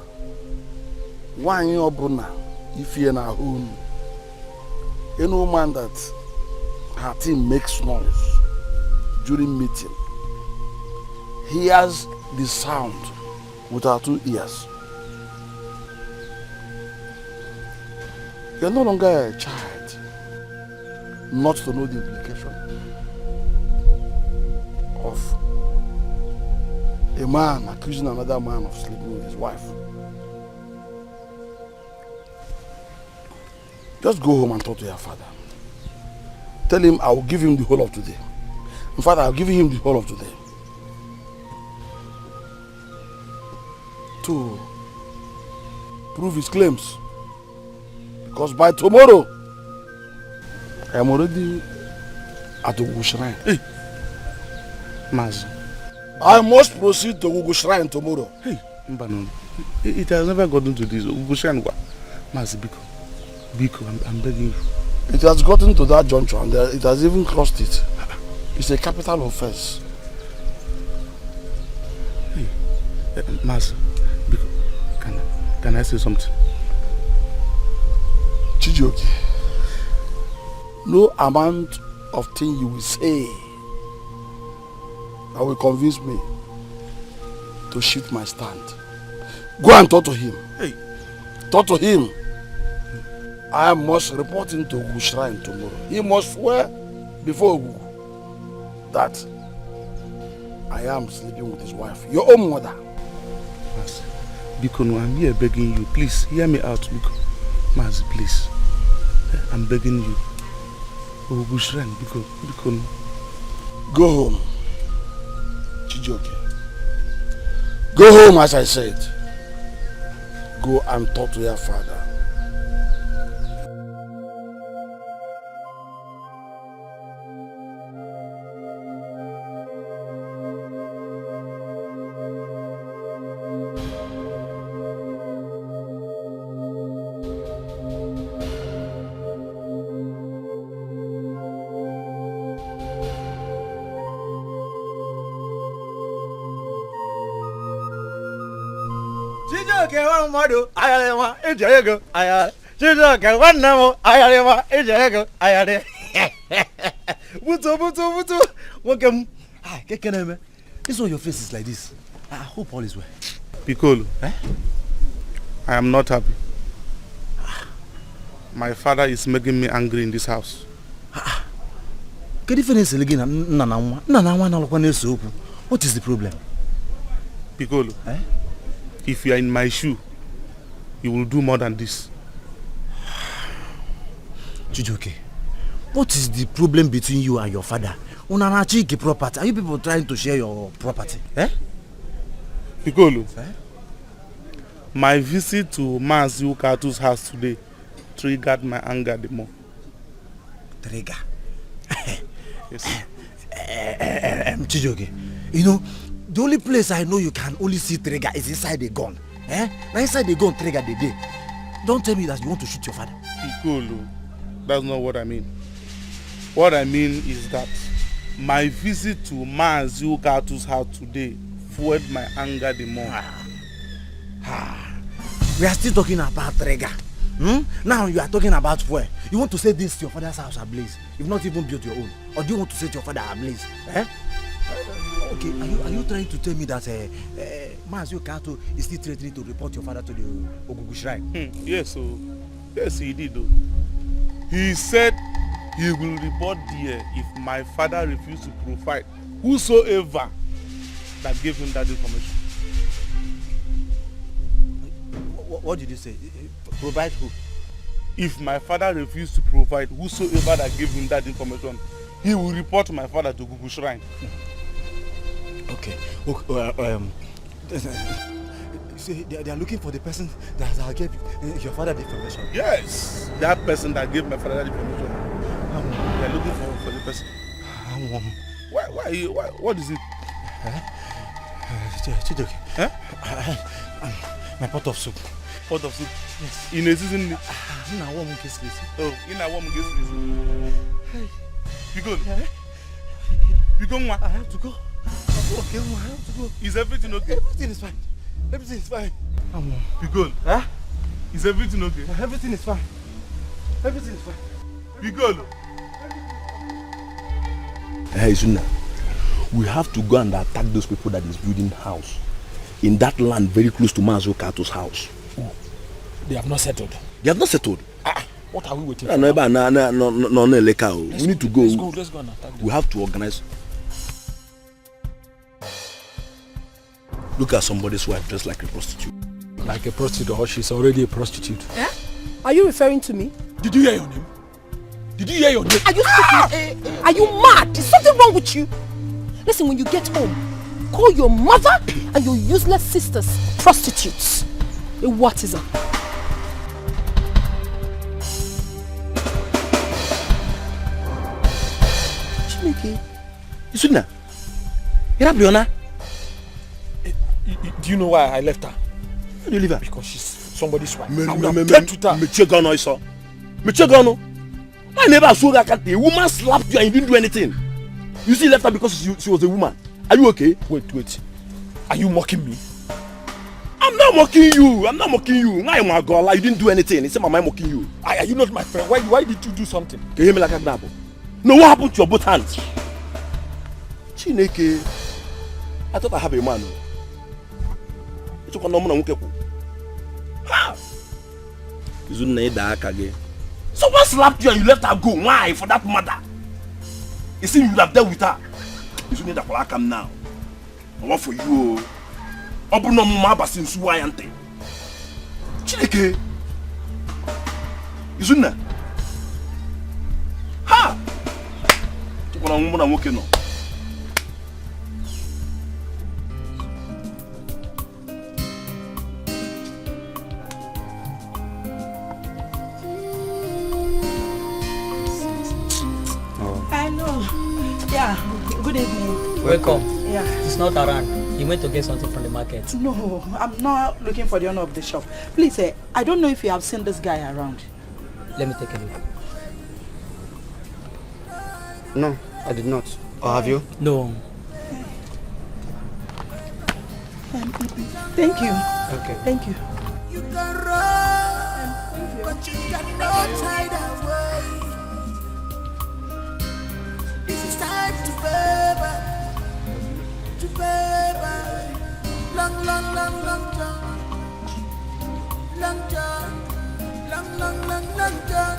one obuna, if you're na home, any woman that her team makes noise during meeting, hears the sound with her 2 ears. You're no longer a child not to know the implication of a man accusing another man of sleeping with his wife. Just go home and talk to your father. Tell him I will give him the whole of today. In fact, I'll give him the whole of today to prove his claims. Because by tomorrow, I am already at the Gugu Shrine. Hey, Maz. I must proceed to Gugu Shrine tomorrow. Hey, Mbanon. It has never gotten to this. Gugu Shrine, Maz, Biko, I'm begging you. It has gotten to that juncture and it has even crossed it. It's a capital offense. Hey, Mas, can I say something? Chijioke, no amount of thing you will say that will convince me to shift my stand. Go and talk to him. Hey. Talk to him. I must report him to Ogu Shrine tomorrow. He must swear before Ogu that I am sleeping with his wife, your own mother. Mas, Bikono, I'm here begging you. Please, hear me out, Bikono. Mas, please. I'm begging you. Ogu Shrine, Bikono. Go home. Chijioke. Go home, as I said. Go and talk to your father. Chijioke wa mmadụ ayarị nwa eji ego ayarị. Chijioke nwanne m ayarị nwa eji ego ayarị. Butu. Nwoke m. Keke na-eme. This one your face is like this. I hope all is well. Piccolo, I am not happy. My father is making me angry in this house. What is the problem? Piccolo, if you are in my shoe, you will do more than this. Chijioke, what is the problem between you and your father? Unanachi property. Are you people trying to share your property? Piccolo, my visit to Mazi Ukatu's house today triggered my anger the more. Trigger? Yes. Chijioke, you know, the only place I know you can only see trigger is inside the gun. Now inside the gun, trigger the day. Don't tell me that you want to shoot your father. Piccolo, that's not what I mean. What I mean is that my visit to Mazi Ukatu's house today fueled my anger the more. We are still talking about trigger. Now you are talking about fuel. You want to set this your father's house ablaze? You've not even built your own. Or do you want to set your father ablaze? Okay, are you trying to tell me that Mazi Ukatu is still threatening to report your father to the Ogugu Shrine? Yes, he did. Though. He said he will report there if my father refuses to provide whosoever that gave him that information. What did you say? Provide who? If my father refuses to provide whosoever that gave him that information, he will report my father to Ogugu Shrine. Okay. See, they are looking for the person that gave your father the information. Yes, that person that gave my father the information. They are looking for the person. Why? What is it? Chijioke. My pot of soup. Pot of soup? Yes. In a season? Oh, in a woman gets hey. You go? You go? I have to go. Okay, I have to go. Is everything okay? Everything is fine. Everything is fine. You go? Is everything okay? Everything is fine. Everything is fine. You go? Hey, Zuna, we have to go and attack those people that is building house in that land very close to Mazi Ukatu's house. Oh, they have not settled. They have not settled. What are we waiting for? No, we need to go. Let's go and attack them. We have to organize. Look at somebody's wife dressed like a prostitute. Like a prostitute, or she's already a prostitute. Are you referring to me? Did you hear your name? Did you hear your name? Are you speaking? Are you mad? Is something wrong with you? Listen, when you get home, call your mother and your useless sisters prostitutes. What is up? Chineke, Isuna, you're Brianna. Do you know why I left her? Why did you leave her? Because she's somebody's wife. I would have dealt with her. My neighbor saw that a woman slapped you and you didn't do anything. You see, he left her because she was a woman. Are you okay? Wait. Are you mocking me? I'm not mocking you. Why am I girl? You didn't do anything. He said, "Mama, I'm mocking you." Are you not my friend? Why did you do something? Can you hear me like a grab? No, what happened to your both hands? Chineke. I thought I have a man. So what slapped you and you left her go? Why? For that matter? You see, you would have dealt with her. You need to come now. What for you? Open up my basin suayante. Chineke. Isn't ha! Tu connais un moment dans mon cœur, non? Hello. Yeah. Good evening. Welcome. Yeah. He's not around. He went to get something from the market. No, I'm not looking for the owner of the shop. Please, I don't know if you have seen this guy around. Let me take a look. No, I did not. Or have you? No. Thank you. Okay. Thank you. You can run, but you cannot hide away. This is time to pay back. To pay back. Long John. Long John. Long John. Long John.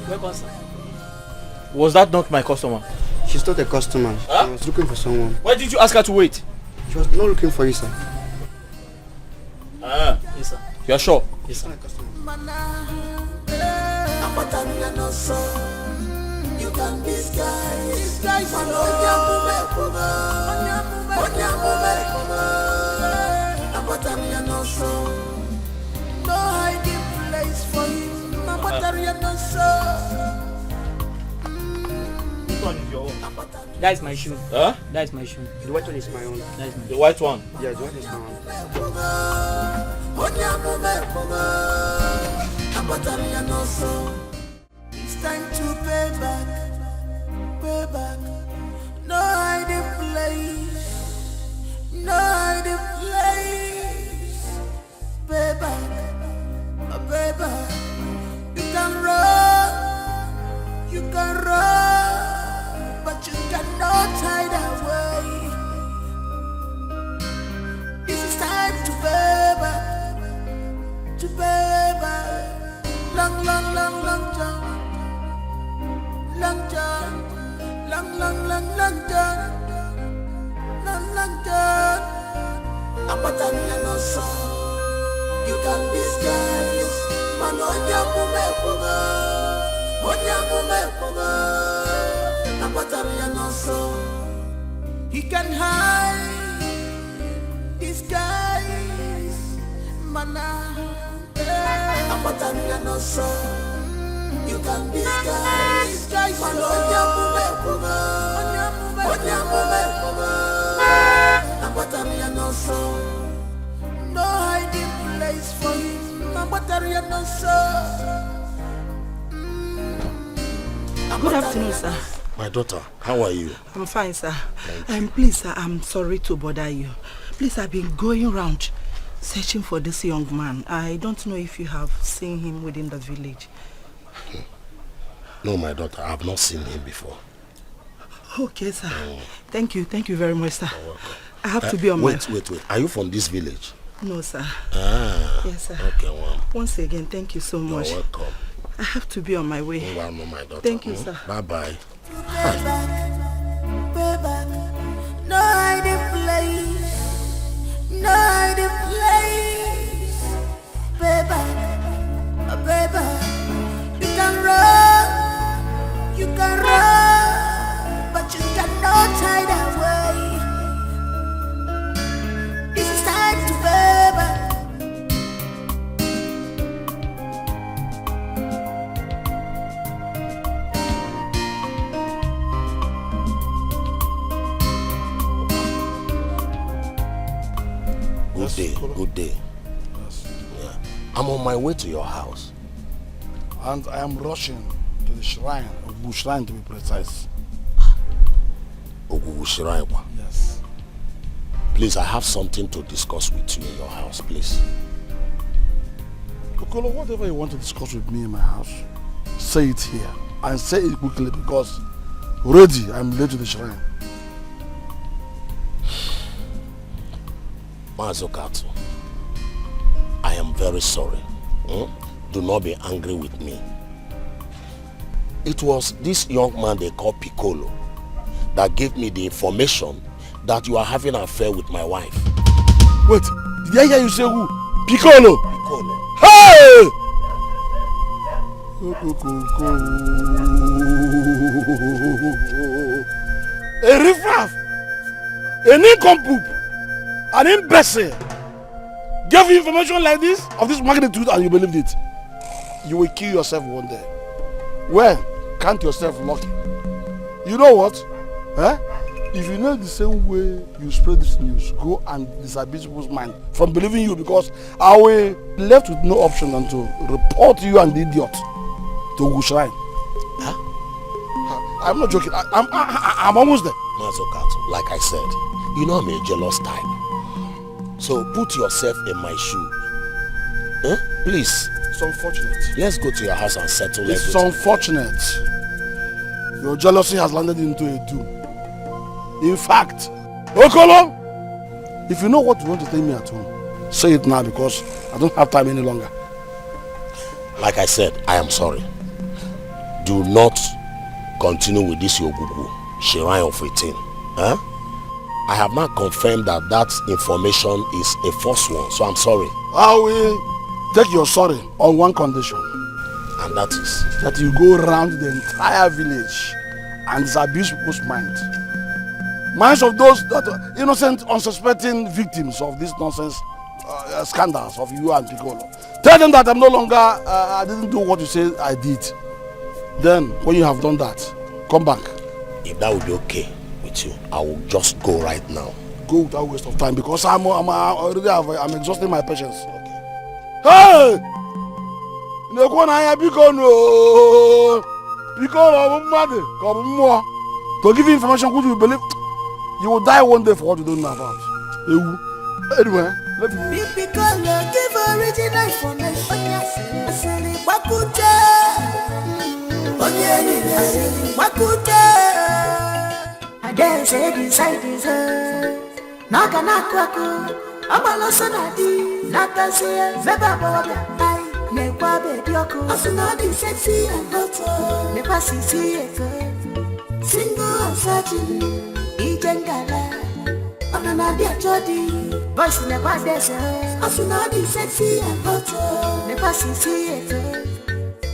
Welcome, sir. Was that not my customer? She's not a customer. Huh? She was looking for someone. Why did you ask her to wait? She was not looking for you, sir. Ah. Yes, sir. You are sure? Yes, sir. You can disguise no hiding place for him. That is my shoe. Huh? That is my shoe. The white one is my own. That is my The white one? Yeah, the white is my own. It's time to pay back. Pay back. No hiding place. No hiding place. Pay back. Pay back. You can run, but you cannot hide away. This is time to pay back. To pay back. Long John. Long John. Long John. Long John. You can disguise. He can hide, disguise, mana. You can disguise, no hiding place for him. Good afternoon, sir. My daughter, how are you? I'm fine, sir. Please, sir, I'm sorry to bother you. Please, I've been going around searching for this young man. I don't know if you have seen him within the village. No, my daughter, I have not seen him before. Okay, sir. Thank you very much, sir. You're welcome. I have to be on my... Wait. Are you from this village? No, sir. Ah. Yes, sir. Okay, well. Once again, thank you so much. You're welcome. I have to be on my way. Well, no, my daughter. Thank you, sir. Bye-bye. Pay back. No hiding place. No hiding place. Pay back. You can run, but you cannot hide away. This is time to pay back. Good day. Yeah. I'm on my way to your house. And I am rushing to the shrine, Ogugu Shrine to be precise. Ogugu Shrine? Yes. Please, I have something to discuss with you in your house, please. Okolo, whatever you want to discuss with me in my house, say it here. And say it quickly because already I'm late to the shrine. Mazokatu, I am very sorry. Do not be angry with me. It was this young man they call Piccolo that gave me the information that you are having an affair with my wife. Wait, did I hear you say who? Piccolo! Piccolo. Hey! A riffraff, a nincompoop, an imbecile gave you information like this, of this magnitude, and you believed it. You will kill yourself one day. Well, count yourself lucky. You know what? If you know the same way you spread this news, go and disabuse people's mind from believing you, because I will be left with no option than to report you and the idiot to Ogugu Shrine. I'm not joking. I'm almost there. Mazokato, like I said, you know I'm a jealous type. So put yourself in my shoe. Please. It's unfortunate. Let's go to your house and settle everything. It's unfortunate. Your jealousy has landed into a doom. In fact, Okolo, if you know what you want to tell me at home, say it now because I don't have time any longer. Like I said, I am sorry. Do not continue with this Ogugu Shrine of 18. I have not confirmed that that information is a false one, so I'm sorry. I will take your sorry on one condition. And that is? That you go around the entire village and disabuse people's minds. Minds of those that are innocent, unsuspecting victims of these nonsense scandals of you and Piccolo. Tell them that I'm no longer, I didn't do what you say I did. Then, when you have done that, come back. If that would be okay with you, I will just go right now. Go without waste of time because I'm exhausting my patience. Okay. Hey! To give you information which you believe, you will die one day for what you don't know about. Anyway, let me. Give original information. I dare say inside his head. Naka nakwaku, abalosonadi, nakasia, zebaboga, nekwa bedioku, asunadi sexy and hot, never see it. Single and searching, Ijengala, Ananadia Jodi, voice never desert, asunadi sexy and hot, never see it.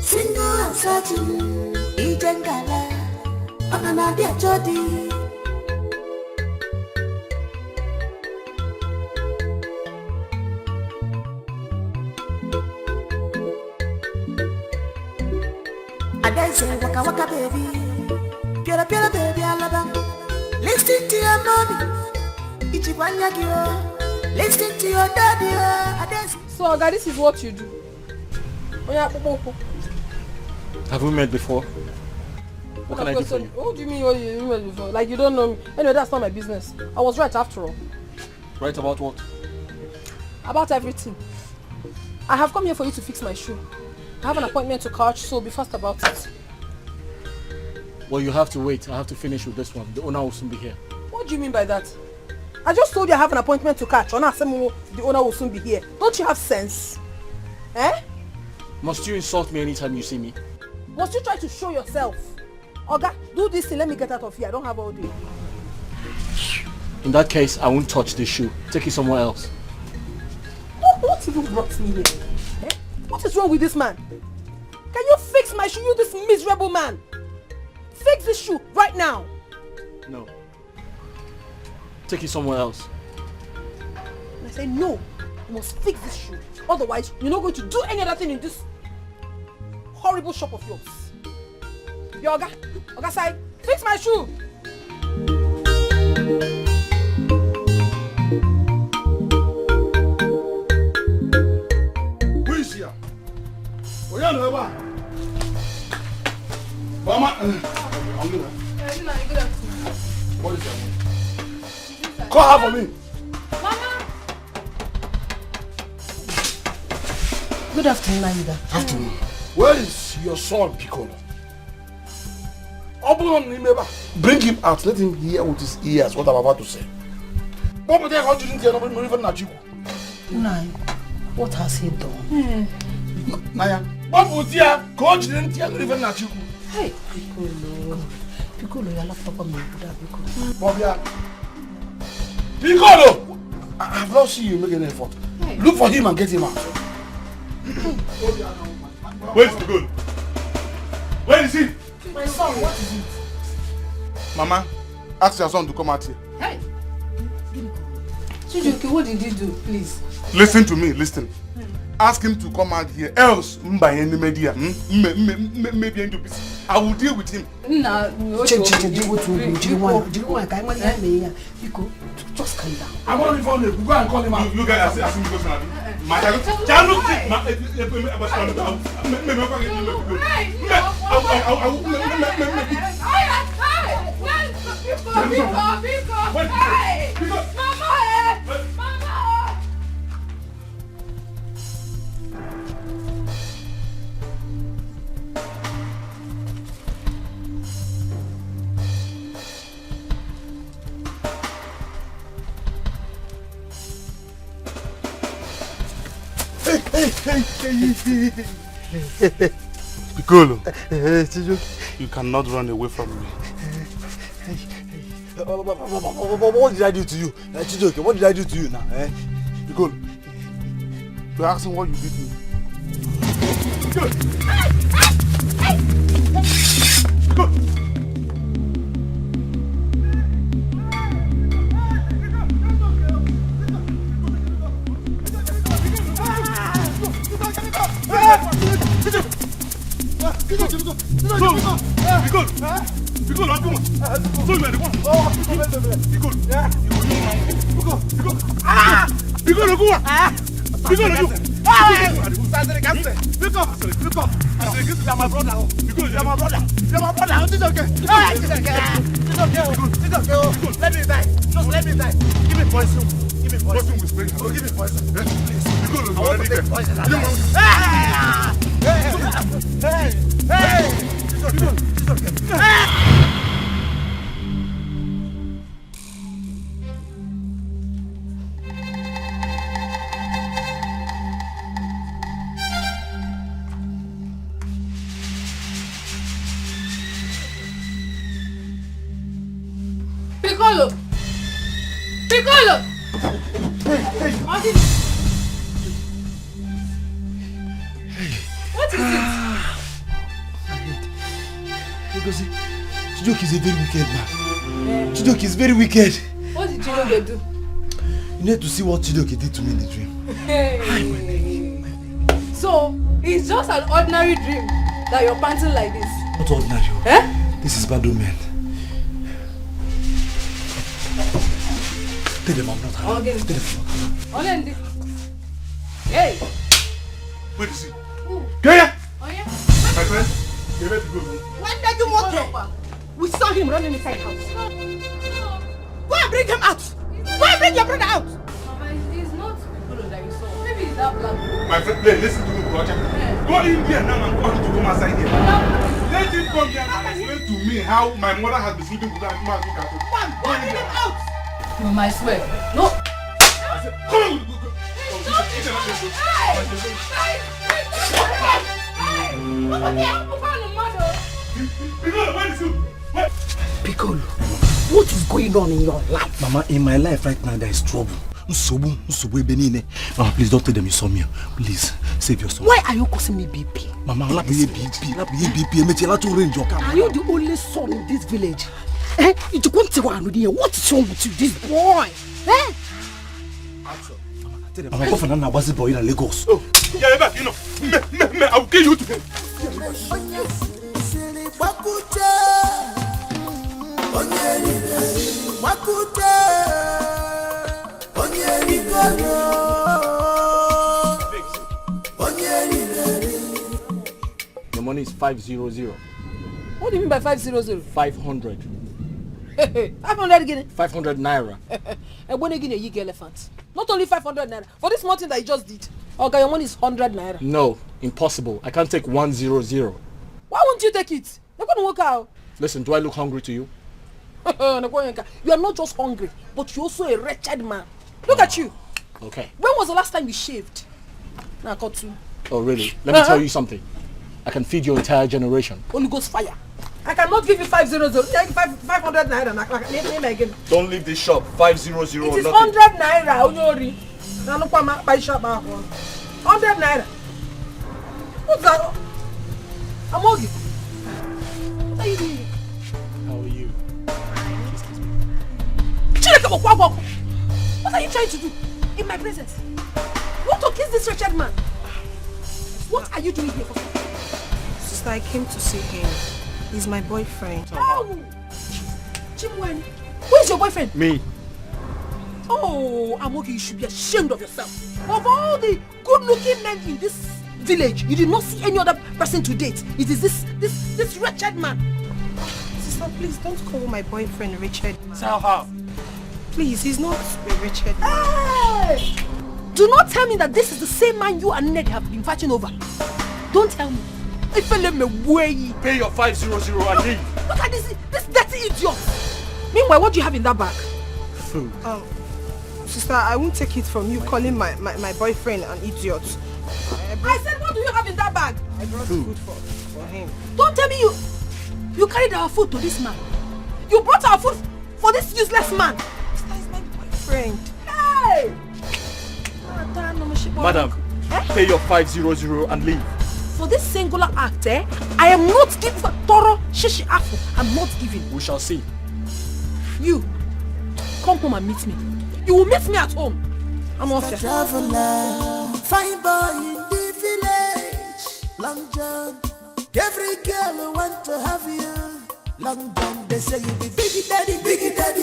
Single and searching, Ijengala, Ananadia Jodi. I say waka waka baby, piera piera baby alaba. Listen to your mommy, ichibanya kio. Listen to your daddy, So Oga, this is what you do. Have we met before? What can I do for you? What do you mean you met before? Like you don't know me. Anyway, that's not my business. I was right after all. Right about what? About everything. I have come here for you to fix my shoe. I have an appointment to catch, so be fast about it. Well, you have to wait. I have to finish with this one. The owner will soon be here. What do you mean by that? I just told you I have an appointment to catch. The owner will soon be here. Don't you have sense? Eh? Must you insult me anytime you see me? Must you try to show yourself? Oga, do this thing. Let me get out of here. I don't have all day. In that case, I won't touch this shoe. Take it somewhere else. What even brought me here? Eh? What is wrong with this man? Can you fix my shoe, you this miserable man? Fix this shoe right now. No. Take it somewhere else. And I say no. You must fix this shoe. Otherwise, you're not going to do any other thing in this horrible shop of yours. Yo, Oga Sai, fix my shoe. Who is here? Mama, what is your name? Call her for me. Good afternoon, Aida. Afternoon. Where is your son, Piccolo? Bring him out. Let him hear with his ears what I'm about to say. Nai, what has he done? Naya, Hey, Piccolo. Piccolo, you're not Papa Piccolo. Bobia. Piccolo! I have not seen you make an effort. Hey. Look for him and get him out. Where is Piccolo? Where is he? My son, what is it? Mama, ask your son to come out here. Hey! Chijoke, what did you do, please? Listen to me, listen. Ask him to come out here, else maybe into peace. I will deal with him. Just calm down. I want to phone him. Go and call him out. You guys ask him to go to Piccolo, you cannot run away from me. What did I do to you? Chijoke, what did I do to you now? Piccolo, you're asking what you did to me. Piccolo! Piccolo! What is it? Because Chijoke is a very wicked man. Chijoke is very wicked. What did Chijoke do? You need to see what Chijoke did to me in the dream. Hey. So, it's just an ordinary dream that you're panting like this? Not ordinary. Eh? This is bad omen. Tell them I'm not happy. Okay. Tell them I'm not happy. Hey! Where is he? Kaya! Oh yeah? My friend, you better go. When did you walk here? We saw him running inside house. Go and bring him out! Go and bring your brother out! Mama, it's not Piccolo that you saw. Maybe it's that black boy. My friend, listen to me, Roger. Go in here now and go to come outside here. Let him come here and explain to me how my mother has been sleeping with that man. Go and bring him out! Mama, I swear. No! Come on! Piccolo, what is going on in your life? Mama, in my life right now there is trouble. Mama, please don't tell them you saw me. Please, save your soul. Why are you causing me BP? Mama, Are you the only son in this village? Eh? What is wrong with you, this boy? Eh? Mama, go for an Abazi boy in Lagos. Oh, yeah, you know, I will kill you today. money is 500. What do you mean by 500? 500. 500 again? 500 naira. And when again you get elephant? Not only 500 naira. For this mountain that you just did. Okay, your money is 100 naira. No, impossible. I can't take 100. Why won't you take it? They're going to work out. Listen, do I look hungry to you? You are not just hungry, but you're also a wretched man. Look at you. Okay. When was the last time you shaved? Nah, I got to. Oh, really? Let me tell you something. I can feed your entire generation. Holy Ghost fire. I cannot give you 500. 500 naira. Name again. Don't leave this shop. 500. It is 100 naira. Onyori. 100 naira. What's that? Amogi. What are you doing? How are you? What are you trying to do in my presence? You want to kiss this wretched man? What are you doing here for? Sister, I came to see him. He's my boyfriend. Oh! Chimwen, who is your boyfriend? Me. Oh, Amogi, you should be ashamed of yourself. Of all the good-looking men in this village, you did not see any other person to date. It is this wretched man. Sister, please don't call my boyfriend Richard. Tell her. Please, he's not a Richard. Hey! Do not tell me that this is the same man you and Ned have been fighting over. Don't tell me. Pay your 500 and leave. Look at this dirty idiot. Meanwhile, what do you have in that bag? Food. Sister, I won't take it from you calling my boyfriend an idiot. I said, what do you have in that bag? I brought food for him. Don't tell me you carried our food to this man. You brought our food for this useless man. Sister is my boyfriend. Hey! Madam, pay your 500 and leave. For this singular act, I am not giving for thorough shishi apple. I'm not giving. We shall see. You, come home and meet me. You will meet me at home. I'm off here. Traveler, fine boy in the village. Long John, every girl want to have you. Long John, they say you be biggie daddy,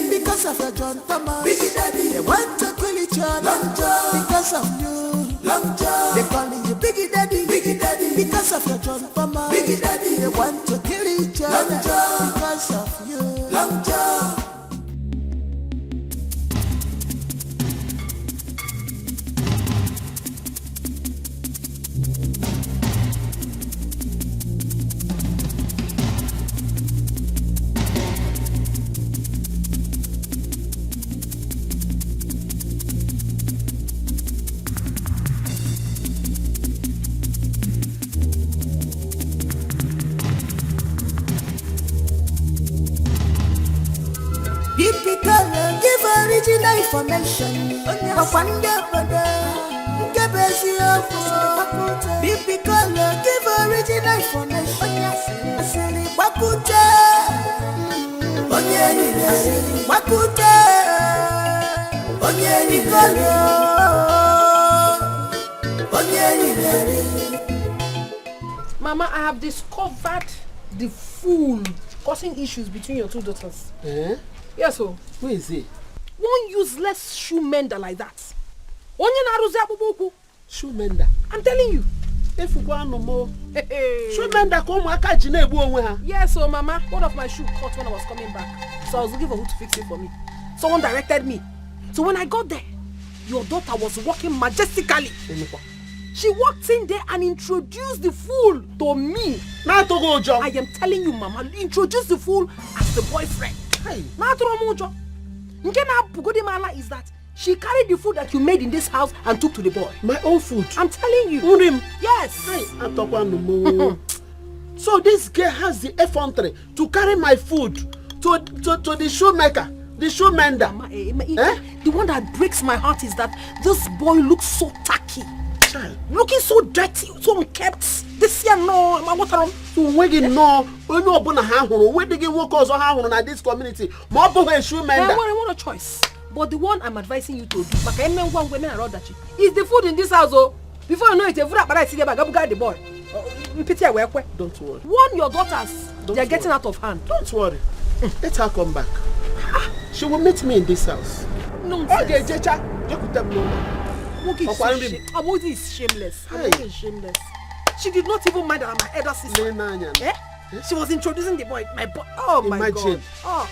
because of your John Thomas. Biggie daddy, they want to kill each other. Long John, because of you. Long John, they calling you biggie daddy, because of your John Thomas. Biggie daddy, they want to kill each other. Long John, because of you. Long John. Give original information. Give original Mama, I have discovered the fool causing issues between your two daughters. Eh? Yes, so. Who is he? One useless shoe mender like that. Shoe mender? I'm telling you. If you want no more. Shoe mender come waka. Yes, so Mama, one of my shoes caught when I was coming back. So I was looking for who to fix it for me. Someone directed me. So when I got there, your daughter was walking majestically. She walked in there and introduced the fool to me. I am telling you, Mama, introduce the fool as the boyfriend. Hey. Is that she carried the food that you made in this house and took to the boy. My own food? I'm telling you. Urim. Yes. Hey, so this girl has the effrontery to carry my food to the shoemaker, the shoe mender. Mama, the one that breaks my heart is that this boy looks so tacky. Child. Looking so dirty, so unkept. This year, no, so when you know, when you open a house, when they get workers or house in this community, more of a shoe mender. I want a choice. But the one I'm advising you to do, is the food in this house. Oh, before you know it, I see the boy. Don't worry. Warn your daughters. They're getting out of hand. Don't worry. Let her come back. She will meet me in this house. No. Okay, Amogi is shameless. Amogi is shameless. She did not even mind that I'm my elder sister. Eh? She was introducing the boy, my boy. Oh my God. Oh.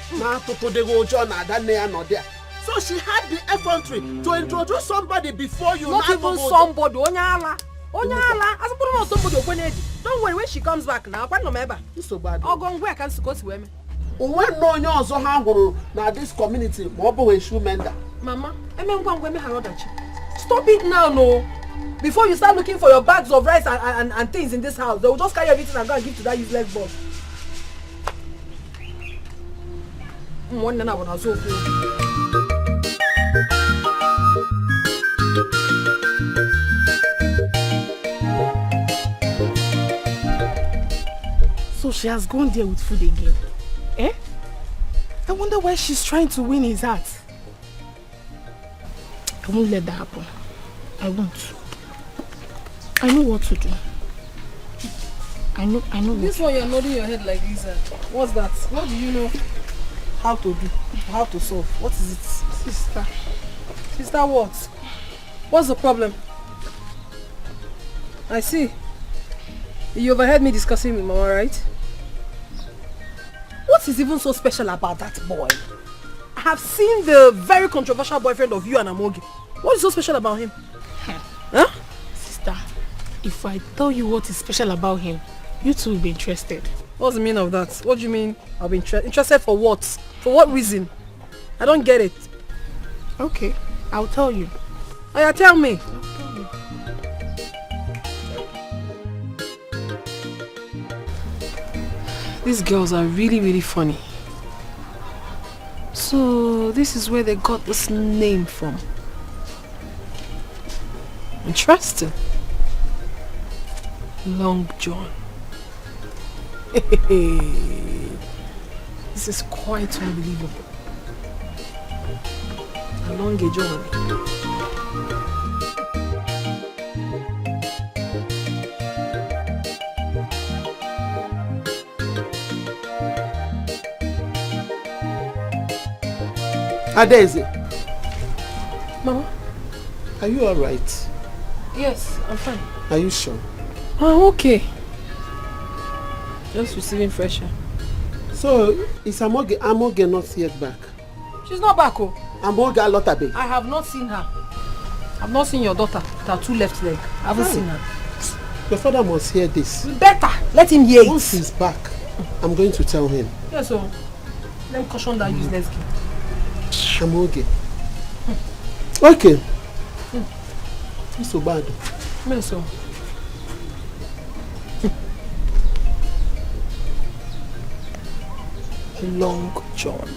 So she had the effrontery to introduce somebody before you. Not even somebody. Onyala. As a somebody. Don't worry, when she comes back now, I remember. It's so bad. Oh, go where I can go to women. When no one also hang now this community, Mobo and shoe mender. Mama, stop it now, no. Before you start looking for your bags of rice and things in this house, they will just carry everything and go and give to that useless boss. One nana wanna so So she has gone there with food again. Eh? I wonder why she's trying to win his heart. I won't let that happen. I won't. I know what to do. I know this one you're nodding your head like this. What's that? What do you know how to do? How to solve? What is it? Sister. Sister what? What's the problem? I see. You overheard me discussing with Mama, right? What is even so special about that boy? I have seen the very controversial boyfriend of you and Amogi. What is so special about him? Huh? Sister, if I tell you what is special about him, you too will be interested. What's the meaning of that? What do you mean I'll be interested for what? For what reason? I don't get it. Okay, I'll tell you. Oh yeah, tell me. These girls are really funny. So this is where they got this name from. Interesting. Long John. This is quite unbelievable. Long John. Adeze. Mama? Are you alright? Yes, I'm fine. Are you sure? Oh, okay. Just receiving fresh air. So, is Amoge not yet back? She's not back, oh. Amoge Alotabe? I have not seen her. I've not seen your daughter with her two left leg. I haven't seen her. Your father must hear this. Better. Let him hear it. Once he's back, I'm going to tell him. Yes, so let me caution that useless kid. Amoge. Okay. It's so bad. Yes, so. Long John.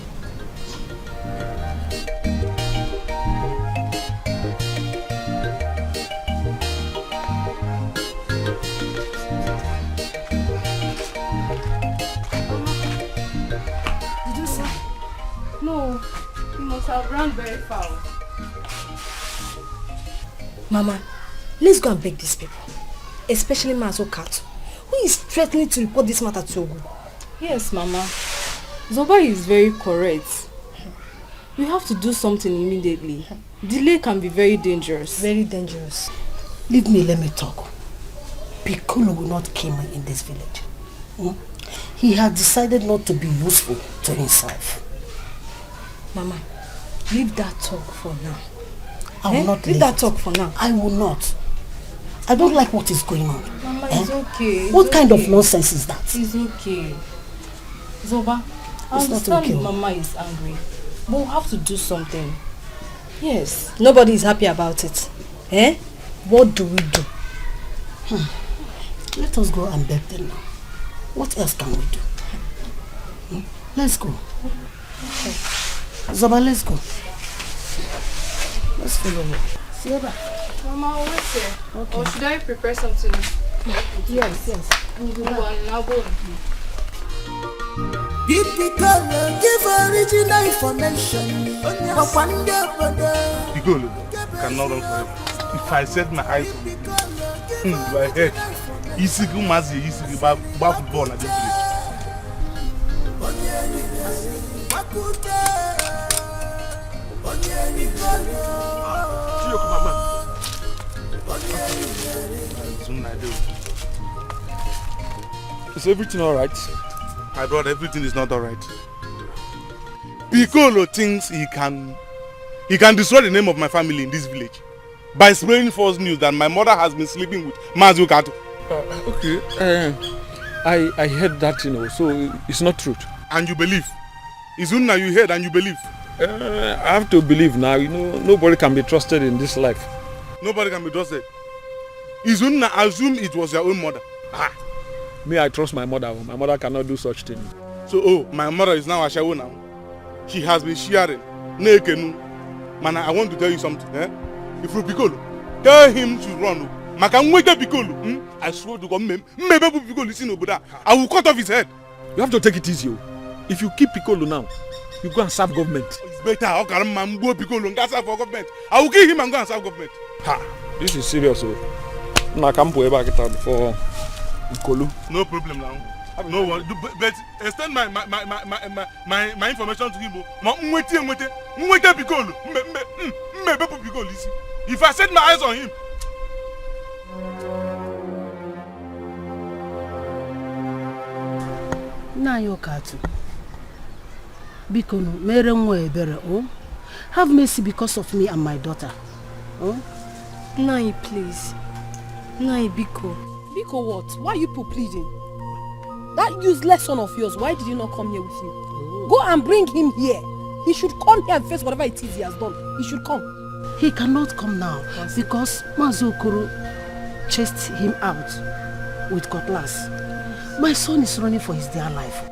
Did you see? No, he must have run very far. Mama, let's go and beg these people, especially Mazo Kat, who is threatening to report this matter to Ogu. Yes, Mama. Zoba is very correct. We have to do something immediately. Delay can be very dangerous. Very dangerous. Leave me, let me talk. Piccolo will not kill me in this village. He has decided not to be useful to himself. Mama, leave that talk for now. I will not leave that talk for now. I will not. I don't like what is going on. Mama, it's okay. What kind of nonsense is that? It's okay. Zoba, I understand Mama is angry, but we have to do something. Yes. Nobody is happy about it. Eh? What do we do? Let us go and beg them now. What else can we do? Let's go. Okay. Zoba, let's go. Let's follow me. Zoba. Mama, I'll wait here. Okay. Or should I prepare something? Yes. I'll go. Etiko, give original information. Piccolo cannot run forever. If I set my eyes on you, my head, Etiko must be back football at this village. Soon I do. Is everything alright? My brother, everything is not alright. Piccolo thinks he can destroy the name of my family in this village by spreading false news that my mother has been sleeping with Mazu Kato. Okay, I heard that, so it's not truth. And you believe? Izunna, you heard and you believe? I have to believe now. Nobody can be trusted in this life. Nobody can be trusted. Izunna assume it was your own mother. Me, I trust my mother. My mother cannot do such thing. So, my mother is now a shawo now. She has been sharing. Man, I want to tell you something. If you Piccolo, tell him to run. Piccolo. I swear to God, I will cut off his head. You have to take it easy. If you keep Piccolo now, you go and serve government. It's better. How can man go Piccolo and go serve for government? I will kill him and go and serve government. This is serious. I can't put it back for Piccolo. No problem now. No one. But extend my information to him. Piccolo. If I set my eyes on him. Na Yokatu. Bikono, mere nwa ebere, oh? Have mercy because of me and my daughter. Oh? Nai, please. Nai, Biko. Biko what? Why are you pleading? That useless son of yours, why did he not come here with you? Oh. Go and bring him here. He should come here and face whatever it is he has done. He should come. He cannot come now because Mazu Okoro chased him out with cutlass. My son is running for his dear life.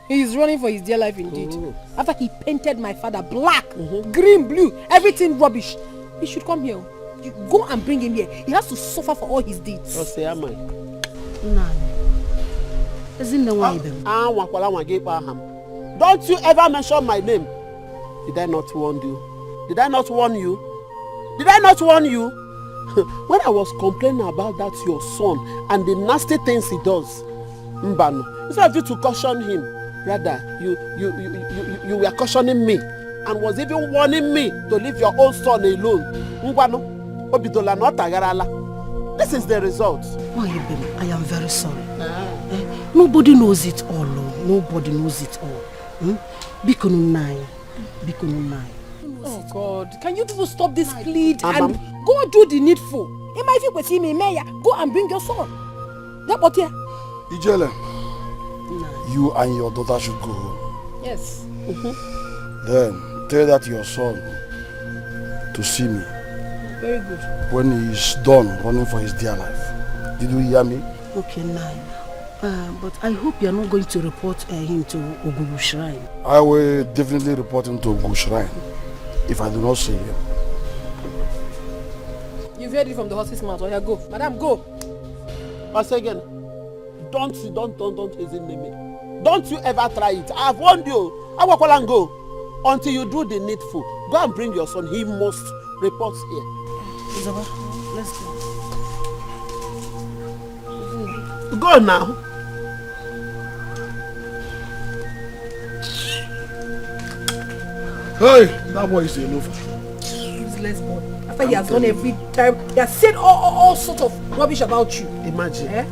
He is running for his dear life indeed. Oh. After he painted my father black, green, blue, everything rubbish. He should come here. You go and bring him here. He has to suffer for all his deeds. Oh, say am I? No. Isn't the one Don't you ever mention my name. Did I not warn you? Did I not warn you? Did I not warn you? When I was complaining about that your son and the nasty things he does, Mbano, instead of you to caution him, rather you were cautioning me and was even warning me to leave your own son alone. Mbano, Obidola not Tagarala. This is the result. Oh, I am very sorry. Nobody knows it all. Nobody knows it all. Bikonunai. Oh God, can you people stop this plead and go do the needful? Go and bring your son. Ijele, you and your daughter should go home. Yes. Then tell that your son to see me. Very good. When he is done running for his dear life. Did you hear me? Okay, Nai. But I hope you are not going to report him to Ogugu Shrine. I will definitely report him to Ogugu Shrine if I do not see him. You've heard it from the horse's mouth. Yeah, go. Madam, go. Once again, don't hesitate me. Don't you ever try it. I have warned you. I will call and go. Until you do the needful. Go and bring your son. He must report here. Isabel, let's go. Go now. Hey, that boy is a loafer. Useless boy. After he has done every time, he has said all sorts of rubbish about you. Imagine.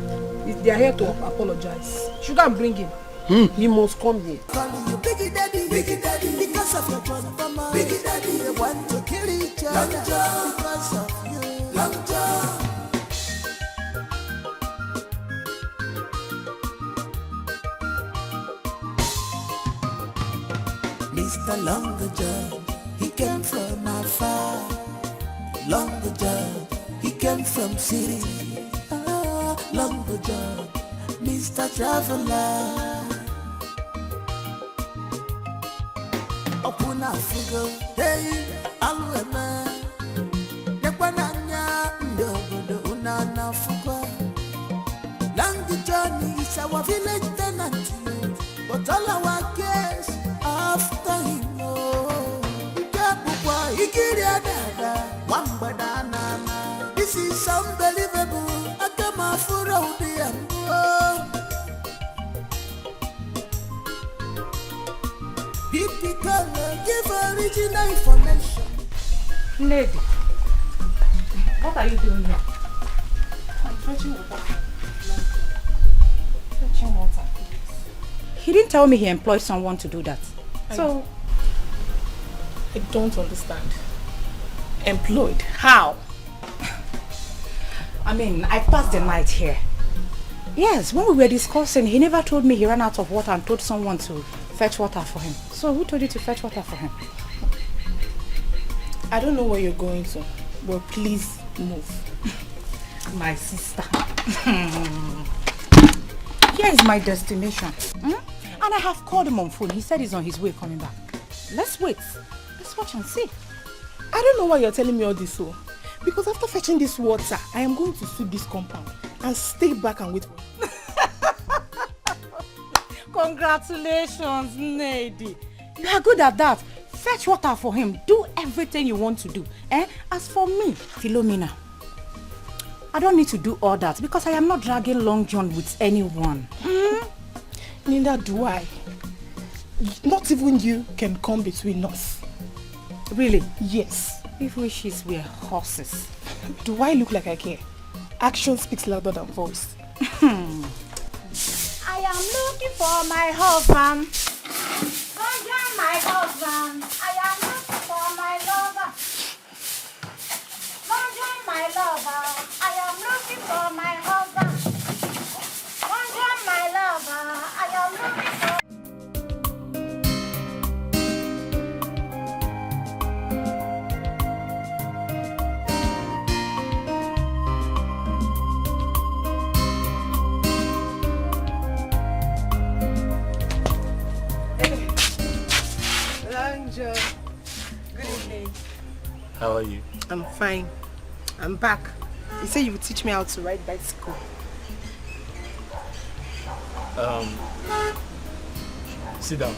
They are here to apologize. Should I bring him? He must come here. Biggie daddy, because of your John Mama. Biggie daddy, they want to kill each other because of you. Long John. Mr. Longer John, he came from afar. Longer John, he came from city. Longer John, Mr. Traveler. Opuna figo, hey, alwema. Nekwananya, ndogodo unana fukwa. Longer John is our village tenant, but all our cares after him. This is unbelievable. Etiko, give original information. Lady, what are you doing here? I'm fetching water. He didn't tell me he employed someone to do that. So... I don't understand. Employed? How? I mean, I passed the night here. Yes, when we were discussing, he never told me he ran out of water and told someone to fetch water for him. So who told you to fetch water for him? I don't know where you're going to, but please move. My sister. Here is my destination. And I have called him on phone. He said he's on his way coming back. Let's wait. Let's watch and see. I don't know why you're telling me all this, so. Because after fetching this water, I am going to sweep this compound and stay back and wait for you. Congratulations, Nady. You are good at that. Fetch water for him. Do everything you want to do. As for me, Philomena, I don't need to do all that because I am not dragging Long John with anyone. Neither do I. Not even you can come between us. Really? Yes. If wishes were horses. Do I look like I care? Action speaks louder than voice. I am looking for my husband. My husband. I am looking for my lover. My lover. I am looking for my husband. My lover. I am looking for. Good evening. How are you? I'm fine. I'm back. You said you would teach me how to ride bicycle. Sit down.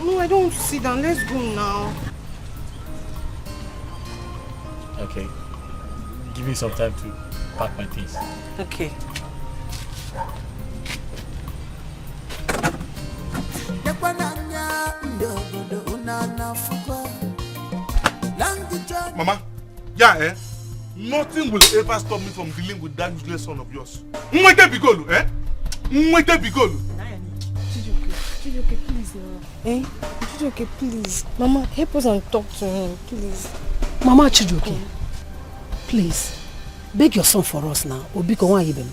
No, I don't want to sit down. Let's go now. Okay. Give me some time to pack my things. Okay. Mama, nothing will ever stop me from dealing with that useless son of yours. Mwete Bigolu, Mwete Bigolu. Chijoke, please now. Chijoke, please. Mama, help us and talk to him, please. Mama Chijoke, please, beg your son for us now. Obiko, why even?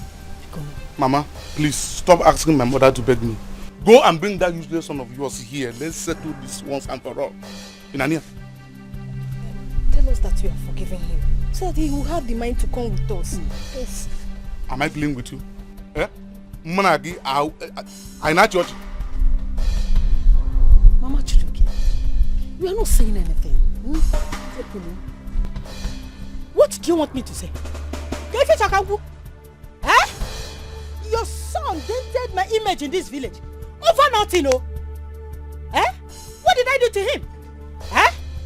Mama, please stop asking my mother to beg me. Go and bring that useless son of yours here. Let's settle this once and for all. Inania. Tell us that you are forgiving him, so that he will have the mind to come with us. Yes. Am I playing with you? Managi, I not church. Mama Chijoke, you are not saying anything. What do you want me to say? Your son dented my image in this village. Over nothing, oh. What did I do to him?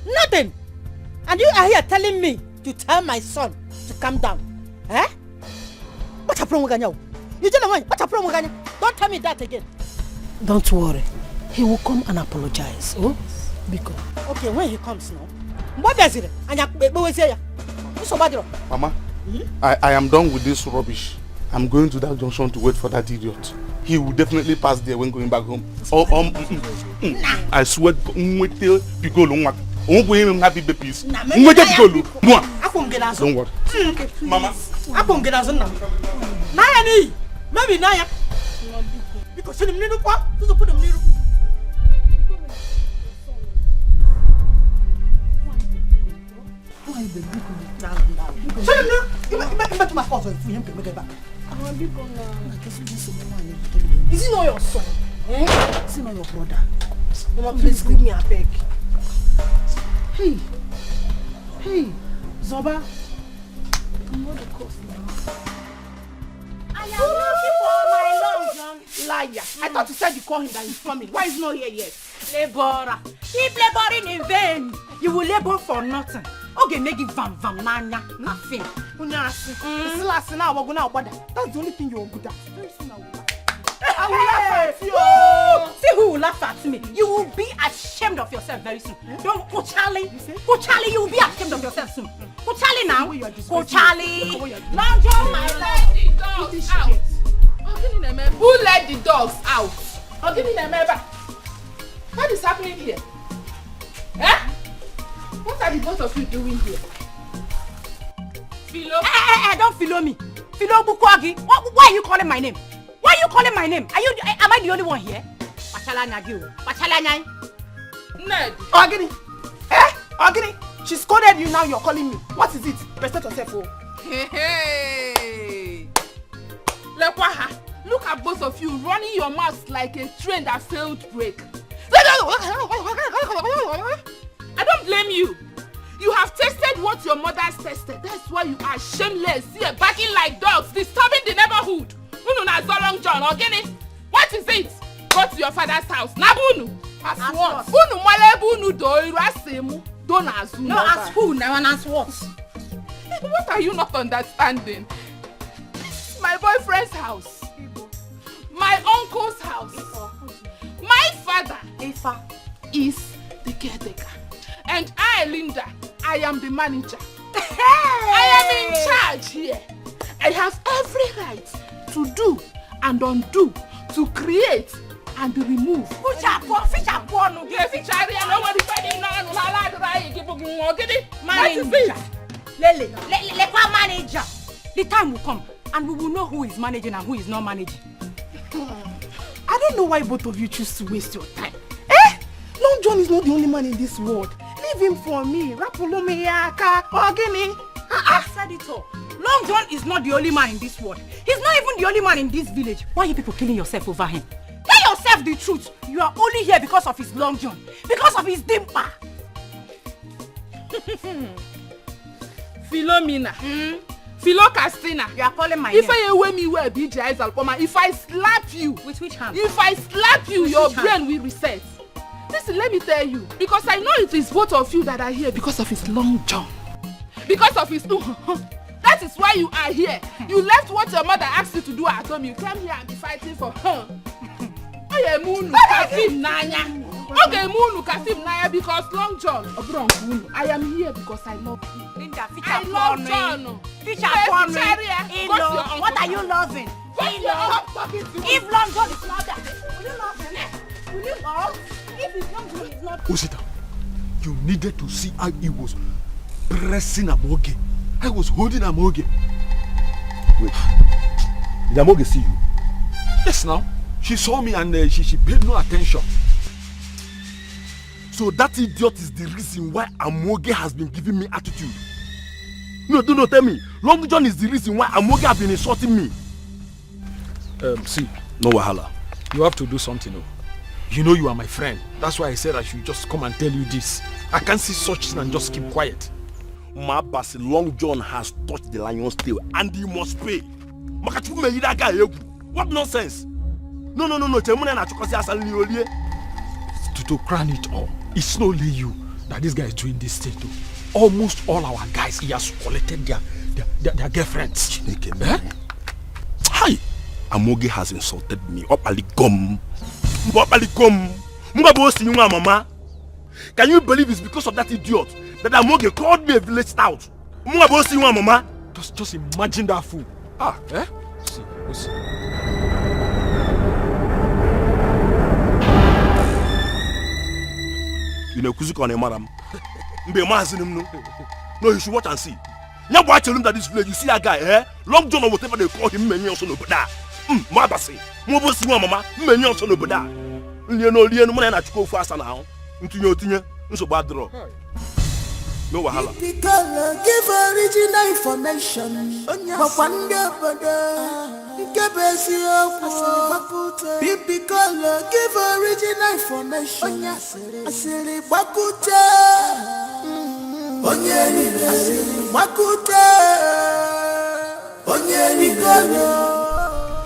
Nothing. And you are here telling me to tell my son to calm down. What a promo. You don't know what a promo. Don't tell me that again. Don't worry. He will come and apologize. Oh? Because. Okay, when he comes now. What is it? Mama, I am done with this rubbish. I'm going to that junction to wait for that idiot. He will definitely pass there when going back home. I swear, Mwete Bigolu. Don't worry. Mama. Naya, maybe Naya. Because you need to put them near. Is he not your son? Is he not your brother? Mama, please leave me, I beg. Hey, Zoba. I am looking for my Long John. Liar. I thought you said you called him that he's coming. Why is he not here yet? Laborer. Keep laboring in vain. You will labor for nothing. Okay, make it vam nanya. Nothing. That's the only thing you're good at. I will laugh at you. See who will laugh at me. You will be ashamed of yourself very soon. Don't go Charlie. Go Charlie, you will be ashamed of yourself soon. Go Charlie now. Go Charlie. Long John, my Who let the dogs out? Who let the dogs out? What is happening here? Eh? What are the both of you doing here? Philo? Don't philo me. Philo Bukwagi. Why are you calling my name? Why are you calling my name? Am I the only one here? Pachala Nyagi. Pachala Nyai. Ned. Ogini. Ogini. She scolded you, now you're calling me. What is it? Present yourself, oh. Hey. Lekwaha. Look at both of you running your mouths like a train that failed brake. I don't blame you. You have tasted what your mother has tasted. That's why you are shameless. Here, barking like dogs, disturbing the neighborhood. Unu na Zolong John, Ogini. What is it? Go to your father's house. Nabunu. As what? Unu malebunu do irasemu. Don't ask. No, as who? Now and as what? What are you not understanding? This is my boyfriend's house. My uncle's house. My father is the caretaker. And I, Linda, I am the manager. I am in charge here. I have every right to do and undo, to create and remove. Manager. Manager. The time will come and we will know who is managing and who is not managing. I don't know why both of you choose to waste your time. Long John is not the only man in this world. Leave him for me. Rapulumiyaka, Ogini. I said it all. Long John is not the only man in this world. He's not even the only man in this village. Why are you people killing yourself over him? Tell yourself the truth. You are only here because of his Long John. Because of his dimpa. Philomena. Philo Castina. You are calling my name. If I wear me wear BJ eyes Alpoma, if I slap you. With which hand? If I slap you, with your brain will reset. Listen, let me tell you. Because I know it is both of you that are here because of his Long John. Because of his that is why you are here. You left what your mother asked you to do at home. You came here and be fighting for her. Okay, Munu Kafim Nanya. Okay, Munu Kafim Nanya because Long John. I am here because I love you. Linda, I love John. What are you loving? If Long John is not there, will you love him? Will you love? If his Long John is not Osita, you needed to see how he was pressing Amoge. I was holding Amoge. Wait, did Amoge see you? Yes, now. She saw me and she paid no attention. So that idiot is the reason why Amoge has been giving me attitude. No, tell me. Long John is the reason why Amoge has been insulting me. See, no wahala. You have to do something. No? You know you are my friend. That's why I said I should just come and tell you this. I can't see such thing and just keep quiet. Mabasi, Long John has touched the lion's tail and he must pay. What nonsense? No. To crown it all, it's not only you that this guy is doing this thing to. Almost all our guys, he has collected their girlfriends. Eh? Hi! Amoge has insulted me. Mama. Can you believe it's because of that idiot that Amoge called me a village stout? Mama. Just imagine that fool. Eh? See. You know, Kuzuko and madam. No, you should watch and see. Now watch him that this village, you see that guy, eh? Long John or whatever they call him, many also know that. Mabasi. Mobosi mama, many also know that. You know, man, I go faster now. Into your thing, so bad draw. No wahala. Etiko, give original information. Etiko, give original information. Asiri bakute.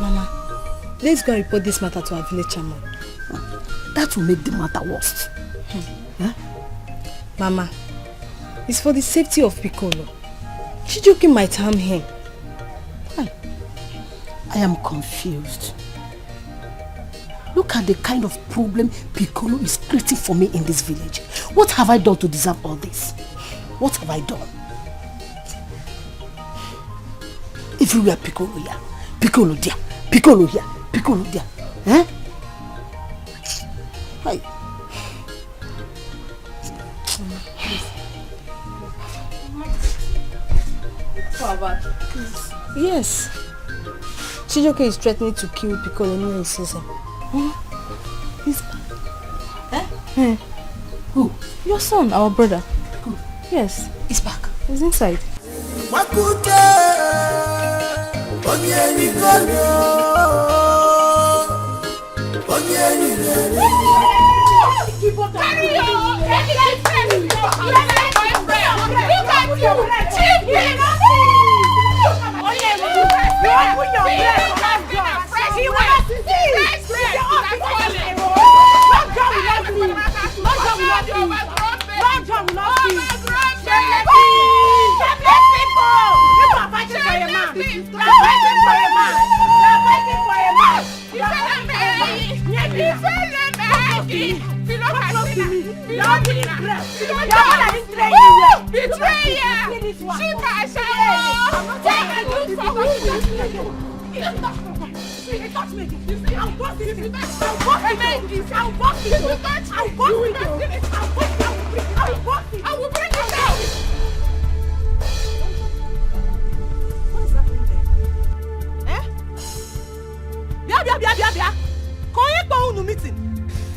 Mama, let's go report this matter to our village chairman. That will make the matter worse. Huh? Mama, it's for the safety of Piccolo. Chijoki might harm him. I am confused. Look at the kind of problem Piccolo is creating for me in this village. What have I done to deserve all this? What have I done? If you were Piccolo here, Piccolo there, Piccolo here, Piccolo there, eh? Hi. Please. Yes. Chijoke is threatening to kill Piccolo when he sees him. He's... Eh? Who? Your son, our brother. Who? Yes. He's back. He's inside.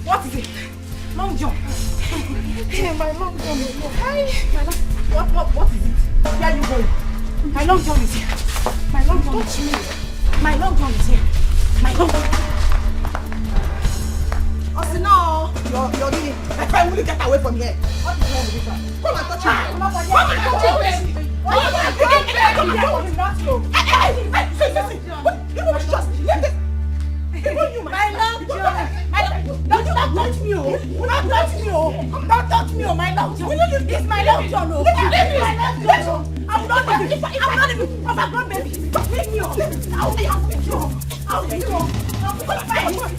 What is it? Long John. My Long John is here. What is it? Where are you going? My Long John is here. My Long John is here. My Long John is here. My Long John. Oh, no. You're leaving. My friend, will you get away from here? What is wrong with this one? Come and touch me. Come and touch me. You just leave this. My Long John. Don't touch me, oh! Don't touch me, oh! Don't touch me, oh! My Long John! It's my Long John, oh! My Long John! I'm not even overgrown baby! Leave me, oh! I'll leave you, oh! I'll leave you, oh! My Long John!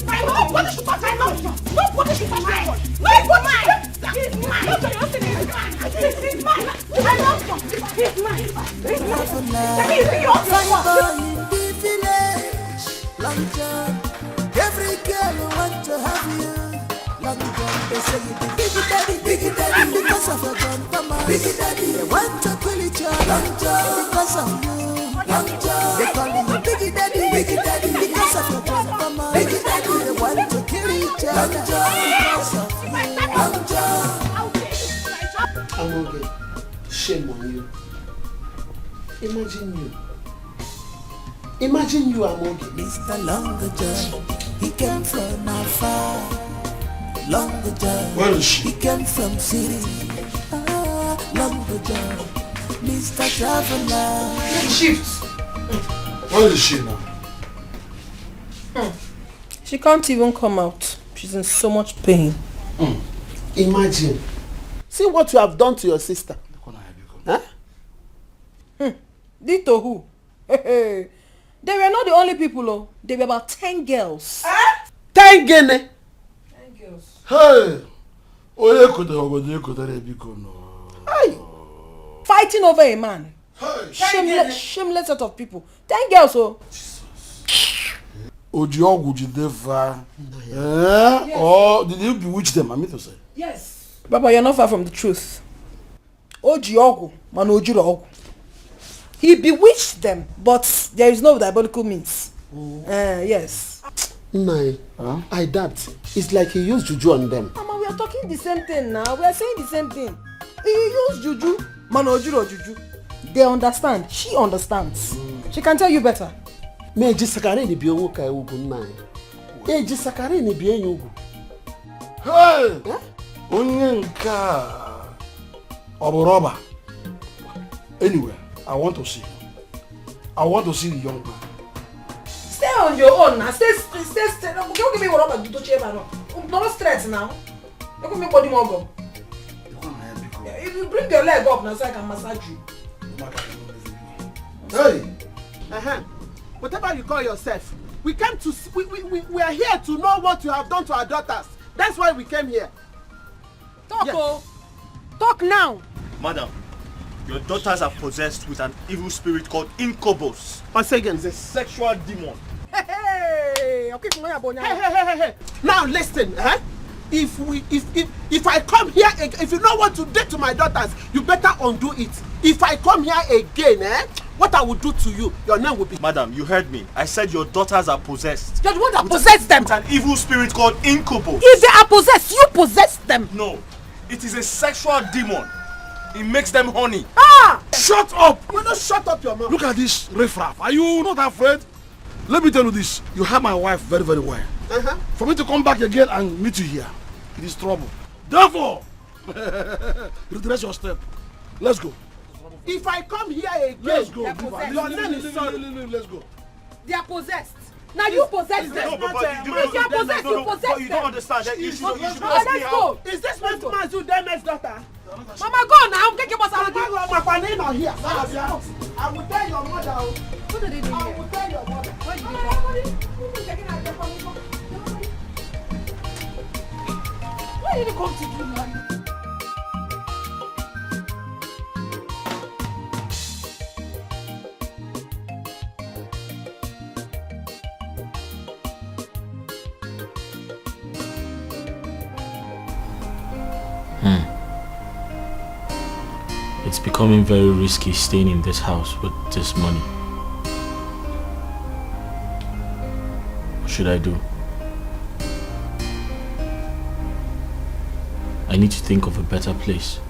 Nobody should touch my Long John! Nobody! It's mine! It's mine! My Long John! It's mine! It's mine! Every girl want to have you. Long John, they say you the biggie daddy, because of your grandmama. Biggie daddy, they want to kill each other. Long John, because of you. Long John, they call you biggie daddy, because of your grandmama. Biggie daddy, they want to kill each other. Long John, because of you. Long John. I'm okay. Shame on you. Imagine you, Amoge. Mr. Long John, he came from afar. Long John, where is she? He came from city. Long John, Mr. Traveler. Shift. Where is she now? She can't even come out. She's in so much pain. Imagine. See what you have done to your sister. Huh? Did to who? They were not the only people, oh. They were about 10 girls. 10 gene? 10 girls. Hey! Fighting over a man. Shameless set of people. 10 girls, oh. Or did you bewitch them? I mean to say. Yes. Papa, you're not far from the truth. Ojiogu, man Ojirogu. He bewitched them, but there is no diabolical means. Yes. Nai, I doubt. It's like he used juju on them. Mama, we are talking the same thing now. We are saying the same thing. He used juju, man Ojiro juju. They understand. She understands. She can tell you better. Me jisakare ni bi owo kai ugu nai. Jisakare ni bi enyi ugu. Hey! Onye nka oboroba. Anyway, I want to see him. I want to see the young man. Stay on your own now. Stay. Don't give me what I'm going to do. Don't stress now. Don't give me body more go. If you bring your leg up now, so I can massage you. Hey! Whatever you call yourself, we came to we are here to know what you have done to our daughters. That's why we came here. Talk, yes. Talk now. Madam, your daughters are possessed with an evil spirit called Incubus. Once again, it's a sexual demon. Hey. Now listen, If I come here, if you don't want to date to my daughters, you better undo it. If I come here again, what I will do to you, your name will be... Madam, you heard me. I said your daughters are possessed. You're the one that possessed them. With an evil spirit called incubus. If they are possessed, you possess them. No, it is a sexual demon. It makes them horny. Ah! Shut up! You don't shut up your mouth. Look at this riffraff. Are you not afraid? Let me tell you this. You have my wife very, very well. For me to come back again and meet you here, it is trouble. Therefore, retrace your step. Let's go. If I come here again, let's go. Your name is sorry. Let's go. They are possessed. Now you possess them. No, Papa, you are possessed. You possess them. You don't understand. You should Let's go. Is this my Mazudeme's daughter? Mama, go now. Get your boss out of here. I will tell your mother. What did they do here? I will tell your mother. Where did they What did you come to do now? It's becoming very risky staying in this house with this money. What should I do? I need to think of a better place.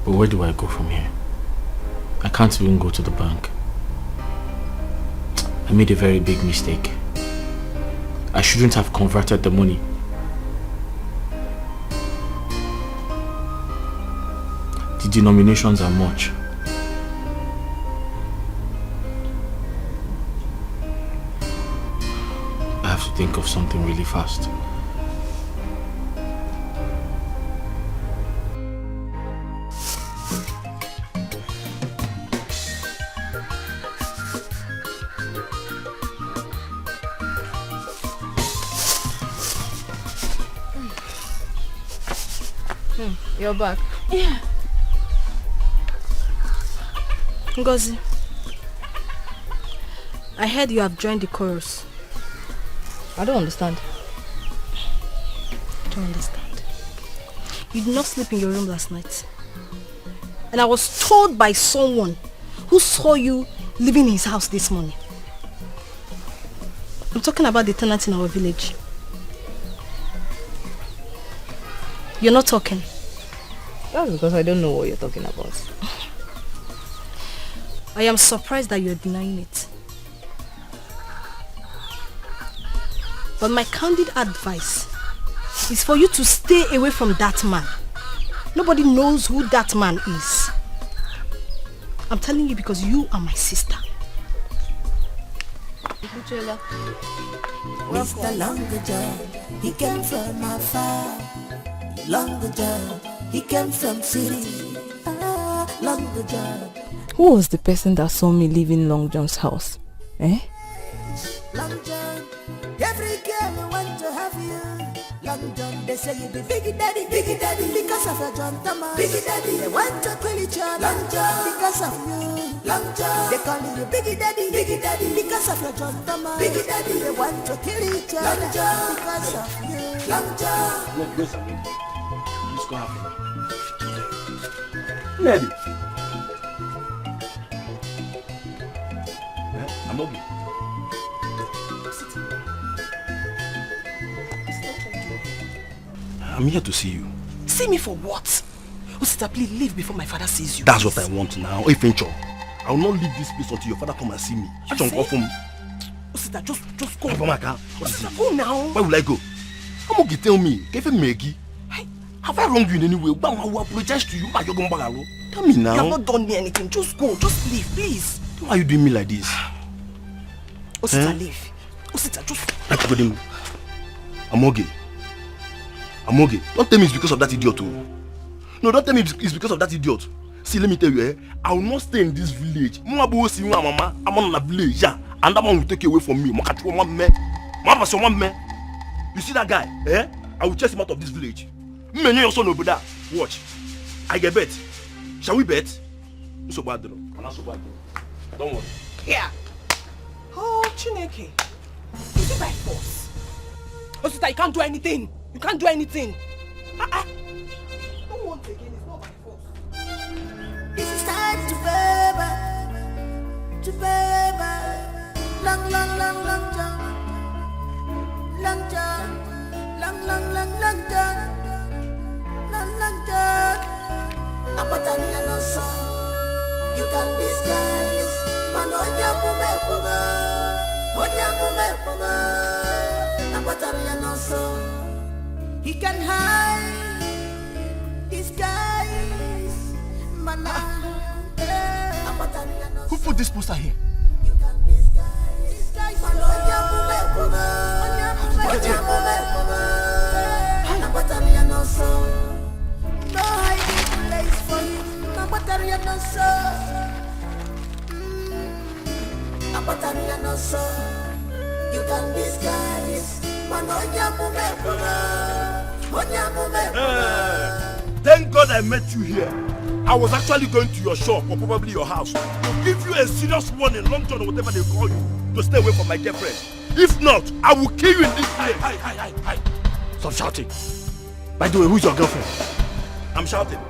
But where do I go from here? I can't even go to the bank. I made a very big mistake. I shouldn't have converted the money. The denominations are much. I have to think of something really fast. You're back. Yeah. Ngozi, I heard you have joined the chorus. I don't understand. I don't understand. You did not sleep in your room last night. And I was told by someone who saw you leaving his house this morning. I'm talking about the tenant in our village. You're not talking. That's because I don't know what you're talking about. I am surprised that you're denying it. But my candid advice is for you to stay away from that man. Nobody knows who that man is. I'm telling you because you are my sister. Mr. Longer John, he came from afar. Longer John, he came from city. Longer John. Who was the person that saw me leaving Long John's house? Eh? Long John, every girl want to have you. Long John, they say you be big daddy, because of your John Thomas. Big daddy, they want to kill each other. Long John, because of you. Long John, they call you big daddy, because of your John Thomas. Big daddy, they want to kill each other. Long John, because of you. Long John. Look, listen. Let's go have it. Lady. I'm okay. I'm here to see you. See me for what? Osita, please leave before my father sees you. That's what I want now. If Fincho, I will not leave this place until your father come and see me. I don't go from. Osita, just go. Osita, go now. Where will I go? I'm okay. Tell me. Have I wronged you in any way? I will apologize to you. Tell me now. You have not done me anything. Just go. Just leave, please. Why are you doing me like this? Osita, leave. Osita, just... I'm okay. Don't tell me it's because of that idiot. No, don't tell me it's because of that idiot. See, let me tell you, I will not stay in this village. I'm on a village, yeah. And that one will take you away from me. You see that guy? I will chase him out of this village. Watch. I get bet. Shall we bet? So bad, don't worry. Yeah. Oh, Chineke. Is it by force? Oh, sister, you can't do anything. You can't do anything. Don't want again. It's not my fault. This is time to baby. Long jump. Long jump. Long jump. Long jump. Apatanya no so. You can disguise. Manonya kumekuga. Apatanya no so. He can hide. Disguise. Who put this poster here? No hiding place for you. You can disguise. Thank God I met you here. I was actually going to your shop or probably your house to give you a serious warning, Long John or whatever they call you, to stay away from my girlfriend. If not, I will kill you in this place. Hi. Stop shouting. By the way, who's your girlfriend? I'm shouting.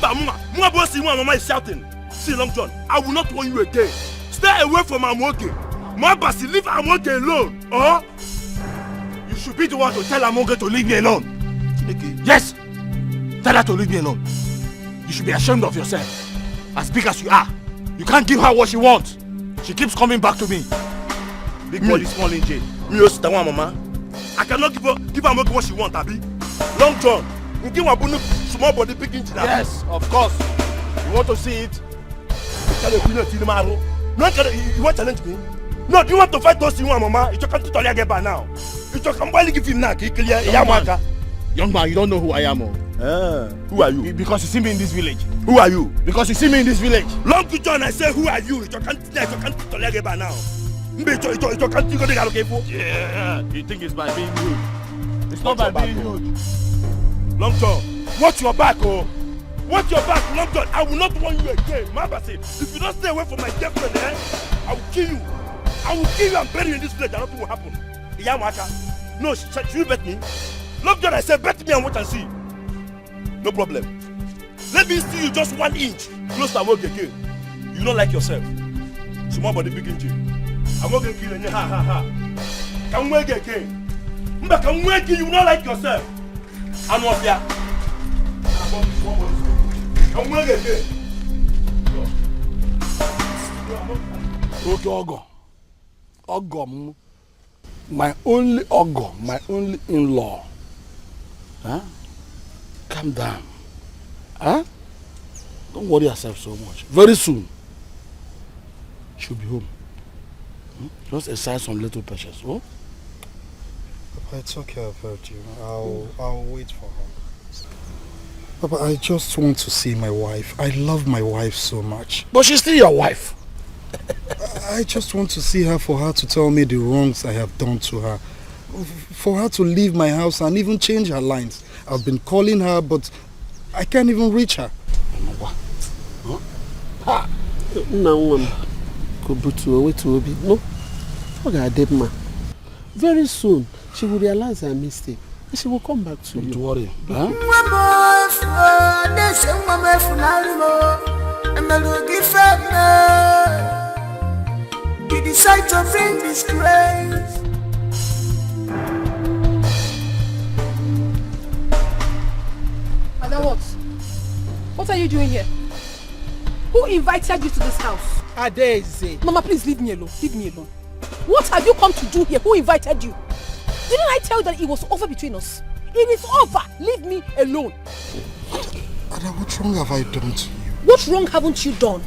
Mama is shouting. See, Long John, I will not warn you again. Stay away from Amoke. Mabasi, leave Amoke alone. Or you should be the one to tell Amoke to leave me alone. Yes. Tell her to leave me alone. You should be ashamed of yourself. As big as you are, you can't give her what she wants. She keeps coming back to me. Big body, small engine. Me also the one, Mama. I cannot give her what she wants, Abi. Long John, you give her small body, big engine. Yes, of course. You want to see it? You want to challenge me? No, do you want to fight those things, Mama? You can't tell you about now. You can't barely give him now. Young man, you don't know who I am. Who are you? Because you see me in this village. Who are you? Because you see me in this village. Long John, I say, who are you? You can't tell you about now. Yeah, you think it's by being rude? It's not by being rude. Long John, watch your back, oh. Watch your back, Long John. I will not warn you again. Mabasi, if you don't stay away from my girlfriend, I will kill you. I will kill you and bury you in this village. I don't know what will happen. No, should you bet me? Long John, I said, bet me and watch and see. No problem. Let me see you just 1 inch close to work again. You don't like yourself. Small body, big engine. I'm not going to kill you. Ha. Come work again. Come work, you don't like yourself. I'm not there. Come work again. Okay, Ogo, my only Ogo, my only in-law. Huh? Calm down. Huh? Don't worry yourself so much. Very soon, she'll be home. Just exercise some little patience. Oh? Papa, it's okay, I've heard you. I'll wait for her. Papa, I just want to see my wife. I love my wife so much. But she's still your wife. I just want to see her for her to tell me the wrongs I have done to her. For her to leave my house and even change her lines. I've been calling her, but I can't even reach her. No. Very soon, she will realize her mistake and she will come back to you. Don't worry. You decide to bring disgrace. Madam, what are you doing here? Who invited you to this house? Adeze. Mama, please leave me alone. Leave me alone. What have you come to do here? Who invited you? Didn't I tell you that it was over between us? It is over. Leave me alone. Ada, what wrong have I done to you? What wrong haven't you done?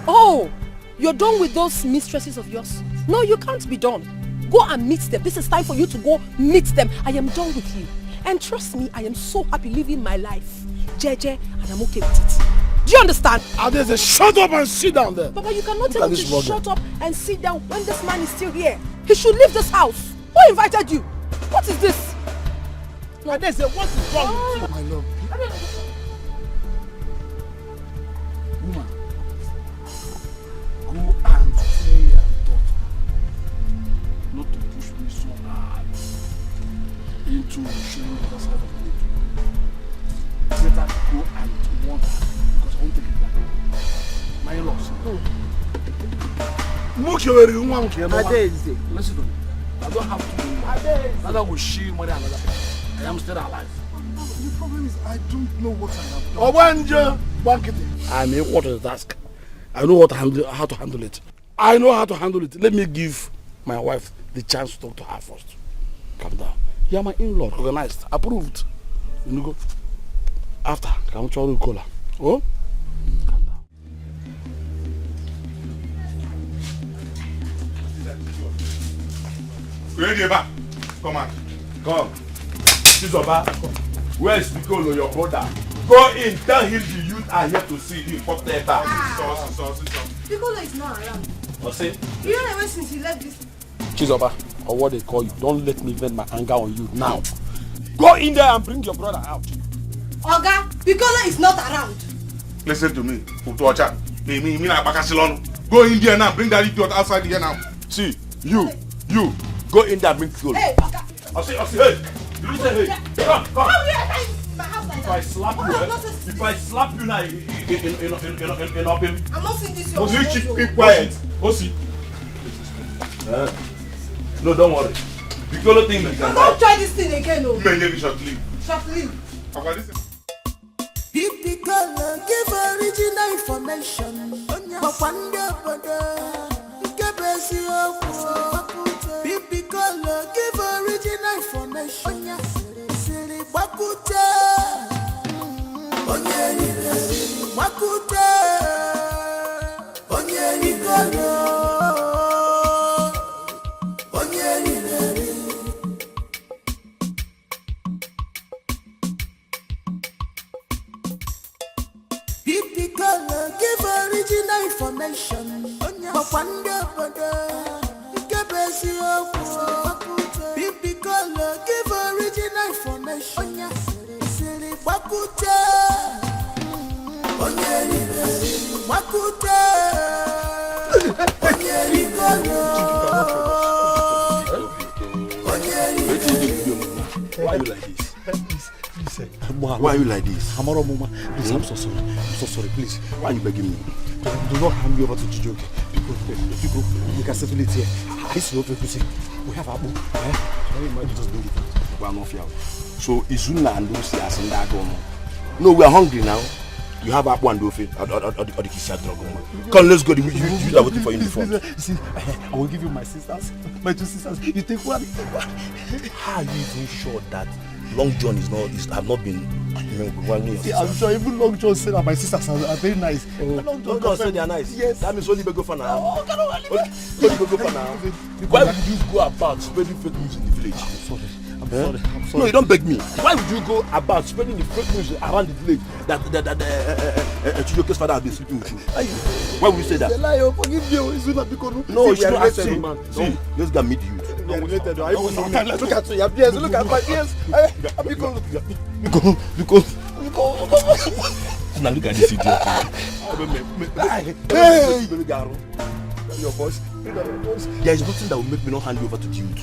Oh, you're done with those mistresses of yours? No, you can't be done. Go and meet them. This is time for you to go meet them. I am done with you. And trust me, I am so happy living my life. Jeje, and I'm okay with it. Do you understand? Adeze, shut up and sit down there. Papa, you cannot tell him to shut up and sit down when this man is still here. He should leave this house. Who invited you? What is this? No. Adeze, what is wrong with you? My love. Woman, go and tell your daughter not to push me so hard. into showing the side of the better go and warn her because I won't take it back. My in-laws. Listen to me. I don't have to do more. Neither will she marry another person. I am still alive. The problem is I don't know what I have done. I'm equal to the task. I know how to handle it. I know how to handle it. Let me give my wife the chance to talk to her first. Calm down. You are my in-law, recognized, approved. You go. After, come to call her. Oh? Calm down. Come on. Come. Chizoba, where is Piccolo, your brother? Go in, tell him the youth are here to see him. Pop there back. Piccolo is not around. What's it? You don't know since he left this. Chizoba, or what they call you, don't let me vent my anger on you now. Go in there and bring your brother out. Oga, Piccolo is not around. Listen to me. Go in there now. Bring that idiot outside here now. See, you. Go in there and bring Piccolo. Hey, Oga. I say, hey. Did you say hey? Come. How will you enter my house like If that? I slap you, if I slap you now, in open. I'm not seeing this your You keep quiet. Osi. No, don't worry. Piccolo thing you can don't try this thing again, no. Maybe shortly. Shortly. If Piccolo give original information, but one day, if Piccolo give original information, Siri Bakute, Bakute, Piccolo. Piccolo give original information, but one day, Piccolo give original information, Siri Bakute, Bakute, Why are you like this? Why are you like this? Please, I'm so sorry. I'm so sorry, please. Why are you begging me? Do not hand me over to Chijoke. Because we can settle it here. I see what you say. We have Abu. Just bring it out. We are not here. So Izuna and Lucy are saying that one. No, we are hungry now. You have Abu and Dofi or the Kisia Dragon. Come, let's go. You are waiting for you in the front. See, I will give you my sisters. My two sisters. You take one. How are you even sure that Long John have not been See, I'm sure even Long John said that my sisters are very nice. Long John said they are nice. Yes. That means only go for now. Only go for now. Why would you go about spreading fake news in the village? I'm sorry. No, you don't beg me. Why would you go about spreading the fake news around the village that Chijoke's father has been sleeping with you? Why would you say that? It's a lie. Forgive me. It's not because no, you don't ask me. See, let's go meet you. Look at your ears. Look at my ears. Because. Now look at this idiot. Hey! Your voice. There is nothing that will make me not hand you over to the youth.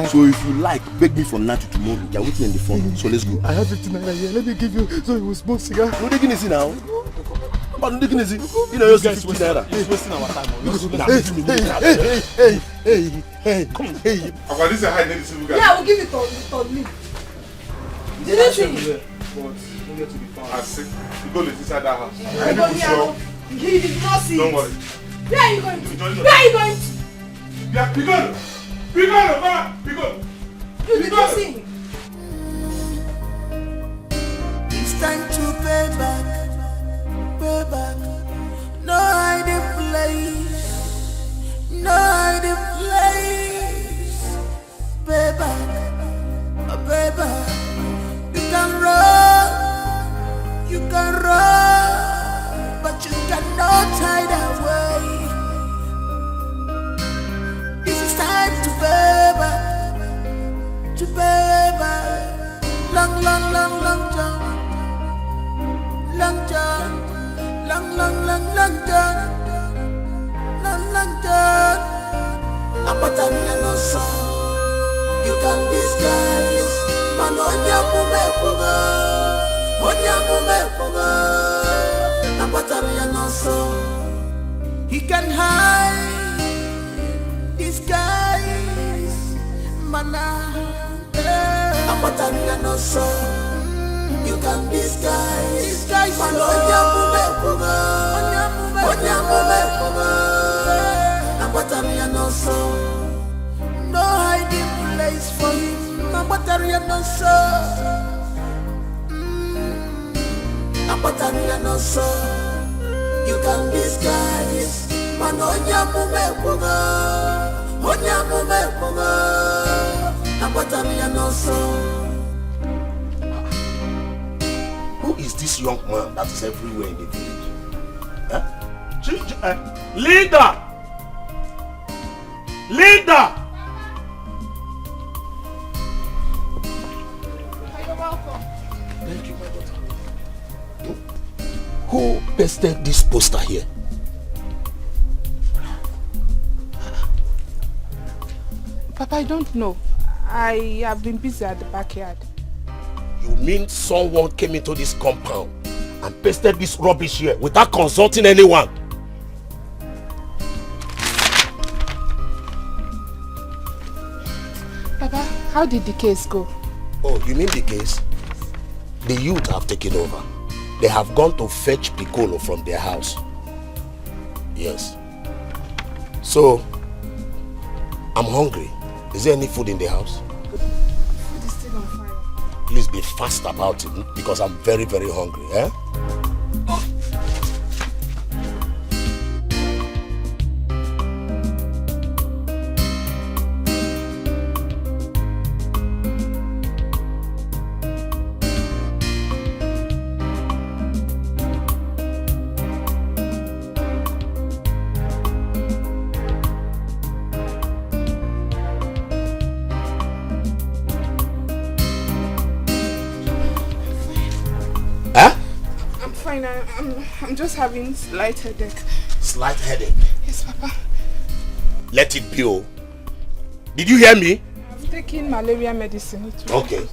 So if you like, beg me from now to tomorrow. You are waiting in the phone. So let's go. I have 15 naira here. Let me give you so you will smoke cigar. No, taking easy now. But no, taking easy. You know, you're 15 naira. He's wasting our time. Hey. Come on. Hey. This is a high name. Yeah, we'll give it on me. Did you see? I see. You go inside that house. He did not see. Don't worry. Where are you going to? Where are you going to? Yeah, Piccolo, Mama, Piccolo. You did not see him. It's time to pay back. No hiding place. Pay back. You can run, but you cannot hide away. This is time to pay back. Long John. You can disguise He can hide, disguise, mana. You can disguise, mana. No hiding place for him. You can disguise, Who is this young man that is everywhere in the village? Leader! Leader! You're welcome. Thank you, my daughter. Who pasted this poster here? Papa, I don't know. I have been busy at the backyard. You mean someone came into this compound and pasted this rubbish here without consulting anyone? Papa, how did the case go? Oh, you mean the case? The youth have taken over. They have gone to fetch Piccolo from their house. Yes. So, I'm hungry. Is there any food in the house? Food is still on fire. Please be fast about it because I'm very, very hungry. Eh? I'm just having slight headache. Slight headache? Yes, Papa. Let it be. Oh. Did you hear me? I'm taking malaria medicine. Okay.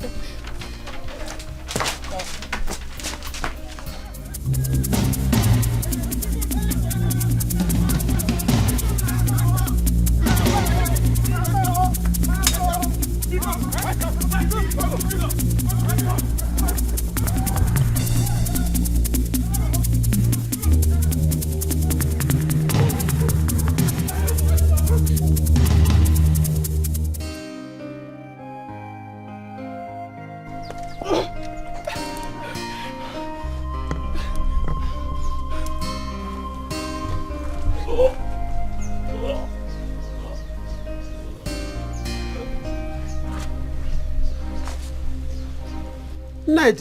Ned.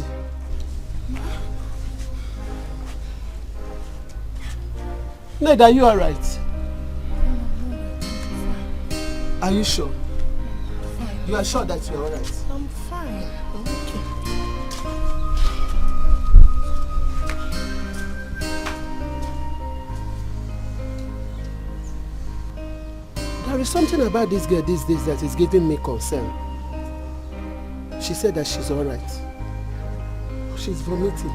Ned, are you alright? Are you sure? You are sure that you are alright? I'm fine. I'm okay. There is something about this girl these days that is giving me concern. She said that she's alright. She's vomiting.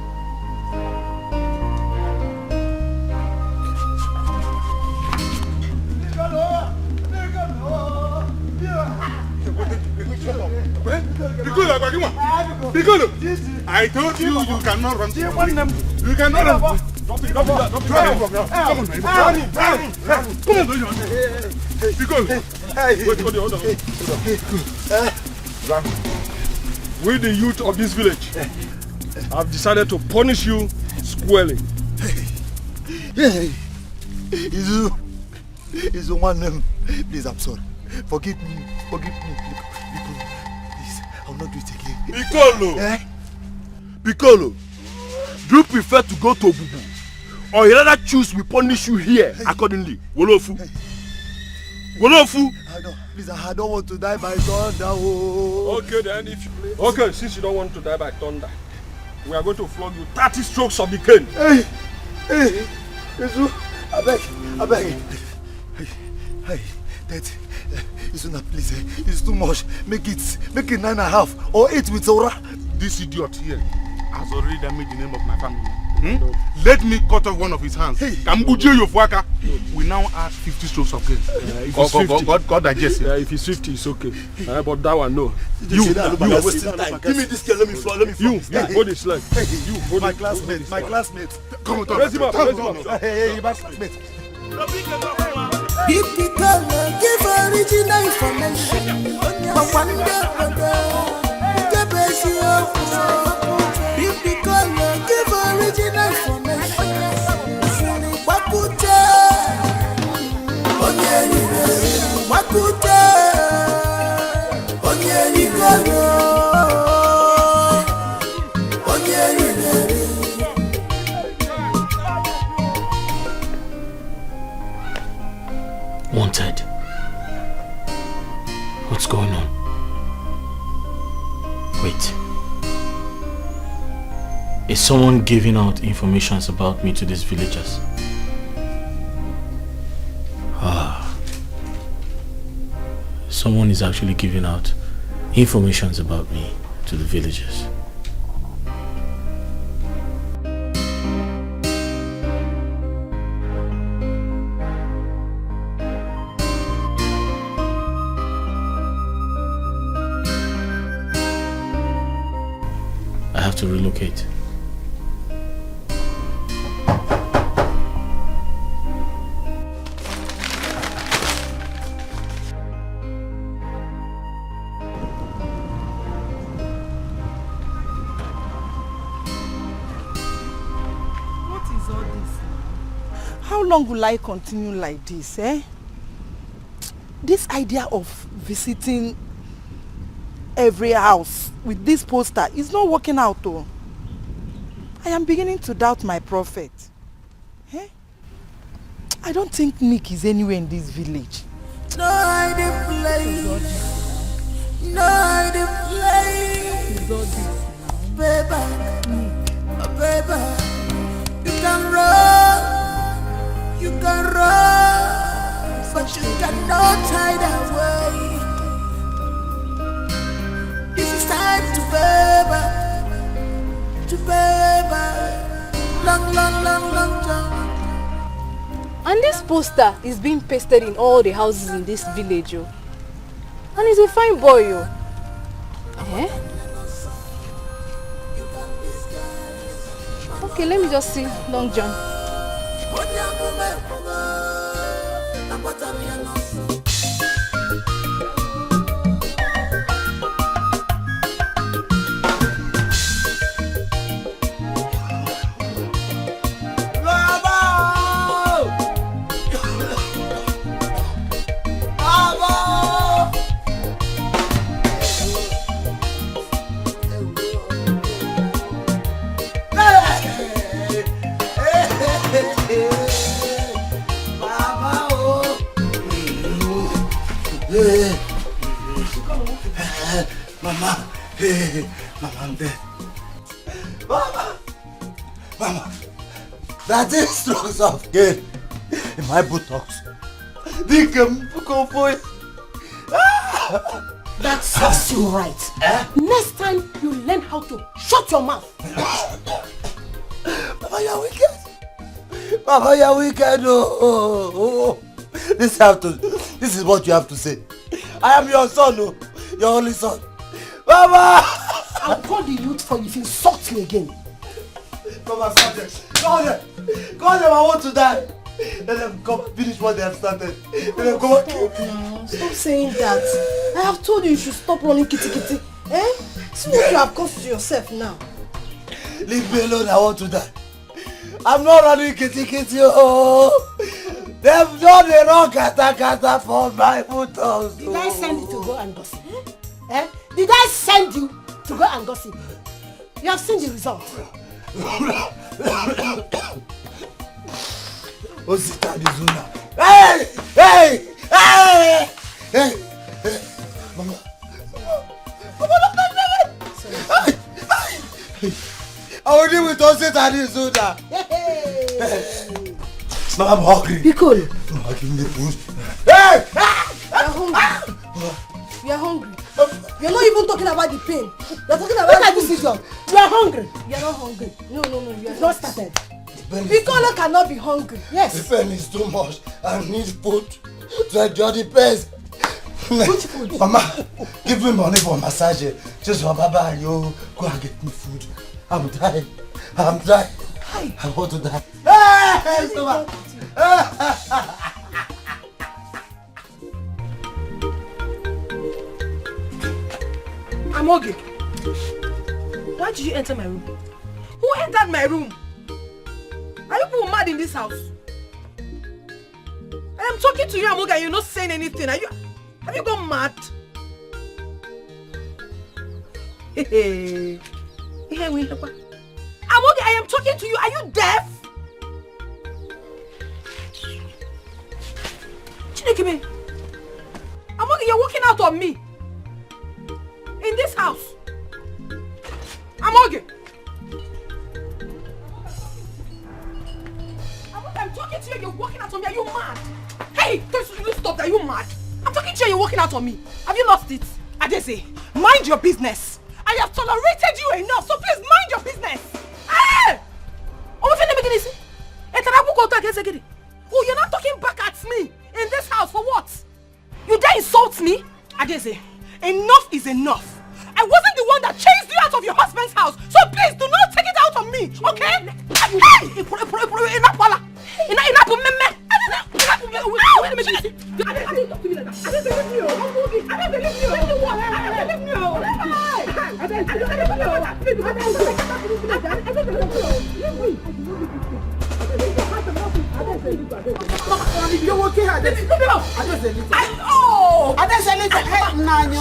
Piccolo, I told you you cannot run. You cannot run. Come on, Piccolo. We, the youth of this village, have decided to punish you squarely. It's one name. Please, I'm sorry. Forgive me. Please, I'll not do it again. Piccolo! Piccolo, do you prefer to go to Bubu? Or you rather choose we punish you here accordingly? Wolofu? Wolofu? Please, I don't want to die by thunder. Oh. Okay then, okay, since you don't want to die by thunder, we are going to flog you 30 strokes of the cane. Hey, I beg. Hey, Isuna, please, it's too much. Make it 9.5 or 8 with Ora. This idiot here has already damaged the name of my family. No. Let me cut off one of his hands. Hey. We now add 50 strokes of gain. God digest it. Yeah, if it's 50, it's okay. But that one, no. You are wasting time. Give me this girl, let me fall. You hold his leg. Hey, you hold my classmate. Come on, raise him up. Hey, my classmate. If the color give original information, but one day, the best you if the color give original information, Wakute, Wanted. What's going on? Wait. Is someone giving out information about me to these villagers? Someone is actually giving out information about me to the villagers. I have to relocate. How long will I continue like this, eh? This idea of visiting every house with this poster is not working out though. I am beginning to doubt my prophet. Eh? I don't think Nick is anywhere in this village. No, I didn't play. No, I didn't play. Baby, baby, you can run. You can run, but you cannot hide away. This is time to baby, long time. And this poster is being pasted in all the houses in this village, yo. And he's a fine boy, yo. Eh? Okay, let me just see Long John. Mama, hey, Mama, I'm dead. Mama, that is strokes of gain in my buttocks. That serves you right. Next time you learn how to shut your mouth. Mama, you're wicked. Mama, you're wicked. Oh. This is what you have to say. I am your son, your only son. Mama! I'll call the youth for you if you insult me again. Mama, stop them. Call them, I want to die. Let them come and finish what they have started. Let them come and kill me. Stop saying that. I have told you should stop running kitty. Eh? See what you have caused to yourself now. Leave me alone, I want to die. I'm not running kitty. Oh. They've done the wrong kata for my buttocks. Did I send you to go and gossip? Eh? Did I send you to go and gossip? You have seen the result. Osita Dizuna. Hey! Mama. Mama, look at me! I will deal with Osita Dizuna. Mama, I'm hungry. Piccolo. Mama, give me the food. Hey! hungry. You are hungry. You're not even talking about the pain. You're talking about the decision. You are hungry. You are not hungry. No. You are not started. Piccolo cannot be hungry. Yes. The pain is too much. I need food to enjoy the pain. Which food? Mama, give me money for massage. Just for Baba, you go and get me food. I'm dying. I want to die. Hey, stop. Amoge, why did you enter my room? Who entered my room? Are you people mad in this house? I am talking to you, Amoge, and you're not saying anything. Have you gone mad? Amoge, I am talking to you. Are you deaf? Chinekime, Amoge, you're walking out on me. In this house. Amoge, I'm talking to you, you're walking out on me. Are you mad? Hey, you stop that. Are you mad? I'm talking to you, you're walking out on me. Have you lost it? Adese, mind your business. I have tolerated you enough, so please mind your business. Hey! Oh, you're not talking back at me in this house for what? You dare insult me? Adese, enough is enough. I wasn't the one that chased you out of your husband's house, so please do not take it out on me, okay? You're working hard. She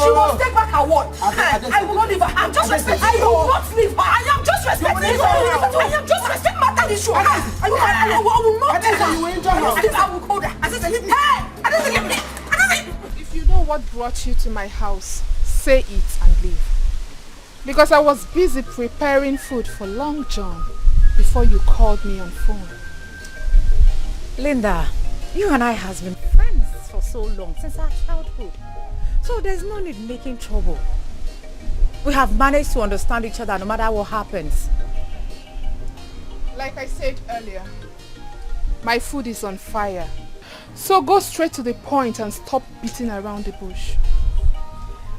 won't take back her word. I will not leave her. I'm just respecting her. I will not leave her. I am just respecting her. I am just respecting my daddy's shoe. I will not leave her. I will call her. I just leave me. I don't leave me. If you know what brought you to my house, say it and leave. Because I was busy preparing food for Long John before you called me on phone. Linda, you and I has been friends for so long, since our childhood. So there's no need making trouble. We have managed to understand each other no matter what happens. Like I said earlier, my food is on fire. So go straight to the point and stop beating around the bush.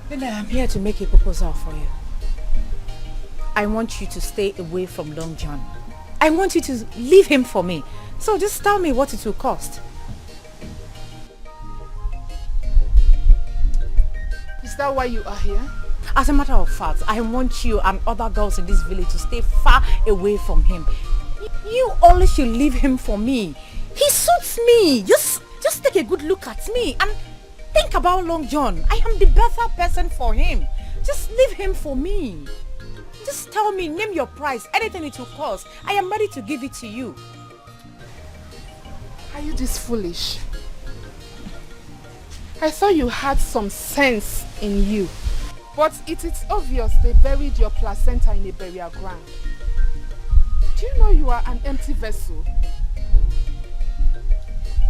Linda, I'm here to make a proposal for you. I want you to stay away from Long John. I want you to leave him for me. So just tell me what it will cost. Is that why you are here? As a matter of fact, I want you and other girls in this village to stay far away from him. You only should leave him for me. He suits me. Just take a good look at me and think about Long John. I am the better person for him. Just leave him for me. Just tell me, name your price, anything it will cost. I am ready to give it to you. Are you this foolish? I thought you had some sense in you. But it is obvious they buried your placenta in a burial ground. Do you know you are an empty vessel?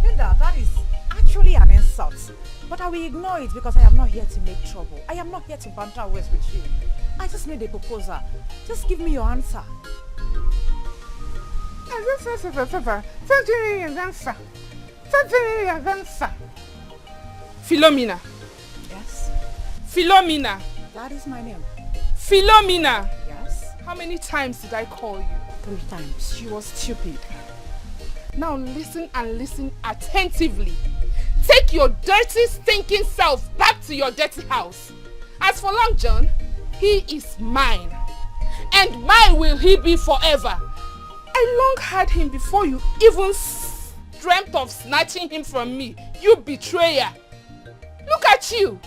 Linda, that is actually an insult. But I will ignore it because I am not here to make trouble. I am not here to banter words with you. I just made a proposal. Just give me your answer. Philomena. Yes? Philomena. That is my name. Philomena. Yes? How many times did I call you? 3 times. You were stupid. Now listen and listen attentively. Take your dirty, stinking self back to your dirty house. As for Long John, he is mine. And mine will he be forever. I long had him before you even dreamt of snatching him from me. You betrayer. Look at you.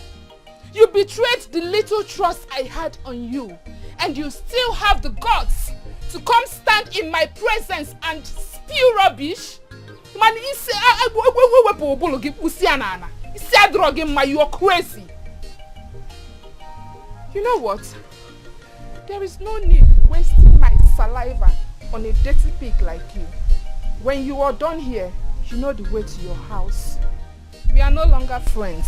You betrayed the little trust I had on you. And you still have the guts to come stand in my presence and spew rubbish. Man, you're crazy. You know what? There is no need wasting my saliva on a dirty pig like you. When you are done here, you know the way to your house. We are no longer friends.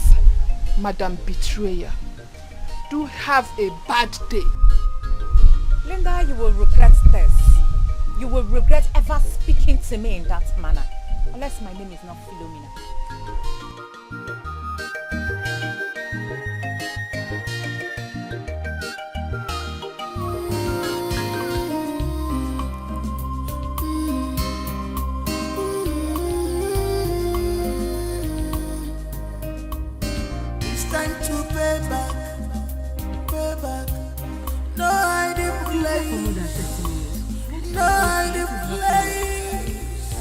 Madam Betrayer. Do have a bad day. Linda, you will regret this. You will regret ever speaking to me in that manner. Unless my name is not Philomena. It's time to pay back. Pay back. No hiding place. No hiding place.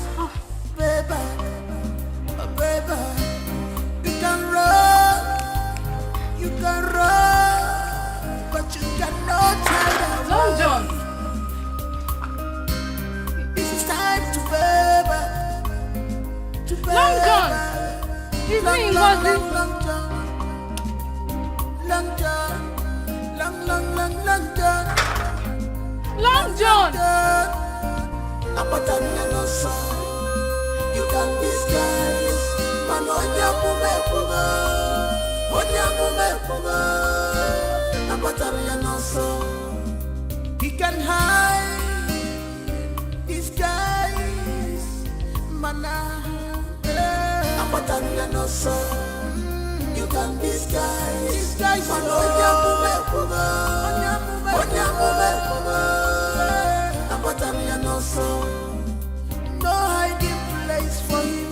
Pay back. Pay back. You can run, but you cannot hide away. Long John. This is time to pay back. To pay Long John. back. He's Long, doing long, Ngozi. long, long John. Long John. Long John. Long John. You can disguise. Man, he can hide, disguise. Mana, you can disguise. No hiding place for him.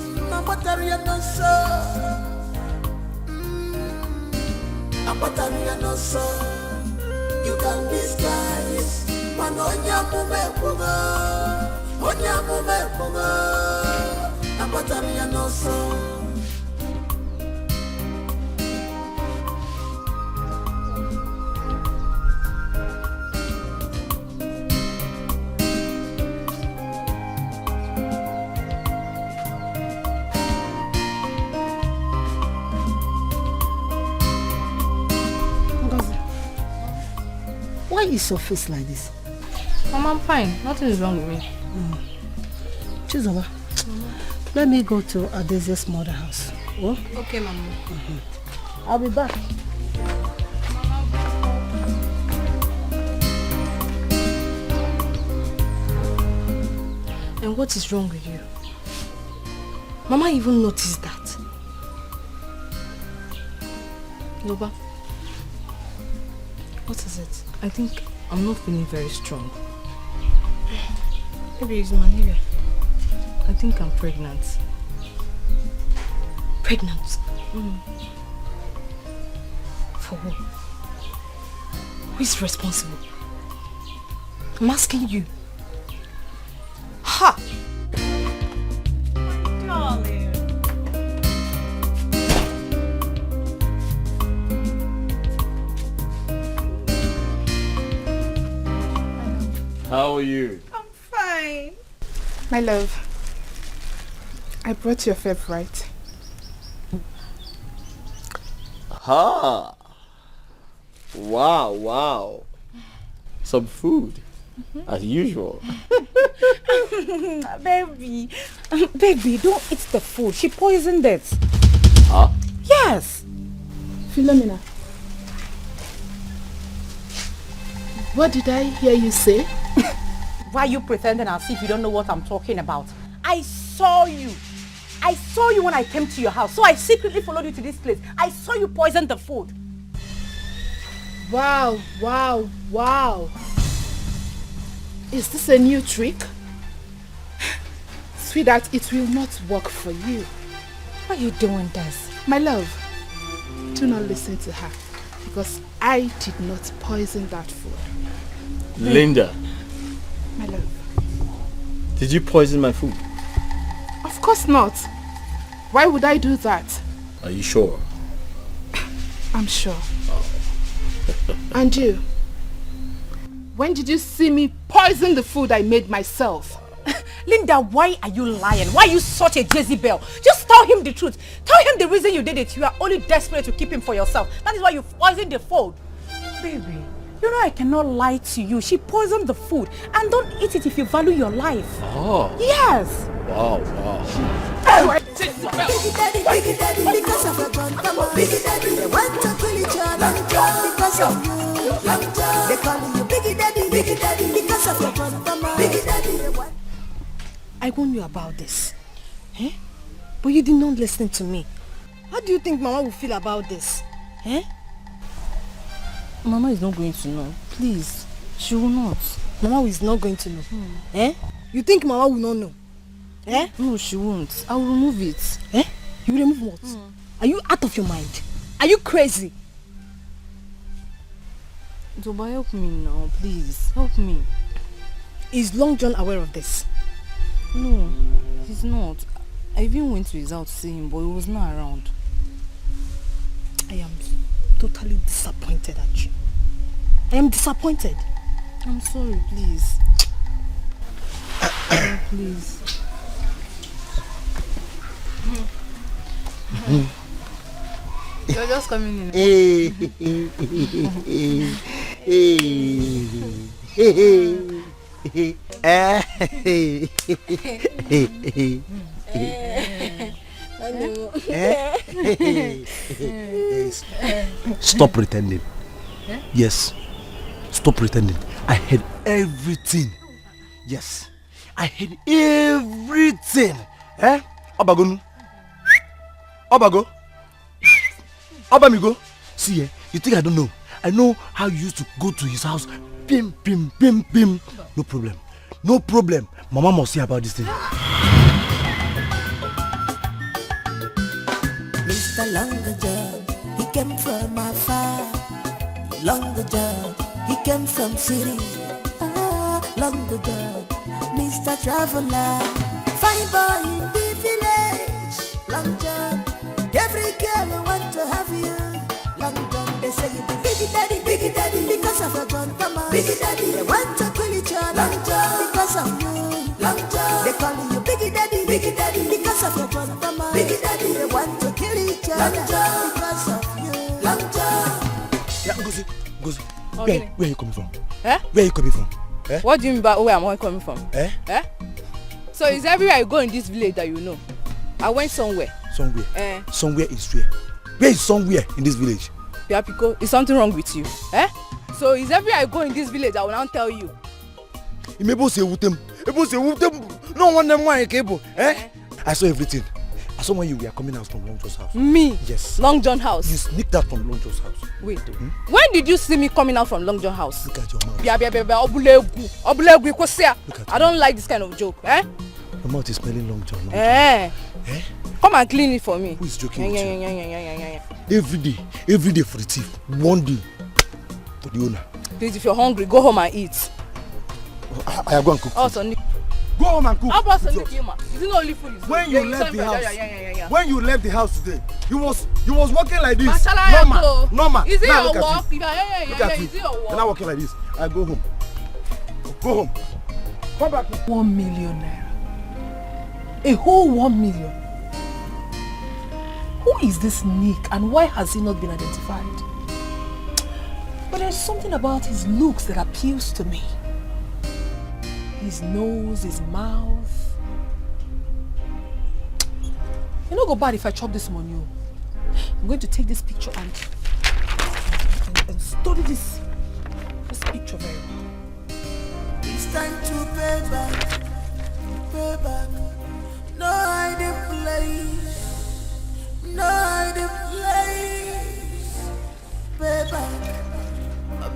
You can disguise. Why is your face like this? Mama, I'm fine. Nothing is wrong with me. Chizoba, let me go to Adeze's mother house. Oh? Okay, Mama. I'll be back. And what is wrong with you? Mama even noticed that. Yoba, what is it? I think I'm not feeling very strong. Maybe it's malaria. I think I'm pregnant. Pregnant? For who? Who is responsible? I'm asking you. Ha! Darling. How are you? I'm fine. My love, I brought your favorite. Ha! Wow. Some food, as usual. Baby, don't eat the food. She poisoned it. Huh? Yes. Philomena, what did I hear you say? Why are you pretending as if you don't know what I'm talking about? I saw you. I saw you when I came to your house. So I secretly followed you to this place. I saw you poison the food. Wow. Is this a new trick? Sweetheart, it will not work for you. Why are you doing this? My love, do not listen to her. Because I did not poison that food. Linda. My love. Did you poison my food? Of course not. Why would I do that? Are you sure? I'm sure. And you? When did you see me poison the food I made myself? Linda, why are you lying? Why are you such a Jezebel? Just tell him the truth. Tell him the reason you did it. You are only desperate to keep him for yourself. That is why you poisoned the food. Baby, you know I cannot lie to you. She poisoned the food. And don't eat it if you value your life. Oh. Yes. Wow. Big Daddy, because of a gun, come on. Big Daddy, they want to kill each other because of you. They call you Big Daddy, because of your gun, come on. Big Daddy, they want. I warned you about this. Eh? But you did not listen to me. How do you think Mama will feel about this? Eh? Mama is not going to know. Please. She will not. Mama is not going to know. Eh? You think Mama will not know? Eh? No, she won't. I will remove it. Eh? You will remove what? Are you out of your mind? Are you crazy? Zoba, help me now, please. Help me. Is Long John aware of this? No, he's not. I even went to his house to see him, but he was not around. I am totally disappointed at you. I am disappointed. I'm sorry, please. Please. You're just coming in. Stop pretending. Yes. Stop pretending. I heard everything. Yes. I heard everything. Eh? Obago. Obago. Obamigo. See, you think I don't know? I know how you used to go to his house. Pim, pim, pim, pim. No problem. No problem. Mama must see about this thing. Mr. Longer John, he came from afar. Longer John, he came from city. Longer John, Mr. Traveler, fine boy in the village. Long John, every girl want to have you. Long John, they say you be Big Daddy, because of a gun, come on. Big Daddy, they want to kill each other. Long John, because of you. Long John, they call you Big Daddy, because of your gun, come on. Big Daddy, they want to kill each other. Long John, because of you. Long John. Yeah, Ngozi. Okay. Where are you coming from? Eh? Where are you coming from? Eh? What do you mean by where am I coming from? Eh? Eh? So it's everywhere you go in this village that you know. I went somewhere. Somewhere? Eh? Somewhere is where? Where is somewhere in this village? Piapiko, is something wrong with you? Eh? So it's everywhere I go in this village, I will now tell you. No one them one cable. Eh? I saw everything. I saw when you were coming out from Long John's house. Me? Yes. Long John house? You sneaked out from Long John's house. Wait. When did you see me coming out from Long John house? Look at your mouth. I don't like this kind of joke. Eh? Your mouth is smelling Long John. Eh? Come and clean it for me. Who is joking with you? Every day for the thief. One day for the owner. Please, if you're hungry, go home and eat. I am going to cook. Also, go home and cook. How about Sunday Kima? Is it not only food? When you left the house, when you left the house today, you was walking like this. Normal. Is it now your work? Look at you. Is it your work? You're not walking like this. I go home. Go home. Come back. 1 million naira. A whole 1 million. Who is this Nick and why has he not been identified? But there's something about his looks that appeals to me. His nose, his mouth. You know, go bad if I chop this money. I'm going to take this picture and study this picture very well. It's time to pay back. Pay back. No hiding place. No hiding place. Pay back.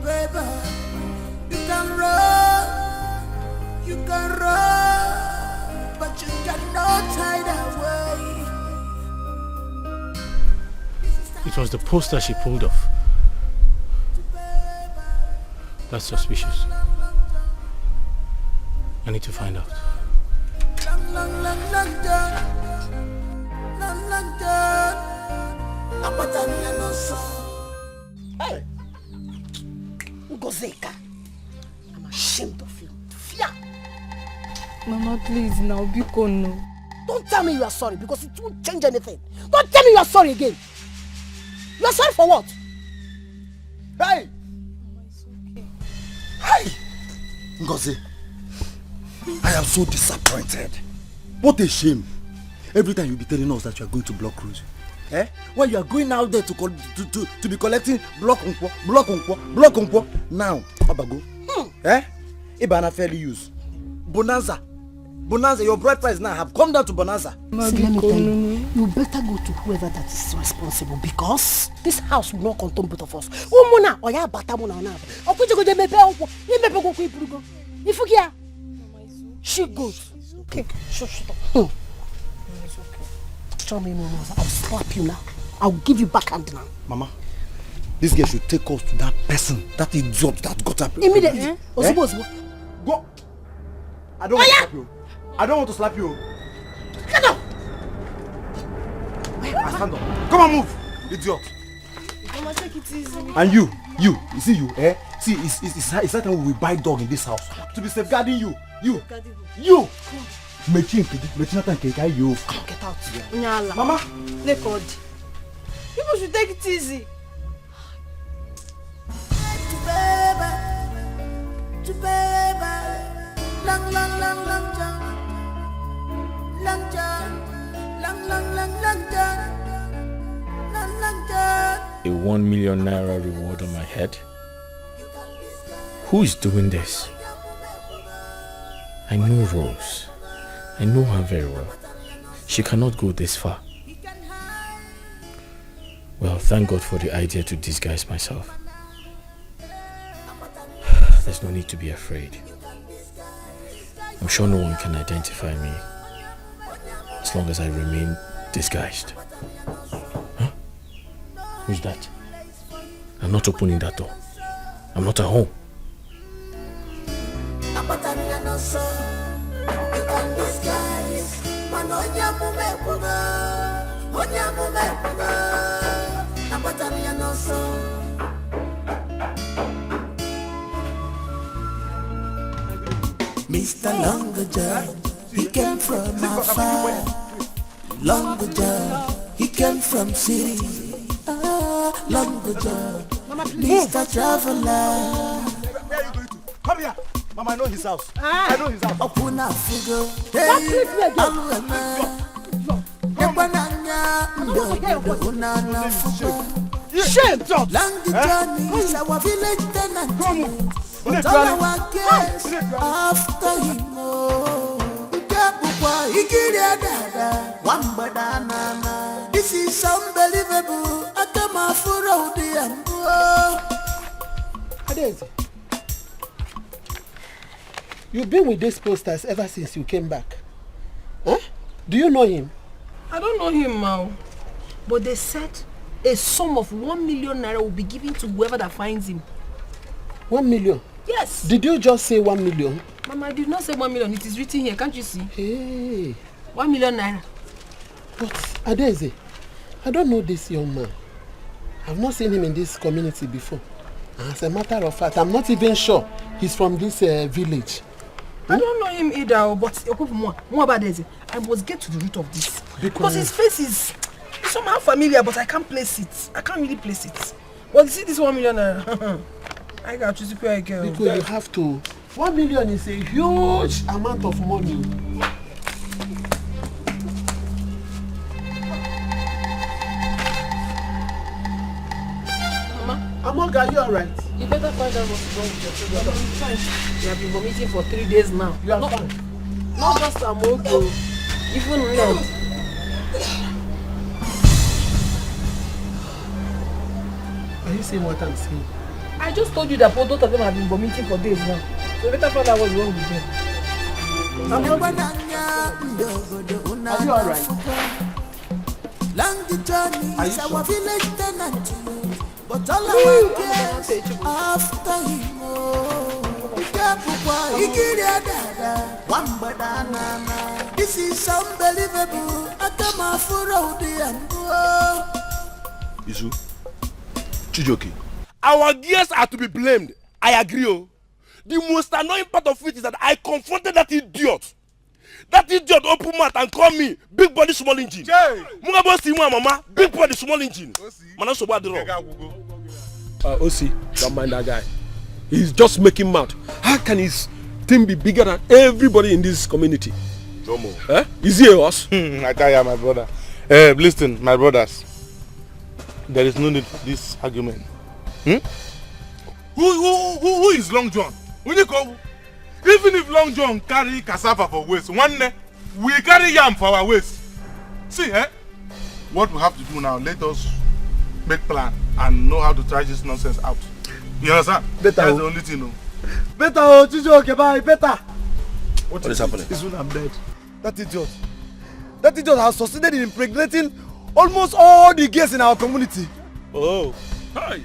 Pay back. You can run. You can run, but you cannot hide away. It was the poster she pulled off. That's suspicious. I need to find out. Hey, Ngozeka, I'm ashamed of you. Fear. Mama, please now, Biko, no. Don't tell me you are sorry because it won't change anything. Don't tell me you are sorry again. You are sorry for what? Hey! Mama, it's okay. Hey! Ngozi, I am so disappointed. What a shame. Every time you be telling us that you are going to block cruise. When you are going out there to be collecting block unquo. Now, Abago. Ibana fairly use. Bonanza, your bride price now have come down to Bonanza. See, let me tell you, you better go to whoever that is responsible because this house will not contain both of us. Umuna, oya batamuna na. Okuje go mepe onko, ni mepe go ipurugo. Ifukia. She goes. Okay. Shut up. It's okay. Tell me, Mama, I'll slap you now. I'll give you back hand now. Mama, this girl should take us to that person, that idiot that got up. Immediately. Go. I don't want to slap you. I don't want to slap you. Get up. I stand up. Come on, move, idiot. Mama, take it easy. And you see you, See, it's that time we buy dog in this house to be safeguarding you. You. You. You. Come, get out. Nyala. Mama. Lekod. People should take it easy. A 1 million naira reward on my head? Who is doing this? I know Rose. I know her very well. She cannot go this far. Well, thank God for the idea to disguise myself. There's no need to be afraid. I'm sure no one can identify me as long as I remain disguised. Huh? Who's that? I'm not opening that door. I'm not at home. Mr. Longajar, he came from afar. Longajar, he came from city. Longajar, Mr. Traveler. Where are you going to? Come here. Mama, I know his house. I know his house. Open a figure. Shame, John. Long the journey is our village tenant. But all our guests after him. This is unbelievable. Adeze, you've been with these posters ever since you came back. Huh? Do you know him? I don't know him now. But they said a sum of 1 million naira will be given to whoever that finds him. 1 million? Yes. Did you just say 1 million? Mama, I did not say 1 million. It is written here. Can't you see? Hey. 1 million naira. But Adeze, I don't know this young man. I've not seen him in this community before. As a matter of fact, I'm not even sure he's from this village. I don't know him either, but more about this. I must get to the root of this. Because his face is somehow familiar, but I can't place it. I can't really place it. Well, you see this 1 million naira? I got to see a girl. Because you have to. 1 million is a huge amount of money. Among, are you alright? You better find out what's wrong with your children. I'm fine. You have been vomiting for 3 days now. You are fine. Not just among you, even red. Are you saying what I'm saying? I just told you that both of them have been vomiting for days now. So you better find out what's wrong with them. Are you alright? Long the journey is our village tenant. But all our guests after him. This is unbelievable. Izu, Chijoki, our gears are to be blamed. I agree. Oh. The most annoying part of it is that I confronted that idiot. That idiot open mouth and call me big body small engine. Mungabo si mama, big body small engine. Man, so bad Osi, don't mind that guy. He's just making mad. How can his team be bigger than everybody in this community? No more. Eh? Is he us? I tell you, my brother. Listen, my brothers. There is no need for this argument. Who is Long John? When you go, even if Long John carry cassava for waste, one day we carry yam for our waste. See, what we have to do now, let us make plan and know how to try this nonsense out. You understand? Better. That's the only thing. No. Better, oh, Chicho, okay, bye, better. What is happening? It's when I'm dead. That idiot has succeeded in impregnating almost all the girls in our community. Oh. Hi.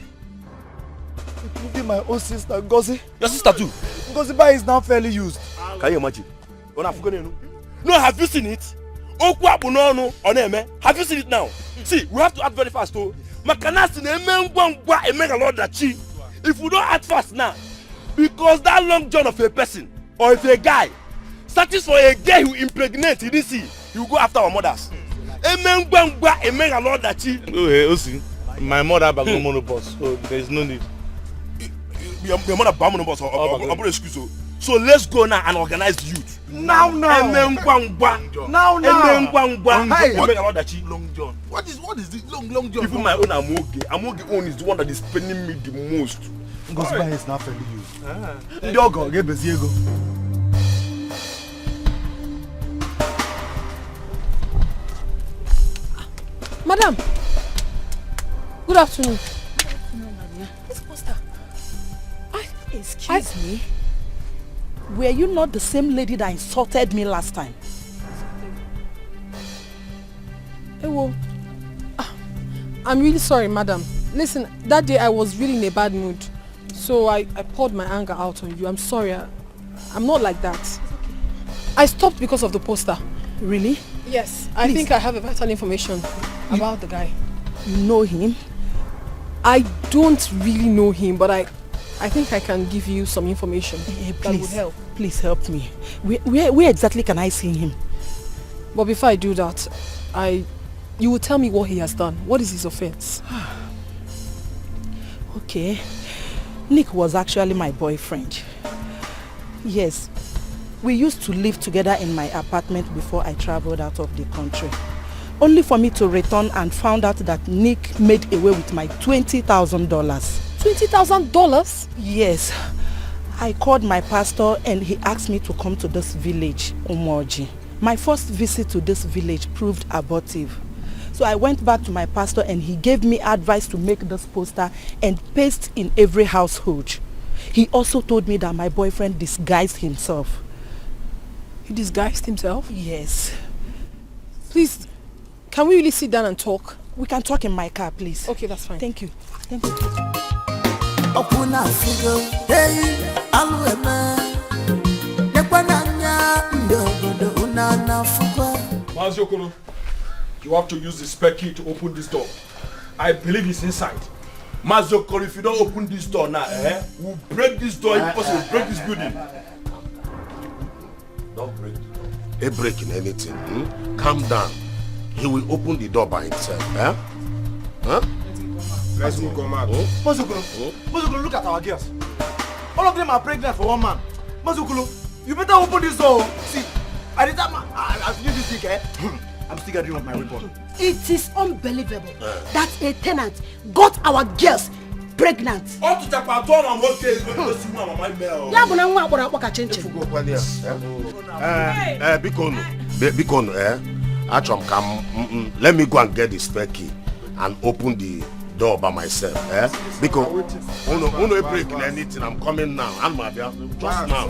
Including my own sister, Ngozi. Your sister too? Ngozi Bai is now fairly used. Can you imagine? No, have you seen it? Have you seen it now? See, we have to act very fast too. If we don't act fast now, because that Long John of a person or if a guy searches for a girl who impregnates, he didn't see, he will go after our mothers. My mother back on monobus, so there is no need. Your mother back on monobus or excuse. So let's go now and organize the youth. Now. Long John. What is this Long John? Even my own Amoge own is the one that is spending me the most. Ngozi Bai is now fairly used. Ndiogo, get busy go. Madam, good afternoon. Miss Costa, excuse me. Were you not the same lady that insulted me last time? Ewo, I'm really sorry, madam. Listen, that day I was really in a bad mood. So I poured my anger out on you. I'm sorry. I'm not like that. I stopped because of the poster. Really? Yes. I think I have a vital information about the guy. You know him? I don't really know him, but I think I can give you some information that would help. Please help me. Where exactly can I see him? But before I do that, you will tell me what he has done. What is his offense? Okay. Nick was actually my boyfriend. Yes. We used to live together in my apartment before I traveled out of the country. Only for me to return and found out that Nick made away with my $20,000. $20,000? Yes. I called my pastor and he asked me to come to this village, Umoji. My first visit to this village proved abortive. So I went back to my pastor and he gave me advice to make this poster and paste in every household. He also told me that my boyfriend disguised himself. He disguised himself? Yes. Please, can we really sit down and talk? We can talk in my car, please. Okay, that's fine. Thank you. Thank you. Maziokolo, you have to use the spare key to open this door. I believe he's inside. Maziokolo, if you don't open this door now, we'll break this door. If possible, we'll break this building. Don't break the door. Ain't breaking anything. Calm down. He will open the door by himself. Let's come out. Mazukulu, look at our girls. All of them are pregnant for one man. Mazukulu, you better open this door. See, at the time I finish this thing, I'm still gathering up my report. It is unbelievable that a tenant got our girls pregnant. Let me go and get the spare key and open the door by myself. Because uno breaking anything, I'm coming now. I'm just now.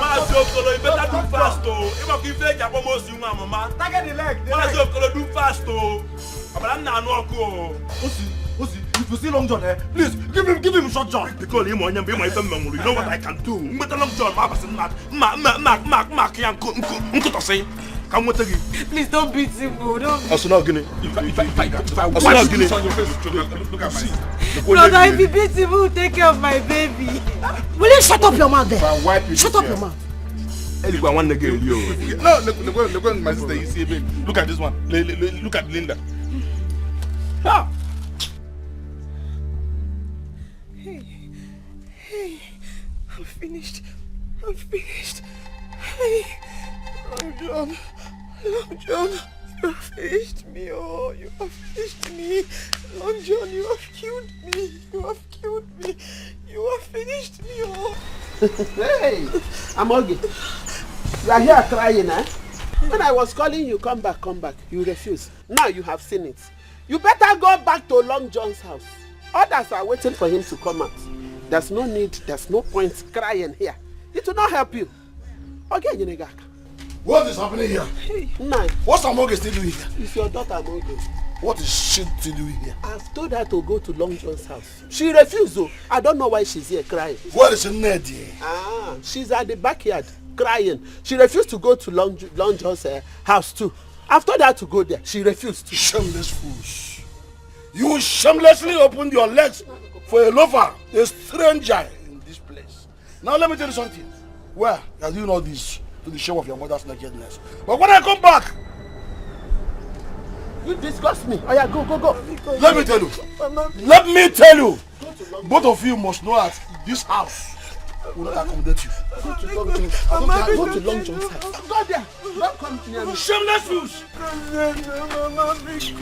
Maziokolo, you better do fast though. If you fake your almost you mama. Target the leg. Maziokolo, do fast though. But I'm not no Osi, if you see Long John, please give him short John. Because him on you know what I can do. But Long John, Mark, please don't beat him, bro. Don't beat him. If I watch this on your face, look at see. Brother, if you beat him, who will take care of my baby? Will you shut up your mouth there? Shut up your mouth. No, look, my sister, you see, babe. Look at this one. Look at Linda. finished. I'm finished. Hey, Long John. Long John, you have finished me. Oh, you have finished me. Long John, you have killed me. You have killed me. You have finished me. Oh. Hey, Amogi. You are here crying, eh? When I was calling you, come back, you refuse. Now you have seen it. You better go back to Long John's house. Others are waiting for him to come out. There's no need, there's no point crying here. It will not help you. Okay, Yenegaka. What is happening here? Nine. What's Amogi still doing here? It's your daughter Amogi. What is she still doing here? I've told her to go to Long John's house. She refused though. I don't know why she's here crying. What is Ned here? She's at the backyard crying. She refused to go to Long John's house too. I've told her to go there. She refused to. Shameless fools. You shamelessly opened your legs for a loafer, a stranger in this place. Now let me tell you something. Well, you're doing all this to the show of your mother's nakedness. But when I come back, you disgust me. Oh yeah, go. Let me tell you. Both of you must know that this house will not accommodate you. Go to Long John's house. Go there. Don't come near me. Shameless fools.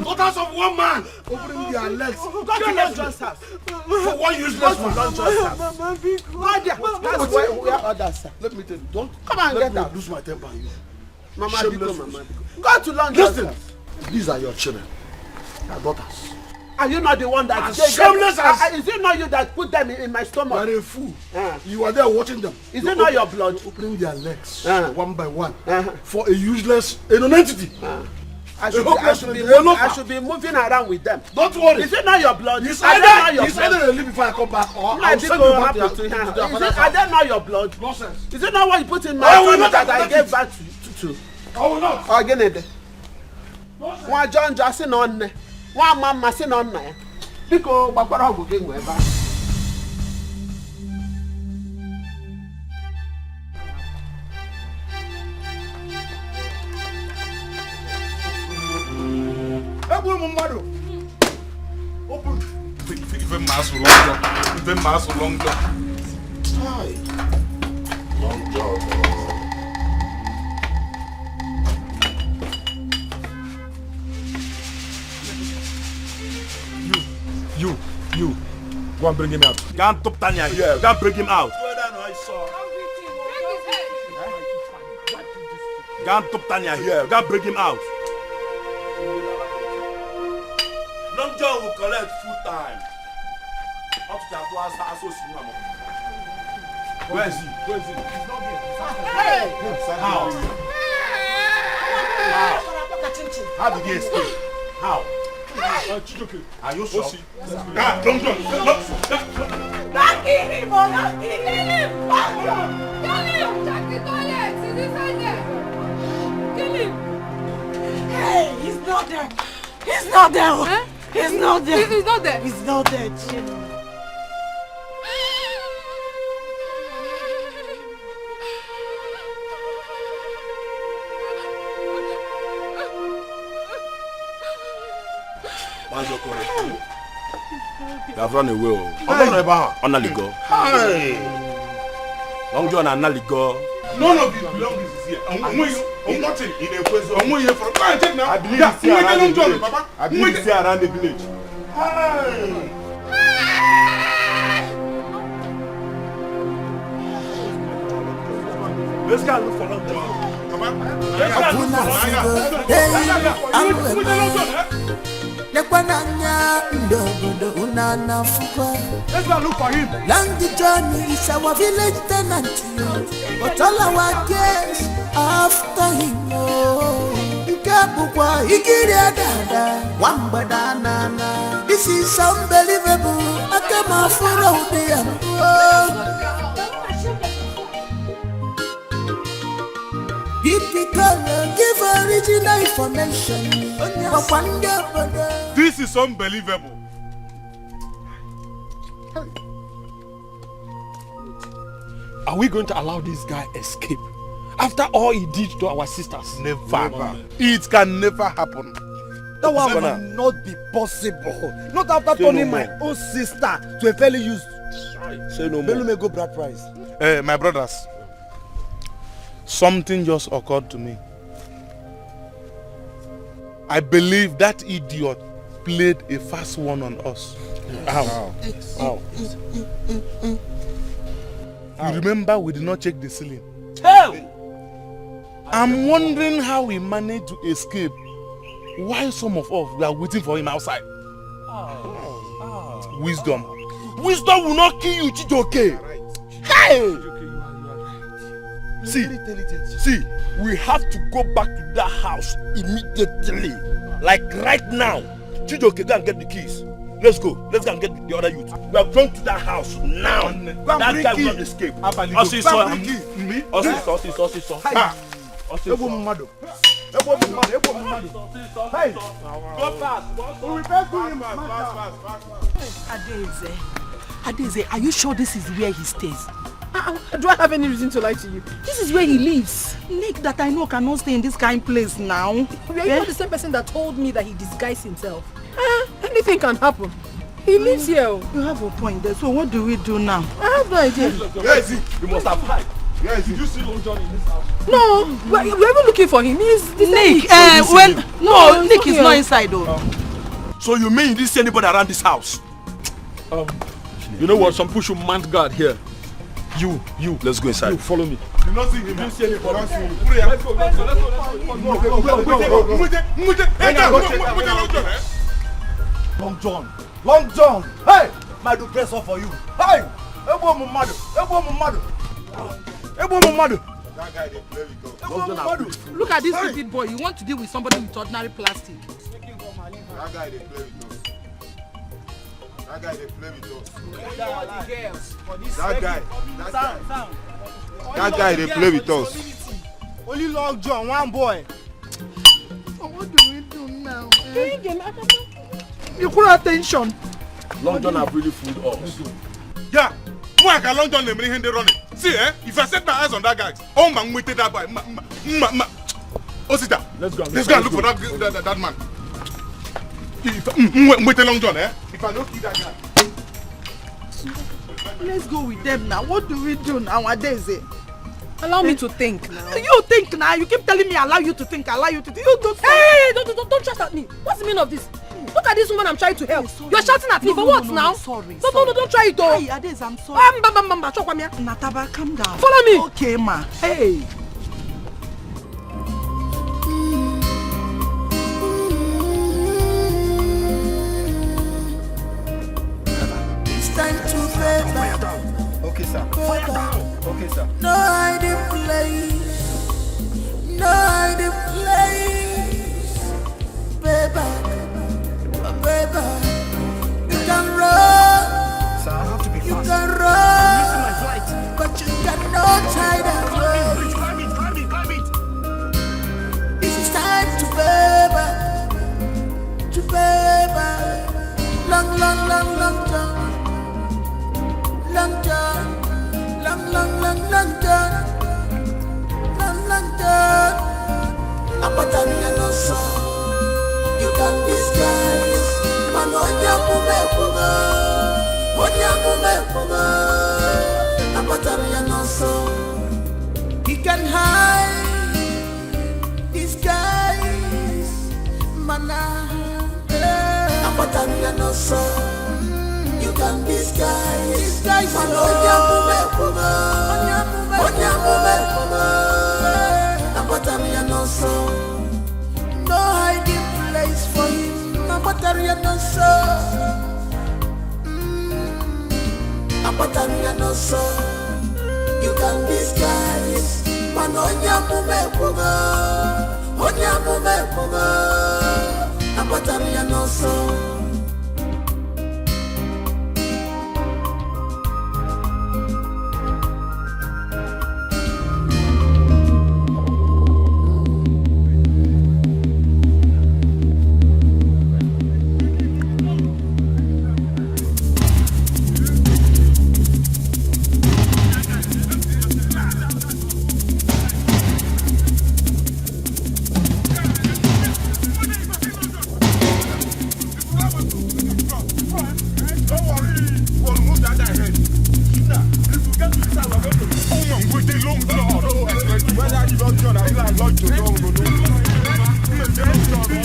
Daughters of one man opening their legs. Go to Long John's house. For one useless man. Long John's house. Go there. That's where others are. Let me tell you. Don't come and let get me out. lose my temper on you. Mama Shameless Biko. fools. Go to Long John's house. These are your children. Your daughters. Are you not the one that shameless as... Is it not you that put them in my stomach? You are a fool. You are there watching them. Is it not your blood? Opening their legs one by one for a useless non-entity. I should be moving around with them. Don't worry. Is it not your blood? It's either they leave before I come back or I'll send you back to Is that not your blood? Nonsense. Is it not what you put in my stomach that I gave back to? I will not. Again, one John Jackson on there. One mama sin on there. Because Barbara will get away back. Open. Even mass for long job. Even mass for long job. Hi. Long job. You. Go and bring him out. Go and top Tanya here. Go and bring him out. Go and top Tanya here. Go and bring him out. Long John will collect full time. Up to Where is he? He's not here. Hey! How? How did he escape? How? Are you sure? Long John. Don't kill him! Don't kill him! Kill him! Check the toilet! He's inside there! Kill him! Hey, he's not there! He's not there! Huh? He's not there! He's not there! He's not there, Chino. They have run away. Analigo. Long John and Analigo. None of his belongings is here. I'm nothing. I'm here for. Go and check now. I believe it's here around the village. I believe it's here around the village. Let's go look for Long John. Come on. Let's go look for Long John. Lekwananya ndogodo unana fukwa. Let's go look for him. Long John is our village tenant. But all our cares after him. Ikabukwa ikiria dada wambada nana. This is unbelievable. Akama fura udia. Etiko, give original information. This is unbelievable. Are we going to allow this guy escape? After all he did to our sisters? Never. It can never happen. That one will not be possible. Not after turning my own sister to a fairly used Say no more. Belu may go bride price. My brothers, something just occurred to me. I believe that idiot played a fast one on us. How? You remember we did not check the ceiling. I'm wondering how he managed to escape while some of us were waiting for him outside. Wisdom. Wisdom will not kill you, Chijoke. Hey! See, we have to go back to that house immediately. Like right now. Chijoke, go and get the keys. Let's go. Let's go and get the other youth. We are going to that house now. That guy will not escape. Osisi. Hey! Go fast. We will pay to him fast. Adeze, are you sure this is where he stays? Do I have any reason to lie to you? This is where he lives. Nick that I know cannot stay in this kind of place now. Are you not the same person that told me that he disguised himself? Anything can happen. He lives here. You have a point there. So what do we do now? I have no idea. Where is he? We must have hide. Where is he? Did you see Long John in this house? No, we're even looking for him. He's Nick. Nick is not inside though. So you mean you didn't see anybody around this house? You know what? Some people should mount guard here. You. Let's go inside. You follow me. You not see him. You see anybody? Let's go. Long John. Hey, my do press off for you. Hey, Ebo Mumadu. That guy they play with us. Look at this stupid boy. You want to deal with somebody with ordinary plastic. That guy they play with us. That guy they play with us. Only Long John, one boy. What do we do now? You put attention. Long John have really fooled us. Yeah, more like Long John they bring him they running. See, if I set my eyes on that guy, oh man, waited that boy. Osita, let's go and look for that man. Wait a Long John, If I don't see that guy. Let's go with them now. What do we do nowadays? Allow me to think now. You think now? You keep telling me allow you to think. You don't. Hey, don't shout at me. What's the meaning of this? Look at this woman I'm trying to help. You're shouting at me for what now? Sorry. No, don't try it though. Hey, Adeze, I'm sorry. Nataba, calm down. Follow me. Okay, ma. Hey. It's time to pay back. Okay, sir. Okay, sir. No hiding place. No hiding place. Pay back. Pay back. You can run. Sir, I have to be fast. You can run. I'm missing my flight. But you cannot hide away. Climb it. This is time to pay back. To pay back. Long time. Long time. Apatania no so. You can disguise. Manonya mumepunga. Apatania no so. He can hide. Disguise. Mana. Apatania no so. You can disguise. Manonya mumepunga. Apatania no so. No hiding place for him. Apatania no so. Apatania no so. You can disguise. Manonya mumepunga. Apatania no so.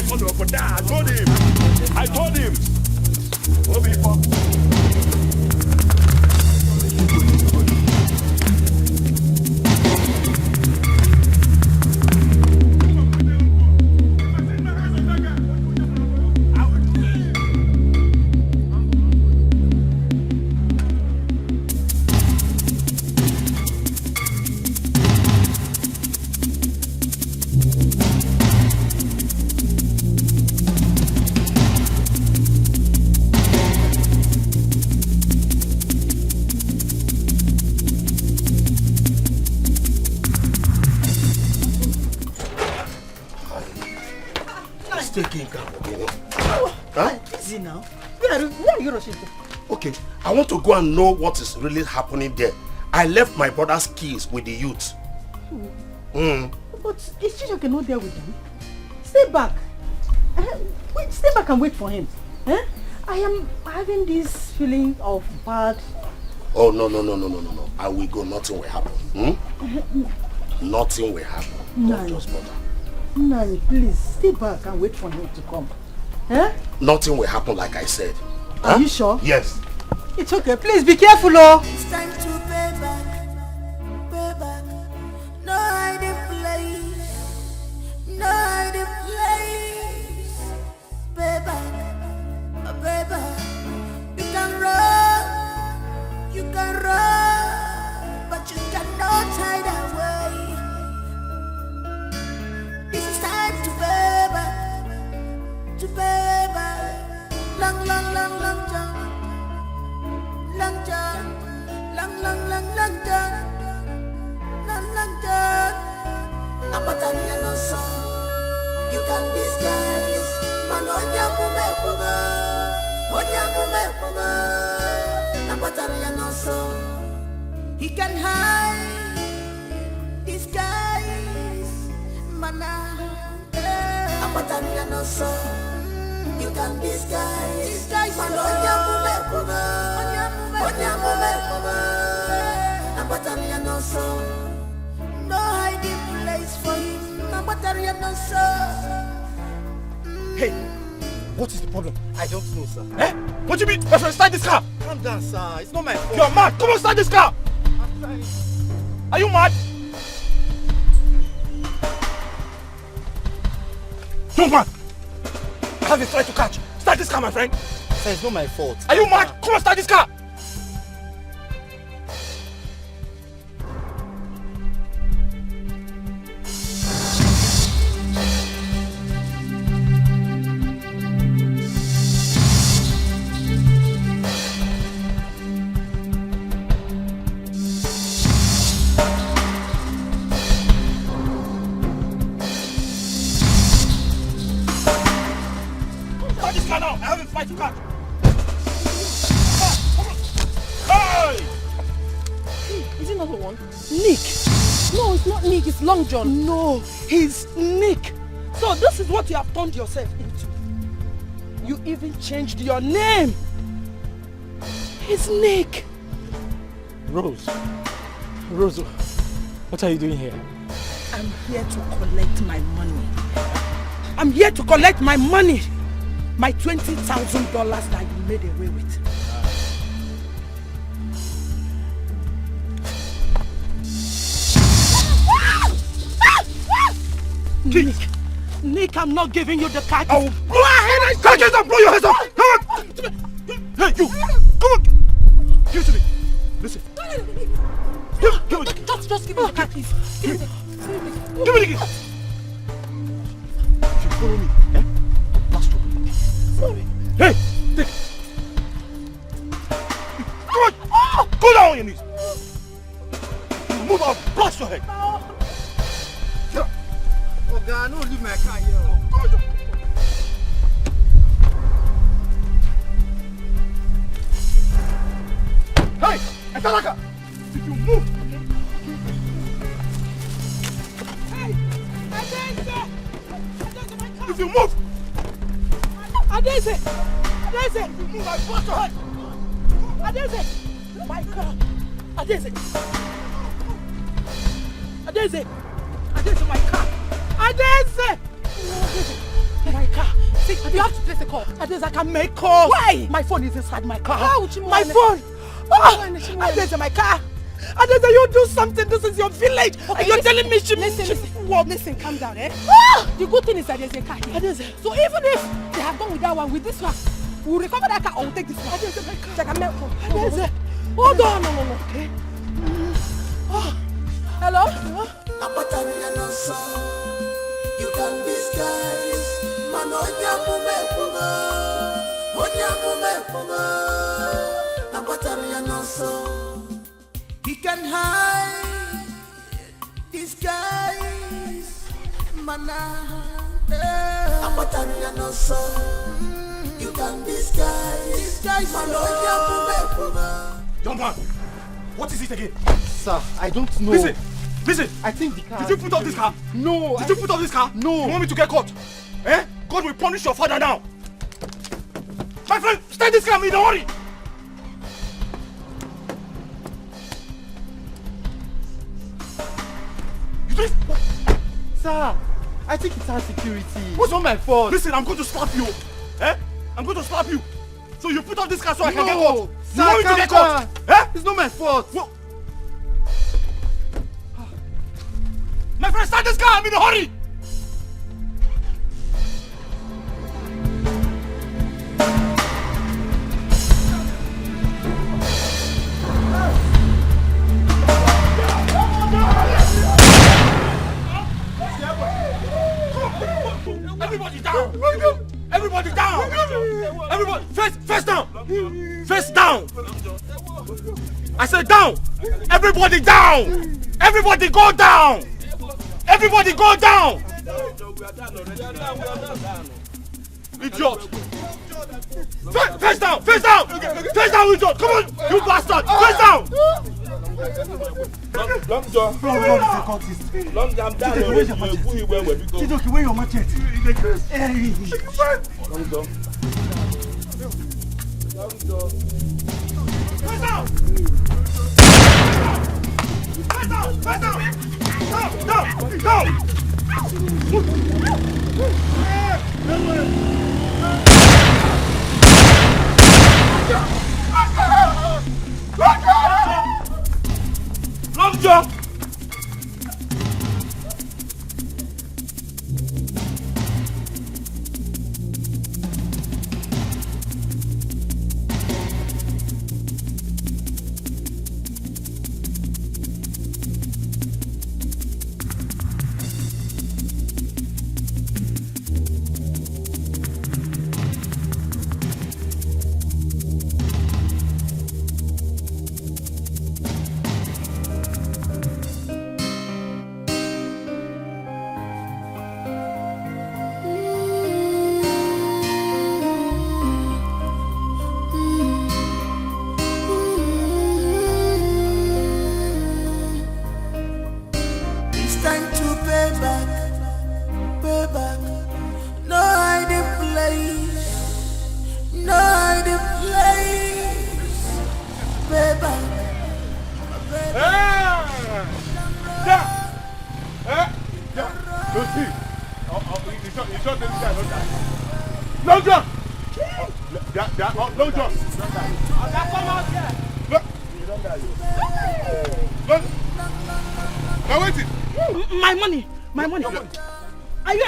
follow up for that. I told him. What be for? Now. Where are you rushing to? Okay, I want to go and know what is really happening there. I left my brother's keys with the youth. But is Chijoke not there with them? Stay back. Stay back and wait for him. I am having this feeling of bad. Oh, no. I will go. Nothing will happen. Nothing will happen. Don't just bother. Nani, please, stay back and wait for him to come. Nothing will happen like I said. Are you sure? Yes. It's okay. Please be careful, oh. It's time to pay back. Pay back. No hiding place. No hiding place. Pay back. Pay back. You can run, but you cannot hide away. This is time to pay back. To pay back. Long jump. Long jump. Long jump. Napatania no so. You can disguise. Man onyamumepuga. Napatania no so. He can hide. Disguise. Mana. Napatania no so. You can disguise. Man onyamumepuga. Napatania no so. No hiding place for him. Napatania no so. Hey, what is the problem? I don't know, sir. What do you mean? Let's start this car. Calm down, sir. It's not my fault. You're mad. Come on, start this car. I'm trying. Are you mad? Young man, I have a flight to catch. Start this car, my friend. Sir, it's not my fault. Are you mad? Come on, start this car. Long John. No, he's Nick. So this is what you have turned yourself into. You even changed your name. He's Nick. Rose, what are you doing here? I'm here to collect my money. I'm here to collect my money. My $20,000 that you made away with. Nick, I'm not giving you the car. I will blow your head. Catch it and blow your head off. Come on. Hey, you. Come on. Give it to me. Listen. Give me the key. Just give me the car, please. Give me the key. If you follow me, blast you. Sorry. Hey, take it. Come on. Go down on your knees. Move out. Blast your head. Oh God, no, leave my car here. Hey, Etiko! If you move, if you move, Adese! If you move, I blast your head. Adese! My car! Adese! Adese, my car! Adese! My car. See, you have to place a call. Adeza, I can make calls. Why? My phone is inside my car. How? My phone. Adeza, my car. Adeza, you do something. This is your village. Okay, and you're telling me she... Listen, calm down, eh? The good thing is that there's a car here. Adeza. So even if they have gone with that one, with this one, we'll recover that car or we'll take this one. Adeza, my car. Adeza. Hold on. No. Okay. Hello? You can disguise. He can hide, disguise, you can disguise, Young man, what is it again? Sir, I don't know. Listen. I think the car... Did you put up this car? No. Did you put up this car? No. You want me to get caught? Eh? God will punish your father now. My friend, start this car, don't worry. Sir, I think it's our security. What's not my fault? Listen, I'm going to slap you. Eh? I'm going to slap you. So you put up this car so I can get caught. Sir, you want me to get caught? Eh? It's not my fault. Well, my friend, start this car. I'm in a hurry. Everybody down! Everybody down! Everybody, face down! Face down! I said down! Everybody down! Everybody go down! Everybody go down! Idiot! Face down! Face down! Face down, idiot! Come on, you bastard! Face down! Long John. Long John down. Where's your machete? Chidoki, where your machete? Hey. Long John. Long John. Face down! Face down! Face down! Down! Down! Long John!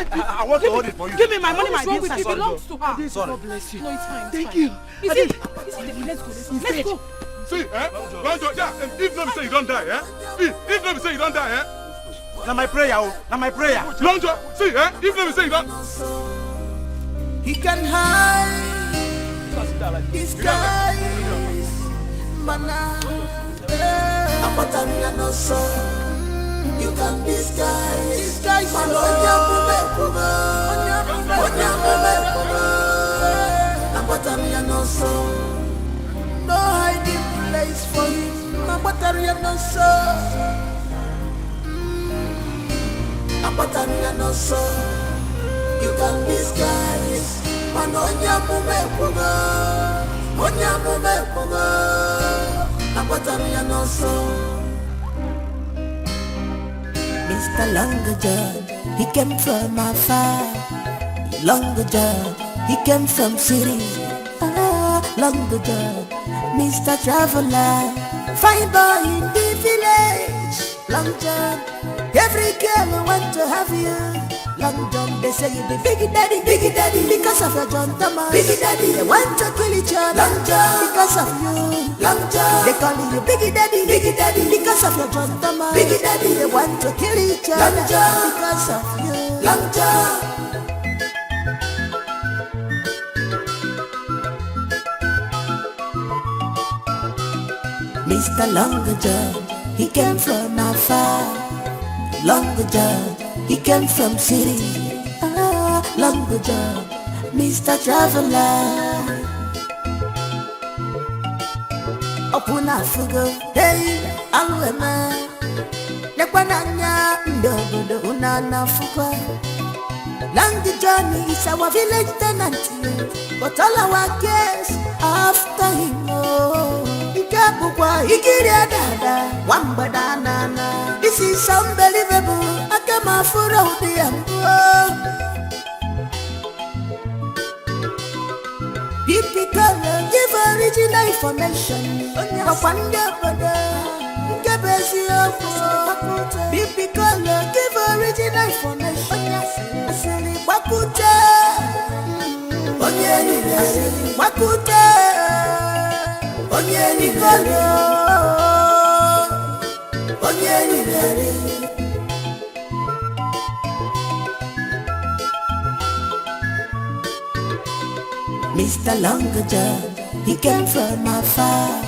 I want to hold it for you. Give me my money, my business. It belongs to her. Sorry. God bless you. No, it's fine. Thank you. Let's go. Let's go. See, Long John, yeah, if nobody say you don't die, if nobody say you don't die, Now my prayer, now my prayer. Long John, see, if nobody say you don't. He can hide, disguise, mana. Apatanya no so. You can disguise, mana. Apatanya no so. No hiding place for him. Apatanya no so. Apatanya no so. You can disguise. Manonya mumepuga. Onya mumepuga. Apatanya no so. Mr. Longer John, he came from afar. He Long John, he came from city. Long John, Mr. Traveler, fine boy in the village. Long John, every girl want to have you. Long John, they say you be biggie daddy, because of your John Thomas. Biggie daddy, they want to kill each other. Long John, because of you. Long John, they call you biggie daddy, because of your John Thomas. Biggie daddy, they want to kill each other. Long John, because of you. Long John. Mr. Long John, he came from afar. Long John, he came from city. Long John, Mr. Traveler. Open Africa, hey, Alwema. Nekwananya, ndogo, unana fuka. Long John is our village tenant, but all our guests after him. Ikabukwa, ikiria dada, wamba danana. This is unbelievable. Akama fura udiambo. Etiko, give original information. Wapanda bada, nkebezi ofo. Etiko, give original information. Asili wakute, asili wakute. Onyeni kolo, onyeni lere. Mr. Long John, he came from afar.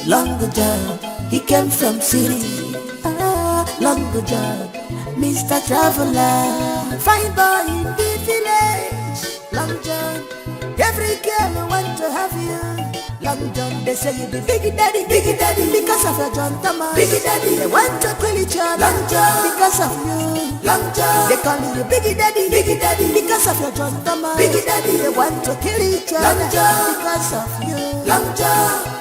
Long John, he came from city. Long John, Mr. Traveler, fine boy in the village. Long John, every girl want to have you. Long John, they say you be biggie daddy, because of your John Thomas. Biggie daddy, they want to kill each other. Long John, because of you. Long John, they call you biggie daddy, because of your John Thomas. Biggie daddy, they want to kill each other. Long John, because of you. Long John.